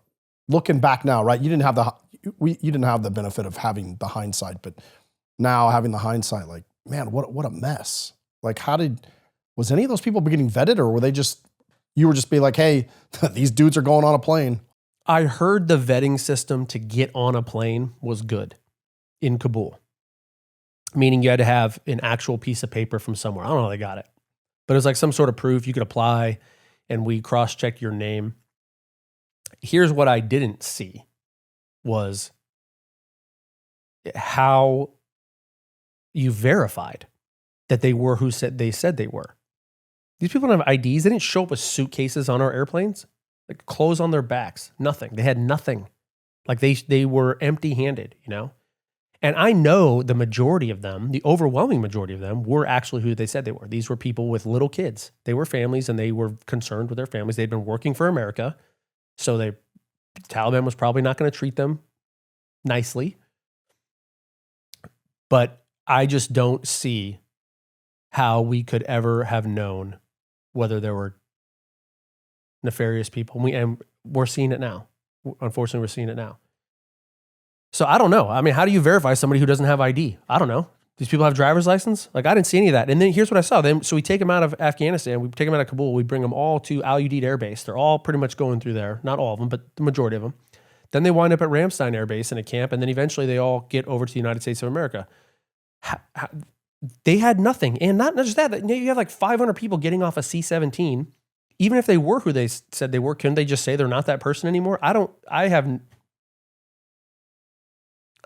looking back now, right? You didn't have the benefit of having the hindsight, but now having the hindsight, like, man, what a mess. Like, was any of those people getting vetted, or were they you were just be like, hey, these dudes are going on a plane? I heard the vetting system to get on a plane was good in Kabul. Meaning you had to have an actual piece of paper from somewhere. I don't know how they got it. But it was like some sort of proof you could apply, and we cross-checked your name. Here's what I didn't see was how you verified that they were who they said they were. These people don't have IDs. They didn't show up with suitcases on our airplanes, like clothes on their backs, nothing. They had nothing. Like they were empty-handed, you know? And I know the majority of them, the overwhelming majority of them, were actually who they said they were. These were people with little kids. They were families, and they were concerned with their families. They'd been working for America, so Taliban was probably not going to treat them nicely. But I just don't see how we could ever have known whether there were nefarious people. And we're seeing it now. Unfortunately, we're seeing it now. So I don't know. I mean, how do you verify somebody who doesn't have ID? I don't know. These people have driver's license? Like, I didn't see any of that. And then here's what I saw. So we take them out of Afghanistan. We take them out of Kabul. We bring them all to Al Udeid Air Base. They're all pretty much going through there. Not all of them, but the majority of them. Then they wind up at Ramstein Air Base in a camp, and then eventually they all get over to the United States of America. They had nothing. And not just that, you have like 500 people getting off a C-17. Even if they were who they said they were, couldn't they just say they're not that person anymore?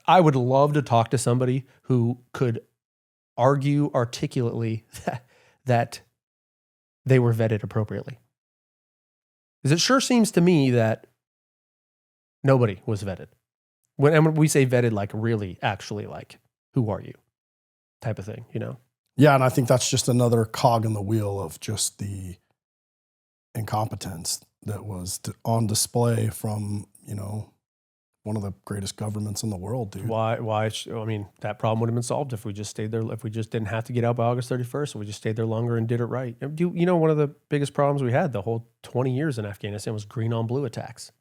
I would love to talk to somebody who could argue articulately that they were vetted appropriately. Because it sure seems to me that nobody was vetted. When we say vetted, like really, actually, like, who are you type of thing, you know? Yeah, and I think that's just another cog in the wheel of just the incompetence that was on display from, you know, one of the greatest governments in the world, dude. Why? I mean, that problem would have been solved if we just stayed there, if we just didn't have to get out by August 31st, if we just stayed there longer and did it right. You know, one of the biggest problems we had the whole 20 years in Afghanistan was green on blue attacks,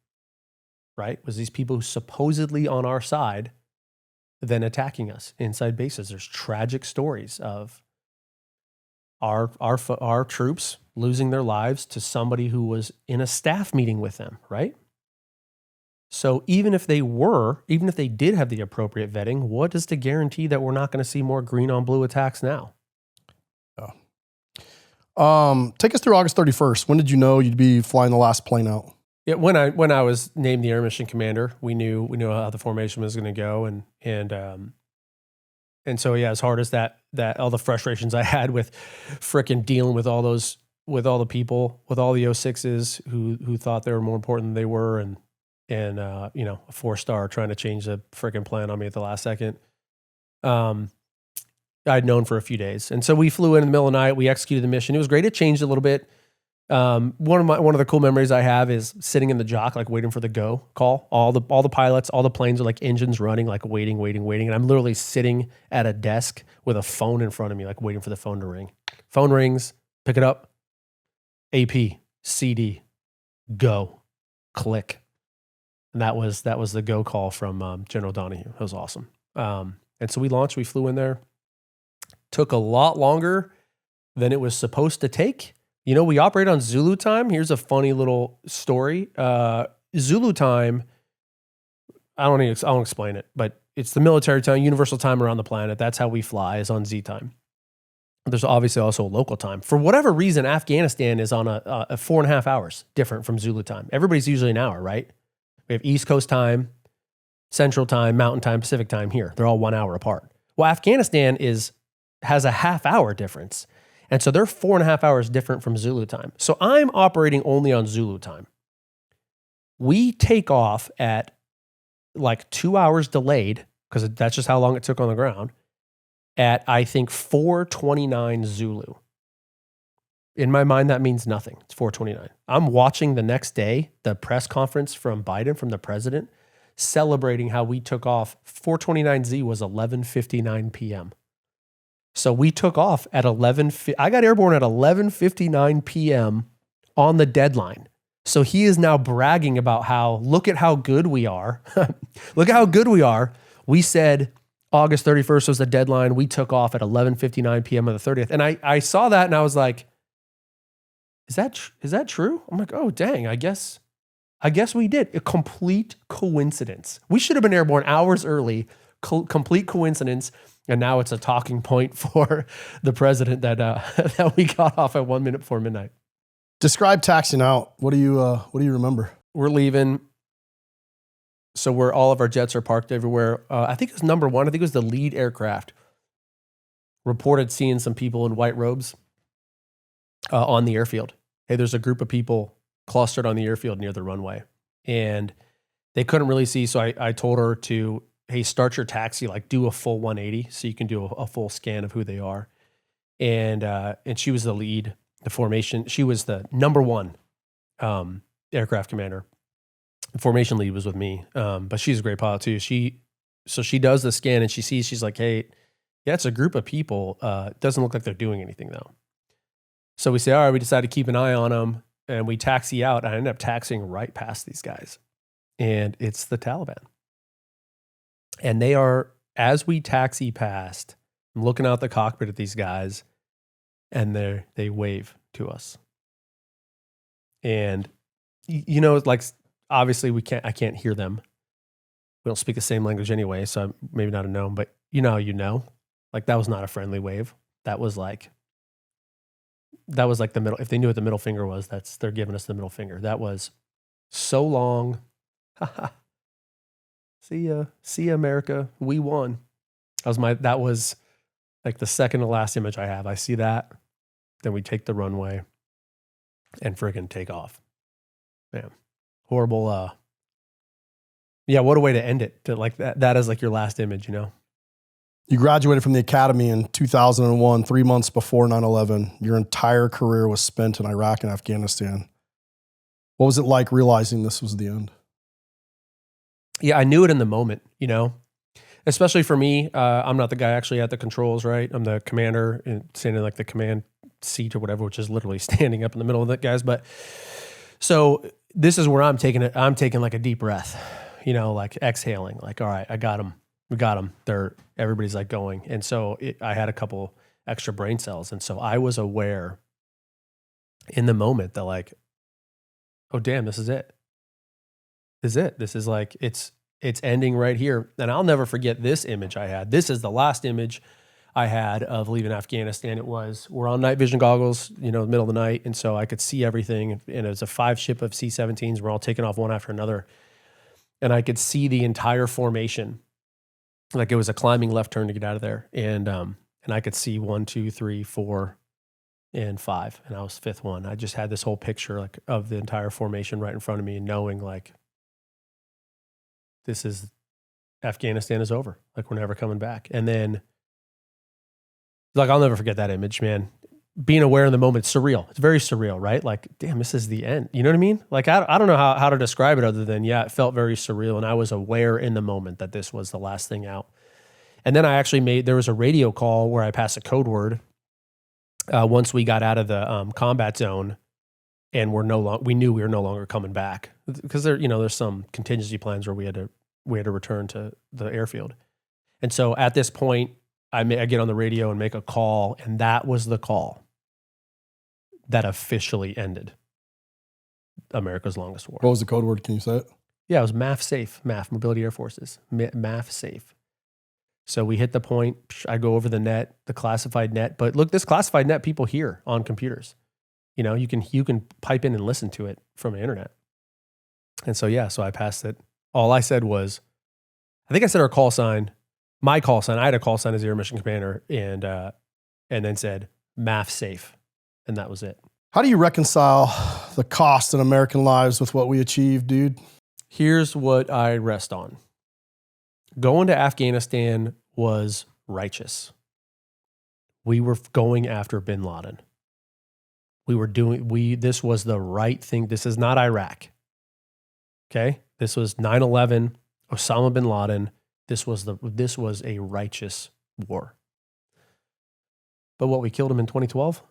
right? Was these people who supposedly on our side then attacking us inside bases. There's tragic stories of our troops losing their lives to somebody who was in a staff meeting with them, right? So even if they did have the appropriate vetting, what is to guarantee that we're not going to see more green on blue attacks now? Take us through August 31st. When did you know you'd be flying the last plane out? Yeah, when I was named the Air Mission Commander, we knew how the formation was going to go, and so yeah, as hard as that all the frustrations I had with frickin' dealing with all the people, with all the 06s who thought they were more important than they were, and you know, a 4-star trying to change the frickin' plan on me at the last second. I'd known for a few days, and so we flew in the middle of the night. We executed the mission. It was great. It changed a little bit. One of the cool memories I have is sitting in the jock, like waiting for the go call. All the pilots, all the planes are like engines running, like waiting. And I'm literally sitting at a desk with a phone in front of me, like waiting for the phone to ring. Phone rings, pick it up. AP, CD, go, click. And that was the go call from General Donahue. It was awesome. And so we launched, we flew in there. Took a lot longer than it was supposed to take. You know, we operate on Zulu time. Here's a funny little story. Zulu time, I won't explain it, but it's the military time, universal time around the planet. That's how we fly, is on Z time. There's obviously also a local time. For whatever reason, Afghanistan is on a 4.5 hours different from Zulu time. Everybody's usually an hour, right? We have East Coast time, Central time, Mountain time, Pacific time here. They're all 1 hour apart. Well, Afghanistan has a half-hour difference. And so they're 4.5 hours different from Zulu time. So I'm operating only on Zulu time. We take off at like 2 hours delayed, because that's just how long it took on the ground, at I think 4:29 Zulu. In my mind, that means nothing. It's 4:29. I'm watching the next day, the press conference from Biden, from the president, celebrating how we took off. 4:29 Z was 11:59 p.m. So we took off at I got airborne at 11:59 p.m. on the deadline. So he is now bragging about look at how good we are. Look at how good we are. We said August 31st was the deadline. We took off at 11:59 p.m. on the 30th. And I saw that and I was like, is that true? I'm like, oh, dang, I guess we did. A complete coincidence. We should have been airborne hours early. Complete coincidence. And now it's a talking point for the president that we got off at 1 minute before midnight. Describe taxiing out. What do you remember? We're leaving. So all of our jets are parked everywhere. I think it was number one. I think it was the lead aircraft. Reported seeing some people in white robes on the airfield. Hey, there's a group of people clustered on the airfield near the runway. And they couldn't really see. So I told her to, hey, start your taxi, like do a full 180 so you can do a full scan of who they are. And she was the lead, the formation. She was the number one aircraft commander. The formation lead was with me. But she's a great pilot too. So she does the scan and she's like, hey, yeah, it's a group of people. It doesn't look like they're doing anything though. So we say, all right, we decide to keep an eye on them and we taxi out. I end up taxiing right past these guys. And it's the Taliban. And they are, as we taxi past, I'm looking out the cockpit at these guys, and they wave to us. And, you know, like, obviously I can't hear them. We don't speak the same language anyway, so maybe not a no, but you know how you know? Like, that was not a friendly wave. That was like the middle. If they knew what the middle finger was, they're giving us the middle finger. That was so long. See ya, America. We won. That was like the second to last image I have. I see that. Then we take the runway and friggin' take off. Man, horrible. Yeah, what a way to end it. To like that is like your last image, you know? You graduated from the academy in 2001, 3 months before 9/11. Your entire career was spent in Iraq and Afghanistan. What was it like realizing this was the end? Yeah, I knew it in the moment, you know? Especially for me, I'm not the guy actually at the controls, right? I'm the commander and standing in like the command seat or whatever, which is literally standing up in the middle of the guys. But so this is where I'm taking it. I'm taking like a deep breath, you know, like exhaling, like, all right, I got them. We got them. Everybody's like going. And so I had a couple extra brain cells. And so I was aware in the moment that like, oh damn, this is it. This is it. This is like, it's ending right here. And I'll never forget this image I had. This is the last image I had of leaving Afghanistan. We're on night vision goggles, you know, middle of the night. And so I could see everything. And it was a 5 ship of C-17s. We're all taking off one after another. And I could see the entire formation. Like it was a climbing left turn to get out of there. And I could see 1, 2, 3, 4, and 5. And I was 5th one. I just had this whole picture like of the entire formation right in front of me and knowing like, Afghanistan is over. Like we're never coming back. And then like, I'll never forget that image, man. Being aware in the moment, it's surreal. It's very surreal, right? Like, damn, this is the end. You know what I mean? Like, I don't know how to describe it other than, yeah, it felt very surreal. And I was aware in the moment that this was the last thing out. And then I actually there was a radio call where I passed a code word once we got out of the combat zone and we knew we were no longer coming back because there's some contingency plans where we had to return to the airfield. And so at this point, I get on the radio and make a call, and that was the call that officially ended America's longest war. What was the code word? Can you say it? Yeah, it was MAF safe, MAF, Mobility Air Forces, MAF safe. So we hit the point, I go over the net, the classified net. But look, this classified net people hear on computers. You know, you can pipe in and listen to it from the internet. And so, yeah, so I passed it. All I said was, I think I said our call sign, my call sign. I had a call sign as Air Mission Commander and then said MAF safe. And that was it. How do you reconcile the cost in American lives with what we achieved, dude? Here's what I rest on. Going to Afghanistan was righteous. We were going after bin Laden. This was the right thing. This is not Iraq. Okay? This was 9/11, Osama bin Laden. This was a righteous war. But what, we killed him in 2012?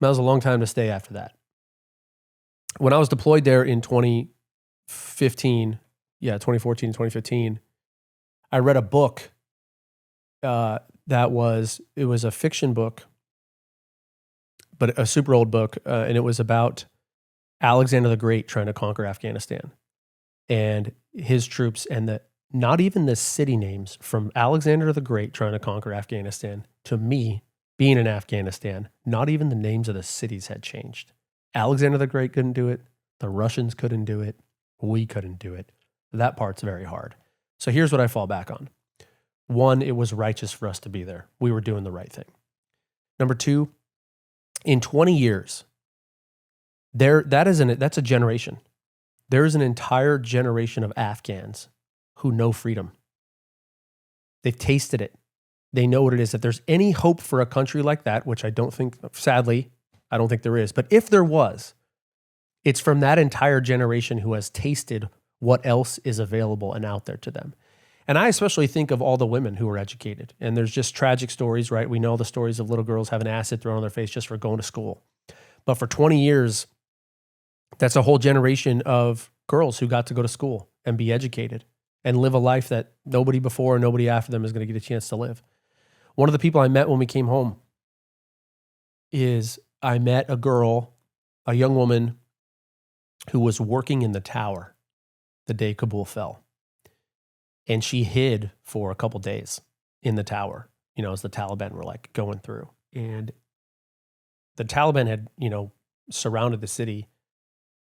That was a long time to stay after that. When I was deployed there in 2014 and 2015, I read a book it was a fiction book, but a super old book, and it was about Alexander the Great trying to conquer Afghanistan and his troops, and not even the city names from Alexander the Great trying to conquer Afghanistan to me being in Afghanistan, not even the names of the cities had changed. Alexander the Great couldn't do it. The Russians couldn't do it. We couldn't do it. That part's very hard. So here's what I fall back on. 1, it was righteous for us to be there. We were doing the right thing. Number 2, in 20 years, that's a generation. There is an entire generation of Afghans who know freedom. They've tasted it. They know what it is. If there's any hope for a country like that, which I don't think, sadly, I don't think there is. But if there was, it's from that entire generation who has tasted what else is available and out there to them. And I especially think of all the women who are educated. And there's just tragic stories, right? We know the stories of little girls having acid thrown on their face just for going to school. But for 20 years, that's a whole generation of girls who got to go to school and be educated and live a life that nobody before or nobody after them is going to get a chance to live. One of the people I met when we came home is I met a young woman who was working in the tower the day Kabul fell. And she hid for a couple days in the tower, as the Taliban were like going through. And the Taliban had, surrounded the city,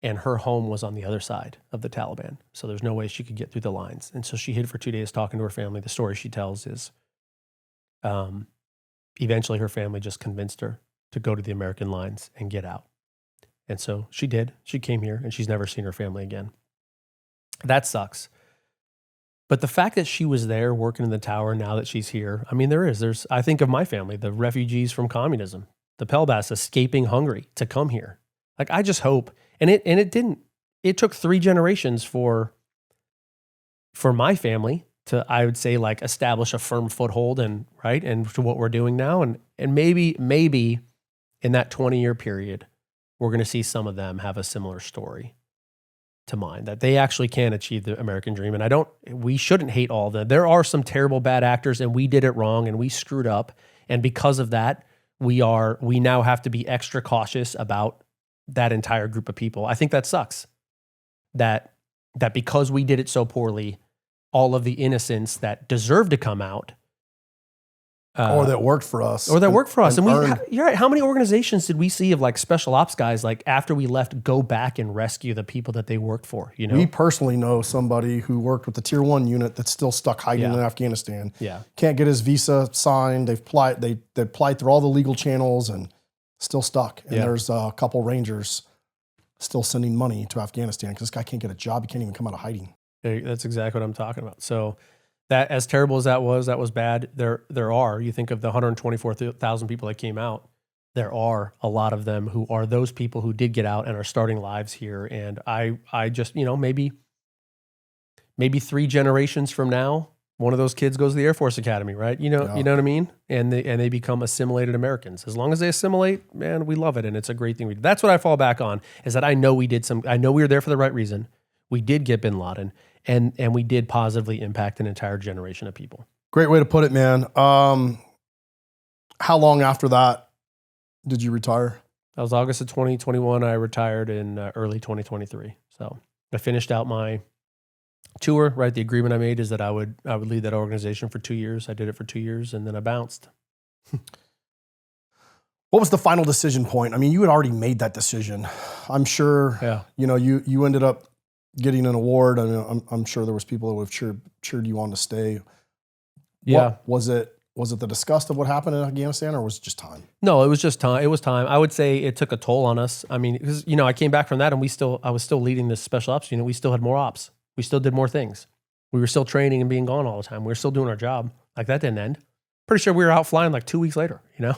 and her home was on the other side of the Taliban. So there's no way she could get through the lines. And so she hid for 2 days talking to her family. The story she tells is eventually her family just convinced her to go to the American lines and get out. And so she did. She came here, and she's never seen her family again. That sucks. But the fact that she was there working in the tower now that she's here, I mean, there's, I think of my family, the refugees from communism, the Pelbaths escaping Hungary to come here. Like, I just hope, and it took 3 generations for my family to, I would say, like, establish a firm foothold and to what we're doing now. And maybe in that 20-year period, we're going to see some of them have a similar story to mine, that they actually can achieve the American dream. And we shouldn't hate all of them. There are some terrible bad actors, and we did it wrong and we screwed up. And because of that, we now have to be extra cautious about that entire group of people. I think that sucks. That because we did it so poorly, all of the innocents that deserve to come out, or that worked for us, and you're right. How many organizations did we see of like special ops guys, like after we left, go back and rescue the people that they worked for? We personally know somebody who worked with the Tier 1 unit that's still stuck hiding in Afghanistan. Yeah, can't get his visa signed. They've applied through all the legal channels and still stuck. And there's a couple Rangers still sending money to Afghanistan because this guy can't get a job. He can't even come out of hiding. That's exactly what I'm talking about. So that, as terrible as that was bad. There are, you think of the 124,000 people that came out, there are a lot of them who are those people who did get out and are starting lives here. And I just, maybe 3 generations from now, one of those kids goes to the Air Force Academy, right? You know what I mean? And they become assimilated Americans. As long as they assimilate, man, we love it. And it's a great thing. That's what I fall back on, is that I know we were there for the right reason. We did get bin Laden, and we did positively impact an entire generation of people. Great way to put it, man. How long after that did you retire? That was August of 2021. I retired in early 2023. So I finished out my tour, right? The agreement I made is that I would lead that organization for 2 years. I did it for 2 years, and then I bounced. What was the final decision point? I mean, you had already made that decision. I'm sure, you ended up getting an award. I mean, I'm sure there was people that would have cheered you on to stay. Yeah. Was it the disgust of what happened in Afghanistan, or was it just time? No, it was just time. It was time. I would say it took a toll on us. I mean, because, I came back from that, and I was still leading this special ops unit. We still had more ops. We still did more things. We were still training and being gone all the time. We were still doing our job. Like, that didn't end. Pretty sure we were out flying like 2 weeks later, Yeah.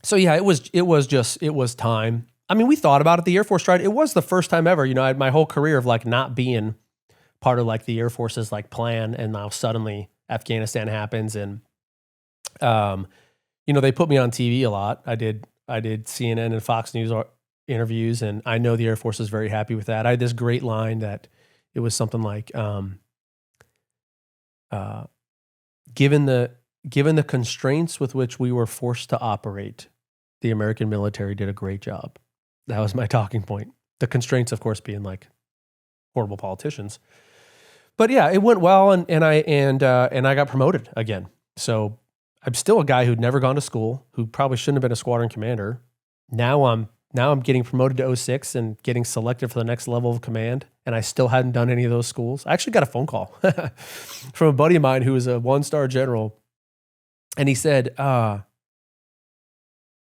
So yeah, it was time. I mean, we thought about it. The Air Force tried. It was the first time ever, I had my whole career of like not being part of like the Air Force's like plan, and now suddenly Afghanistan happens, and they put me on TV a lot. I did CNN and Fox News interviews, and I know the Air Force is very happy with that. I had this great line that it was something like, given the constraints with which we were forced to operate, the American military did a great job. That was my talking point. The constraints, of course, being like horrible politicians. But yeah, it went well, and I got promoted again. So I'm still a guy who'd never gone to school, who probably shouldn't have been a squadron commander. Now I'm getting promoted to 06 and getting selected for the next level of command, and I still hadn't done any of those schools. I actually got a phone call from a buddy of mine who was a 1-star general, and he said,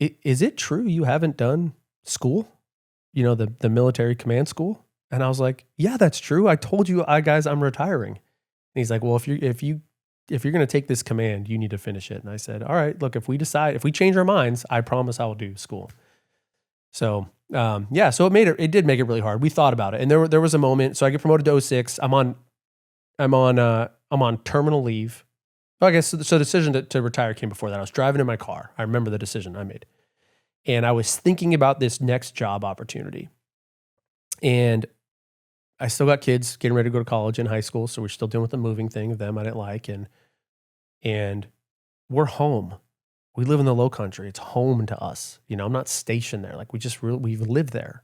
is it true you haven't done school? The military command school? And I was like, yeah, that's true. I told you, guys, I'm retiring. And he's like, well, if you're going to take this command, you need to finish it. And I said, all right, look, if we change our minds, I promise I will do school. So, so it did make it really hard. We thought about it, and there was a moment. So I get promoted to 06. I'm on terminal leave. Well, I guess so. The decision to retire came before that. I was driving in my car. I remember the decision I made, and I was thinking about this next job opportunity. And I still got kids getting ready to go to college and high school, so we're still dealing with the moving thing of them I didn't like, and we're home. We live in the Low Country. It's home to us. I'm not stationed there. Like, we've lived there.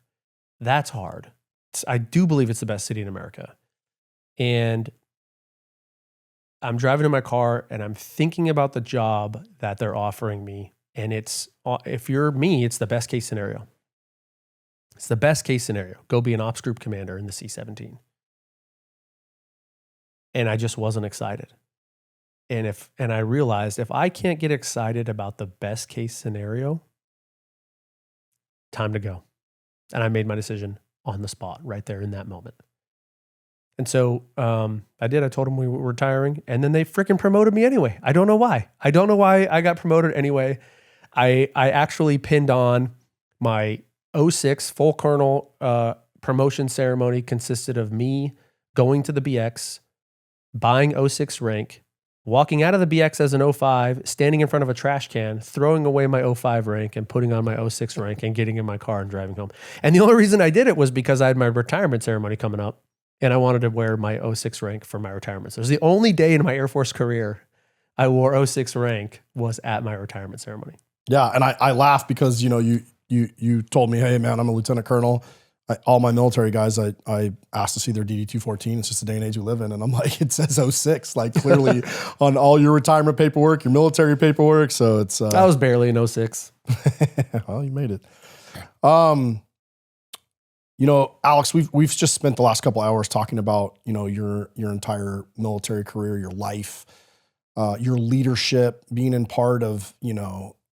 That's hard. I do believe it's the best city in America. And I'm driving in my car and I'm thinking about the job that they're offering me. And if you're me, it's the best case scenario. It's the best case scenario. Go be an ops group commander in the C-17. And I just wasn't excited. And I realized if I can't get excited about the best case scenario, time to go. And I made my decision on the spot right there in that moment. And so I did. I told them we were retiring, and then they freaking promoted me anyway. I don't know why. I don't know why I got promoted anyway. I actually pinned on my 06 full colonel promotion ceremony consisted of me going to the BX, buying 06 rank, walking out of the BX as an 05, standing in front of a trash can, throwing away my 05 rank and putting on my 06 rank and getting in my car and driving home. And the only reason I did it was because I had my retirement ceremony coming up. And I wanted to wear my 06 rank for my retirement. So it was the only day in my Air Force career I wore 06 rank was at my retirement ceremony. Yeah, and I laugh because you told me, hey man, I'm a lieutenant colonel. All my military guys, I asked to see their DD-214. It's just the day and age we live in, and I'm like, it says 06, like clearly on all your retirement paperwork, your military paperwork. So it's I was barely an 06. Well, you made it. Alex, we've just spent the last couple hours talking about, your entire military career, your life, your leadership, being in part of,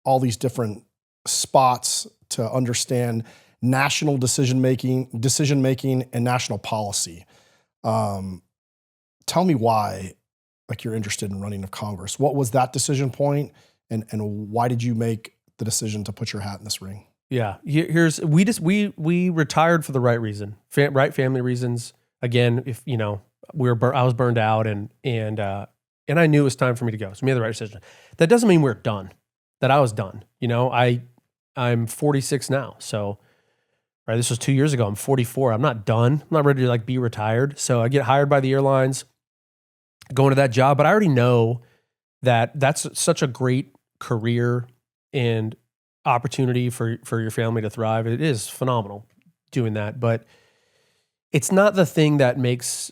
all these different spots to understand national decision-making and national policy. Tell me why, you're interested in running for Congress. What was that decision point, and why did you make the decision to put your hat in this ring? Yeah, we retired for the right reason, right family reasons. Again, if I was burned out and I knew it was time for me to go, so we made the right decision. That doesn't mean we're done. That I was done. I'm 46 now, so right. This was 2 years ago. I'm 44. I'm not done. I'm not ready to be retired. So I get hired by the airlines, go into that job, but I already know that that's such a great career and opportunity for your family to thrive. It is phenomenal doing that, but it's not the thing that makes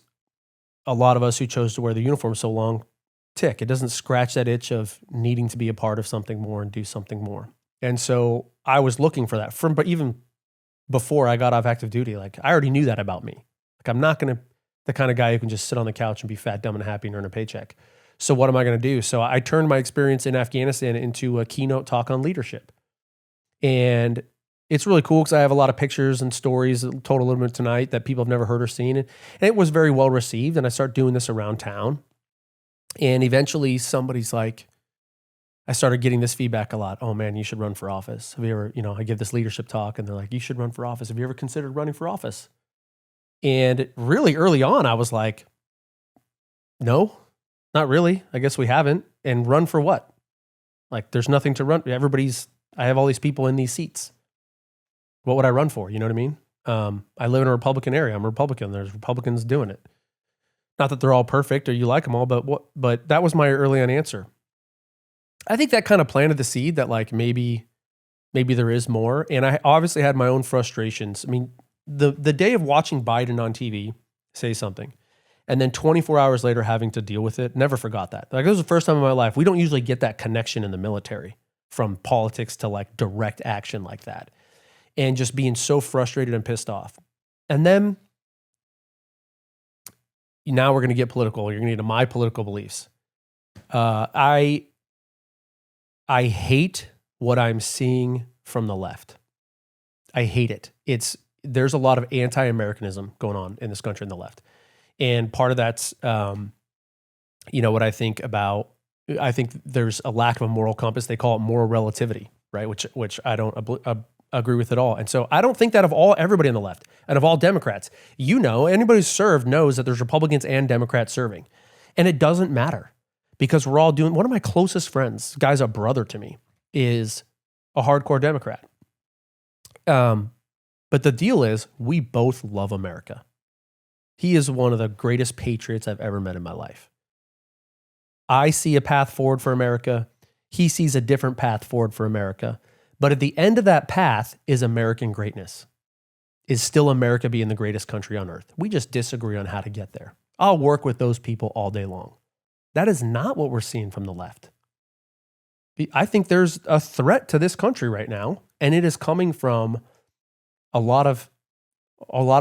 a lot of us who chose to wear the uniform so long tick. It doesn't scratch that itch of needing to be a part of something more and do something more. And so I was looking for that but even before I got off active duty, I already knew that about me. I'm not the kind of guy who can just sit on the couch and be fat, dumb, and happy and earn a paycheck. So what am I going to do? So I turned my experience in Afghanistan into a keynote talk on leadership. And it's really cool because I have a lot of pictures and stories told a little bit tonight that people have never heard or seen. And it was very well received. And I started doing this around town. And eventually somebody's like, I started getting this feedback a lot. Oh man, you should run for office. Have you ever, I give this leadership talk and they're like, you should run for office. Have you ever considered running for office? And really early on, I was like, no, not really. I guess we haven't. And run for what? There's nothing to run. I have all these people in these seats. What would I run for? You know what I mean? I live in a Republican area. I'm a Republican. There's Republicans doing it. Not that they're all perfect or you like them all, but that was my early on answer. I think that kind of planted the seed that maybe there is more. And I obviously had my own frustrations. I mean, the day of watching Biden on TV say something, and then 24 hours later having to deal with it, never forgot that. This was the first time in my life. We don't usually get that connection in the military from politics to direct action like that. And just being so frustrated and pissed off. And then now we're going to get political. You're going to get into my political beliefs. I hate what I'm seeing from the left. I hate it. There's a lot of anti-Americanism going on in this country in the left. And part of that's, what I think about, I think there's a lack of a moral compass. They call it moral relativity, right? Which I don't agree with at all. And so I don't think that of everybody on the left and of all Democrats, anybody who's served knows that there's Republicans and Democrats serving. And it doesn't matter because we're all doing, one of my closest friends, guy's a brother to me, is a hardcore Democrat. But the deal is we both love America. He is one of the greatest patriots I've ever met in my life. I see a path forward for America. He sees a different path forward for America. But at the end of that path is American greatness, is still America being the greatest country on earth. We just disagree on how to get there. I'll work with those people all day long. That is not what we're seeing from the left. I think there's a threat to this country right now, and it is coming from a lot of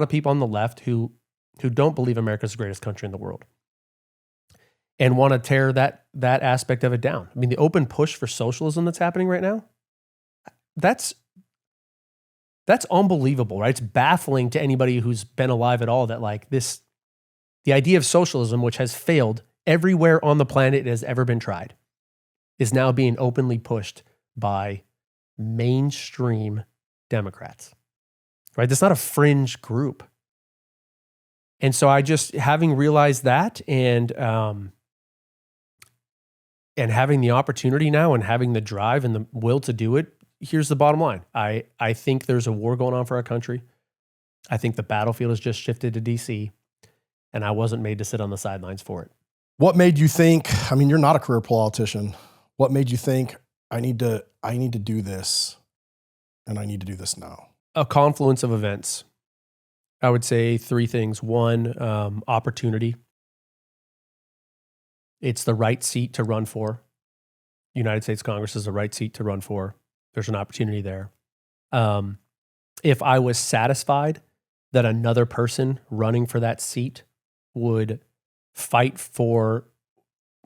people on the left who don't believe America's the greatest country in the world and want to tear that aspect of it down. I mean, the open push for socialism that's happening right now, that's unbelievable, right? It's baffling to anybody who's been alive at all that the idea of socialism, which has failed everywhere on the planet it has ever been tried, is now being openly pushed by mainstream Democrats, right? That's not a fringe group. And so having realized that and having the opportunity now and having the drive and the will to do it, here's the bottom line. I think there's a war going on for our country. I think the battlefield has just shifted to DC, and I wasn't made to sit on the sidelines for it. What made you think, I mean, you're not a career politician. What made you think I need to do this and I need to do this now? A confluence of events. I would say three things. One, opportunity. It's the right seat to run for. United States Congress is the right seat to run for. There's an opportunity there. If I was satisfied that another person running for that seat would fight for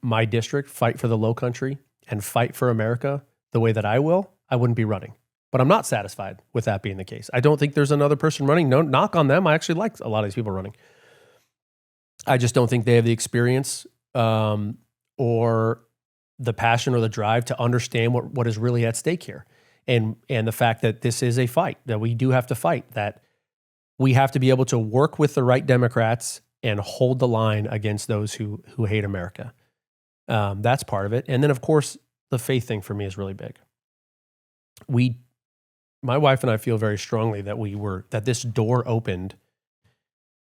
my district, fight for the low country, and fight for America the way that I will, I wouldn't be running. But I'm not satisfied with that being the case. I don't think there's another person running. No knock on them. I actually like a lot of these people running. I just don't think they have the experience or the passion or the drive to understand what is really at stake here. And the fact that this is a fight, that we do have to fight, that we have to be able to work with the right Democrats and hold the line against those who hate America. That's part of it. And then, of course, the faith thing for me is really big. My wife and I feel very strongly that this door opened.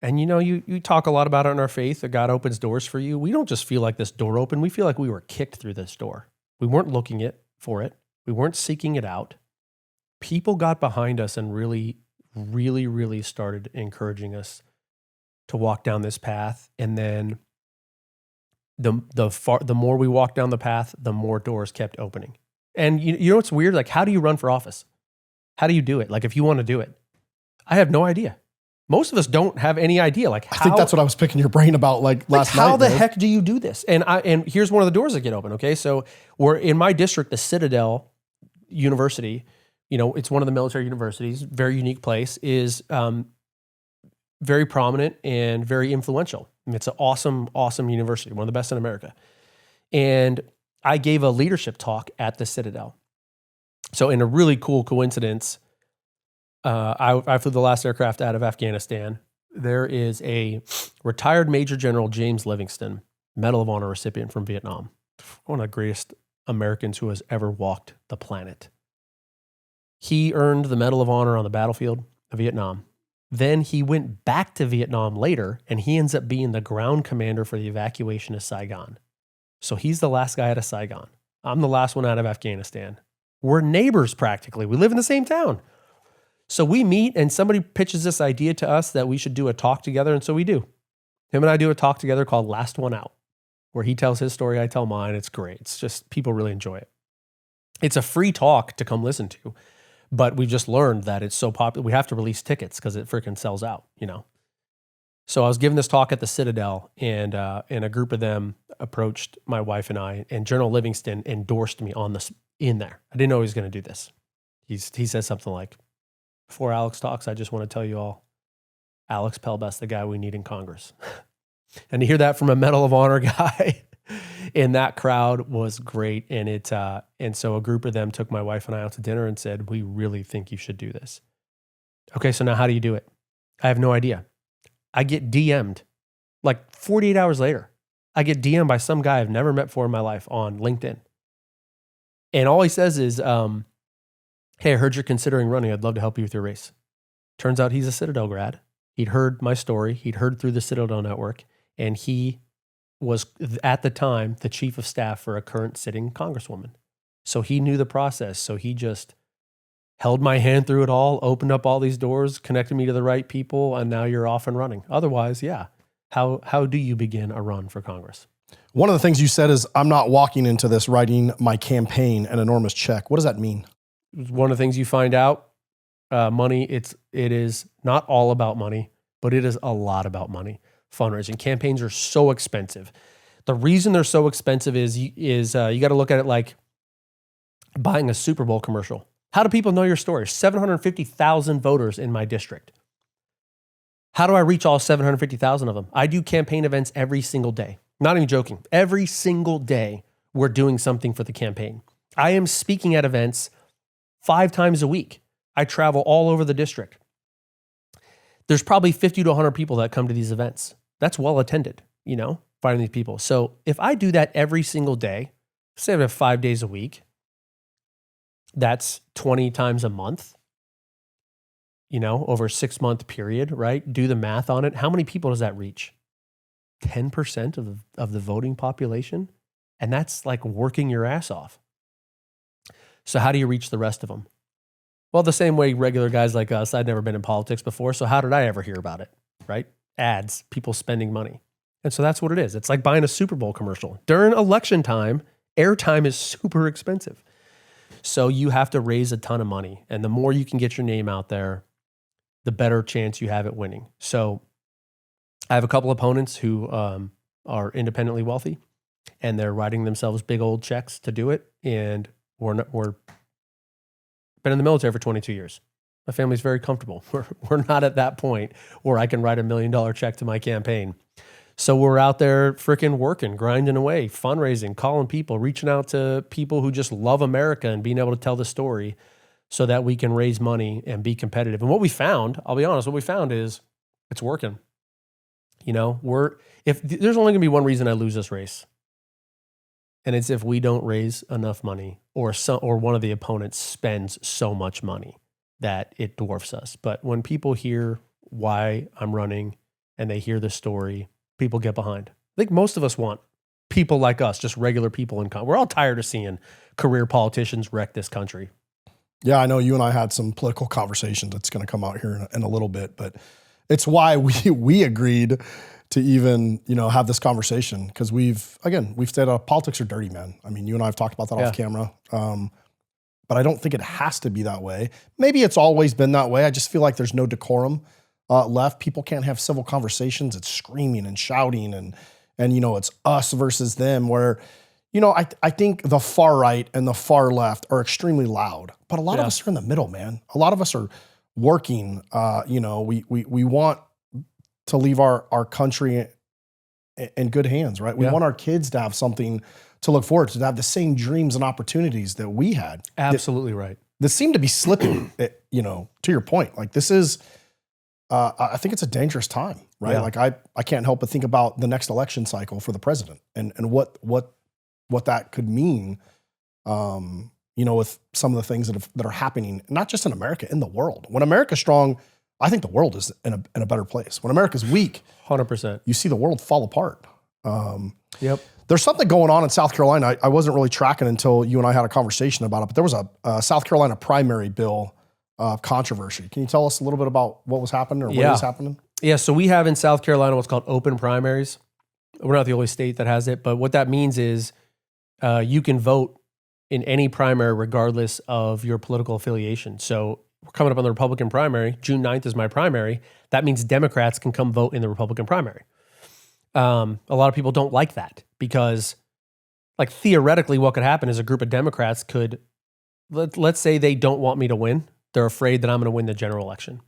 And you talk a lot about it in our faith, that God opens doors for you. We don't just feel like this door opened. We feel like we were kicked through this door. We weren't looking for it. We weren't seeking it out. People got behind us and really, really, really started encouraging us to walk down this path. And then the more we walked down the path, the more doors kept opening. And you know what's weird? Like, how do you run for office? How do you do it? Like, if you want to do it, I have no idea. Most of us don't have any idea. Like, I think that's what I was picking your brain about last night. How the heck do you do this? And here's one of the doors that get open. Okay, so we're in my district, the Citadel University. It's one of the military universities. Very unique place. Is very prominent and very influential. I mean, it's an awesome university, one of the best in America. And I gave a leadership talk at the Citadel. So in a really cool coincidence, I flew the last aircraft out of Afghanistan. There is a retired Major General James Livingston, Medal of Honor recipient from Vietnam, one of the greatest Americans who has ever walked the planet. He earned the Medal of Honor on the battlefield of Vietnam. Then he went back to Vietnam later, and he ends up being the ground commander for the evacuation of Saigon. So he's the last guy out of Saigon. I'm the last one out of Afghanistan. We're neighbors practically. We live in the same town. So we meet, and somebody pitches this idea to us that we should do a talk together, and so we do. Him and I do a talk together called Last One Out, where he tells his story, I tell mine. It's great. It's just, people really enjoy it. It's a free talk to come listen to, but we've just learned that it's so popular. We have to release tickets because it freaking sells out, So I was giving this talk at the Citadel, and a group of them approached my wife and I, and General Livingston endorsed me on this in there. I didn't know he was going to do this. He said something like, before Alex talks, I just want to tell you all, Alex Pelbath, the guy we need in Congress. And to hear that from a Medal of Honor guy in that crowd was great. And so a group of them took my wife and I out to dinner and said, we really think you should do this. Okay, so now how do you do it? I have no idea. I get DM'd like 48 hours later. I get DM'd by some guy I've never met before in my life on LinkedIn. And all he says is, hey, I heard you're considering running. I'd love to help you with your race. Turns out he's a Citadel grad. He'd heard my story. He'd heard through the Citadel network. And he was, at the time, the chief of staff for a current sitting congresswoman. So he knew the process. So he just held my hand through it all, opened up all these doors, connected me to the right people, and now you're off and running. Otherwise, yeah, How do you begin a run for Congress? One of the things you said is, I'm not walking into this writing my campaign an enormous check. What does that mean? One of the things you find out, money, it is not all about money, but it is a lot about money. Fundraising campaigns are so expensive. The reason they're so expensive is you got to look at it like buying a Super Bowl commercial. How do people know your story? 750,000 voters in my district. How do I reach all 750,000 of them? I do campaign events every single day. Not even joking. Every single day, we're doing something for the campaign. I am speaking at events 5 times a week. I travel all over the district. There's probably 50 to 100 people that come to these events. That's well attended, finding these people. So if I do that every single day, say I have 5 days a week, that's 20 times a month, over a 6-month period, right? Do the math on it. How many people does that reach? 10% of the voting population? And that's like working your ass off. So how do you reach the rest of them? Well, the same way regular guys like us, I'd never been in politics before, so how did I ever hear about it, right? Ads, people spending money. And so that's what it is. It's like buying a Super Bowl commercial. During election time, airtime is super expensive. So you have to raise a ton of money. And the more you can get your name out there, the better chance you have at winning. So I have a couple opponents who are independently wealthy, and they're writing themselves big old checks to do it. And we're been in the military for 22 years. My family's very comfortable. We're not at that point where I can write $1 million check to my campaign. So we're out there freaking working, grinding away, fundraising, calling people, reaching out to people who just love America and being able to tell the story so that we can raise money and be competitive. And what we found, I'll be honest, is it's working. If there's only gonna be one reason I lose this race, and it's if we don't raise enough money or one of the opponents spends so much money that it dwarfs us. But when people hear why I'm running and they hear the story, people get behind. I think most of us want people like us, just regular people we're all tired of seeing career politicians wreck this country. Yeah, I know you and I had some political conversations that's going to come out here in a little bit, but it's why we agreed to even, have this conversation, because we've said politics are dirty, man. I mean, you and I have talked about that off camera, but I don't think it has to be that way. Maybe it's always been that way. I just feel like there's no decorum left. People can't have civil conversations. It's screaming and shouting and it's us versus them, where, I think the far right and the far left are extremely loud, but a lot of us are in the middle, man. A lot of us are working. We want to leave our country in good hands, right? We want our kids to have something to look forward to have the same dreams and opportunities that we had. Absolutely right. This seemed to be slipping, to your point. Like this is, I think it's a dangerous time, right? Yeah. Like I can't help but think about the next election cycle for the president and what that could mean, with some of the things that are happening, not just in America, in the world. When America's strong, I think the world is in a better place. When America's weak, 100%, you see the world fall apart. Yep. There's something going on in South Carolina. I wasn't really tracking until you and I had a conversation about it, but there was a South Carolina primary bill controversy. Can you tell us a little bit about what was happening or what is happening? Yeah, so we have in South Carolina what's called open primaries. We're not the only state that has it, but what that means is you can vote in any primary regardless of your political affiliation. So we're coming up on the Republican primary. June 9th is my primary. That means Democrats can come vote in the Republican primary. A lot of people don't like that because, like, theoretically what could happen is a group of Democrats could, let's say they don't want me to win. They're afraid that I'm going to win the general election.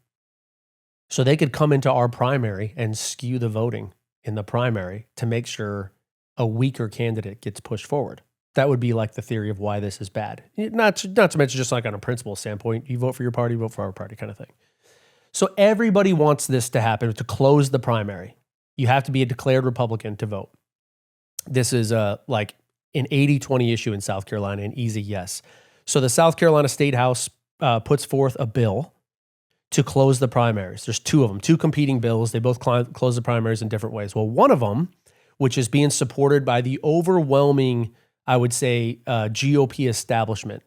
So they could come into our primary and skew the voting in the primary to make sure a weaker candidate gets pushed forward. That would be like the theory of why this is bad. Not to mention just like on a principle standpoint, you vote for your party, vote for our party kind of thing. So everybody wants this to happen, to close the primary. You have to be a declared Republican to vote. This is like an 80-20 issue in South Carolina, an easy yes. So the South Carolina State House puts forth a bill to close the primaries. There's two of them, two competing bills. They both close the primaries in different ways. Well, one of them, which is being supported by the overwhelming, I would say, GOP establishment.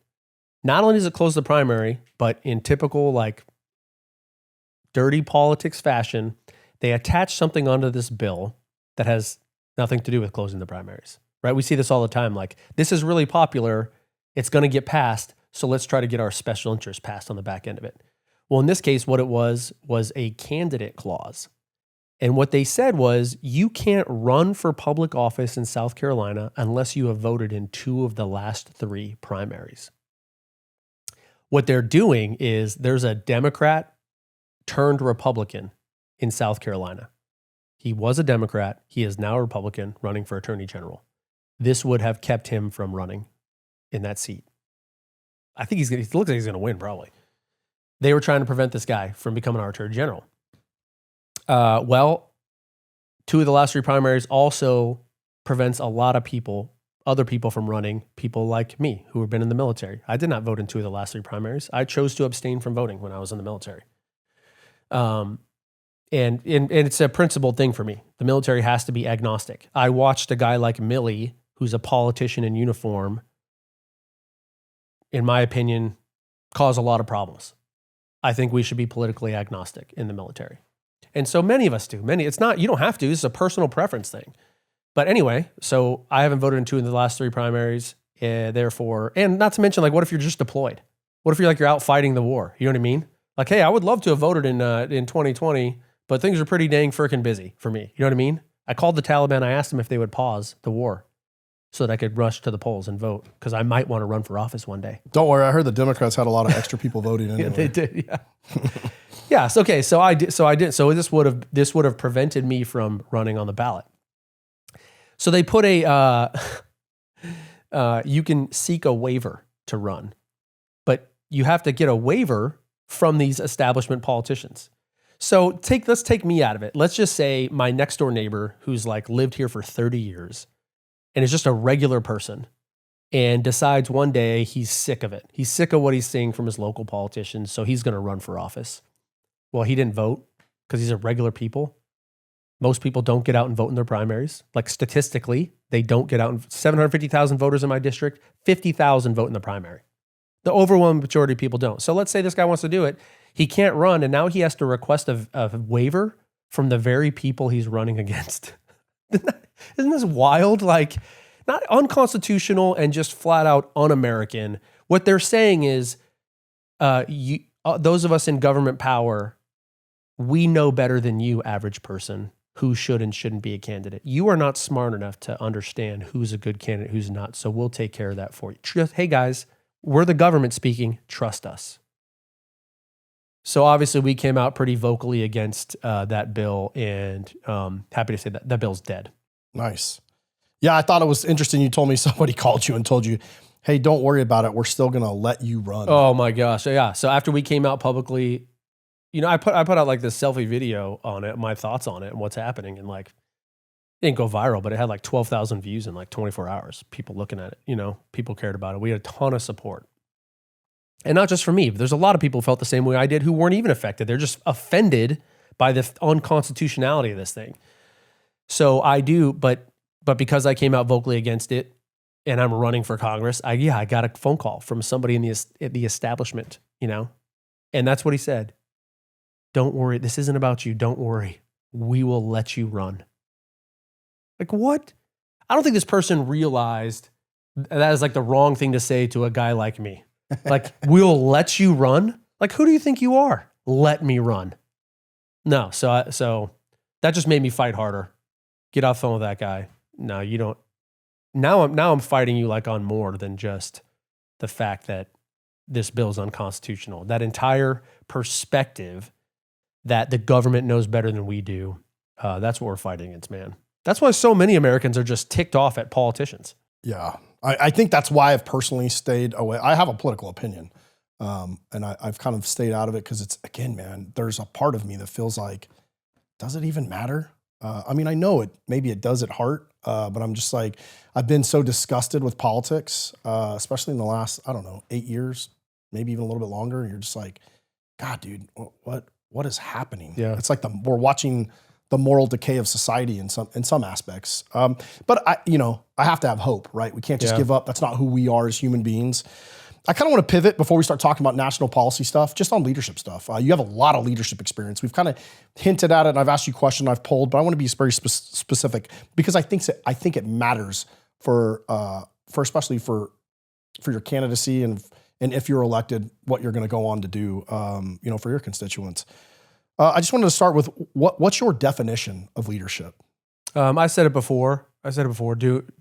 Not only does it close the primary, but in typical like dirty politics fashion, they attach something onto this bill that has nothing to do with closing the primaries, right? We see this all the time. Like, this is really popular. It's going to get passed. So let's try to get our special interest passed on the back end of it. Well, in this case, what it was a candidate clause. And what they said was, you can't run for public office in South Carolina unless you have voted in 2 of the last 3 primaries. What they're doing is, there's a Democrat turned Republican in South Carolina. He was a Democrat. He is now a Republican running for attorney general. This would have kept him from running in that seat. I think he looks like he's going to win, probably. They were trying to prevent this guy from becoming our attorney general. Well, 2 of the last 3 primaries also prevents a lot of people, other people from running, people like me who have been in the military. I did not vote in 2 of the last 3 primaries. I chose to abstain from voting when I was in the military. And it's a principled thing for me. The military has to be agnostic. I watched a guy like Milley, who's a politician in uniform, in my opinion, cause a lot of problems. I think we should be politically agnostic in the military. And so many of us do. It's not, you don't have to. This is a personal preference thing. But anyway, so I haven't voted in 2 of the last 3 primaries. Therefore, and not to mention, like, what if you're just deployed? What if you're out fighting the war? You know what I mean? Like, hey, I would love to have voted in 2020, but things are pretty dang freaking busy for me. You know what I mean? I called the Taliban. I asked them if they would pause the war so that I could rush to the polls and vote, because I might want to run for office one day. Don't worry. I heard the Democrats had a lot of extra people voting anyway. Yeah, they did. Yeah. Yes. Okay. So I did. So this would have prevented me from running on the ballot. So they put you can seek a waiver to run, but you have to get a waiver from these establishment politicians. So let's take me out of it. Let's just say my next door neighbor, who's lived here for 30 years and is just a regular person, and decides one day he's sick of it. He's sick of what he's seeing from his local politicians, so he's going to run for office. Well, he didn't vote because he's a regular people. Most people don't get out and vote in their primaries. Like, statistically, they don't get out. 750,000 voters in my district, 50,000 vote in the primary. The overwhelming majority of people don't. So let's say this guy wants to do it. He can't run, and now he has to request a waiver from the very people he's running against. Isn't this wild? Not unconstitutional and just flat out un-American. What they're saying is, those of us in government power, we know better than you, average person, who should and shouldn't be a candidate. You are not smart enough to understand who's a good candidate, who's not. So we'll take care of that for you. Hey guys, we're the government speaking. Trust us. So obviously we came out pretty vocally against that bill, and happy to say that bill's dead. Nice. Yeah, I thought it was interesting. You told me somebody called you and told you, hey, don't worry about it. We're still going to let you run. Oh my gosh. So yeah. So after we came out publicly, I put out this selfie video on it, my thoughts on it and what's happening. And it didn't go viral, but it had 12,000 views in 24 hours. People looking at it, people cared about it. We had a ton of support. And not just for me, but there's a lot of people who felt the same way I did who weren't even affected. They're just offended by the unconstitutionality of this thing. So I do, but because I came out vocally against it and I'm running for Congress, I got a phone call from somebody in the establishment, and that's what he said. Don't worry. This isn't about you. Don't worry. We will let you run. What? I don't think this person realized that is the wrong thing to say to a guy like me. We'll let you run? Who do you think you are? Let me run. No. So that just made me fight harder. Get off the phone with that guy. No, you don't. Now I'm fighting you on more than just the fact that this bill is unconstitutional. That entire perspective that the government knows better than we do, that's what we're fighting against, man. That's why so many Americans are just ticked off at politicians. Yeah. I think that's why I've personally stayed away. I have a political opinion, and I've kind of stayed out of it because it's, again, man, there's a part of me that feels like, does it even matter? I know it, maybe it does at heart, but I'm just I've been so disgusted with politics, especially in the last, 8 years, maybe even a little bit longer. And you're just God, dude, what is happening? Yeah. It's we're watching the moral decay of society in some aspects. But I have to have hope, right? We can't just give up. That's not who we are as human beings. I kind of want to pivot before we start talking about national policy stuff, just on leadership stuff. You have a lot of leadership experience. We've kind of hinted at it, and I've asked you questions, I've polled, but I want to be very specific because I think it matters for especially for your candidacy and if you're elected, what you're going to go on to do, for your constituents. I just wanted to start with what's your definition of leadership? I said it before.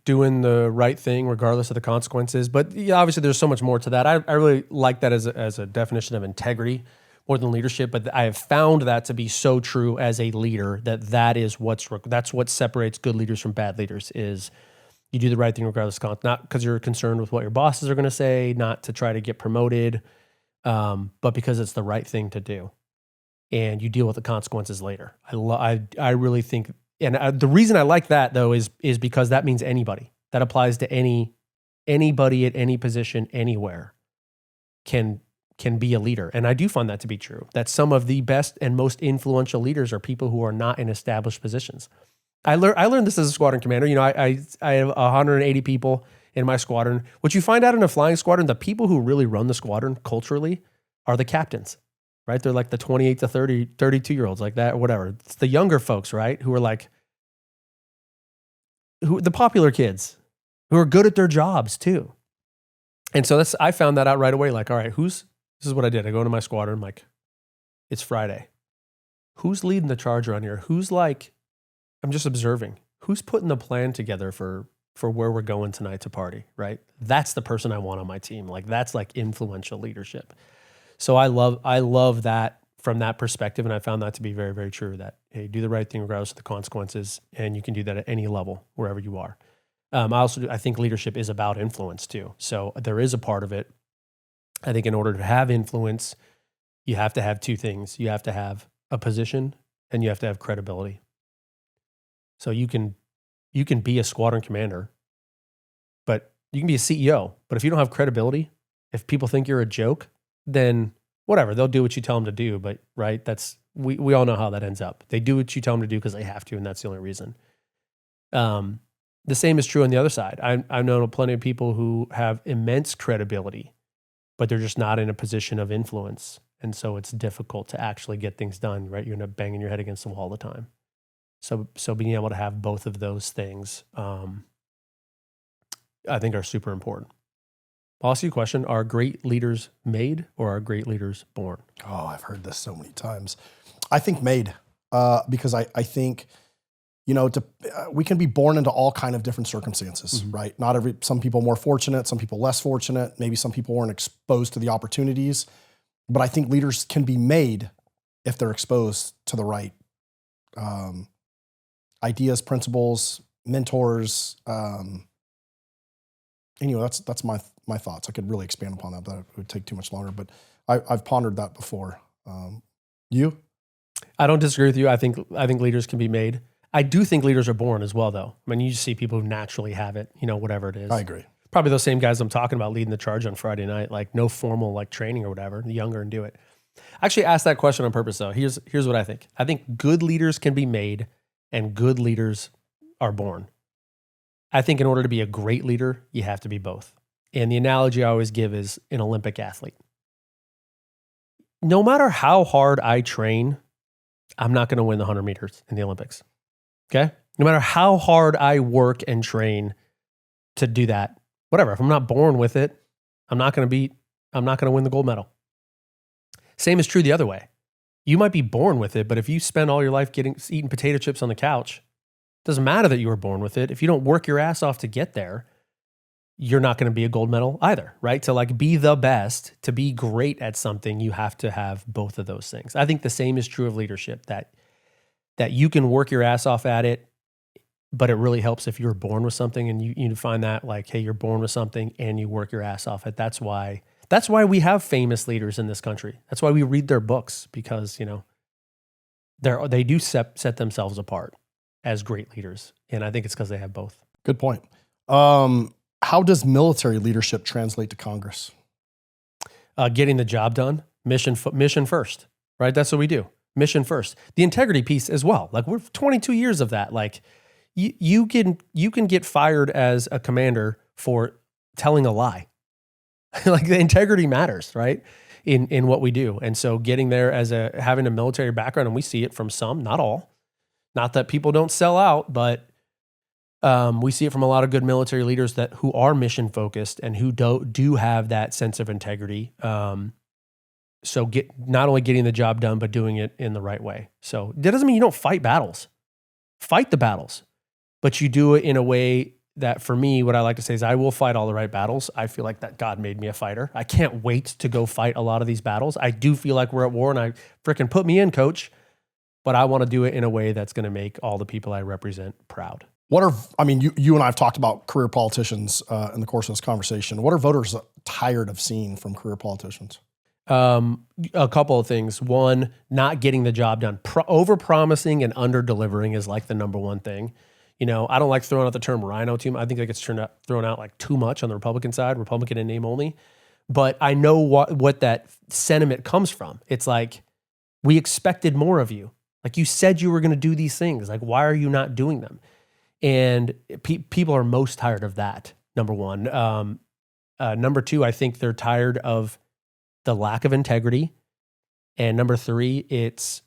Doing the right thing regardless of the consequences. But yeah, obviously there's so much more to that. I really like that as a definition of integrity more than leadership. But I have found that to be so true as a leader that's what separates good leaders from bad leaders is you do the right thing regardless of not because you're concerned with what your bosses are going to say, not to try to get promoted, but because it's the right thing to do, and you deal with the consequences later. I really think. And the reason I like that though is because that means anybody. That applies to anybody at any position anywhere can be a leader. And I do find that to be true. That some of the best and most influential leaders are people who are not in established positions. I learned this as a squadron commander. I have 180 people in my squadron. What you find out in a flying squadron, the people who really run the squadron culturally are the captains. Right? They're like the 28 to 30, 32-year-olds like that or whatever. It's the younger folks, right? Who are the popular kids who are good at their jobs too. And so I found that out right away. Like, all right, this is what I did. I go into my squadron, I'm like, it's Friday. Who's leading the charge around here? I'm just observing. Who's putting the plan together for where we're going tonight to party, right? That's the person I want on my team. Like that's like influential leadership. So I love that from that perspective, and I found that to be very, very true that, hey, do the right thing regardless of the consequences, and you can do that at any level, wherever you are. I think leadership is about influence too. So there is a part of it. I think in order to have influence, you have to have two things. You have to have a position, and you have to have credibility. So you can be a squadron commander, but you can be a CEO, but if you don't have credibility, if people think you're a joke, then whatever, they'll do what you tell them to do. But right, we all know how that ends up. They do what you tell them to do because they have to, and that's the only reason. The same is true on the other side. I've known plenty of people who have immense credibility, but they're just not in a position of influence. And so it's difficult to actually get things done, right? You end up banging your head against the wall all the time. So being able to have both of those things, I think are super important. I'll ask you a question. Are great leaders made or are great leaders born? Oh, I've heard this so many times. I think made, because I think, we can be born into all kind of different circumstances, mm-hmm. right? Some people more fortunate, some people less fortunate. Maybe some people weren't exposed to the opportunities, but I think leaders can be made if they're exposed to the right ideas, principles, mentors. Anyway, that's my thoughts. I could really expand upon that, but it would take too much longer. But I've pondered that before. You? I don't disagree with you. I think leaders can be made. I do think leaders are born as well, though. I mean, you just see people who naturally have it. Whatever it is. I agree. Probably those same guys I'm talking about leading the charge on Friday night, like no formal like training or whatever. The younger and do it. I actually asked that question on purpose, though. Here's what I think. I think good leaders can be made, and good leaders are born. I think in order to be a great leader, you have to be both. And the analogy I always give is an Olympic athlete. No matter how hard I train, I'm not going to win the 100 meters in the Olympics. Okay? No matter how hard I work and train to do that, whatever, if I'm not born with it, I'm not going to win the gold medal. Same is true the other way. You might be born with it, but if you spend all your life eating potato chips on the couch, it doesn't matter that you were born with it. If you don't work your ass off to get there, you're not going to be a gold medal either, right? To like be the best, to be great at something, you have to have both of those things. I think the same is true of leadership, that you can work your ass off at it, but it really helps if you're born with something and you find that like, hey, you're born with something and you work your ass off at. That's why we have famous leaders in this country. That's why we read their books, because, they do set themselves apart as great leaders. And I think it's because they have both. Good point. How does military leadership translate to Congress? Getting the job done, mission first, right? That's what we do. Mission first. The integrity piece as well. Like we're 22 years of that. Like you can get fired as a commander for telling a lie. Like the integrity matters, right? In what we do. And so getting there as having a military background, and we see it from some, not all, not that people don't sell out, but we see it from a lot of good military leaders who are mission focused and who do have that sense of integrity. So not only getting the job done, but doing it in the right way. So that doesn't mean you don't fight battles. Fight the battles, but you do it in a way that, for me, what I like to say is I will fight all the right battles. I feel like that God made me a fighter. I can't wait to go fight a lot of these battles. I do feel like we're at war, and I freaking put me in, coach, but I want to do it in a way that's going to make all the people I represent proud. You and I have talked about career politicians in the course of this conversation. What are voters tired of seeing from career politicians? A couple of things. One, not getting the job done. Over-promising and under-delivering is like the number one thing. You know, I don't like throwing out the term rhino too much. I think that gets thrown out like too much on the Republican side, Republican in name only. But I know what that sentiment comes from. It's like, we expected more of you. Like, you said you were going to do these things. Like, why are you not doing them? And people are most tired of that, number one. Number two, I think they're tired of the lack of integrity. And number three, it's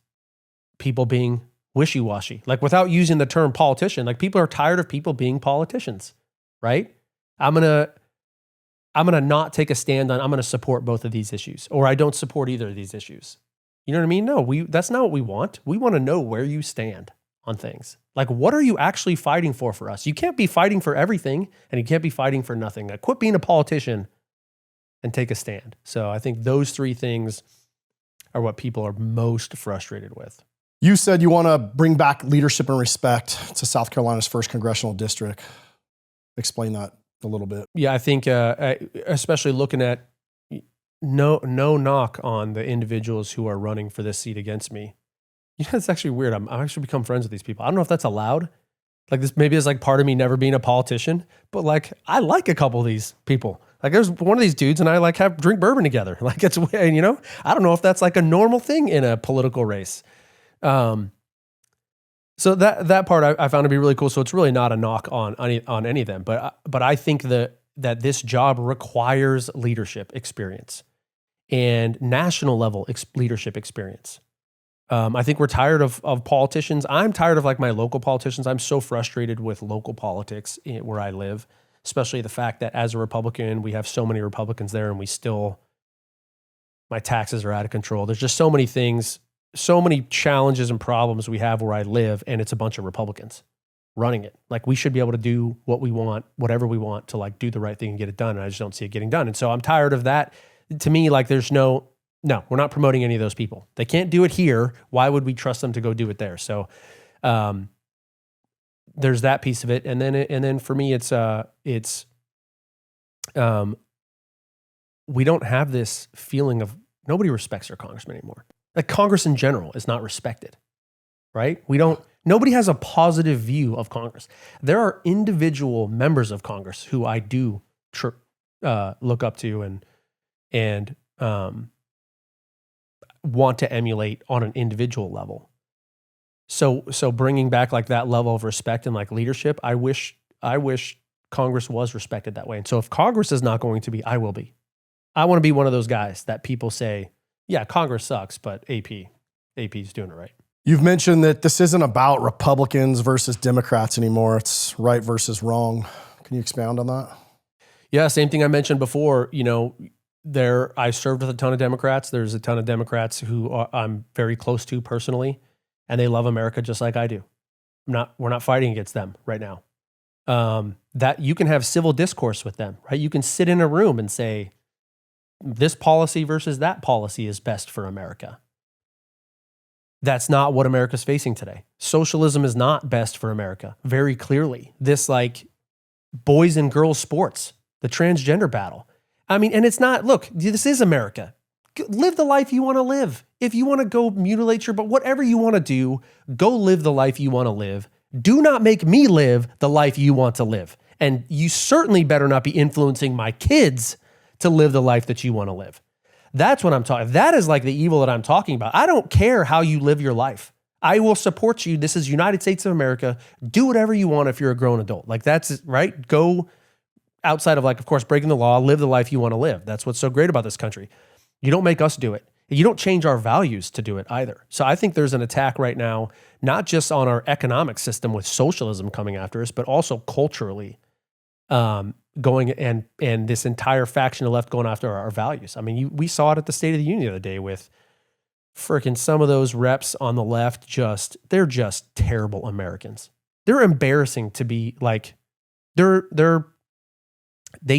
people being wishy-washy. Like, without using the term politician, like, people are tired of people being politicians, right? I'm gonna not take a stand on, I'm gonna support both of these issues, or I don't support either of these issues. You know what I mean? No, that's not what we want. We want to know where you stand on things. Like, what are you actually fighting for us? You can't be fighting for everything, and you can't be fighting for nothing. Like, quit being a politician and take a stand. So I think those three things are what people are most frustrated with. You said you want to bring back leadership and respect to South Carolina's 1st Congressional District. Explain that a little bit. Yeah, I think especially looking at no knock on the individuals who are running for this seat against me. You know, it's actually weird. I've actually become friends with these people. I don't know if that's allowed. Like, this maybe is like part of me never being a politician, but like, I like a couple of these people. Like, there's one of these dudes and I like drink bourbon together. Like, it's, you know, I don't know if that's like a normal thing in a political race. So that part I found to be really cool. So it's really not a knock on any of them, but I think that this job requires leadership experience and national level leadership experience. I think we're tired of politicians. I'm tired of like my local politicians. I'm so frustrated with local politics where I live, especially the fact that as a Republican, we have so many Republicans there and my taxes are out of control. There's just so many things, so many challenges and problems we have where I live, and it's a bunch of Republicans running it. Like, we should be able to do what we want, whatever we want, to like do the right thing and get it done. And I just don't see it getting done. And so I'm tired of that. To me, like, there's no, we're not promoting any of those people. They can't do it here. Why would we trust them to go do it there? So, there's that piece of it. And then for me, it's we don't have this feeling of nobody respects their congressman anymore. Like, Congress in general is not respected, right? Nobody has a positive view of Congress. There are individual members of Congress who I do look up to and want to emulate on an individual level. So bringing back like that level of respect and like leadership, I wish Congress was respected that way. And so if Congress is not going to be, I will be. I want to be one of those guys that people say, yeah, Congress sucks, but AP's doing it right. You've mentioned that this isn't about Republicans versus Democrats anymore. It's right versus wrong. Can you expound on that? Yeah, same thing I mentioned before. You know, I served with a ton of Democrats. There's a ton of Democrats who I'm very close to personally, and they love America just like I do. We're not fighting against them right now. That you can have civil discourse with them, right? You can sit in a room and say, this policy versus that policy is best for America. That's not what America's facing today. Socialism is not best for America, very clearly. This like boys and girls sports, the transgender battle. I mean, and it's not, look, this is America. Live the life you want to live. If you want to go mutilate but whatever you want to do, go live the life you want to live. Do not make me live the life you want to live. And you certainly better not be influencing my kids to live the life that you want to live. That's what I'm talking. That is like the evil that I'm talking about. I don't care how you live your life. I will support you. This is United States of America. Do whatever you want if you're a grown adult. Like, that's right. Go outside of like, of course, breaking the law, live the life you want to live. That's what's so great about this country. You don't make us do it. You don't change our values to do it either. So I think there's an attack right now, not just on our economic system with socialism coming after us, but also culturally going and this entire faction of left going after our values. I mean, we saw it at the State of the Union the other day with freaking some of those reps on the left. They're just terrible Americans. They're embarrassing to be like, they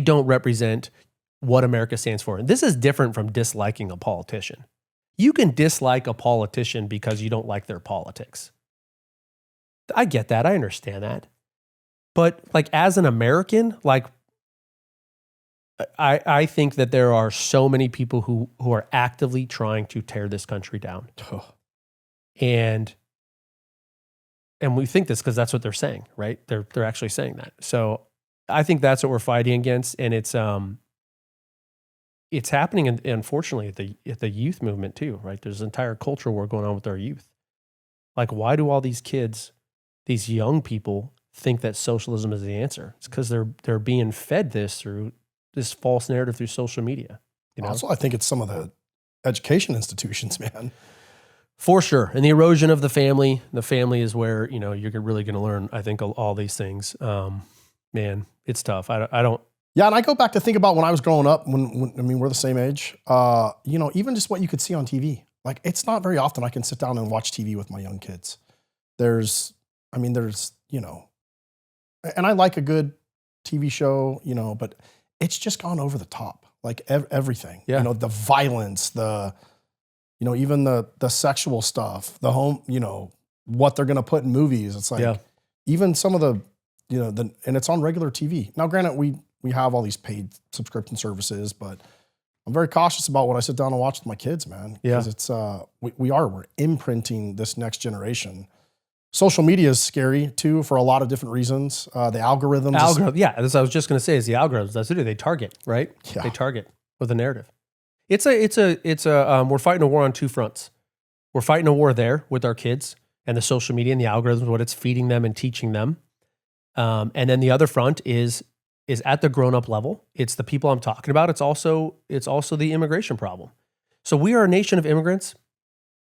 don't represent what America stands for. And this is different from disliking a politician. You can dislike a politician because you don't like their politics. I get that. I understand that. But like as an American, like I think that there are so many people who are actively trying to tear this country down. And we think this because that's what they're saying, right? They're actually saying that. So I think that's what we're fighting against. And it's happening, unfortunately, at the youth movement too, right? There's an entire culture war going on with our youth. Like, why do all these kids, these young people, think that socialism is the answer? It's because they're being fed this through this false narrative through social media. You know? Also, I think it's some of the education institutions, man. For sure. And the erosion of the family. The family is where, you know, you're really going to learn, I think, all these things. Man, it's tough. I don't. Yeah, and I go back to think about when I was growing up, when I mean, we're the same age, you know, even just what you could see on TV. Like, it's not very often I can sit down and watch TV with my young kids. There's, you know, and I like a good TV show, you know, but it's just gone over the top. Like everything, you know, the violence, you know, even the sexual stuff, the home, you know, what they're going to put in movies. It's like, even some of the, you know, and it's on regular TV. Now, granted, we have all these paid subscription services, but I'm very cautious about what I sit down and watch with my kids, man. Because it's, we're imprinting this next generation. Social media is scary too for a lot of different reasons. The algorithms. As I was just going to say, is the algorithms. That's it. They target, right? Yeah. They target with a narrative. It's we're fighting a war on two fronts. We're fighting a war there with our kids and the social media and the algorithms, what it's feeding them and teaching them. And then the other front is at the grown-up level. It's the people I'm talking about. It's also the immigration problem. So we are a nation of immigrants.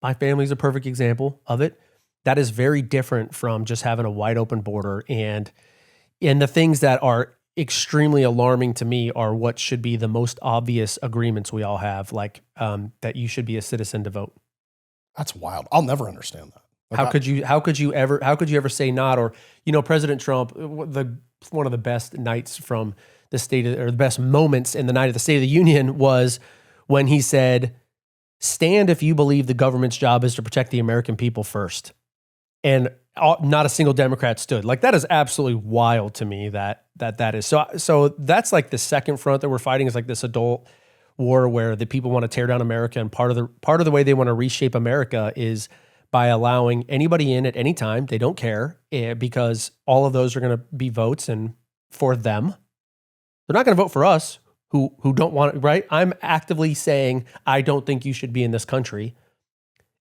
My family's a perfect example of it. That is very different from just having a wide open border. And the things that are extremely alarming to me are what should be the most obvious agreements we all have, like that you should be a citizen to vote. That's wild. I'll never understand that. Like how could you ever say not? Or, you know, President Trump, one of the best nights from the best moments in the night of the State of the Union was when he said, "Stand if you believe the government's job is to protect the American people first." And not a single Democrat stood. Like, that is absolutely wild to me that is. So that's like the second front that we're fighting, is like this adult war where the people want to tear down America. And part of the way they want to reshape America is by allowing anybody in at any time. They don't care, because all of those are going to be votes and for them. They're not going to vote for us who don't want it, right? I'm actively saying, I don't think you should be in this country.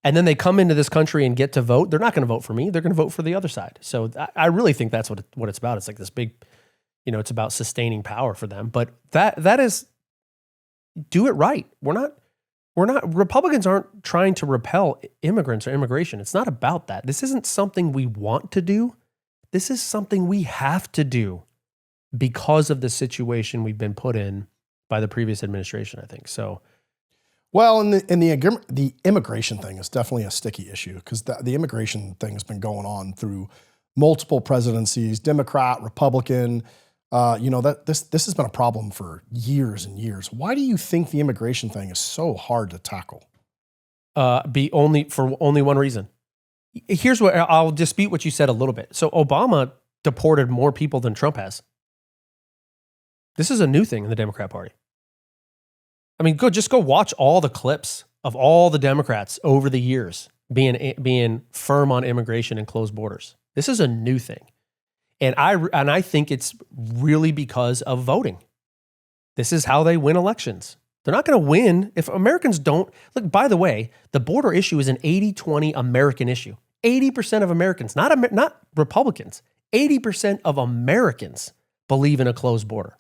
And then they come into this country and get to vote. They're not going to vote for me. They're going to vote for the other side. So I really think that's what it's about. It's like this big, you know, it's about sustaining power for them. But that is, do it right. Republicans aren't trying to repel immigrants or immigration. It's not about that. This isn't something we want to do. This is something we have to do because of the situation we've been put in by the previous administration, I think. So, well, and the immigration thing is definitely a sticky issue, because the immigration thing has been going on through multiple presidencies, Democrat, Republican. You know, that this has been a problem for years and years. Why do you think the immigration thing is so hard to tackle? For only one reason. Here's what I'll dispute what you said a little bit. So Obama deported more people than Trump has. This is a new thing in the Democrat Party. I mean, just go watch all the clips of all the Democrats over the years being firm on immigration and closed borders. This is a new thing. And I think it's really because of voting. This is how they win elections. They're not going to win if Americans don't. Look, by the way, the border issue is an 80-20 American issue. 80% of Americans, not Republicans, 80% of Americans believe in a closed border.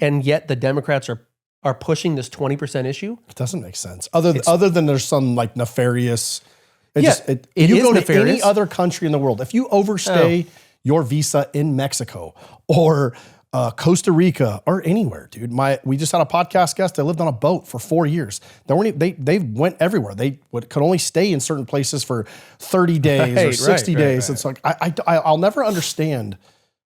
and yet the Democrats are pushing this 20% issue. It doesn't make sense. Other than there's some like nefarious. You is go nefarious. to any other country in the world, if you overstay your visa in Mexico or Costa Rica or anywhere, dude. We just had a podcast guest that lived on a boat for 4 years. They went everywhere. They could only stay in certain places for 30 days or 60 days. Right. It's like I'll never understand.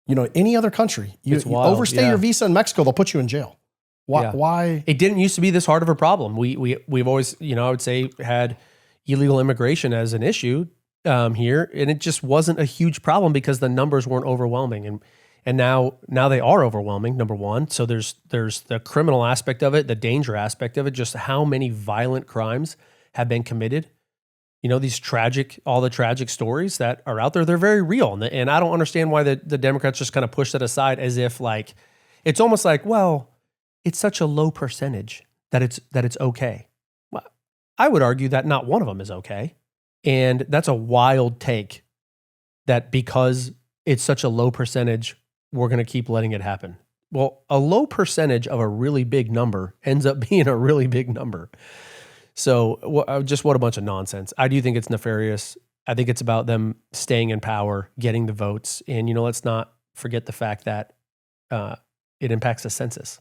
Any other country, you overstay your visa in Mexico, they'll put you in jail. Why? It didn't used to be this hard of a problem. We've always, I would say, had illegal immigration as an issue here, and it just wasn't a huge problem because the numbers weren't overwhelming. And now they are overwhelming, number one. So there's the criminal aspect of it, the danger aspect of it, just how many violent crimes have been committed. All the tragic stories that are out there, they're very real. And I don't understand why the Democrats just kind of push that aside as if like, it's almost like, well, it's such a low percentage that it's okay. Well, I would argue that not one of them is okay. And that's a wild take that because it's such a low percentage, we're going to keep letting it happen. Well, a low percentage of a really big number ends up being a really big number. So just what a bunch of nonsense. I do think it's nefarious. I think it's about them staying in power, getting the votes. And, let's not forget the fact that it impacts the census.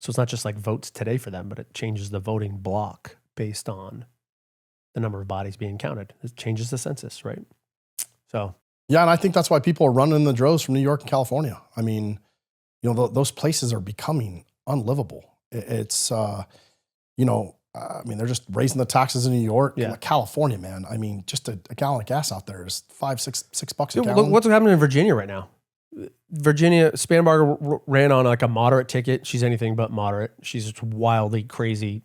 So it's not just like votes today for them, but it changes the voting block based on the number of bodies being counted. It changes the census, right? So. Yeah, and I think that's why people are running in the droves from New York and California. I mean, those places are becoming unlivable. It's, they're just raising the taxes in New York. Yeah. Like California, man. I mean, just a gallon of gas out there is $6 a gallon. What's happening in Virginia right now? Virginia, Spanberger ran on like a moderate ticket. She's anything but moderate. She's just wildly crazy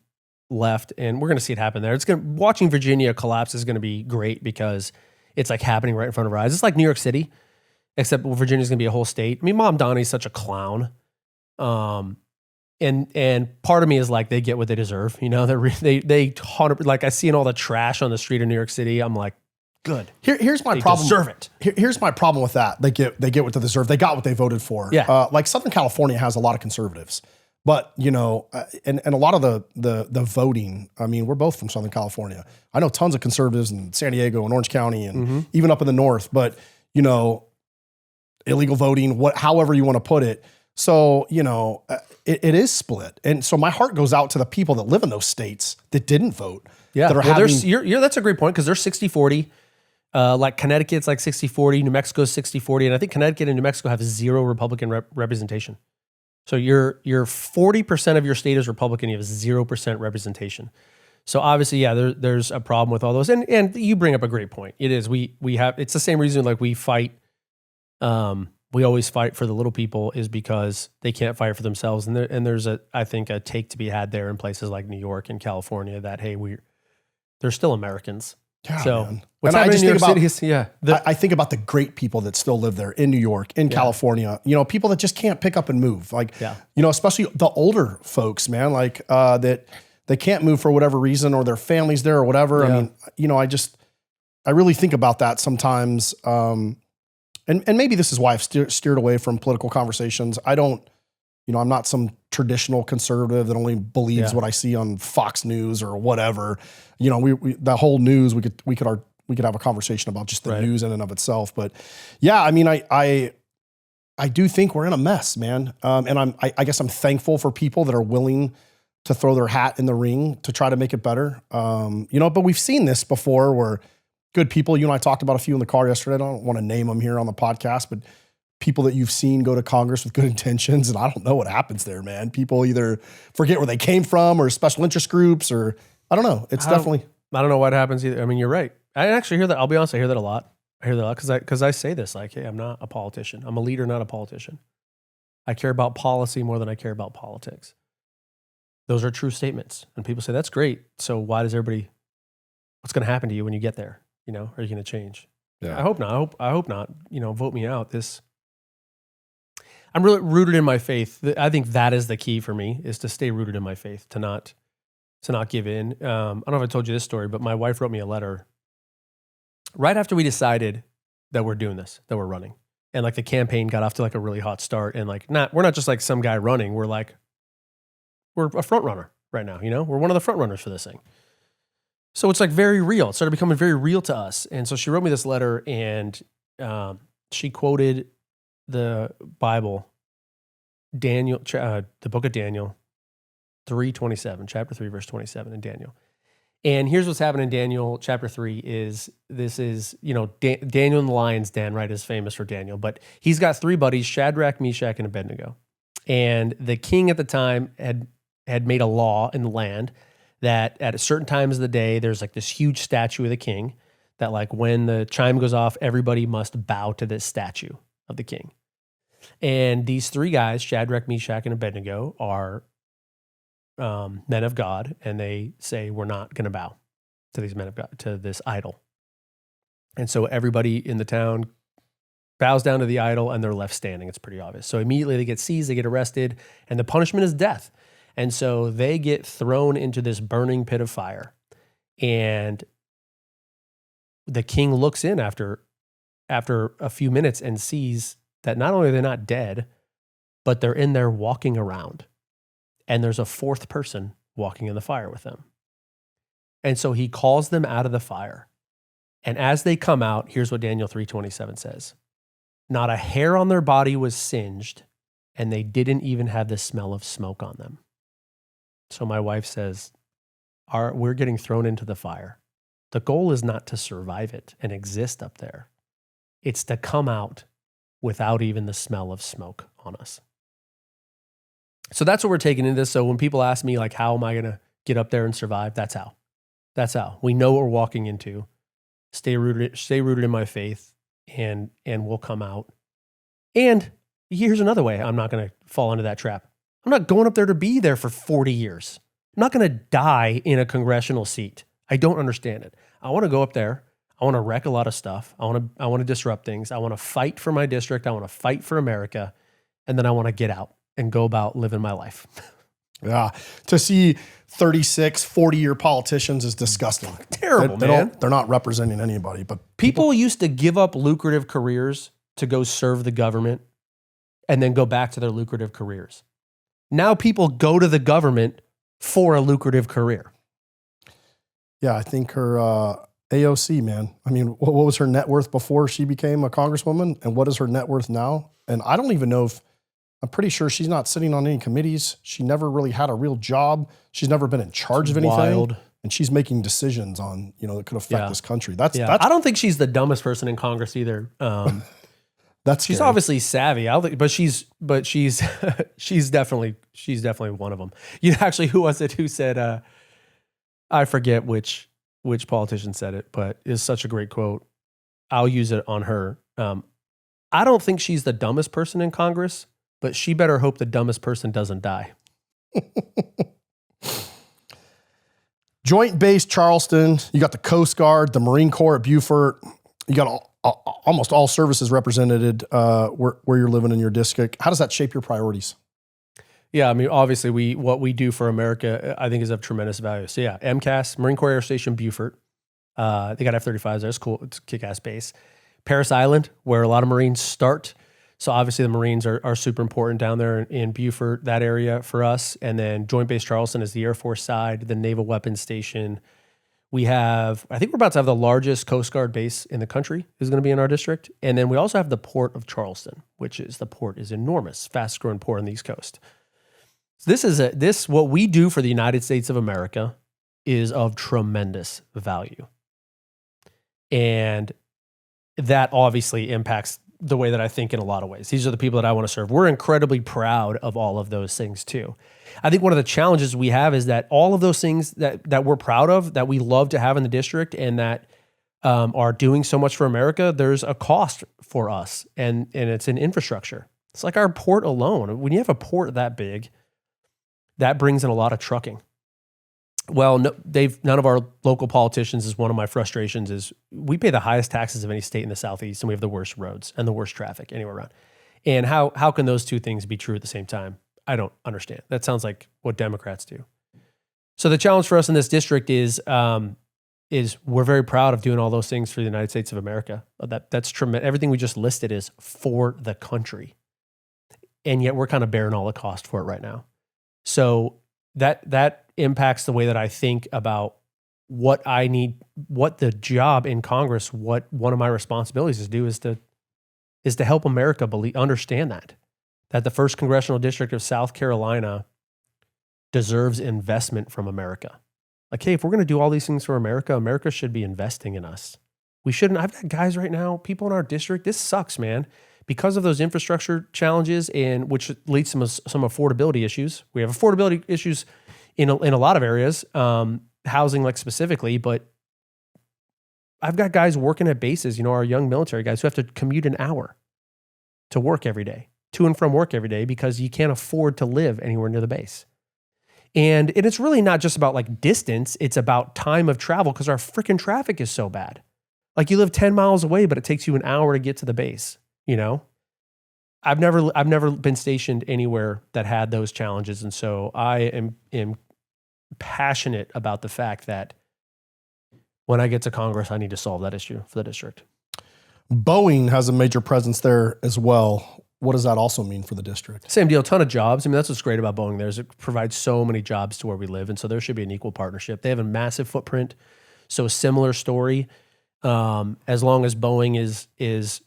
left, and we're going to see it happen there. Watching Virginia collapse is going to be great because it's like happening right in front of our eyes. It's like New York City, except Virginia's going to be a whole state. I mean, Mom Donnie's such a clown. And part of me is like, they get what they deserve. They like I see in all the trash on the street of New York City. I'm like, good. Here's my problem. Deserve it. Here's my problem with that. They get what they deserve. They got what they voted for. Yeah. Like Southern California has a lot of conservatives, but and a lot of the voting. I mean, we're both from Southern California. I know tons of conservatives in San Diego and Orange County and even up in the north. But illegal voting, however you want to put it. So it is split, and so my heart goes out to the people that live in those states that didn't vote. Yeah, that's a great point because they're 60-40. Like Connecticut's like 60-40, New Mexico's 60-40, and I think Connecticut and New Mexico have zero Republican representation. So you're 40% of your state is Republican, you have 0% representation. So obviously, yeah, there's a problem with all those. And you bring up a great point. It is we have it's the same reason like we fight. We always fight for the little people is because they can't fight for themselves. And there's I think a take to be had there in places like New York and California that hey they're still Americans. Yeah, so man. what's happening in New York City is, I think about the great people that still live there in New York, in California, people that just can't pick up and move. Like, especially the older folks, man, like that they can't move for whatever reason or their family's there or whatever. Yeah. I mean, I really think about that sometimes. And maybe this is why I've steered away from political conversations. I don't, I'm not some traditional conservative that only believes what I see on Fox News or whatever. The whole news, we could have a conversation about just the news in and of itself. But yeah, I mean, I do think we're in a mess, man. And I guess I'm thankful for people that are willing to throw their hat in the ring to try to make it better. But we've seen this before where good people, you and I talked about a few in the car yesterday. I don't want to name them here on the podcast, but people that you've seen go to Congress with good intentions, and I don't know what happens there, man. People either forget where they came from or special interest groups or I don't know. It's definitely... I don't know what happens either. I mean, you're right. I actually hear that. I'll be honest. I hear that a lot. Because I say this like, hey, I'm not a politician. I'm a leader, not a politician. I care about policy more than I care about politics. Those are true statements. And people say, that's great. So why does everybody... What's going to happen to you when you get there? Are you going to change? Yeah. I hope not. I hope not. Vote me out. I'm really rooted in my faith. I think that is the key for me, is to stay rooted in my faith, to not give in. I don't know if I told you this story, but my wife wrote me a letter right after we decided that we're doing this, that we're running. And like the campaign got off to like a really hot start. And like, we're not just like some guy running. We're a front runner right now. We're one of the front runners for this thing. So it's like very real. It started becoming very real to us. And so she wrote me this letter, and she quoted the Bible, Daniel, the book of Daniel, 3:27, chapter 3, verse 27 in Daniel. And here's what's happening in Daniel chapter 3 is Daniel in the lion's den, right, is famous for Daniel, but he's got three buddies, Shadrach, Meshach, and Abednego. And the king at the time had made a law in the land that at certain times of the day, there's like this huge statue of the king that like when the chime goes off, everybody must bow to this statue of the king. And these three guys, Shadrach, Meshach, and Abednego, are men of God, and they say, we're not going to bow to these men of God, to this idol. And so everybody in the town bows down to the idol, and they're left standing. It's pretty obvious. So immediately they get seized, they get arrested, and the punishment is death. And so they get thrown into this burning pit of fire. And the king looks in after a few minutes and sees that not only are they not dead, but they're in there walking around. And there's a fourth person walking in the fire with them. And so he calls them out of the fire. And as they come out, here's what Daniel 3:27 says. Not a hair on their body was singed, and they didn't even have the smell of smoke on them. So my wife says, we're getting thrown into the fire. The goal is not to survive it and exist up there. It's to come out without even the smell of smoke on us. So that's what we're taking into this. So when people ask me, like, how am I going to get up there and survive? That's how. That's how. We know what we're walking into. Stay rooted in my faith, and we'll come out. And here's another way I'm not going to fall into that trap. I'm not going up there to be there for 40 years. I'm not going to die in a congressional seat. I don't understand it. I want to go up there. I want to wreck a lot of stuff. I want to disrupt things. I want to fight for my district. I want to fight for America. And then I want to get out and go about living my life. Yeah. To see 36, 40-year politicians is disgusting. Terrible, man. They're not representing anybody. But people used to give up lucrative careers to go serve the government and then go back to their lucrative careers. Now people go to the government for a lucrative career. Yeah, I think her AOC, man. I mean, what was her net worth before she became a congresswoman? And what is her net worth now? And I don't even know I'm pretty sure she's not sitting on any committees. She never really had a real job. She's never been in charge of anything. Wild. And she's making decisions on, that could affect this country. That's I don't think she's the dumbest person in Congress either. She's obviously savvy. I don't think, but she's she's definitely one of them. Actually, who was it who said, I forget which politician said it, but it's such a great quote. I'll use it on her. I don't think she's the dumbest person in Congress, but she better hope the dumbest person doesn't die. Joint Base Charleston. You got the Coast Guard, the Marine Corps at Beaufort. You got almost all services represented where you're living in your district. How does that shape your priorities? Yeah, I mean, obviously, what we do for America, I think, is of tremendous value. So yeah, MCAS, Marine Corps Air Station Beaufort. They got F-35s there. It's cool. It's a kick-ass base. Parris Island, where a lot of Marines start. So obviously the Marines are super important down there in Beaufort, that area for us. And then Joint Base Charleston is the Air Force side, the Naval Weapons Station. I think we're about to have the largest Coast Guard base in the country is going to be in our district. And then we also have the Port of Charleston, the port is enormous, fast growing port on the East Coast. So what we do for the United States of America is of tremendous value. And that obviously impacts the way that I think in a lot of ways. These are the people that I want to serve. We're incredibly proud of all of those things too. I think one of the challenges we have is that all of those things that we're proud of, that we love to have in the district and that are doing so much for America, there's a cost for us and it's an infrastructure. It's like our port alone. When you have a port that big, that brings in a lot of trucking. Well, none of our local politicians is one of my frustrations is we pay the highest taxes of any state in the Southeast and we have the worst roads and the worst traffic anywhere around. And how can those two things be true at the same time? I don't understand. That sounds like what Democrats do. So the challenge for us in this district is is we're very proud of doing all those things for the United States of America. That's tremendous. Everything we just listed is for the country. And yet we're kind of bearing all the cost for it right now. So that impacts the way that I think about what I need, what the job in Congress, what one of my responsibilities is to do is to help America understand that the 1st Congressional District of South Carolina deserves investment from America. Like, hey, if we're going to do all these things for America, America should be investing in us. We shouldn't. I've got guys right now, people in our district. This sucks, man, because of those infrastructure challenges, and which leads to some affordability issues. We have affordability issues in a lot of areas, housing like specifically. But I've got guys working at bases. Our young military guys who have to commute an hour to work every day, to and from work every day, because you can't afford to live anywhere near the base. And it's really not just about like distance. It's about time of travel because our freaking traffic is so bad. Like you live 10 miles away, but it takes you an hour to get to the base. I've never been stationed anywhere that had those challenges. And so I am passionate about the fact that when I get to Congress, I need to solve that issue for the district. Boeing has a major presence there as well. What does that also mean for the district? Same deal, a ton of jobs. I mean, that's what's great about Boeing there is it provides so many jobs to where we live. And so there should be an equal partnership. They have a massive footprint. So a similar story. As long as Boeing is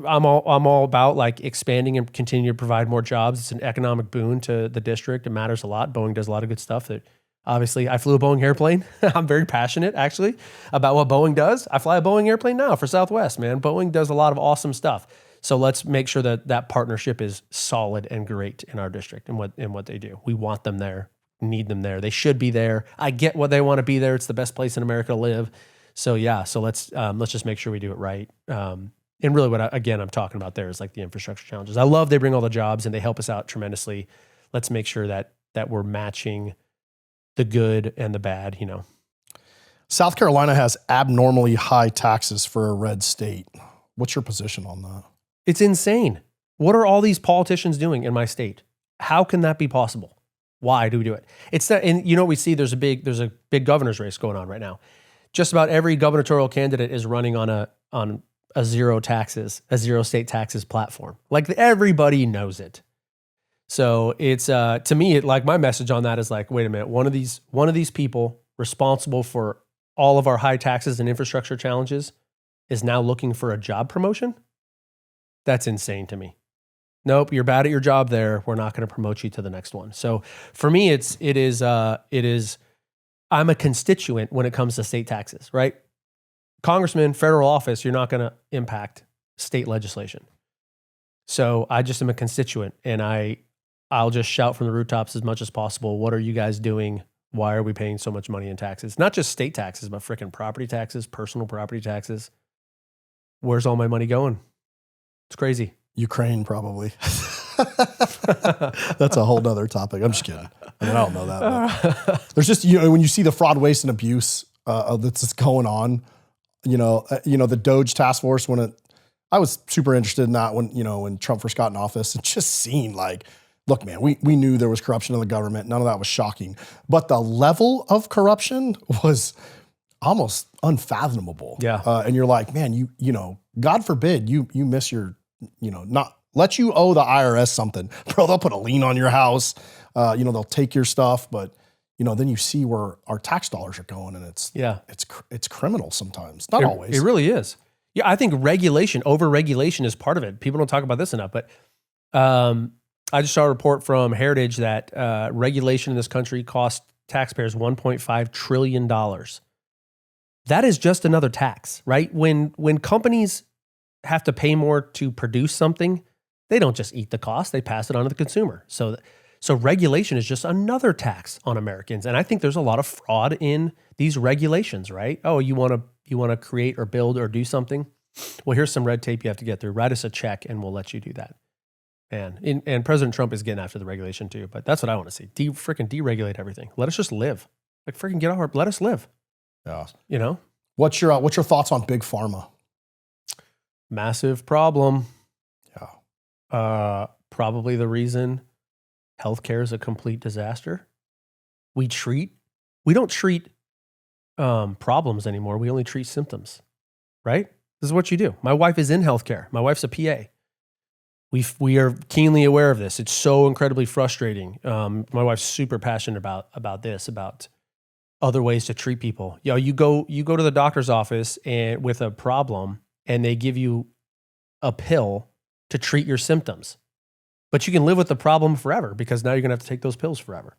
I'm all about like expanding and continue to provide more jobs. It's an economic boon to the district. It matters a lot. Boeing does a lot of good stuff that obviously I flew a Boeing airplane. I'm very passionate actually about what Boeing does. I fly a Boeing airplane now for Southwest, man. Boeing does a lot of awesome stuff. So let's make sure that partnership is solid and great in our district and what they do. We want them there, need them there. They should be there. I get what they want to be there. It's the best place in America to live. So yeah, so let's just make sure we do it right. And really what I'm talking about there is like the infrastructure challenges. I love they bring all the jobs and they help us out tremendously. Let's make sure that we're matching the good and the bad, South Carolina has abnormally high taxes for a red state. What's your position on that? It's insane. What are all these politicians doing in my state? How can that be possible? Why do we do it? It's not, and what we see, there's a big governor's race going on right now. Just about every gubernatorial candidate is running on a zero state taxes platform. Like everybody knows it. So it's to me, like my message on that is like, wait a minute, one of these people responsible for all of our high taxes and infrastructure challenges is now looking for a job promotion. That's insane to me. Nope, you're bad at your job there. We're not going to promote you to the next one. So for me, it is. I'm a constituent when it comes to state taxes, right? Congressman, federal office, you're not going to impact state legislation. So I just am a constituent, and I'll just shout from the rooftops as much as possible. What are you guys doing? Why are we paying so much money in taxes? Not just state taxes, but freaking property taxes, personal property taxes. Where's all my money going? It's crazy. Ukraine, probably. That's a whole nother topic. I'm just kidding. I don't know that. But there's just, when you see the fraud, waste, and abuse that's going on, the Doge task force, I was super interested in that when Trump first got in office, and just seeing like, look, man, we knew there was corruption in the government. None of that was shocking. But the level of corruption was almost unfathomable. Yeah. And you're like, man, God forbid you miss your, not let you owe the IRS something, bro. They'll put a lien on your house. They'll take your stuff, but then you see where our tax dollars are going, and it's criminal sometimes. Not always. It really is. Yeah, I think over-regulation is part of it. People don't talk about this enough, but I just saw a report from Heritage that regulation in this country cost taxpayers $1.5 trillion. That is just another tax, right? When companies have to pay more to produce something, they don't just eat the cost, they pass it on to the consumer. So regulation is just another tax on Americans. And I think there's a lot of fraud in these regulations, right? Oh, you want to create or build or do something? Well, here's some red tape you have to get through. Write us a check and we'll let you do that. And President Trump is getting after the regulation too, but that's what I want to see. Freaking deregulate everything. Let us just live. Like freaking get our, let us live. Yeah. What's your thoughts on big pharma? Massive problem. Yeah. Probably the reason healthcare is a complete disaster. We don't treat problems anymore. We only treat symptoms, right? This is what you do. My wife is in healthcare. My wife's a PA. We are keenly aware of this. It's so incredibly frustrating. My wife's super passionate about this, about other ways to treat people. You go to the doctor's office and with a problem, and they give you a pill to treat your symptoms, but you can live with the problem forever because now you're gonna have to take those pills forever.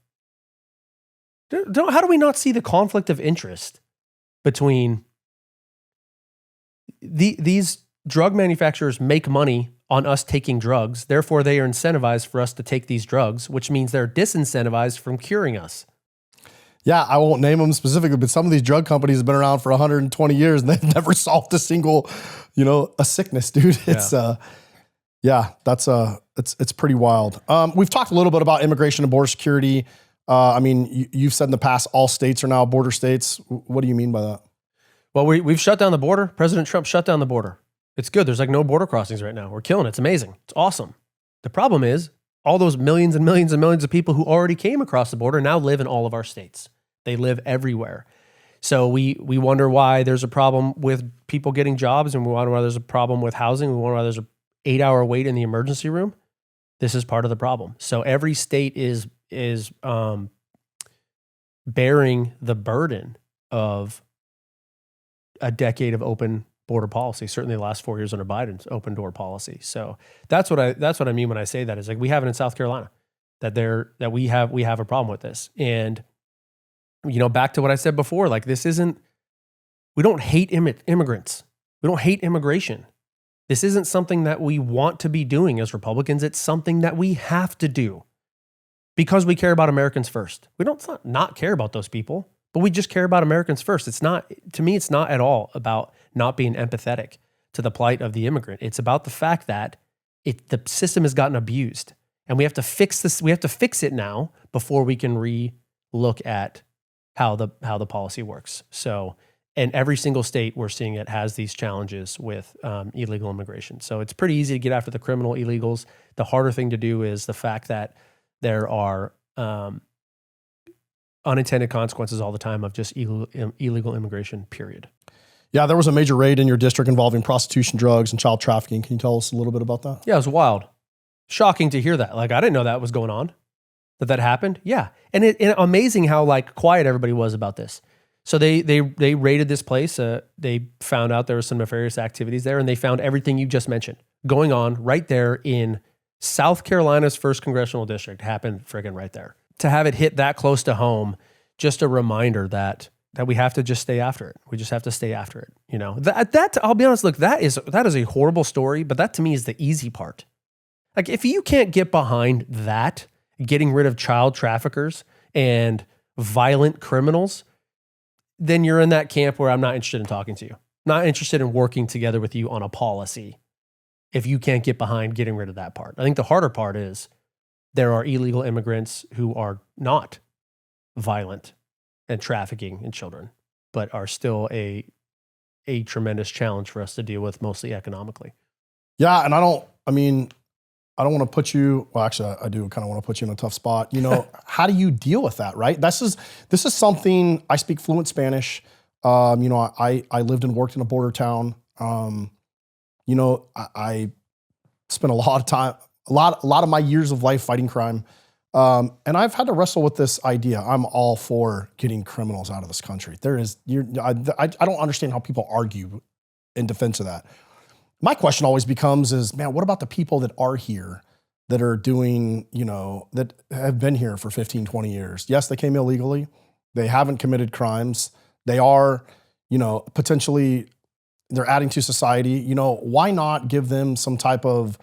How do we not see the conflict of interest between these drug manufacturers make money on us taking drugs, therefore they are incentivized for us to take these drugs, which means they're disincentivized from curing us. Yeah, I won't name them specifically, but some of these drug companies have been around for 120 years and they've never solved a single, a sickness, dude. It's it's pretty wild. We've talked a little bit about immigration and border security. You've said in the past, all states are now border states. What do you mean by that? Well, we've shut down the border. President Trump shut down the border. It's good. There's like no border crossings right now. We're killing it. It's amazing. It's awesome. The problem is all those millions and millions and millions of people who already came across the border now live in all of our states. They live everywhere. So we wonder why there's a problem with people getting jobs, and we wonder why there's a problem with housing. We wonder why there's an 8-hour wait in the emergency room. This is part of the problem. So every state is bearing the burden of a decade of open border policy, certainly the last 4 years under Biden's open door policy. So that's what I mean when I say that. Is like we have it in South Carolina that we have a problem with this. And back to what I said before, like we don't hate immigrants. We don't hate immigration. This isn't something that we want to be doing as Republicans. It's something that we have to do because we care about Americans first. We don't not care about those people, but we just care about Americans first. To me, it's not at all about not being empathetic to the plight of the immigrant. It's about the fact that the system has gotten abused, and we have to fix this. We have to fix it now before we can re-look at how the policy works. So, and every single state we're seeing it has these challenges with illegal immigration. So it's pretty easy to get after the criminal illegals. The harder thing to do is the fact that there are unintended consequences all the time of just illegal immigration, period. Yeah, there was a major raid in your district involving prostitution, drugs, and child trafficking. Can you tell us a little bit about that? Yeah, it was wild. Shocking to hear that. Like, I didn't know that was going on, that happened. Yeah. And amazing how quiet everybody was about this. So they raided this place. They found out there was some nefarious activities there, and they found everything you just mentioned going on right there in South Carolina's 1st Congressional District. Happened friggin' right there. To have it hit that close to home, just a reminder that we have to just stay after it. We just have to stay after it. That I'll be honest, look, that is a horrible story, but that to me is the easy part. Like, if you can't get behind that, getting rid of child traffickers and violent criminals, then you're in that camp where I'm not interested in talking to you. Not interested in working together with you on a policy if you can't get behind getting rid of that part. I think the harder part is there are illegal immigrants who are not violent and trafficking in children, but are still a tremendous challenge for us to deal with, mostly economically. Yeah, and I don't want to put you, well, actually, I do kind of want to put you in a tough spot. How do you deal with that, right? This is something, I speak fluent Spanish. I lived and worked in a border town. I spent a lot of time, a lot of my years of life fighting crime. And I've had to wrestle with this idea. I'm all for getting criminals out of this country. I don't understand how people argue in defense of that. My question always becomes man, what about the people that are here that are doing, that have been here for 15, 20 years? Yes, they came illegally. They haven't committed crimes. They are, potentially, they're adding to society. Why not give them some type of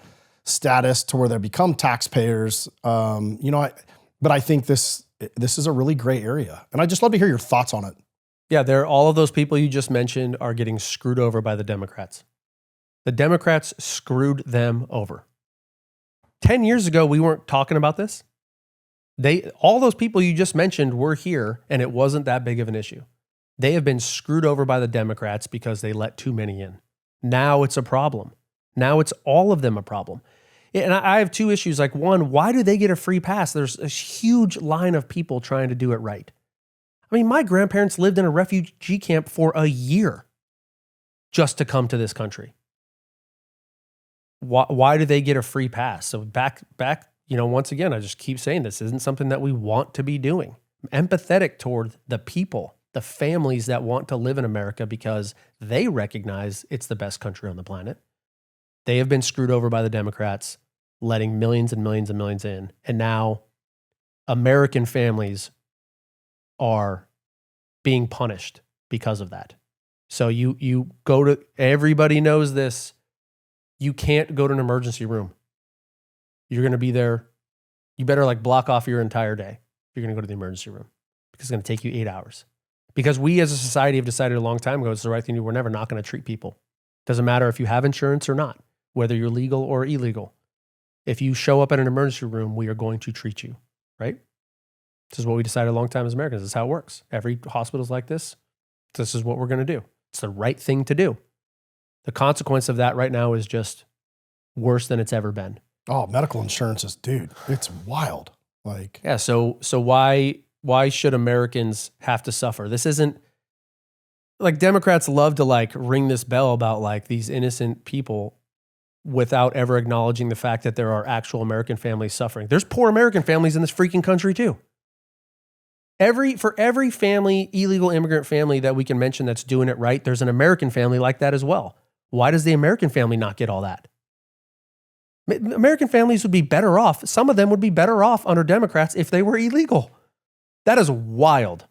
status to where they become taxpayers? But I think this is a really gray area. And I'd just love to hear your thoughts on it. Yeah, all of those people you just mentioned are getting screwed over by the Democrats. The Democrats screwed them over. 10 years ago, we weren't talking about this. All those people you just mentioned were here, and it wasn't that big of an issue. They have been screwed over by the Democrats because they let too many in. Now it's a problem. Now it's all of them a problem. And I have two issues. Like, one, why do they get a free pass? There's a huge line of people trying to do it right. I mean, my grandparents lived in a refugee camp for a year just to come to this country. Why do they get a free pass? So back, once again, I just keep saying this isn't something that we want to be doing. I'm empathetic toward the people, the families that want to live in America because they recognize it's the best country on the planet. They have been screwed over by the Democrats, letting millions and millions and millions in. And now American families are being punished because of that. So you go to, everybody knows this, you can't go to an emergency room. You're going to be there. You better like block off your entire day. You're going to go to the emergency room because it's going to take you 8 hours. Because we as a society have decided a long time ago, it's the right thing to do. We're never not going to treat people. Doesn't matter if you have insurance or not, whether you're legal or illegal. If you show up at an emergency room, we are going to treat you, right? This is what we decided a long time as Americans. This is how it works. Every hospital's like this. This is what we're going to do. It's the right thing to do. The consequence of that right now is just worse than it's ever been. Oh, medical insurance is, dude, it's wild. Like, yeah. So why should Americans have to suffer? This isn't like Democrats love to like ring this bell about like these innocent people without ever acknowledging the fact that there are actual American families suffering. There's poor American families in this freaking country too. For every family, illegal immigrant family that we can mention that's doing it right, there's an American family like that as well. Why does the American family not get all that? American families would be better off. Some of them would be better off under Democrats if they were illegal. That is wild.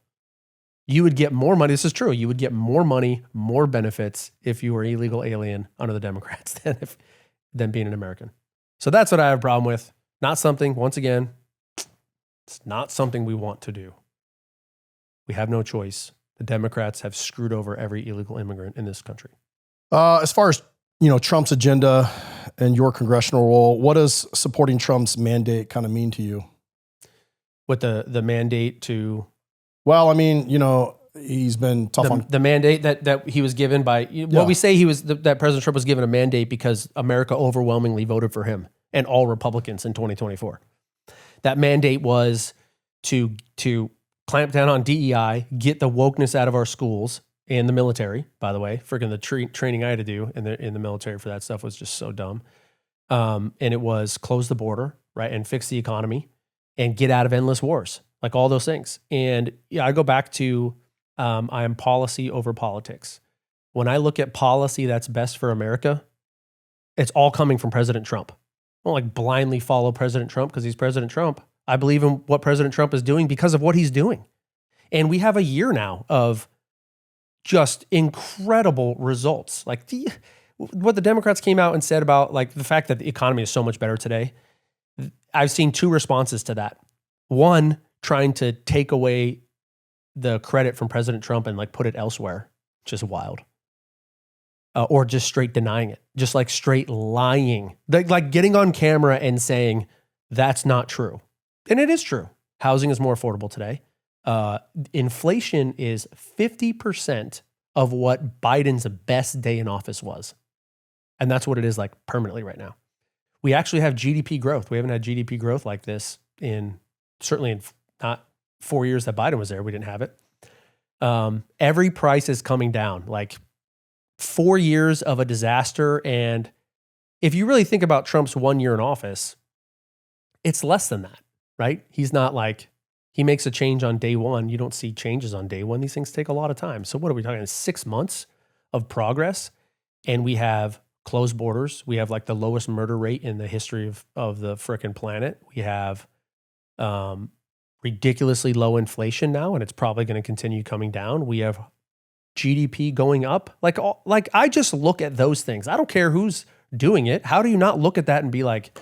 You would get more money. This is true. You would get more money, more benefits if you were illegal alien under the Democrats than being an American. So that's what I have a problem with. Not something, once again, it's not something we want to do. We have no choice. The Democrats have screwed over every illegal immigrant in this country. As far as, Trump's agenda and your congressional role, what does supporting Trump's mandate kind of mean to you? With the mandate to... Well, I mean, he's been tough on... The mandate that he was given by... What we say that President Trump was given a mandate because America overwhelmingly voted for him and all Republicans in 2024. That mandate was to clamp down on DEI, get the wokeness out of our schools and the military, by the way. Freaking the training I had to do in the military for that stuff was just so dumb. And it was close the border, right, and fix the economy and get out of endless wars, like all those things. And I go back to I am policy over politics. When I look at policy that's best for America, it's all coming from President Trump. I don't like blindly follow President Trump because he's President Trump. I believe in what President Trump is doing because of what he's doing. And we have a year now of just incredible results. Like what the Democrats came out and said about like the fact that the economy is so much better today. I've seen two responses to that. One, trying to take away the credit from President Trump and like put it elsewhere, which is wild. Or just straight denying it, just like straight lying, like getting on camera and saying that's not true. And it is true. Housing is more affordable today. Inflation is 50% of what Biden's best day in office was. And that's what it is like permanently right now. We actually have GDP growth. We haven't had GDP growth like this certainly in not 4 years that Biden was there. We didn't have it. Every price is coming down, like 4 years of a disaster. And if you really think about Trump's 1 year in office, it's less than that, right? He's not like, he makes a change on day one. You don't see changes on day one. These things take a lot of time. So what are we talking? 6 months of progress. And we have closed borders. We have like the lowest murder rate in the history of the frickin' planet. We have ridiculously low inflation now, and it's probably going to continue coming down. We have GDP going up. Like I just look at those things. I don't care who's doing it. How do you not look at that and be like,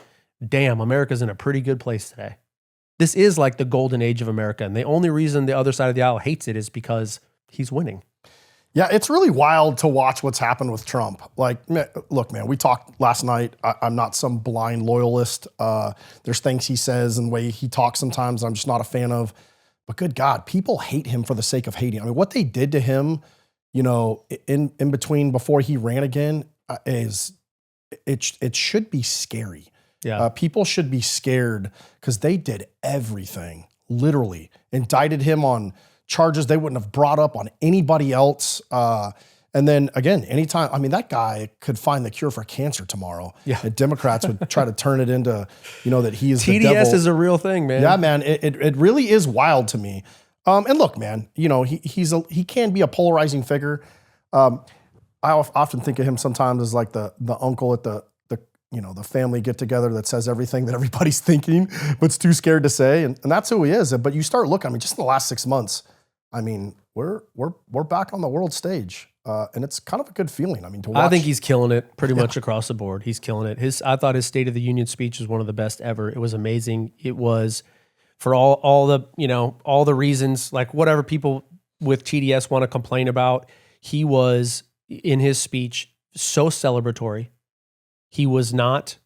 damn, America's in a pretty good place today? This is like the golden age of America. And the only reason the other side of the aisle hates it is because he's winning. Yeah, it's really wild to watch what's happened with Trump. Like, look, man, we talked last night. I'm not some blind loyalist. There's things he says and the way he talks sometimes I'm just not a fan of. But good God, people hate him for the sake of hating. I mean, what they did to him, in between before he ran again, it should be scary. Yeah. People should be scared because they did everything, literally. Indicted him on charges they wouldn't have brought up on anybody else. And then again, anytime, I mean, that guy could find the cure for cancer tomorrow. Yeah. And Democrats would try to turn it into, that he is the TDS devil. is a real thing, man. Yeah, man. It really is wild to me. And look, man, he can be a polarizing figure. I often think of him sometimes as like the uncle at the family get together that says everything that everybody's thinking, but's too scared to say. And that's who he is. But you start looking, I mean, just in the last 6 months, I mean, we're back on the world stage. And it's kind of a good feeling. I mean, to watch. I think he's killing it pretty much across the board. He's killing it. I thought his State of the Union speech was one of the best ever. It was amazing. It was for all the reasons, like whatever people with TDS want to complain about. He was in his speech so celebratory. He was not.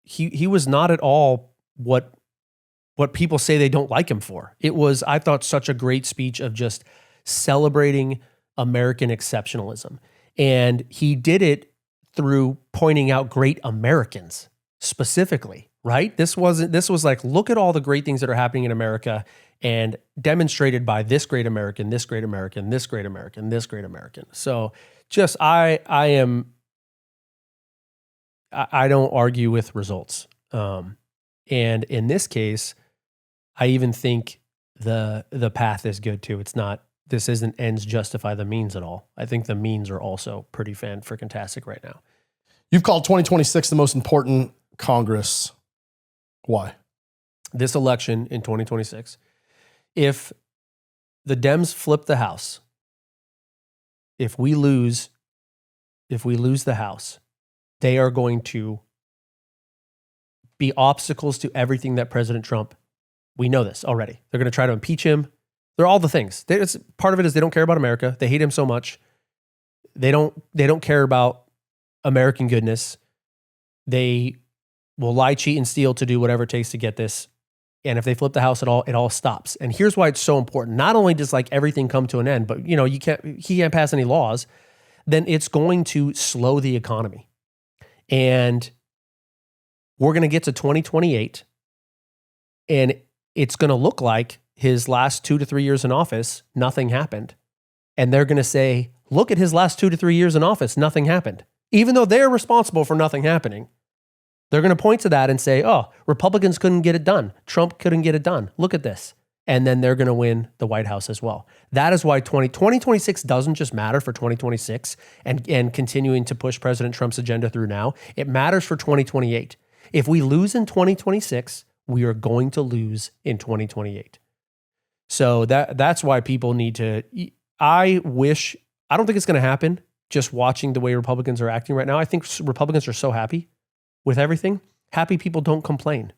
He was not at all what people say they don't like him for. It was, I thought, such a great speech of just celebrating American exceptionalism. And he did it through pointing out great Americans specifically, right? This was like, look at all the great things that are happening in America and demonstrated by this great American, this great American, this great American, this great American. So just, I don't argue with results. And in this case, I even think the path is good too. This isn't ends justify the means at all. I think the means are also pretty fan-freaking-tastic right now. You've called 2026 the most important Congress. Why? This election in 2026, if the Dems flip the House, if we lose the House, they are going to be obstacles to everything that President Trump, we know this already. They're going to try to impeach him. They're all the things. Part of it is they don't care about America. They hate him so much. They don't care about American goodness. They will lie, cheat, and steal to do whatever it takes to get this. And if they flip the House at all, it all stops. And here's why it's so important. Not only does like everything come to an end, but he can't pass any laws, then it's going to slow the economy. And we're going to get to 2028 and it's going to look like his last 2 to 3 years in office, nothing happened. And they're going to say, look at his last 2 to 3 years in office, nothing happened. Even though they're responsible for nothing happening, they're going to point to that and say, oh, Republicans couldn't get it done. Trump couldn't get it done. Look at this. And then they're going to win the White House as well. That is why 2026 doesn't just matter for 2026 and continuing to push President Trump's agenda through now. It matters for 2028. If we lose in 2026, we are going to lose in 2028. So that's why people need to, I don't think it's going to happen just watching the way Republicans are acting right now. I think Republicans are so happy with everything. Happy people don't complain.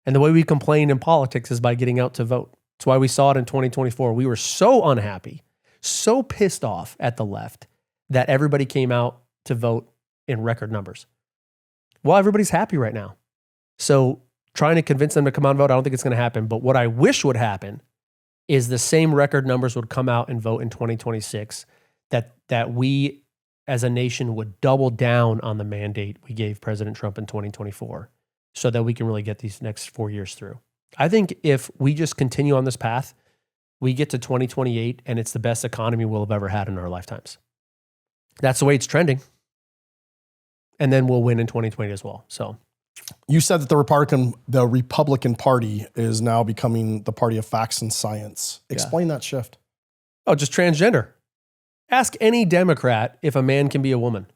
And the way we complain in politics is by getting out to vote. That's why we saw it in 2024. We were so unhappy, so pissed off at the left that everybody came out to vote in record numbers. Well, everybody's happy right now. So trying to convince them to come out and vote, I don't think it's going to happen. But what I wish would happen is the same record numbers would come out and vote in 2026, that we as a nation would double down on the mandate we gave President Trump in 2024 so that we can really get these next 4 years through. I think if we just continue on this path, we get to 2028 and it's the best economy we'll have ever had in our lifetimes. That's the way it's trending. And then we'll win in 2020 as well. So you said that the Republican Party is now becoming the party of facts and science. Explain that shift. Oh, just transgender. Ask any Democrat if a man can be a woman.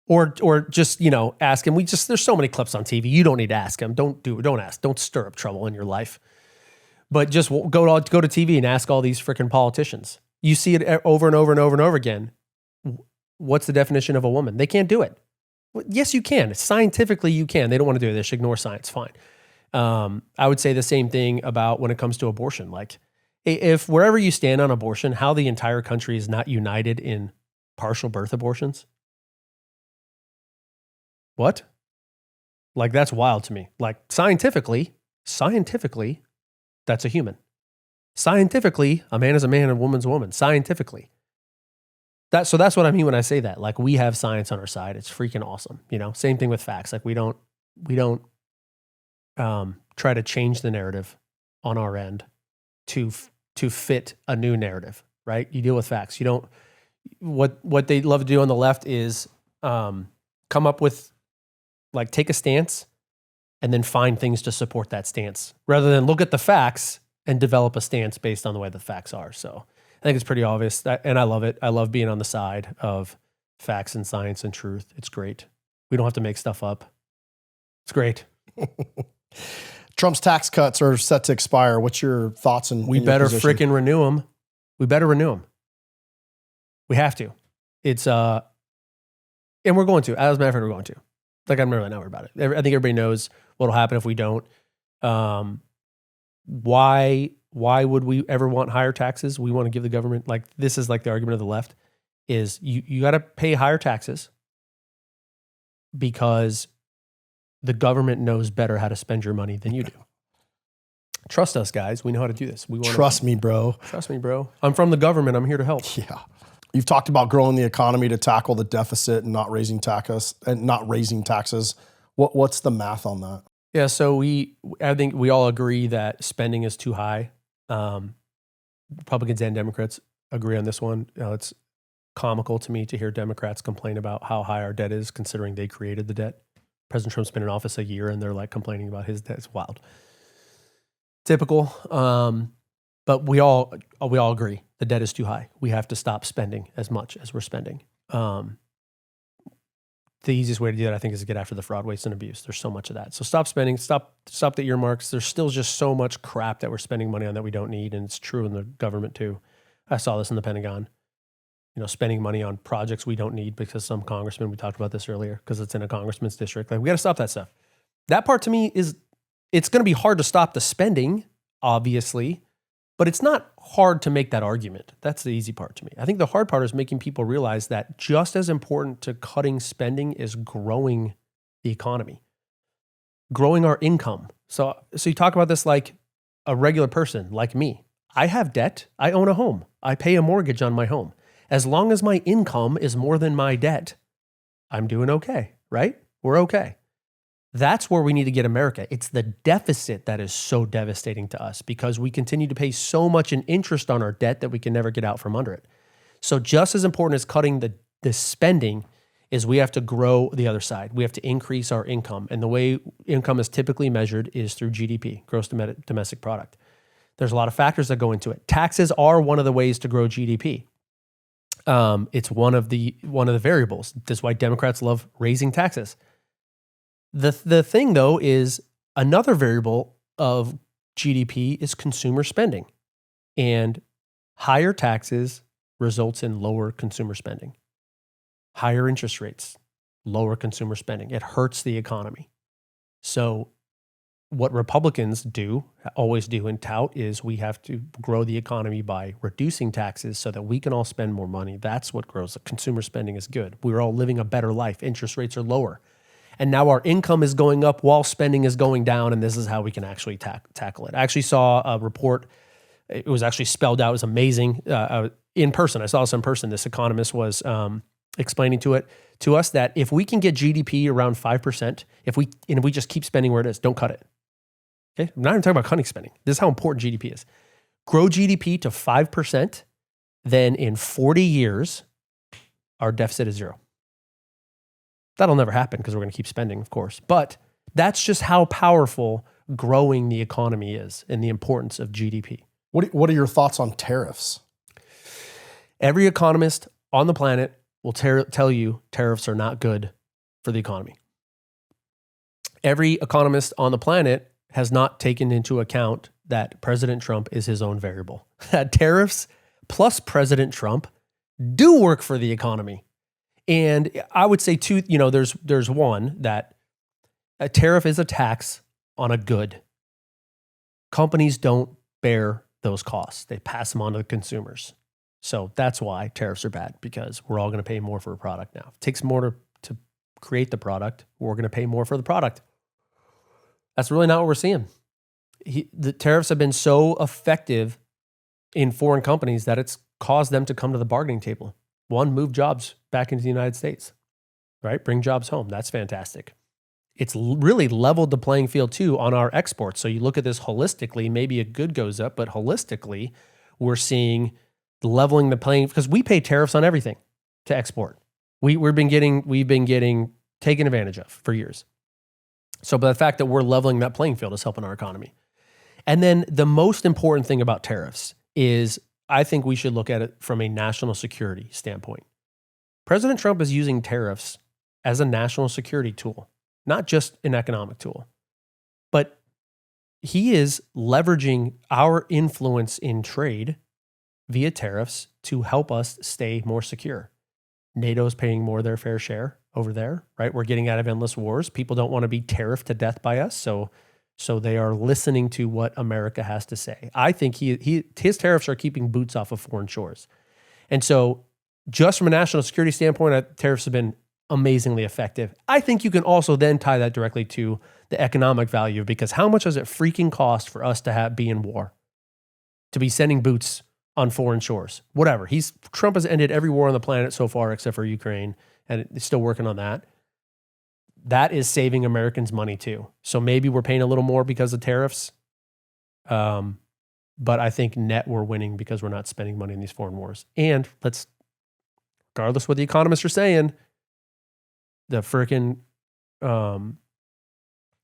Or just, ask him. There's so many clips on TV. You don't need to ask him. Don't ask. Don't stir up trouble in your life. But just go to TV and ask all these freaking politicians. You see it over and over and over and over again. What's the definition of a woman? They can't do it. Well, yes, you can. Scientifically, you can. They don't want to do it. They should ignore science. Fine. I would say the same thing about when it comes to abortion. Like, if wherever you stand on abortion, how the entire country is not united in partial birth abortions. What? Like, that's wild to me. Like, scientifically, that's a human. Scientifically, a man is a man and a woman's a woman. Scientifically. So that's what I mean when I say that. Like, we have science on our side. It's freaking awesome. Same thing with facts. Like, we don't try to change the narrative on our end to to fit a new narrative, right? You deal with facts. You don't, what they love to do on the left is come up with, like, take a stance and then find things to support that stance rather than look at the facts and develop a stance based on the way the facts are. So I think it's pretty obvious, and I love it. I love being on the side of facts and science and truth. It's great. We don't have to make stuff up. It's great. Trump's tax cuts are set to expire. What's your thoughts? And we better freaking renew them. We better renew them. We have to. It's and we're going to. As a matter of fact, we're going to. Like, I'm really not worried about it. I think everybody knows what'll happen if we don't. Why would we ever want higher taxes? We want to give the government, like, this is like the argument of the left, is you got to pay higher taxes because the government knows better how to spend your money than you do. Trust us, guys. We know how to do this. Trust me, bro. Trust me, bro. I'm from the government. I'm here to help. Yeah. You've talked about growing the economy to tackle the deficit and not raising taxes. What's the math on that? Yeah, so I think we all agree that spending is too high. Republicans and Democrats agree on this one. It's comical to me to hear Democrats complain about how high our debt is, considering they created the debt. President Trump's been in office a year, and they're like complaining about his debt. It's wild. Typical. But we all agree the debt is too high. We have to stop spending as much as we're spending. The easiest way to do that, I think, is to get after the fraud, waste, and abuse. There's so much of that. So stop spending, stop the earmarks. There's still just so much crap that we're spending money on that we don't need, and it's true in the government too. I saw this in the Pentagon. Spending money on projects we don't need because some congressman, we talked about this earlier, because it's in a congressman's district. Like, we got to stop that stuff. That part to me is, it's going to be hard to stop the spending, obviously, but it's not hard to make that argument. That's the easy part to me. I think the hard part is making people realize that just as important to cutting spending is growing the economy, growing our income. So you talk about this like a regular person like me. I have debt. I own a home. I pay a mortgage on my home. As long as my income is more than my debt, I'm doing okay, right? We're okay. That's where we need to get America. It's the deficit that is so devastating to us because we continue to pay so much in interest on our debt that we can never get out from under it. So just as important as cutting the spending is we have to grow the other side. We have to increase our income. And the way income is typically measured is through GDP, gross domestic product. There's a lot of factors that go into it. Taxes are one of the ways to grow GDP. It's one of the variables. That's why Democrats love raising taxes. The thing, though, is another variable of GDP is consumer spending. And higher taxes results in lower consumer spending. Higher interest rates, lower consumer spending. It hurts the economy. So what Republicans always do and tout is we have to grow the economy by reducing taxes so that we can all spend more money. That's what grows. Consumer spending is good. We're all living a better life. Interest rates are lower. And now our income is going up while spending is going down, and this is how we can actually tackle it. I actually saw a report. It was actually spelled out. It was amazing. In person, I saw this in person. This economist was explaining to us that if we can get GDP around 5%, if we just keep spending where it is, don't cut it. Okay, I'm not even talking about cutting spending. This is how important GDP is. Grow GDP to 5%, then in 40 years, our deficit is zero. That'll never happen because we're going to keep spending, of course. But that's just how powerful growing the economy is and the importance of GDP. What are your thoughts on tariffs? Every economist on the planet will tell you tariffs are not good for the economy. Every economist on the planet has not taken into account that President Trump is his own variable. That tariffs plus President Trump do work for the economy. And I would say there's one, that a tariff is a tax on a good. Companies don't bear those costs. They pass them on to the consumers. So that's why tariffs are bad, because we're all going to pay more for a product now. If it takes more to create the product, we're going to pay more for the product. That's really not what we're seeing. The tariffs have been so effective in foreign companies that it's caused them to come to the bargaining table. One, move jobs back into the United States, right? Bring jobs home. That's fantastic. It's really leveled the playing field too on our exports. So you look at this holistically, maybe a good goes up, but holistically, We're seeing leveling the playing, because we pay tariffs on everything to export. We've been getting taken advantage of for years. So, but the fact that we're leveling that playing field is helping our economy. And then the most important thing about tariffs is I think we should look at it from a national security standpoint. President Trump is using tariffs as a national security tool, not just an economic tool, but he is leveraging our influence in trade via tariffs to help us stay more secure. NATO's paying more their fair share over there, right? We're getting out of endless wars. People don't want to be tariffed to death by us, so they are listening to what America has to say. I think his tariffs are keeping boots off of foreign shores. And so just from a national security standpoint, tariffs have been amazingly effective. I think you can also then tie that directly to the economic value, because how much does it freaking cost for us to be in war, to be sending boots on foreign shores? Whatever. Trump has ended every war on the planet so far except for Ukraine, and it's still working on that. That is saving Americans money too. So maybe we're paying a little more because of tariffs. But I think net we're winning because we're not spending money in these foreign wars. And regardless what the economists are saying, the freaking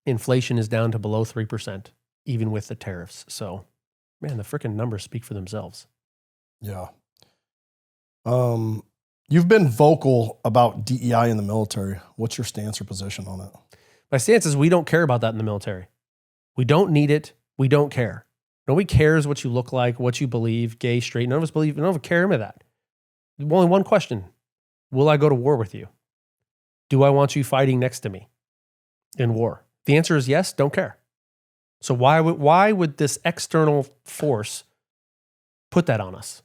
inflation is down to below 3%, even with the tariffs. So, man, the freaking numbers speak for themselves. Yeah. You've been vocal about DEI in the military. What's your stance or position on it? My stance is we don't care about that in the military. We don't need it. We don't care. Nobody cares what you look like, what you believe, gay, straight. None of us care about that. Only one question. Will I go to war with you? Do I want you fighting next to me in war? The answer is yes, don't care. So why would this external force put that on us?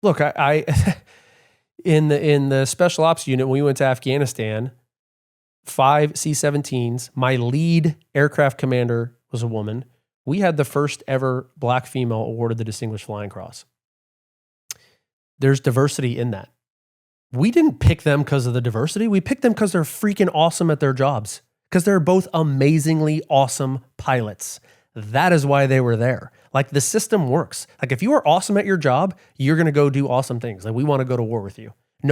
Look, in the special ops unit, when we went to Afghanistan, 5 C-17s, my lead aircraft commander was a woman. We had the first ever black female awarded the Distinguished Flying Cross. There's diversity in that. We didn't pick them because of the diversity. We picked them because they're freaking awesome at their jobs, because they're both amazingly awesome pilots. That is why they were there. Like, the system works. Like, if you are awesome at your job, you're going to go do awesome things. Like, we want to go to war with you. I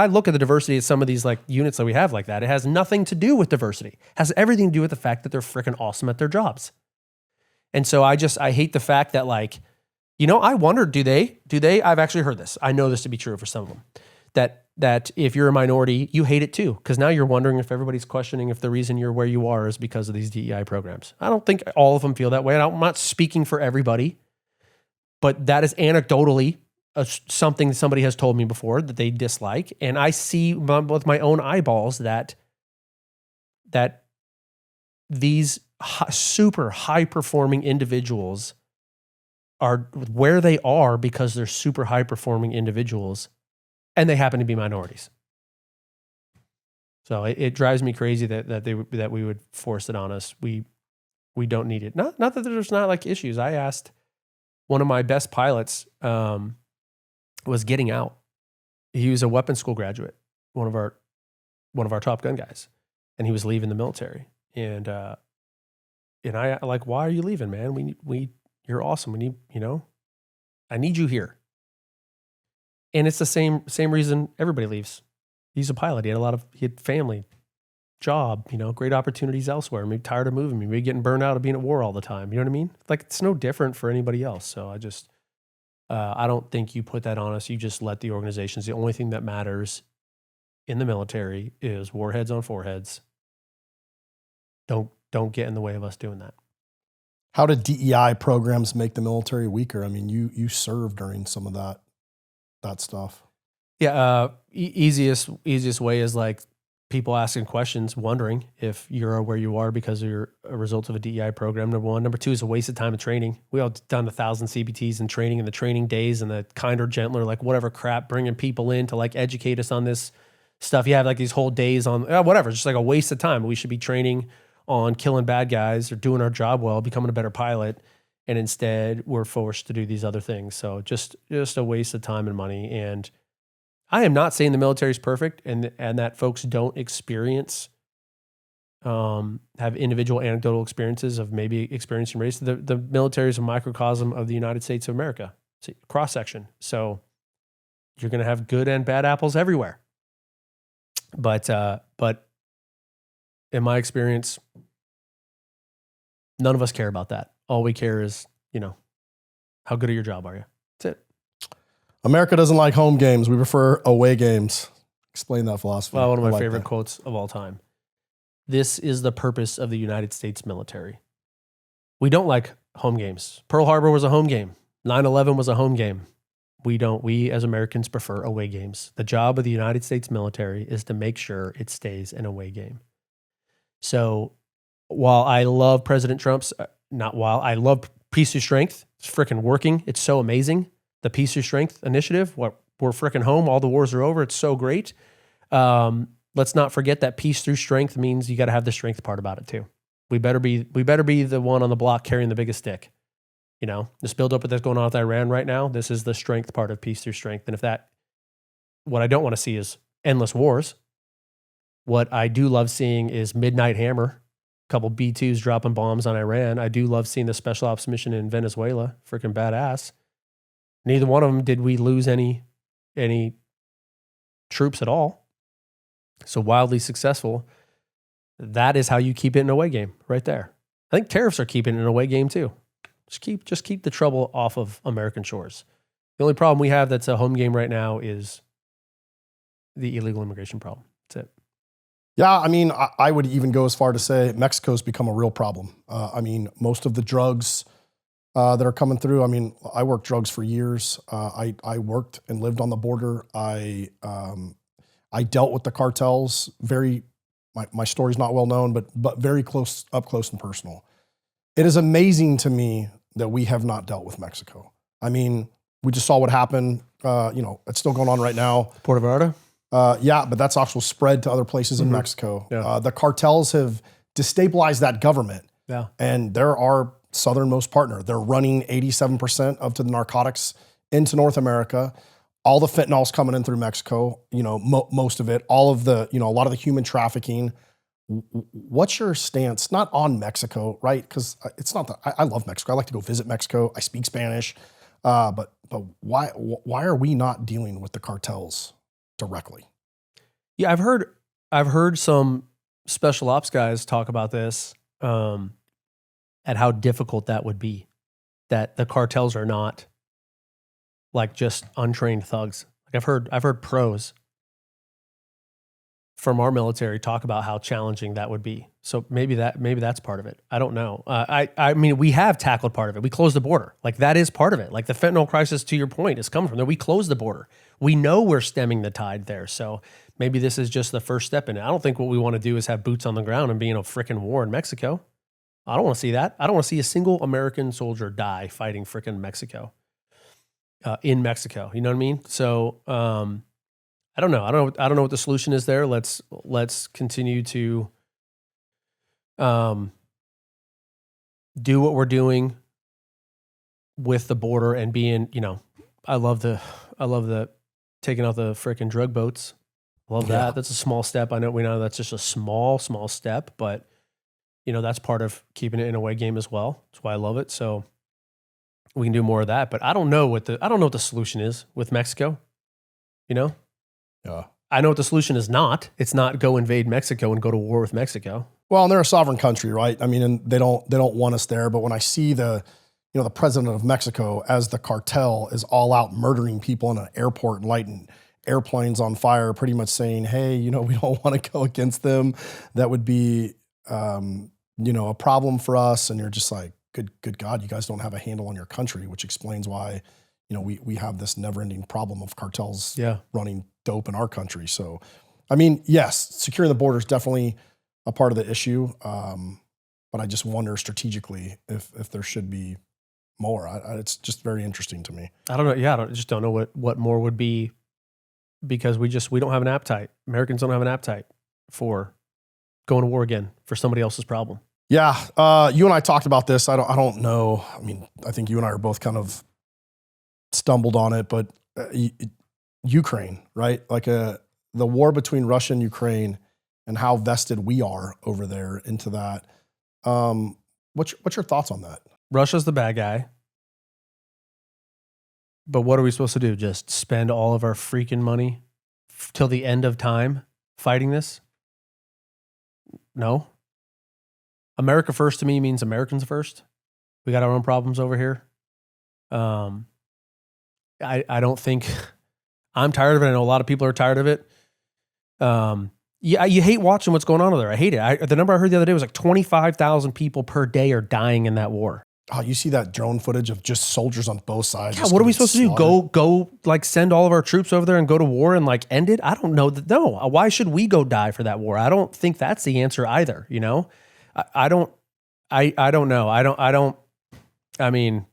look at the diversity of some of these like units that we have like that. It has nothing to do with diversity. It has everything to do with the fact that they're freaking awesome at their jobs. And so I hate the fact that, like, I wonder, do they, I've actually heard this. I know this to be true for some of them, that if you're a minority, you hate it too. Because now you're wondering if everybody's questioning if the reason you're where you are is because of these DEI programs. I don't think all of them feel that way. I'm not speaking for everybody, but that is anecdotally something that somebody has told me before that they dislike. And I see with my own eyeballs that these super high performing individuals are where they are because they're super high performing individuals, and they happen to be minorities. So it drives me crazy that we would force it on us. We don't need it. Not that there's not like issues. I asked one of my best pilots was getting out. He was a weapons school graduate, one of our Top Gun guys, and he was leaving the military. And I like, why are you leaving, man? You're awesome. We need, I need you here. And it's the same reason everybody leaves. He's a pilot. He had family, job, great opportunities elsewhere. Maybe tired of moving, maybe getting burned out of being at war all the time. You know what I mean? Like, it's no different for anybody else. So I don't think you put that on us. You just let the organizations. The only thing that matters in the military is warheads on foreheads. Don't get in the way of us doing that. How did DEI programs make the military weaker? I mean, you served during some of that stuff. Yeah, easiest way is like people asking questions, wondering if you're where you are because you're a result of a DEI program. Number one. Number two is a waste of time of training. We all done 1,000 CBTs and training, and the training days and the kinder, gentler, like whatever crap, bringing people in to like educate us on this stuff. You have like these whole days on whatever, it's just like a waste of time. We should be training on killing bad guys or doing our job well, becoming a better pilot. And instead we're forced to do these other things. So just a waste of time and money. And I am not saying the military is perfect and that folks don't experience have individual anecdotal experiences of maybe experiencing race. The military is a microcosm of the United States of America. It's a cross section. So you're going to have good and bad apples everywhere. But in my experience, none of us care about that. All we care is, how good at your job are you? That's it. America doesn't like home games. We prefer away games. Explain that philosophy. Well, one of my favorite quotes of all time. This is the purpose of the United States military. We don't like home games. Pearl Harbor was a home game. 9/11 was a home game. We as Americans prefer away games. The job of the United States military is to make sure it stays an away game. So while I love President Trump's, I love Peace Through Strength. It's freaking working. It's so amazing. The Peace Through Strength initiative, we're freaking home. All the wars are over. It's so great. Let's not forget that peace through strength means you got to have the strength part about it too. We better be the one on the block carrying the biggest stick. This buildup that's going on with Iran right now, this is the strength part of peace through strength. And what I don't want to see is endless wars. What I do love seeing is Midnight Hammer, a couple B-2s dropping bombs on Iran. I do love seeing the special ops mission in Venezuela, freaking badass. Neither one of them did we lose any troops at all. So wildly successful. That is how you keep it in an away game right there. I think tariffs are keeping it in an away game too. Just keep the trouble off of American shores. The only problem we have that's a home game right now is the illegal immigration problem. That's it. Yeah, I mean, I would even go as far to say Mexico's become a real problem. Most of the drugs that are coming through, I worked drugs for years. I worked and lived on the border. I dealt with the cartels. My story's not well known, but very up close and personal. It is amazing to me that we have not dealt with Mexico. We just saw what happened. It's still going on right now. Puerto Vallarta? Yeah, but that's also spread to other places in Mexico. Yeah. The cartels have destabilized that government. Yeah. And they're our southernmost partner. They're running 87% of the narcotics into North America. All the fentanyl's coming in through Mexico, most of it, all of the, a lot of the human trafficking. What's your stance, not on Mexico, right? Because it's not that I love Mexico. I like to go visit Mexico. I speak Spanish. But why are we not dealing with the cartels directly? Yeah, I've heard some special ops guys talk about this, at how difficult that would be, that the cartels are not like just untrained thugs. Like I've heard pros from our military talk about how challenging that would be. So maybe that's part of it. I don't know. We have tackled part of it. We closed the border. Like that is part of it. Like the fentanyl crisis, to your point, is coming from there. We closed the border. We know we're stemming the tide there. So maybe this is just the first step in it. I don't think what we want to do is have boots on the ground and be in a freaking war in Mexico. I don't want to see that. I don't want to see a single American soldier die fighting freaking Mexico, in Mexico. You know what I mean? So, I don't know. I don't know what the solution is there. Let's continue to do what we're doing with the border and being, I love the taking out the freaking drug boats. Love that. Yeah. That's a small step. We know that's just a small step, but that's part of keeping it in a away game as well. That's why I love it. So we can do more of that, but I don't know what the solution is with Mexico. Yeah. I know what the solution is not. It's not go invade Mexico and go to war with Mexico. Well, and they're a sovereign country, right? And they don't want us there. But when I see the president of Mexico as the cartel is all out murdering people in an airport and lighting airplanes on fire, pretty much saying, hey, we don't want to go against them. That would be, a problem for us. And you're just like, good God, you guys don't have a handle on your country, which explains why, we have this never-ending problem of cartels running dope in our country. So, yes, securing the border is definitely a part of the issue. But I just wonder strategically if there should be more. It's just very interesting to me. I don't know. Yeah, I just don't know what more would be, because we don't have an appetite. Americans don't have an appetite for going to war again for somebody else's problem. Yeah, you and I talked about this. I don't know. I think you and I are both kind of stumbled on it, but Ukraine, right? Like the war between Russia and Ukraine and how vested we are over there into that. What's your thoughts on that? Russia's the bad guy. But what are we supposed to do? Just spend all of our freaking money till the end of time fighting this? No. America first to me means Americans first. We got our own problems over here. I don't think I'm tired of it. I know a lot of people are tired of it. Yeah, you hate watching what's going on over there. I hate it. The number I heard the other day was like 25,000 people per day are dying in that war. Oh, you see that drone footage of just soldiers on both sides. Yeah, what are we supposed to do? Go like send all of our troops over there and go to war and like end it? I don't know. No. Why should we go die for that war? I don't think that's the answer either. You know, I don't know. I mean,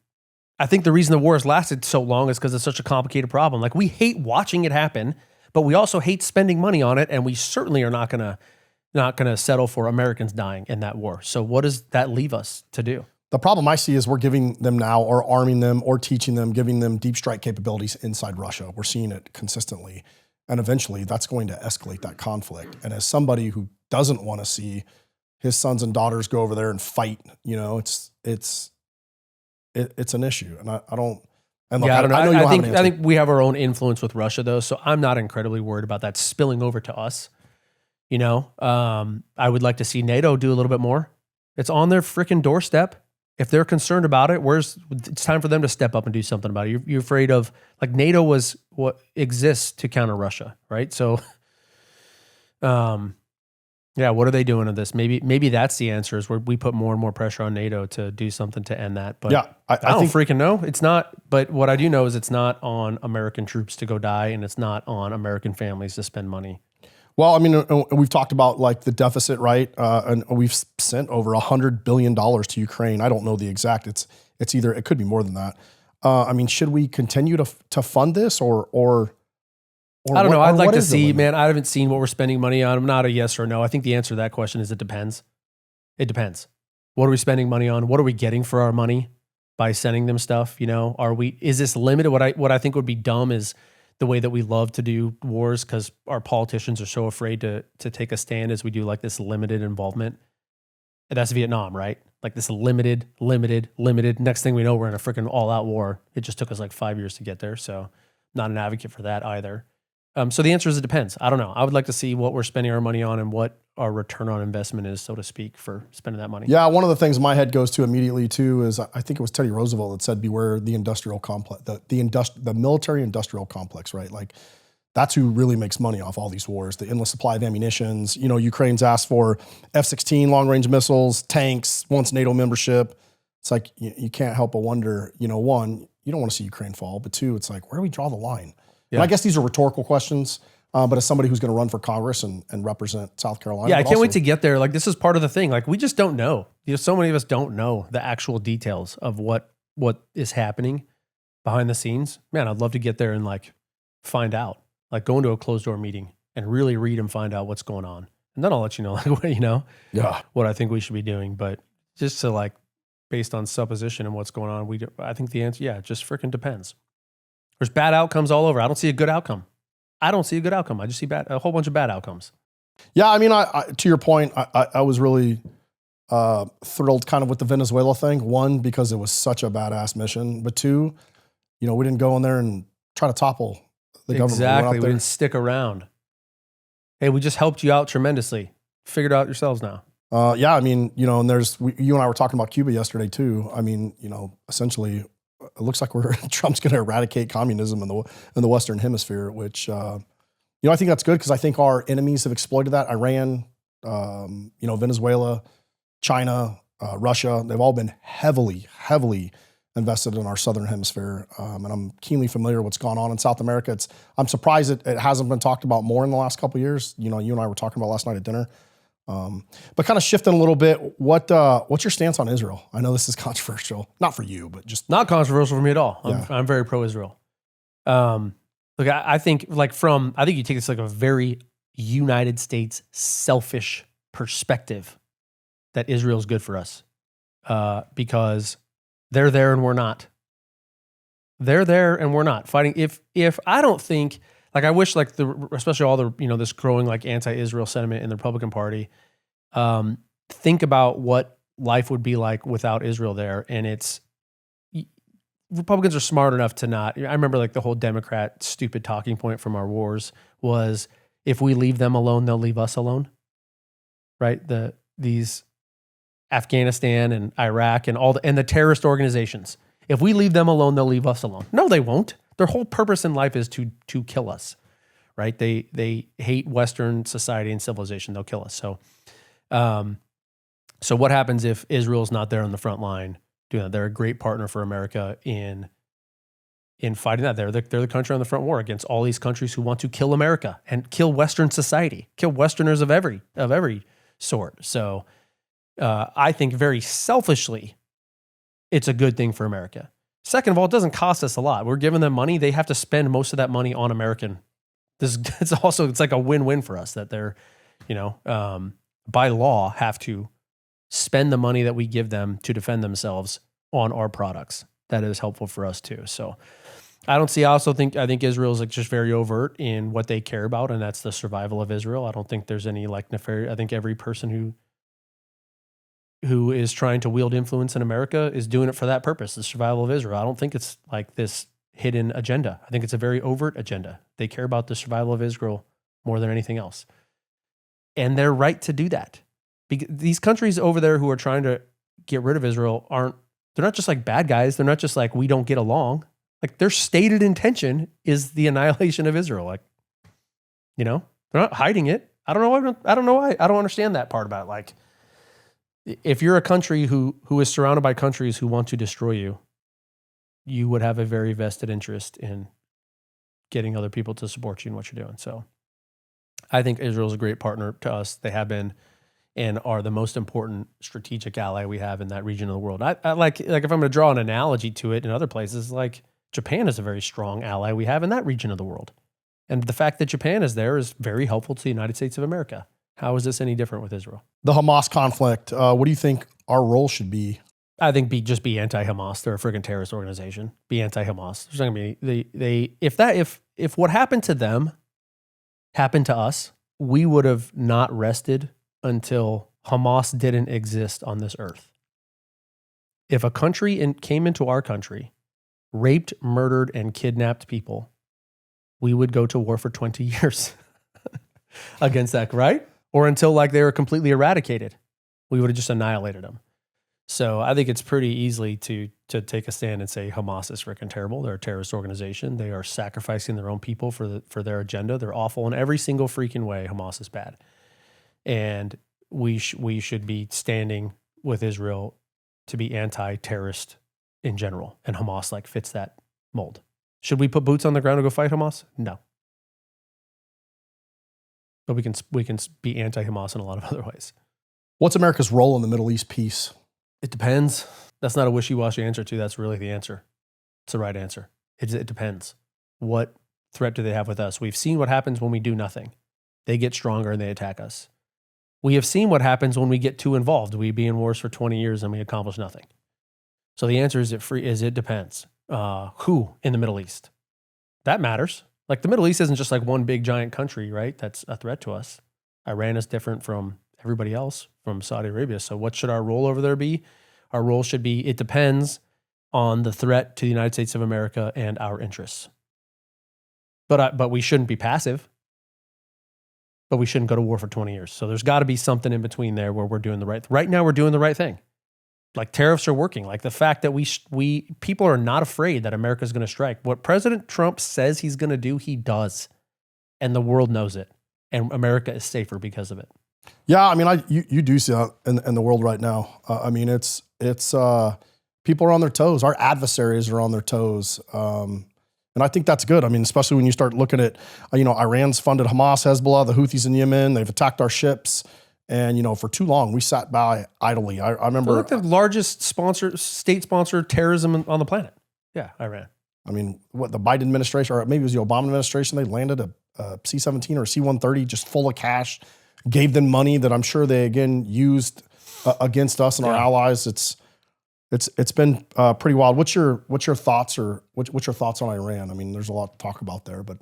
I think the reason the war has lasted so long is because it's such a complicated problem. Like we hate watching it happen, but we also hate spending money on it. And we certainly are not going to settle for Americans dying in that war. So what does that leave us to do? The problem I see is we're giving them now or arming them or teaching them, giving them deep strike capabilities inside Russia. We're seeing it consistently. And eventually that's going to escalate that conflict. And as somebody who doesn't want to see his sons and daughters go over there and fight, you know, it's an issue. And I don't, and look, yeah, I don't know. I know you don't have an answer. I think we have our own influence with Russia though. So I'm not incredibly worried about that spilling over to us. You know, I would like to see NATO do a little bit more. It's on their freaking doorstep. If they're concerned about it, it's time for them to step up and do something about it. You're afraid of, like, NATO was what exists to counter Russia, right? So, yeah, what are they doing to this? Maybe that's the answer, is where we put more and more pressure on NATO to do something to end that. But yeah, I don't freaking know. It's not, but what I do know is it's not on American troops to go die, and it's not on American families to spend money. Well, I mean, we've talked about like the deficit, right? And we've sent over $100 billion to Ukraine. I don't know the exact. It's either, it could be more than that. I mean, should we continue to fund this or I don't know. I'd like to see, man. I haven't seen what we're spending money on. I'm not a yes or no. I think the answer to that question is it depends. It depends. What are we spending money on? What are we getting for our money by sending them stuff? You know, is this limited? What I think would be dumb is the way that we love to do wars, because our politicians are so afraid to take a stand, as we do like this limited involvement. And that's Vietnam, right? Like this limited. Next thing we know, we're in a freaking all-out war. It just took us like 5 years to get there. So not an advocate for that either. So the answer is it depends. I don't know. I would like to see what we're spending our money on and what our return on investment is, so to speak, for spending that money. Yeah, one of the things my head goes to immediately too is, I think it was Teddy Roosevelt that said, beware the industrial complex, the military industrial complex, right? Like that's who really makes money off all these wars, the endless supply of ammunitions. You know, Ukraine's asked for F-16 long-range missiles, tanks, wants NATO membership. It's like, you can't help but wonder, you know, one, you don't want to see Ukraine fall, but two, it's like, where do we draw the line? Yeah. And I guess these are rhetorical questions, but as somebody who's going to run for Congress and represent South Carolina. Yeah, I can't wait to get there. Like, this is part of the thing. Like, we just don't know. You know, so many of us don't know the actual details of what is happening behind the sines. Man, I'd love to get there and like find out, like go into a closed door meeting and really read and find out what's going on. And then I'll let you know, like, what I think we should be doing. But just to like, based on supposition and what's going on, I think the answer, it just freaking depends. There's bad outcomes all over. I don't see a good outcome. I just see a whole bunch of bad outcomes. Yeah, I mean, I to your point, I was really thrilled kind of with the Venezuela thing. One, because it was such a badass mission. But two, you know, we didn't go in there and try to topple the government. Exactly. We didn't stick around. Hey, we just helped you out tremendously. Figured it out yourselves now. Yeah, I mean, you know, and you and I were talking about Cuba yesterday too. I mean, you know, essentially, it looks like Trump's going to eradicate communism in the Western Hemisphere, which, you know, I think that's good because I think our enemies have exploited that. Iran, you know, Venezuela, China, Russia, they've all been heavily invested in our Southern Hemisphere. And I'm keenly familiar with what's gone on in South America. I'm surprised it hasn't been talked about more in the last couple of years. You know, you and I were talking about last night at dinner. But kind of shifting a little bit, what's your stance on Israel? I know this is controversial, not for you, but just not controversial for me at all. I'm very pro-Israel. Look, I think you take this like a very United States selfish perspective that Israel's good for us, because they're there and we're not. They're there and we're not fighting. If I don't think Like I wish like especially all the, this growing like anti-Israel sentiment in the Republican Party, think about what life would be like without Israel there. And Republicans are smart enough to not, I remember like the whole Democrat stupid talking point from our wars was, if we leave them alone, they'll leave us alone. Right? These Afghanistan and Iraq and the terrorist organizations. If we leave them alone, they'll leave us alone. No, they won't. Their whole purpose in life is to kill us, right? They hate Western society and civilization. They'll kill us. So what happens if Israel's not there on the front line doing that? They're a great partner for America in fighting that. They're the country on the front war against all these countries who want to kill America and kill Western society, kill Westerners of every sort. So I think very selfishly, it's a good thing for America. Second of all, it doesn't cost us a lot. We're giving them money. They have to spend most of that money on American. It's like a win-win for us that they're, by law have to spend the money that we give them to defend themselves on our products. That is helpful for us too. So I think Israel is like just very overt in what they care about, and that's the survival of Israel. I don't think there's any like nefarious. I think every person who is trying to wield influence in America is doing it for that purpose, the survival of Israel. I don't think it's like this hidden agenda. I think it's a very overt agenda. They care about the survival of Israel more than anything else. And they're right to do that. Because these countries over there who are trying to get rid of Israel they're not just like bad guys. They're not just like, we don't get along. Like their stated intention is the annihilation of Israel. Like, they're not hiding it. I don't know why. I don't understand that part about it. Like, if you're a country who is surrounded by countries who want to destroy you, you would have a very vested interest in getting other people to support you in what you're doing. So I think Israel's a great partner to us. They have been and are the most important strategic ally we have in that region of the world. I like if I'm going to draw an analogy to it in other places, like Japan is a very strong ally we have in that region of the world. And the fact that Japan is there is very helpful to the United States of America. How is this any different with Israel? The Hamas conflict, what do you think our role should be? I think just be anti-Hamas. They're a friggin' terrorist organization. Be anti-Hamas. There's not gonna be if what happened to them happened to us, we would have not rested until Hamas didn't exist on this earth. If a country came into our country, raped, murdered, and kidnapped people, we would go to war for 20 years against that, right? Or until like they were completely eradicated, we would have just annihilated them. So I think it's pretty easily to take a stand and say Hamas is freaking terrible. They're a terrorist organization. They are sacrificing their own people for their agenda. They're awful in every single freaking way. Hamas is bad. And we should be standing with Israel to be anti-terrorist in general. And Hamas like fits that mold. Should we put boots on the ground to go fight Hamas? No. But we can be anti-Hamas in a lot of other ways. What's America's role in the Middle East peace? It depends. That's not a wishy-washy answer to. That's really the answer. It's the right answer. It depends. What threat do they have with us? We've seen what happens when we do nothing. They get stronger and they attack us. We have seen what happens when we get too involved. We be in wars for 20 years and we accomplish nothing. So the answer is it depends. Who in the Middle East? That matters. Like the Middle East isn't just like one big giant country, right? That's a threat to us. Iran is different from everybody else, from Saudi Arabia. So what should our role over there be? Our role should be, it depends on the threat to the United States of America and our interests. But we shouldn't be passive. But we shouldn't go to war for 20 years. So there's got to be something in between there where we're doing the right. Right now, we're doing the right thing. Like tariffs are working. Like the fact that people are not afraid that America is going to strike. What President Trump says he's going to do, he does, and the world knows it. And America is safer because of it. Yeah, I mean, you do see that in the world right now. I mean, it's people are on their toes. Our adversaries are on their toes. And I think that's good. I mean, especially when you start looking at, Iran's funded Hamas, Hezbollah, the Houthis in Yemen. They've attacked our ships. And, for too long, we sat by idly. I remember. They're like the largest state-sponsored terrorism on the planet. Yeah, Iran. I mean, what the Biden administration, or maybe it was the Obama administration, they landed a C-17 or a C-130 just full of cash, gave them money that I'm sure they, again, used against us and our allies. It's been pretty wild. What's your thoughts what's your thoughts on Iran? I mean, there's a lot to talk about there, but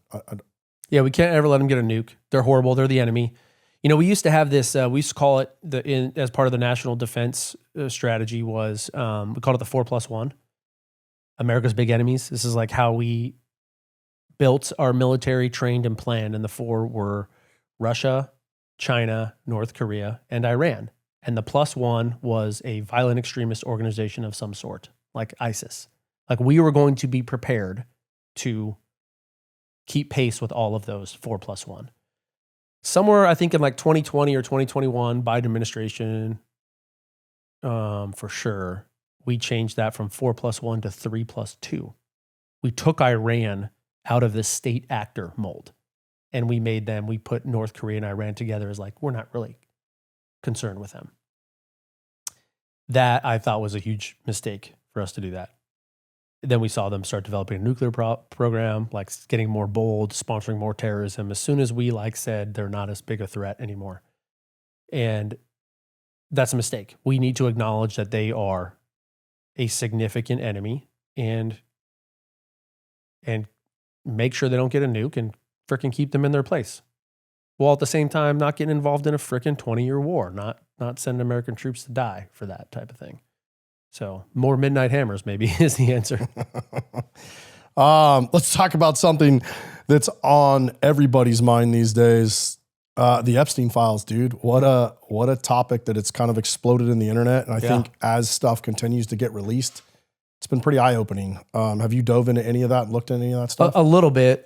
Yeah, we can't ever let them get a nuke. They're horrible. They're the enemy. You know, we used to have this. We used to call it as part of the national defense strategy was we called it the 4+1. America's big enemies. This is like how we built our military, trained and planned, and the 4 were Russia, China, North Korea, and Iran. And the +1 was a violent extremist organization of some sort, like ISIS. Like we were going to be prepared to keep pace with all of those 4+1. Somewhere, I think in like 2020 or 2021, Biden administration, for sure, we changed that from 4+1 to 3+2. We took Iran out of the state actor mold, and we put North Korea and Iran together as like, we're not really concerned with them. That I thought was a huge mistake for us to do that. Then we saw them start developing a nuclear program, like getting more bold, sponsoring more terrorism. As soon as we said they're not as big a threat anymore. And that's a mistake. We need to acknowledge that they are a significant enemy and make sure they don't get a nuke and frickin' keep them in their place. While at the same time, not getting involved in a frickin' 20-year war, not sending American troops to die for that type of thing. So more midnight hammers maybe is the answer. Let's talk about something that's on everybody's mind these days. The Epstein files, dude. What a topic that it's kind of exploded in the internet. And I think as stuff continues to get released, it's been pretty eye-opening. Have you dove into any of that and looked into any of that stuff? A little bit.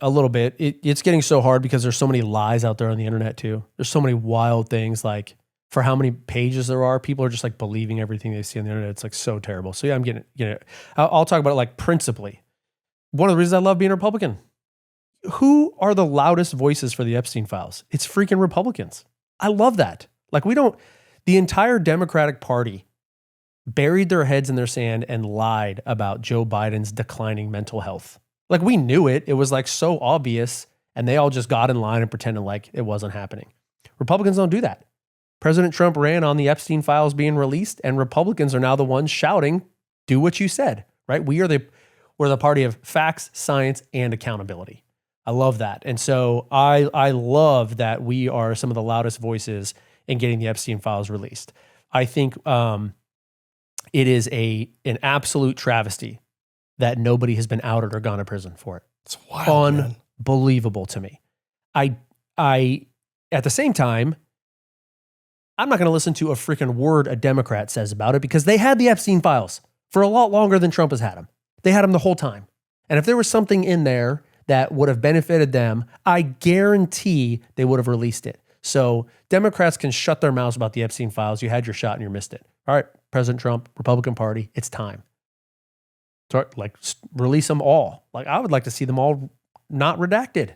It's getting so hard because there's so many lies out there on the internet too. There's so many wild things, like for how many pages there are, people are just like believing everything they see on the internet. It's like so terrible. So yeah, I'm getting it. I'll talk about it like principally. One of the reasons I love being a Republican. Who are the loudest voices for the Epstein files? It's freaking Republicans. I love that. Like the entire Democratic Party buried their heads in their sand and lied about Joe Biden's declining mental health. Like we knew it. It was like so obvious, and they all just got in line and pretended like it wasn't happening. Republicans don't do that. President Trump ran on the Epstein files being released, and Republicans are now the ones shouting, do what you said, right? We're the party of facts, science, and accountability. I love that. And so I love that we are some of the loudest voices in getting the Epstein files released. I think it is an absolute travesty that nobody has been outed or gone to prison for it. It's wild, Unbelievable to me. I at the same time, I'm not going to listen to a freaking word a Democrat says about it because they had the Epstein files for a lot longer than Trump has had them. They had them the whole time. And if there was something in there that would have benefited them, I guarantee they would have released it. So Democrats can shut their mouths about the Epstein files. You had your shot and you missed it. All right, President Trump, Republican Party, it's time. So, release them all. I would like to see them all not redacted.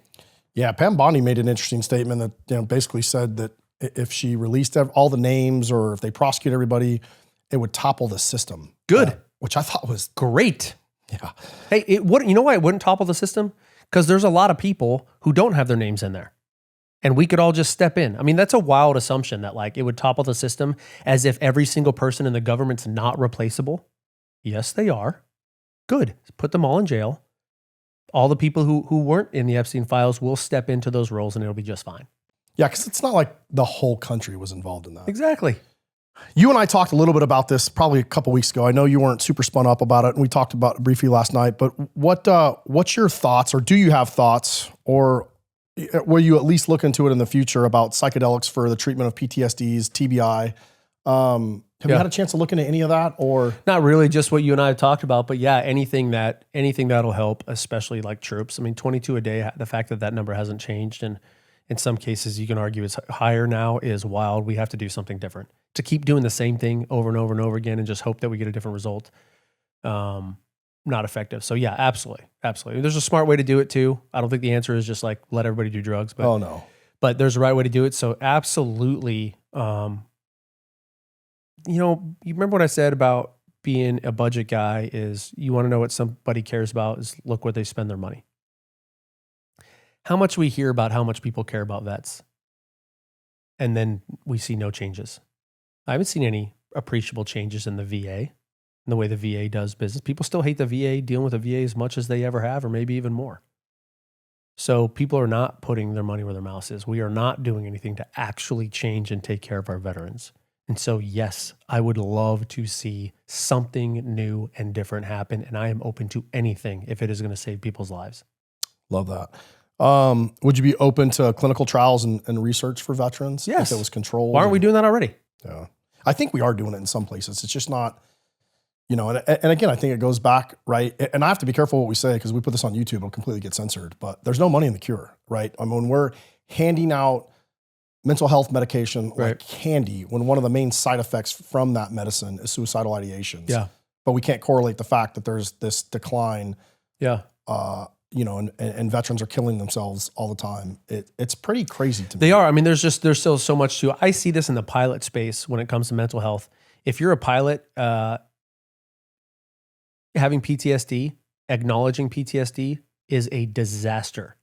Yeah, Pam Bondi made an interesting statement that basically said that if she released all the names or if they prosecute everybody, it would topple the system. Good. Which I thought was great. Yeah. Hey, you know why it wouldn't topple the system? Because there's a lot of people who don't have their names in there. And we could all just step in. I mean, that's a wild assumption that it would topple the system as if every single person in the government's not replaceable. Yes, they are. Good. Put them all in jail. All the people who weren't in the Epstein files will step into those roles and it'll be just fine. Yeah, because it's not like the whole country was involved in that. Exactly. You and I talked a little bit about this probably a couple weeks ago. I know you weren't super spun up about it, and we talked about it briefly last night. But what's your thoughts, or do you have thoughts, or will you at least look into it in the future about psychedelics for the treatment of PTSDs, TBI? Have you had a chance to look into any of that, or not really? Just what you and I have talked about, but yeah, anything that'll help, especially like troops. I mean, 22 a day. The fact that number hasn't changed, and in some cases you can argue it's higher now, is wild. We have to do something different. To keep doing the same thing over and over and over again and just hope that we get a different result, not effective. So yeah, absolutely. There's a smart way to do it too. I don't think the answer is just let everybody do drugs. But, oh no. But there's a right way to do it. So absolutely. You remember what I said about being a budget guy is you want to know what somebody cares about is look where they spend their money. How much we hear about how much people care about vets, and then we see no changes. I haven't seen any appreciable changes in the VA, in the way the VA does business. People still hate the VA, dealing with the VA as much as they ever have, or maybe even more. So people are not putting their money where their mouth is. We are not doing anything to actually change and take care of our veterans. And so, yes, I would love to see something new and different happen. And I am open to anything if it is going to save people's lives. Love that. Would you be open to clinical trials and research for veterans? Yes. If it was controlled? Why aren't we doing that already? Yeah. I think we are doing it in some places. It's just not, and again, I think it goes back, right? And I have to be careful what we say because we put this on YouTube, it'll completely get censored, but there's no money in the cure, right? I mean, when we're handing out mental health medication like candy, when one of the main side effects from that medicine is suicidal ideations. Yeah. But we can't correlate the fact that there's this decline. Yeah. And veterans are killing themselves all the time. It's pretty crazy to me. They are. I mean, there's still so much to. I see this in the pilot space when it comes to mental health. If you're a pilot, having PTSD, acknowledging PTSD is a disaster.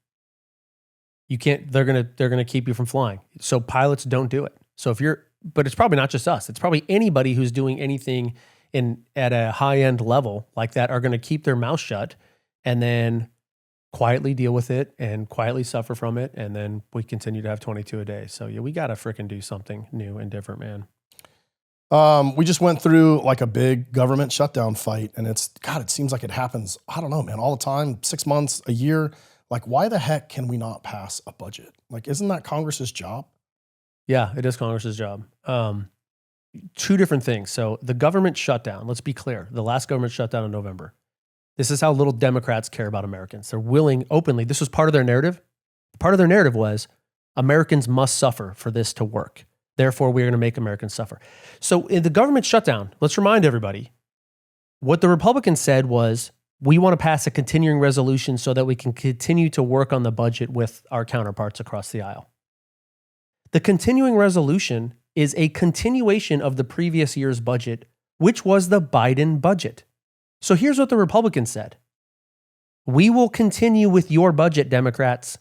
You can't. They're gonna keep you from flying. So pilots don't do it. So but it's probably not just us. It's probably anybody who's doing anything at a high end level like that are going to keep their mouth shut and then quietly deal with it and quietly suffer from it. And then we continue to have 22 a day. So yeah, we got to freaking do something new and different, man. We just went through like a big government shutdown fight and it seems like it happens, I don't know, man, all the time, 6 months, a year. Like, why the heck can we not pass a budget? Like, isn't that Congress's job? Yeah, it is Congress's job. Two different things. So the government shutdown, let's be clear, the last government shutdown in November. This is how little Democrats care about Americans. They're willing openly. This was part of their narrative. Part of their narrative was Americans must suffer for this to work. Therefore, we're going to make Americans suffer. So in the government shutdown, let's remind everybody, what the Republicans said was, we want to pass a continuing resolution so that we can continue to work on the budget with our counterparts across the aisle. The continuing resolution is a continuation of the previous year's budget, which was the Biden budget. So here's what the Republicans said. We will continue with your budget, Democrats,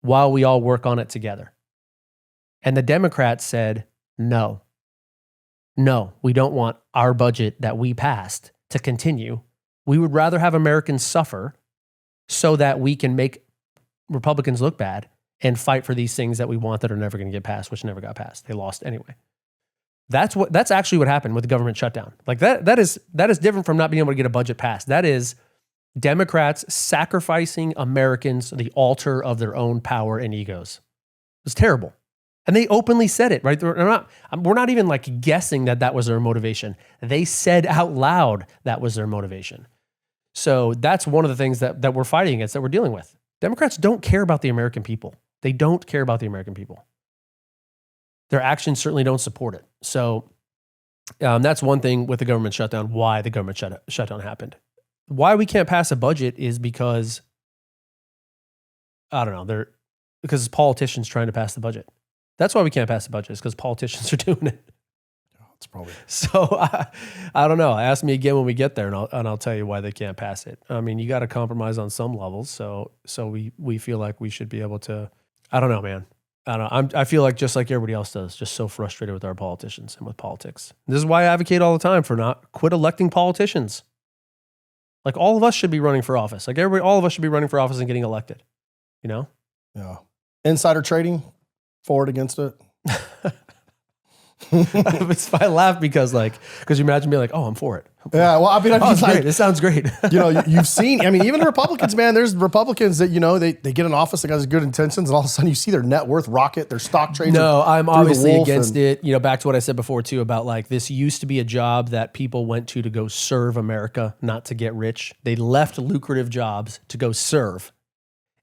while we all work on it together. And the Democrats said, no, we don't want our budget that we passed to continue. We would rather have Americans suffer so that we can make Republicans look bad and fight for these things that we want that are never going to get passed, which never got passed. They lost anyway. That's actually what happened with the government shutdown. Like that is different from not being able to get a budget passed. That is Democrats sacrificing Americans to the altar of their own power and egos. It's terrible. And they openly said it, right? We're not even like guessing that was their motivation. They said out loud that was their motivation. So that's one of the things that we're fighting against, that we're dealing with. Democrats don't care about the American people. They don't care about the American people. Their actions certainly don't support it. So that's one thing with the government shutdown, why the government shutdown happened. Why we can't pass a budget is because, I don't know, because politicians trying to pass the budget. That's why we can't pass the budget, is because politicians are doing it. That's probably. So I don't know. Ask me again when we get there, and I'll tell you why they can't pass it. I mean, you got to compromise on some levels. So we feel like we should be able to. I don't know, man. I don't know. I feel like just like everybody else does, just so frustrated with our politicians and with politics. This is why I advocate all the time for not quit electing politicians. Like all of us should be running for office. Like all of us should be running for office and getting elected. You know? Yeah. Insider trading. For it, against it. I laugh because you imagine me like, oh, I'm for it. Yeah, well, I mean, great. This sounds great. You've seen, I mean, even Republicans, man, there's Republicans that, they get in office, they got good intentions, and all of a sudden you see their net worth rocket, their stock trades. No, I'm obviously against it. Back to what I said before too, about like, this used to be a job that people went to go serve America, not to get rich. They left lucrative jobs to go serve.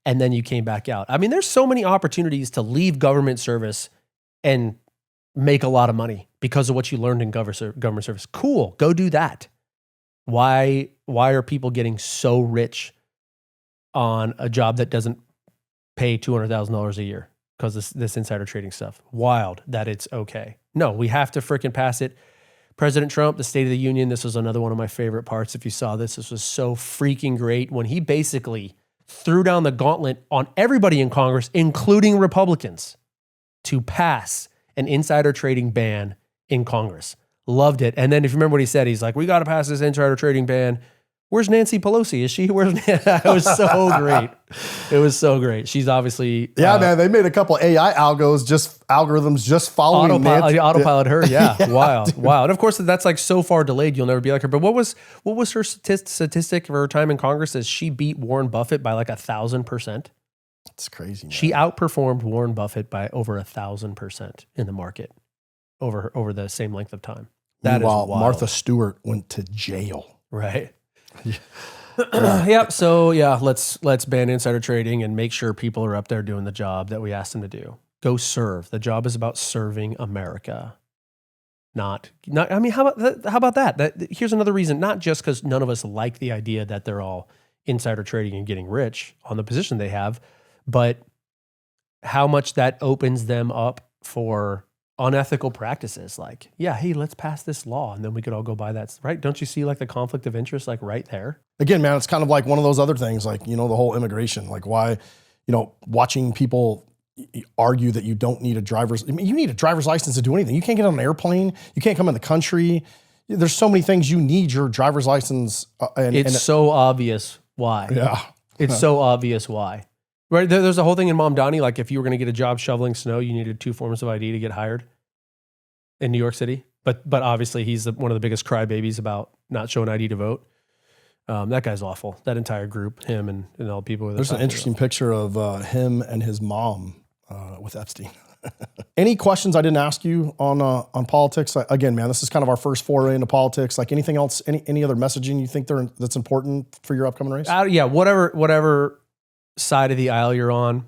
And then you came back out. I mean, there's so many opportunities to leave government service and make a lot of money because of what you learned in government service. Cool, go do that. Why are people getting so rich on a job that doesn't pay $200,000 a year because of this insider trading stuff? Wild that it's okay. No, we have to freaking pass it. President Trump, the State of the Union, this was another one of my favorite parts. If you saw this was so freaking great when he basically threw down the gauntlet on everybody in Congress, including Republicans, to pass an insider trading ban in Congress. Loved it. And then if you remember what he said, he's like, we got to pass this insider trading ban Where's Nancy Pelosi? Is she? Where's It was so great. It was so great. She's obviously man. They made a couple AI algorithms just following autopilot her. Yeah, yeah. Wow. And of course, that's like so far delayed, you'll never be like her. But what was her statistic for her time in Congress? Is she beat Warren Buffett by like 1,000%? It's crazy. Man. She outperformed Warren Buffett by over 1,000% in the market over the same length of time. That Meanwhile, is wild. Martha Stewart went to jail. Right. Yep. So yeah, let's ban insider trading and make sure people are up there doing the job that we asked them to do. Go serve. The job is about serving America. Not. I mean, how about that? Here's another reason. Not just because none of us like the idea that they're all insider trading and getting rich on the position they have, but how much that opens them up for unethical practices. Like, yeah, hey, let's pass this law and then we could all go buy that, right? Don't you see like the conflict of interest like right there? Again, man, it's kind of like one of those other things, like, the whole immigration, like why, watching people argue that you don't need you need a driver's license to do anything. You can't get on an airplane. You can't come in the country. There's so many things you need your driver's license. It's so obvious why. Yeah. It's so obvious why. Right, there's a whole thing in Mom Donnie, like if you were going to get a job shoveling snow, you needed 2 forms of ID to get hired in New York City. But obviously he's one of the biggest crybabies about not showing ID to vote. That guy's awful. That entire group, him and all the people. There's an interesting picture of him and his mom with Epstein. Any questions I didn't ask you on politics? Again, man, this is kind of our first foray into politics. Like anything else, any other messaging you think that's important for your upcoming race? Yeah, whatever side of the aisle you're on,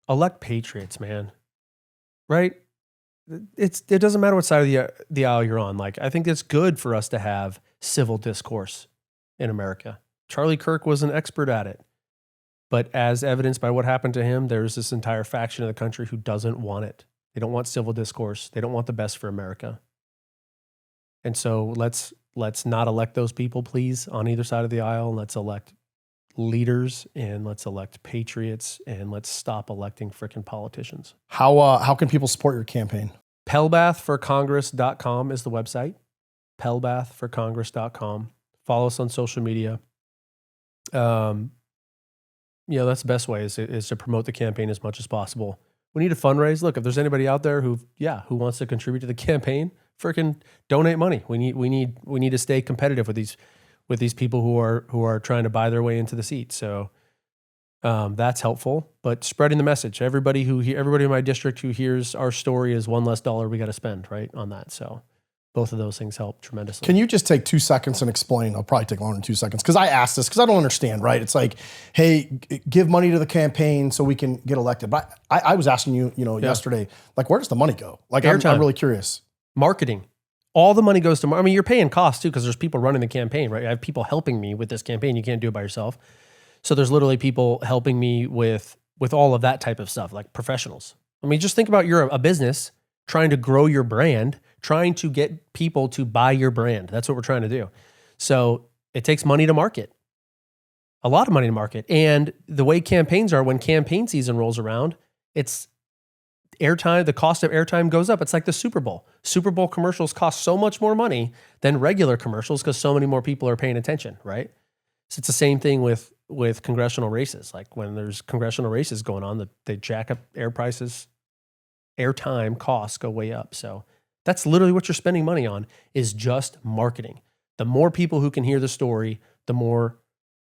elect patriots, man. Right? It doesn't matter what side of the aisle you're on. Like, I think it's good for us to have civil discourse in America. Charlie Kirk was an expert at it. But as evidenced by what happened to him, there's this entire faction of the country who doesn't want it. They don't want civil discourse. They don't want the best for America. And so let's not elect those people, please, on either side of the aisle. And let's elect leaders and let's elect patriots and let's stop electing frickin' politicians. How can people support your campaign? Pelbathforcongress.com is the website. Pelbathforcongress.com. Follow us on social media. That's the best way is to promote the campaign as much as possible. We need to fundraise. Look, if there's anybody out there who wants to contribute to the campaign, frickin' donate money. We need to stay competitive with these people who are trying to buy their way into the seat. So that's helpful. But spreading the message, everybody in my district who hears our story is one less dollar we got to spend right on that. So both of those things help tremendously. Can you just take 2 seconds and explain? I'll probably take longer than 2 seconds because I asked this because I don't understand. Right? It's like, hey, give money to the campaign so we can get elected. But I was asking you, yesterday, like, where does the money go? Like, I'm really curious. Marketing. All the money goes to, you're paying costs too, because there's people running the campaign, right? I have people helping me with this campaign. You can't do it by yourself. So there's literally people helping me with all of that type of stuff, like professionals. Just think about you're a business trying to grow your brand, trying to get people to buy your brand. That's what we're trying to do. So it takes money to market, a lot of money to market. And the way campaigns are, when campaign season rolls around, it's airtime, the cost of airtime goes up. It's like the Super Bowl. Super Bowl commercials cost so much more money than regular commercials because so many more people are paying attention, right? So it's the same thing with congressional races. Like when there's congressional races going on, they jack up air prices, airtime costs go way up. So that's literally what you're spending money on is just marketing. The more people who can hear the story, the more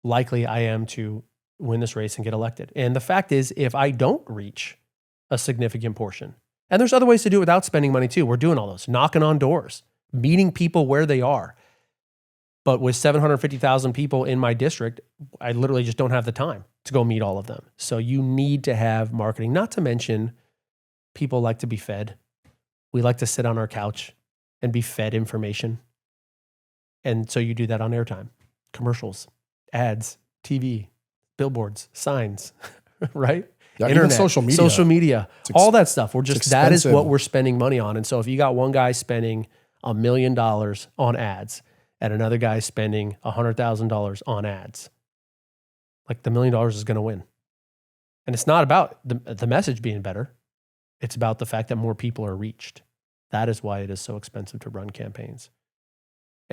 likely I am to win this race and get elected. And the fact is, if I don't reach a significant portion. And there's other ways to do it without spending money too. We're doing all those, knocking on doors, meeting people where they are. But with 750,000 people in my district, I literally just don't have the time to go meet all of them. So you need to have marketing, not to mention people like to be fed. We like to sit on our couch and be fed information. And so you do that on airtime, commercials, ads, TV, billboards, signs, right? Yeah, Internet, even social media, all that stuff. That is what we're spending money on. And so if you got one guy spending $1 million on ads and another guy spending $100,000 on ads, like the $1 million is going to win. And it's not about the message being better. It's about the fact that more people are reached. That is why it is so expensive to run campaigns.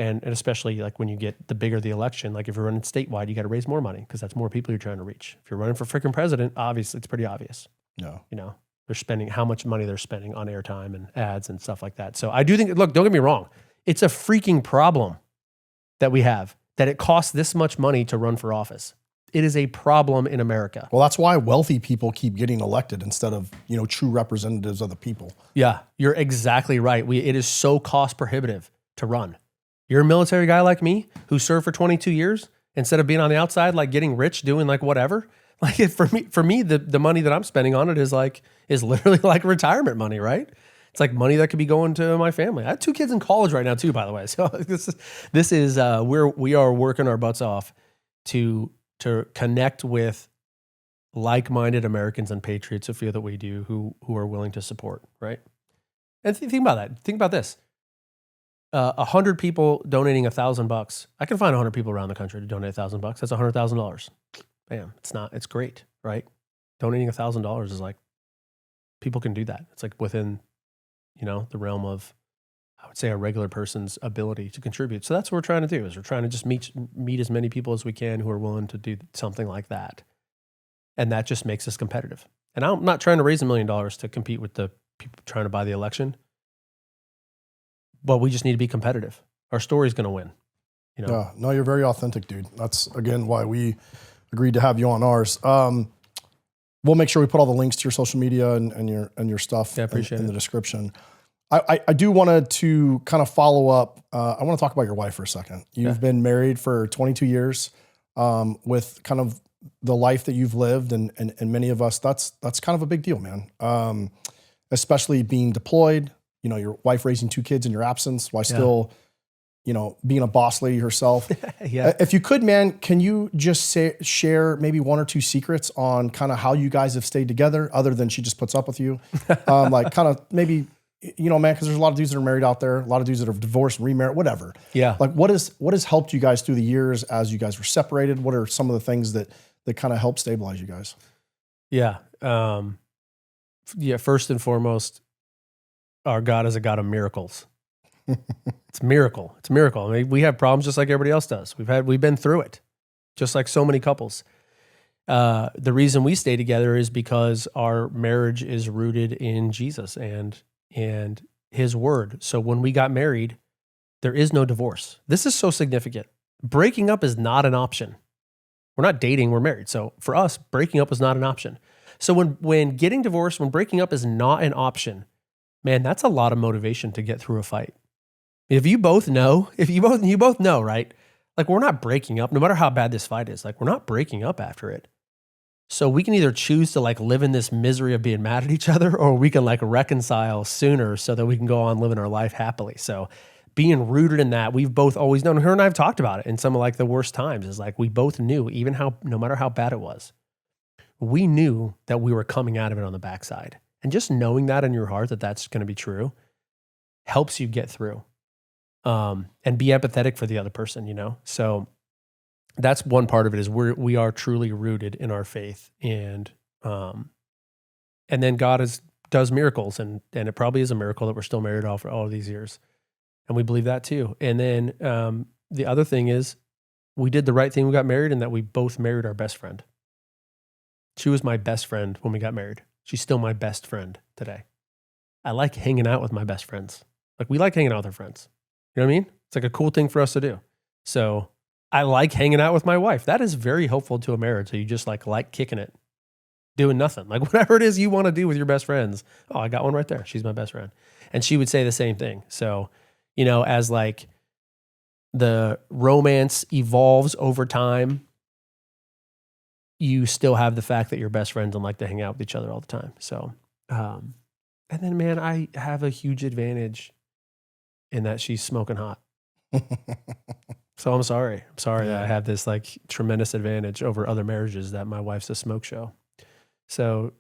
And especially like when you get the bigger the election, like if you're running statewide, you got to raise more money because that's more people you're trying to reach. If you're running for freaking president, obviously it's pretty obvious. No. You know, they're spending how much money they're spending on airtime and ads and stuff like that. So I do think, look, don't get me wrong. It's a freaking problem that we have, that it costs this much money to run for office. It is a problem in America. Well, that's why wealthy people keep getting elected instead of, true representatives of the people. Yeah, you're exactly right. It is so cost prohibitive to run. You're a military guy like me who served for 22 years instead of being on the outside, like getting rich, doing like whatever. Like for me, the money that I'm spending on it is literally like retirement money, right? It's like money that could be going to my family. I have 2 kids in college right now too, by the way. So we are working our butts off to connect with like-minded Americans and patriots who feel that we do, who are willing to support, right? And think about that. Think about this. 100 people donating $1,000. I can find 100 people around the country to donate $1,000. That's $100,000. Bam. It's great, right? Donating $1,000 is like, people can do that. It's like within, the realm of, I would say, a regular person's ability to contribute. So that's what we're trying to do, is we're trying to just meet as many people as we can who are willing to do something like that. And that just makes us competitive. And I'm not trying to raise $1 million to compete with the people trying to buy the election. But we just need to be competitive. Our story's going to win. Yeah, no, you're very authentic, dude. That's, again, why we agreed to have you on ours. We'll make sure we put all the links to your social media and your stuff in the description. I do want to kind of follow up. I want to talk about your wife for a second. You've been married for 22 years with kind of the life that you've lived, and many of us, that's kind of a big deal, man. Especially being deployed, your wife raising 2 kids in your absence while still, being a boss lady herself. Yeah. If you could, man, can you just share maybe 1 or 2 secrets on kind of how you guys have stayed together, other than she just puts up with you? Like kind of maybe, man, because there's a lot of dudes that are married out there, a lot of dudes that are divorced, remarried, whatever. Yeah. Like what has helped you guys through the years as you guys were separated? What are some of the things that kind of help stabilize you guys? Yeah. First and foremost, our God is a God of miracles. It's a miracle. It's a miracle. I mean, we have problems just like everybody else does. We've been through it, just like so many couples. The reason we stay together is because our marriage is rooted in Jesus and His word. So when we got married, there is no divorce. This is so significant. Breaking up is not an option. We're not dating, we're married. So for us, breaking up is not an option. So when getting divorced, when breaking up is not an option, man, that's a lot of motivation to get through a fight. If you both know, you both know, right? Like, we're not breaking up, no matter how bad this fight is. Like, we're not breaking up after it. So we can either choose to like live in this misery of being mad at each other, or we can like reconcile sooner so that we can go on living our life happily. So being rooted in that, we've both always known. Her and I have talked about it in some of like the worst times. Is like we both knew, even no matter how bad it was, we knew that we were coming out of it on the backside. And just knowing that in your heart that that's going to be true helps you get through. And be empathetic for the other person, So that's one part of it, is we are truly rooted in our faith, and then God does miracles, and it probably is a miracle that we're still married for all of these years, and we believe that too. And then the other thing is, we did the right thing. We got married, and that we both married our best friend. She was my best friend when we got married. She's still my best friend today. I like hanging out with my best friends. Like, we like hanging out with our friends. You know what I mean? It's like a cool thing for us to do. So I like hanging out with my wife. That is very helpful to a marriage. So you just like kicking it, doing nothing. Like, whatever it is you want to do with your best friends. Oh, I got one right there. She's my best friend. And she would say the same thing. So, as like the romance evolves over time, you still have the fact that you're best friends and like to hang out with each other all the time. So, and then, man, I have a huge advantage in that she's smoking hot. So I'm sorry. That I have this like tremendous advantage over other marriages, that my wife's a smoke show. So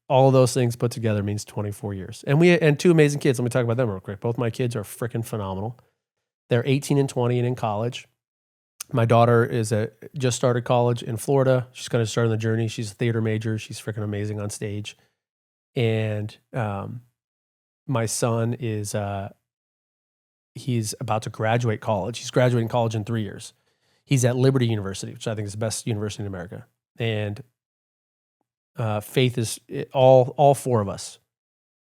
all of those things put together means 24 years. And 2 amazing kids. Let me talk about them real quick. Both my kids are freaking phenomenal. They're 18 and 20 and in college. My daughter just started college in Florida. She's going to start on the journey. She's a theater major. She's freaking amazing on stage. And my son is he's about to graduate college. He's graduating college in 3 years. He's at Liberty University, which I think is the best university in America. And faith is all four of us.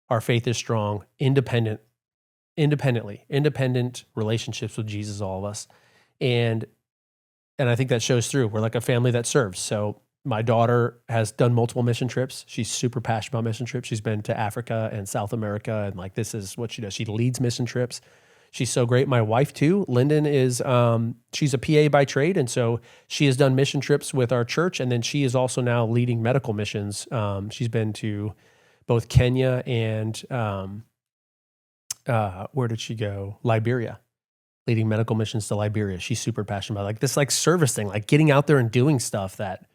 Our faith is strong, independent relationships with Jesus, all of us. And I think that shows through. We're like a family that serves. So my daughter has done multiple mission trips. She's super passionate about mission trips. She's been to Africa and South America, and like this is what she does. She leads mission trips. She's so great. My wife too, Lyndon, is she's a PA by trade, and so she has done mission trips with our church, and then she is also now leading medical missions. She's been to both Kenya and where did she go? Liberia, leading medical missions to Liberia. She's super passionate about like this like service thing, like getting out there and doing stuff that,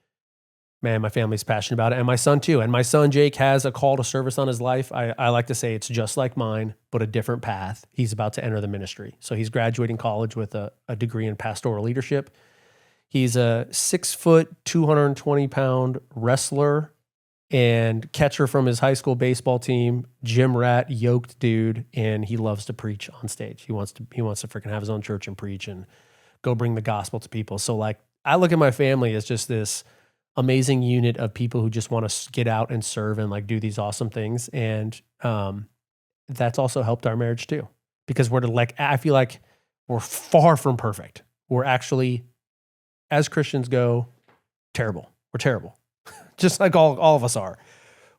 man, my family's passionate about it. And my son too. And my son, Jake, has a call to service on his life. I like to say it's just like mine, but a different path. He's about to enter the ministry. So he's graduating college with a degree in pastoral leadership. He's a 6 foot, 220 pound wrestler and catcher from his high school baseball team, gym rat, yoked dude. And he loves to preach on stage. He wants to freaking have his own church and preach and go bring the gospel to people. So like, I look at my family as just this amazing unit of people who just want to get out and serve and like do these awesome things. And that's also helped our marriage too, because I feel like we're far from perfect. We're actually, as Christians go, terrible. We're terrible. Just like all of us are.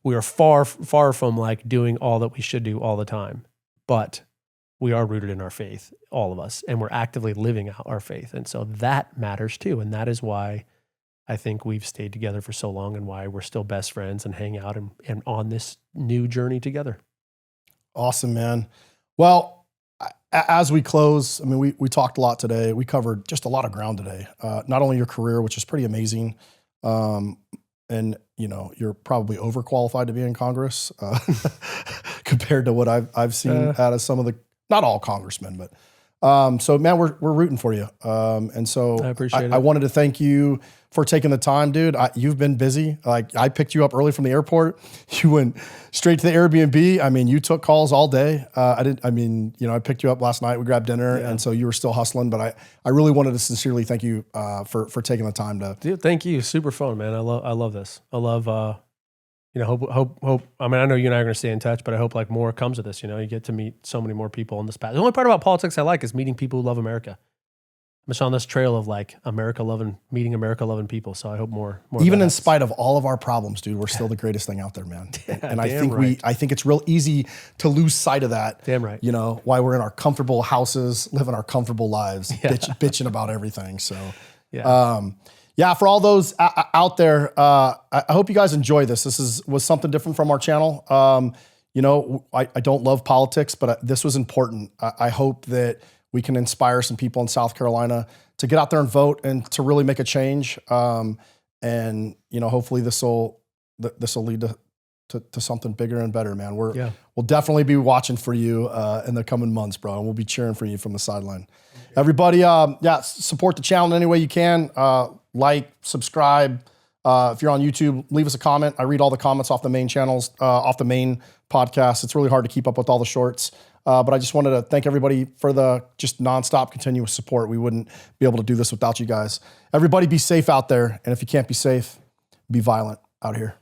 We are far from like doing all that we should do all the time, but we are rooted in our faith, all of us, and we're actively living out our faith. And so that matters too. And that is why I think we've stayed together for so long and why we're still best friends and hang out and on this new journey together. Awesome, man. Well, as we close, I mean, we talked a lot today. We covered just a lot of ground today. Not only your career, which is pretty amazing, and you know, you're probably overqualified to be in Congress compared to what I've seen out of some of the, not all congressmen, but so man, we're rooting for you. And so I appreciate it. I wanted to thank you for taking the time, dude. You've been busy. Like I picked you up early from the airport. You went straight to the Airbnb. I mean, you took calls all day. I picked you up last night. We grabbed dinner. And so you were still hustling, but I really wanted to sincerely thank you, for taking the time to. Dude, thank you. Super fun, man. I love this. I love, hope. I mean, I know you and I are going to stay in touch, but I hope like more comes of this. You know, you get to meet so many more people on this path. The only part about politics I like is meeting people who love America. I'm just on this trail of like meeting America loving people. So I hope more. Even in spite of all of our problems, dude, we're still the greatest thing out there, man. And I think it's real easy to lose sight of that. Damn right. You know, why we're in our comfortable houses, living our comfortable lives, bitching about everything. So, for all those out there, I hope you guys enjoy this. This was something different from our channel. I don't love politics, but this was important. I hope that we can inspire some people in South Carolina to get out there and vote and to really make a change. And hopefully this will lead to something bigger and better, man. We'll definitely be watching for you in the coming months, bro. And we'll be cheering for you from the sideline. Okay. Everybody, support the channel in any way you can. Like, subscribe. If you're on YouTube, leave us a comment. I read all the comments off the main channels, off the main podcast. It's really hard to keep up with all the shorts. But I just wanted to thank everybody for the just nonstop continuous support. We wouldn't be able to do this without you guys. Everybody be safe out there. And if you can't be safe, be violent out here.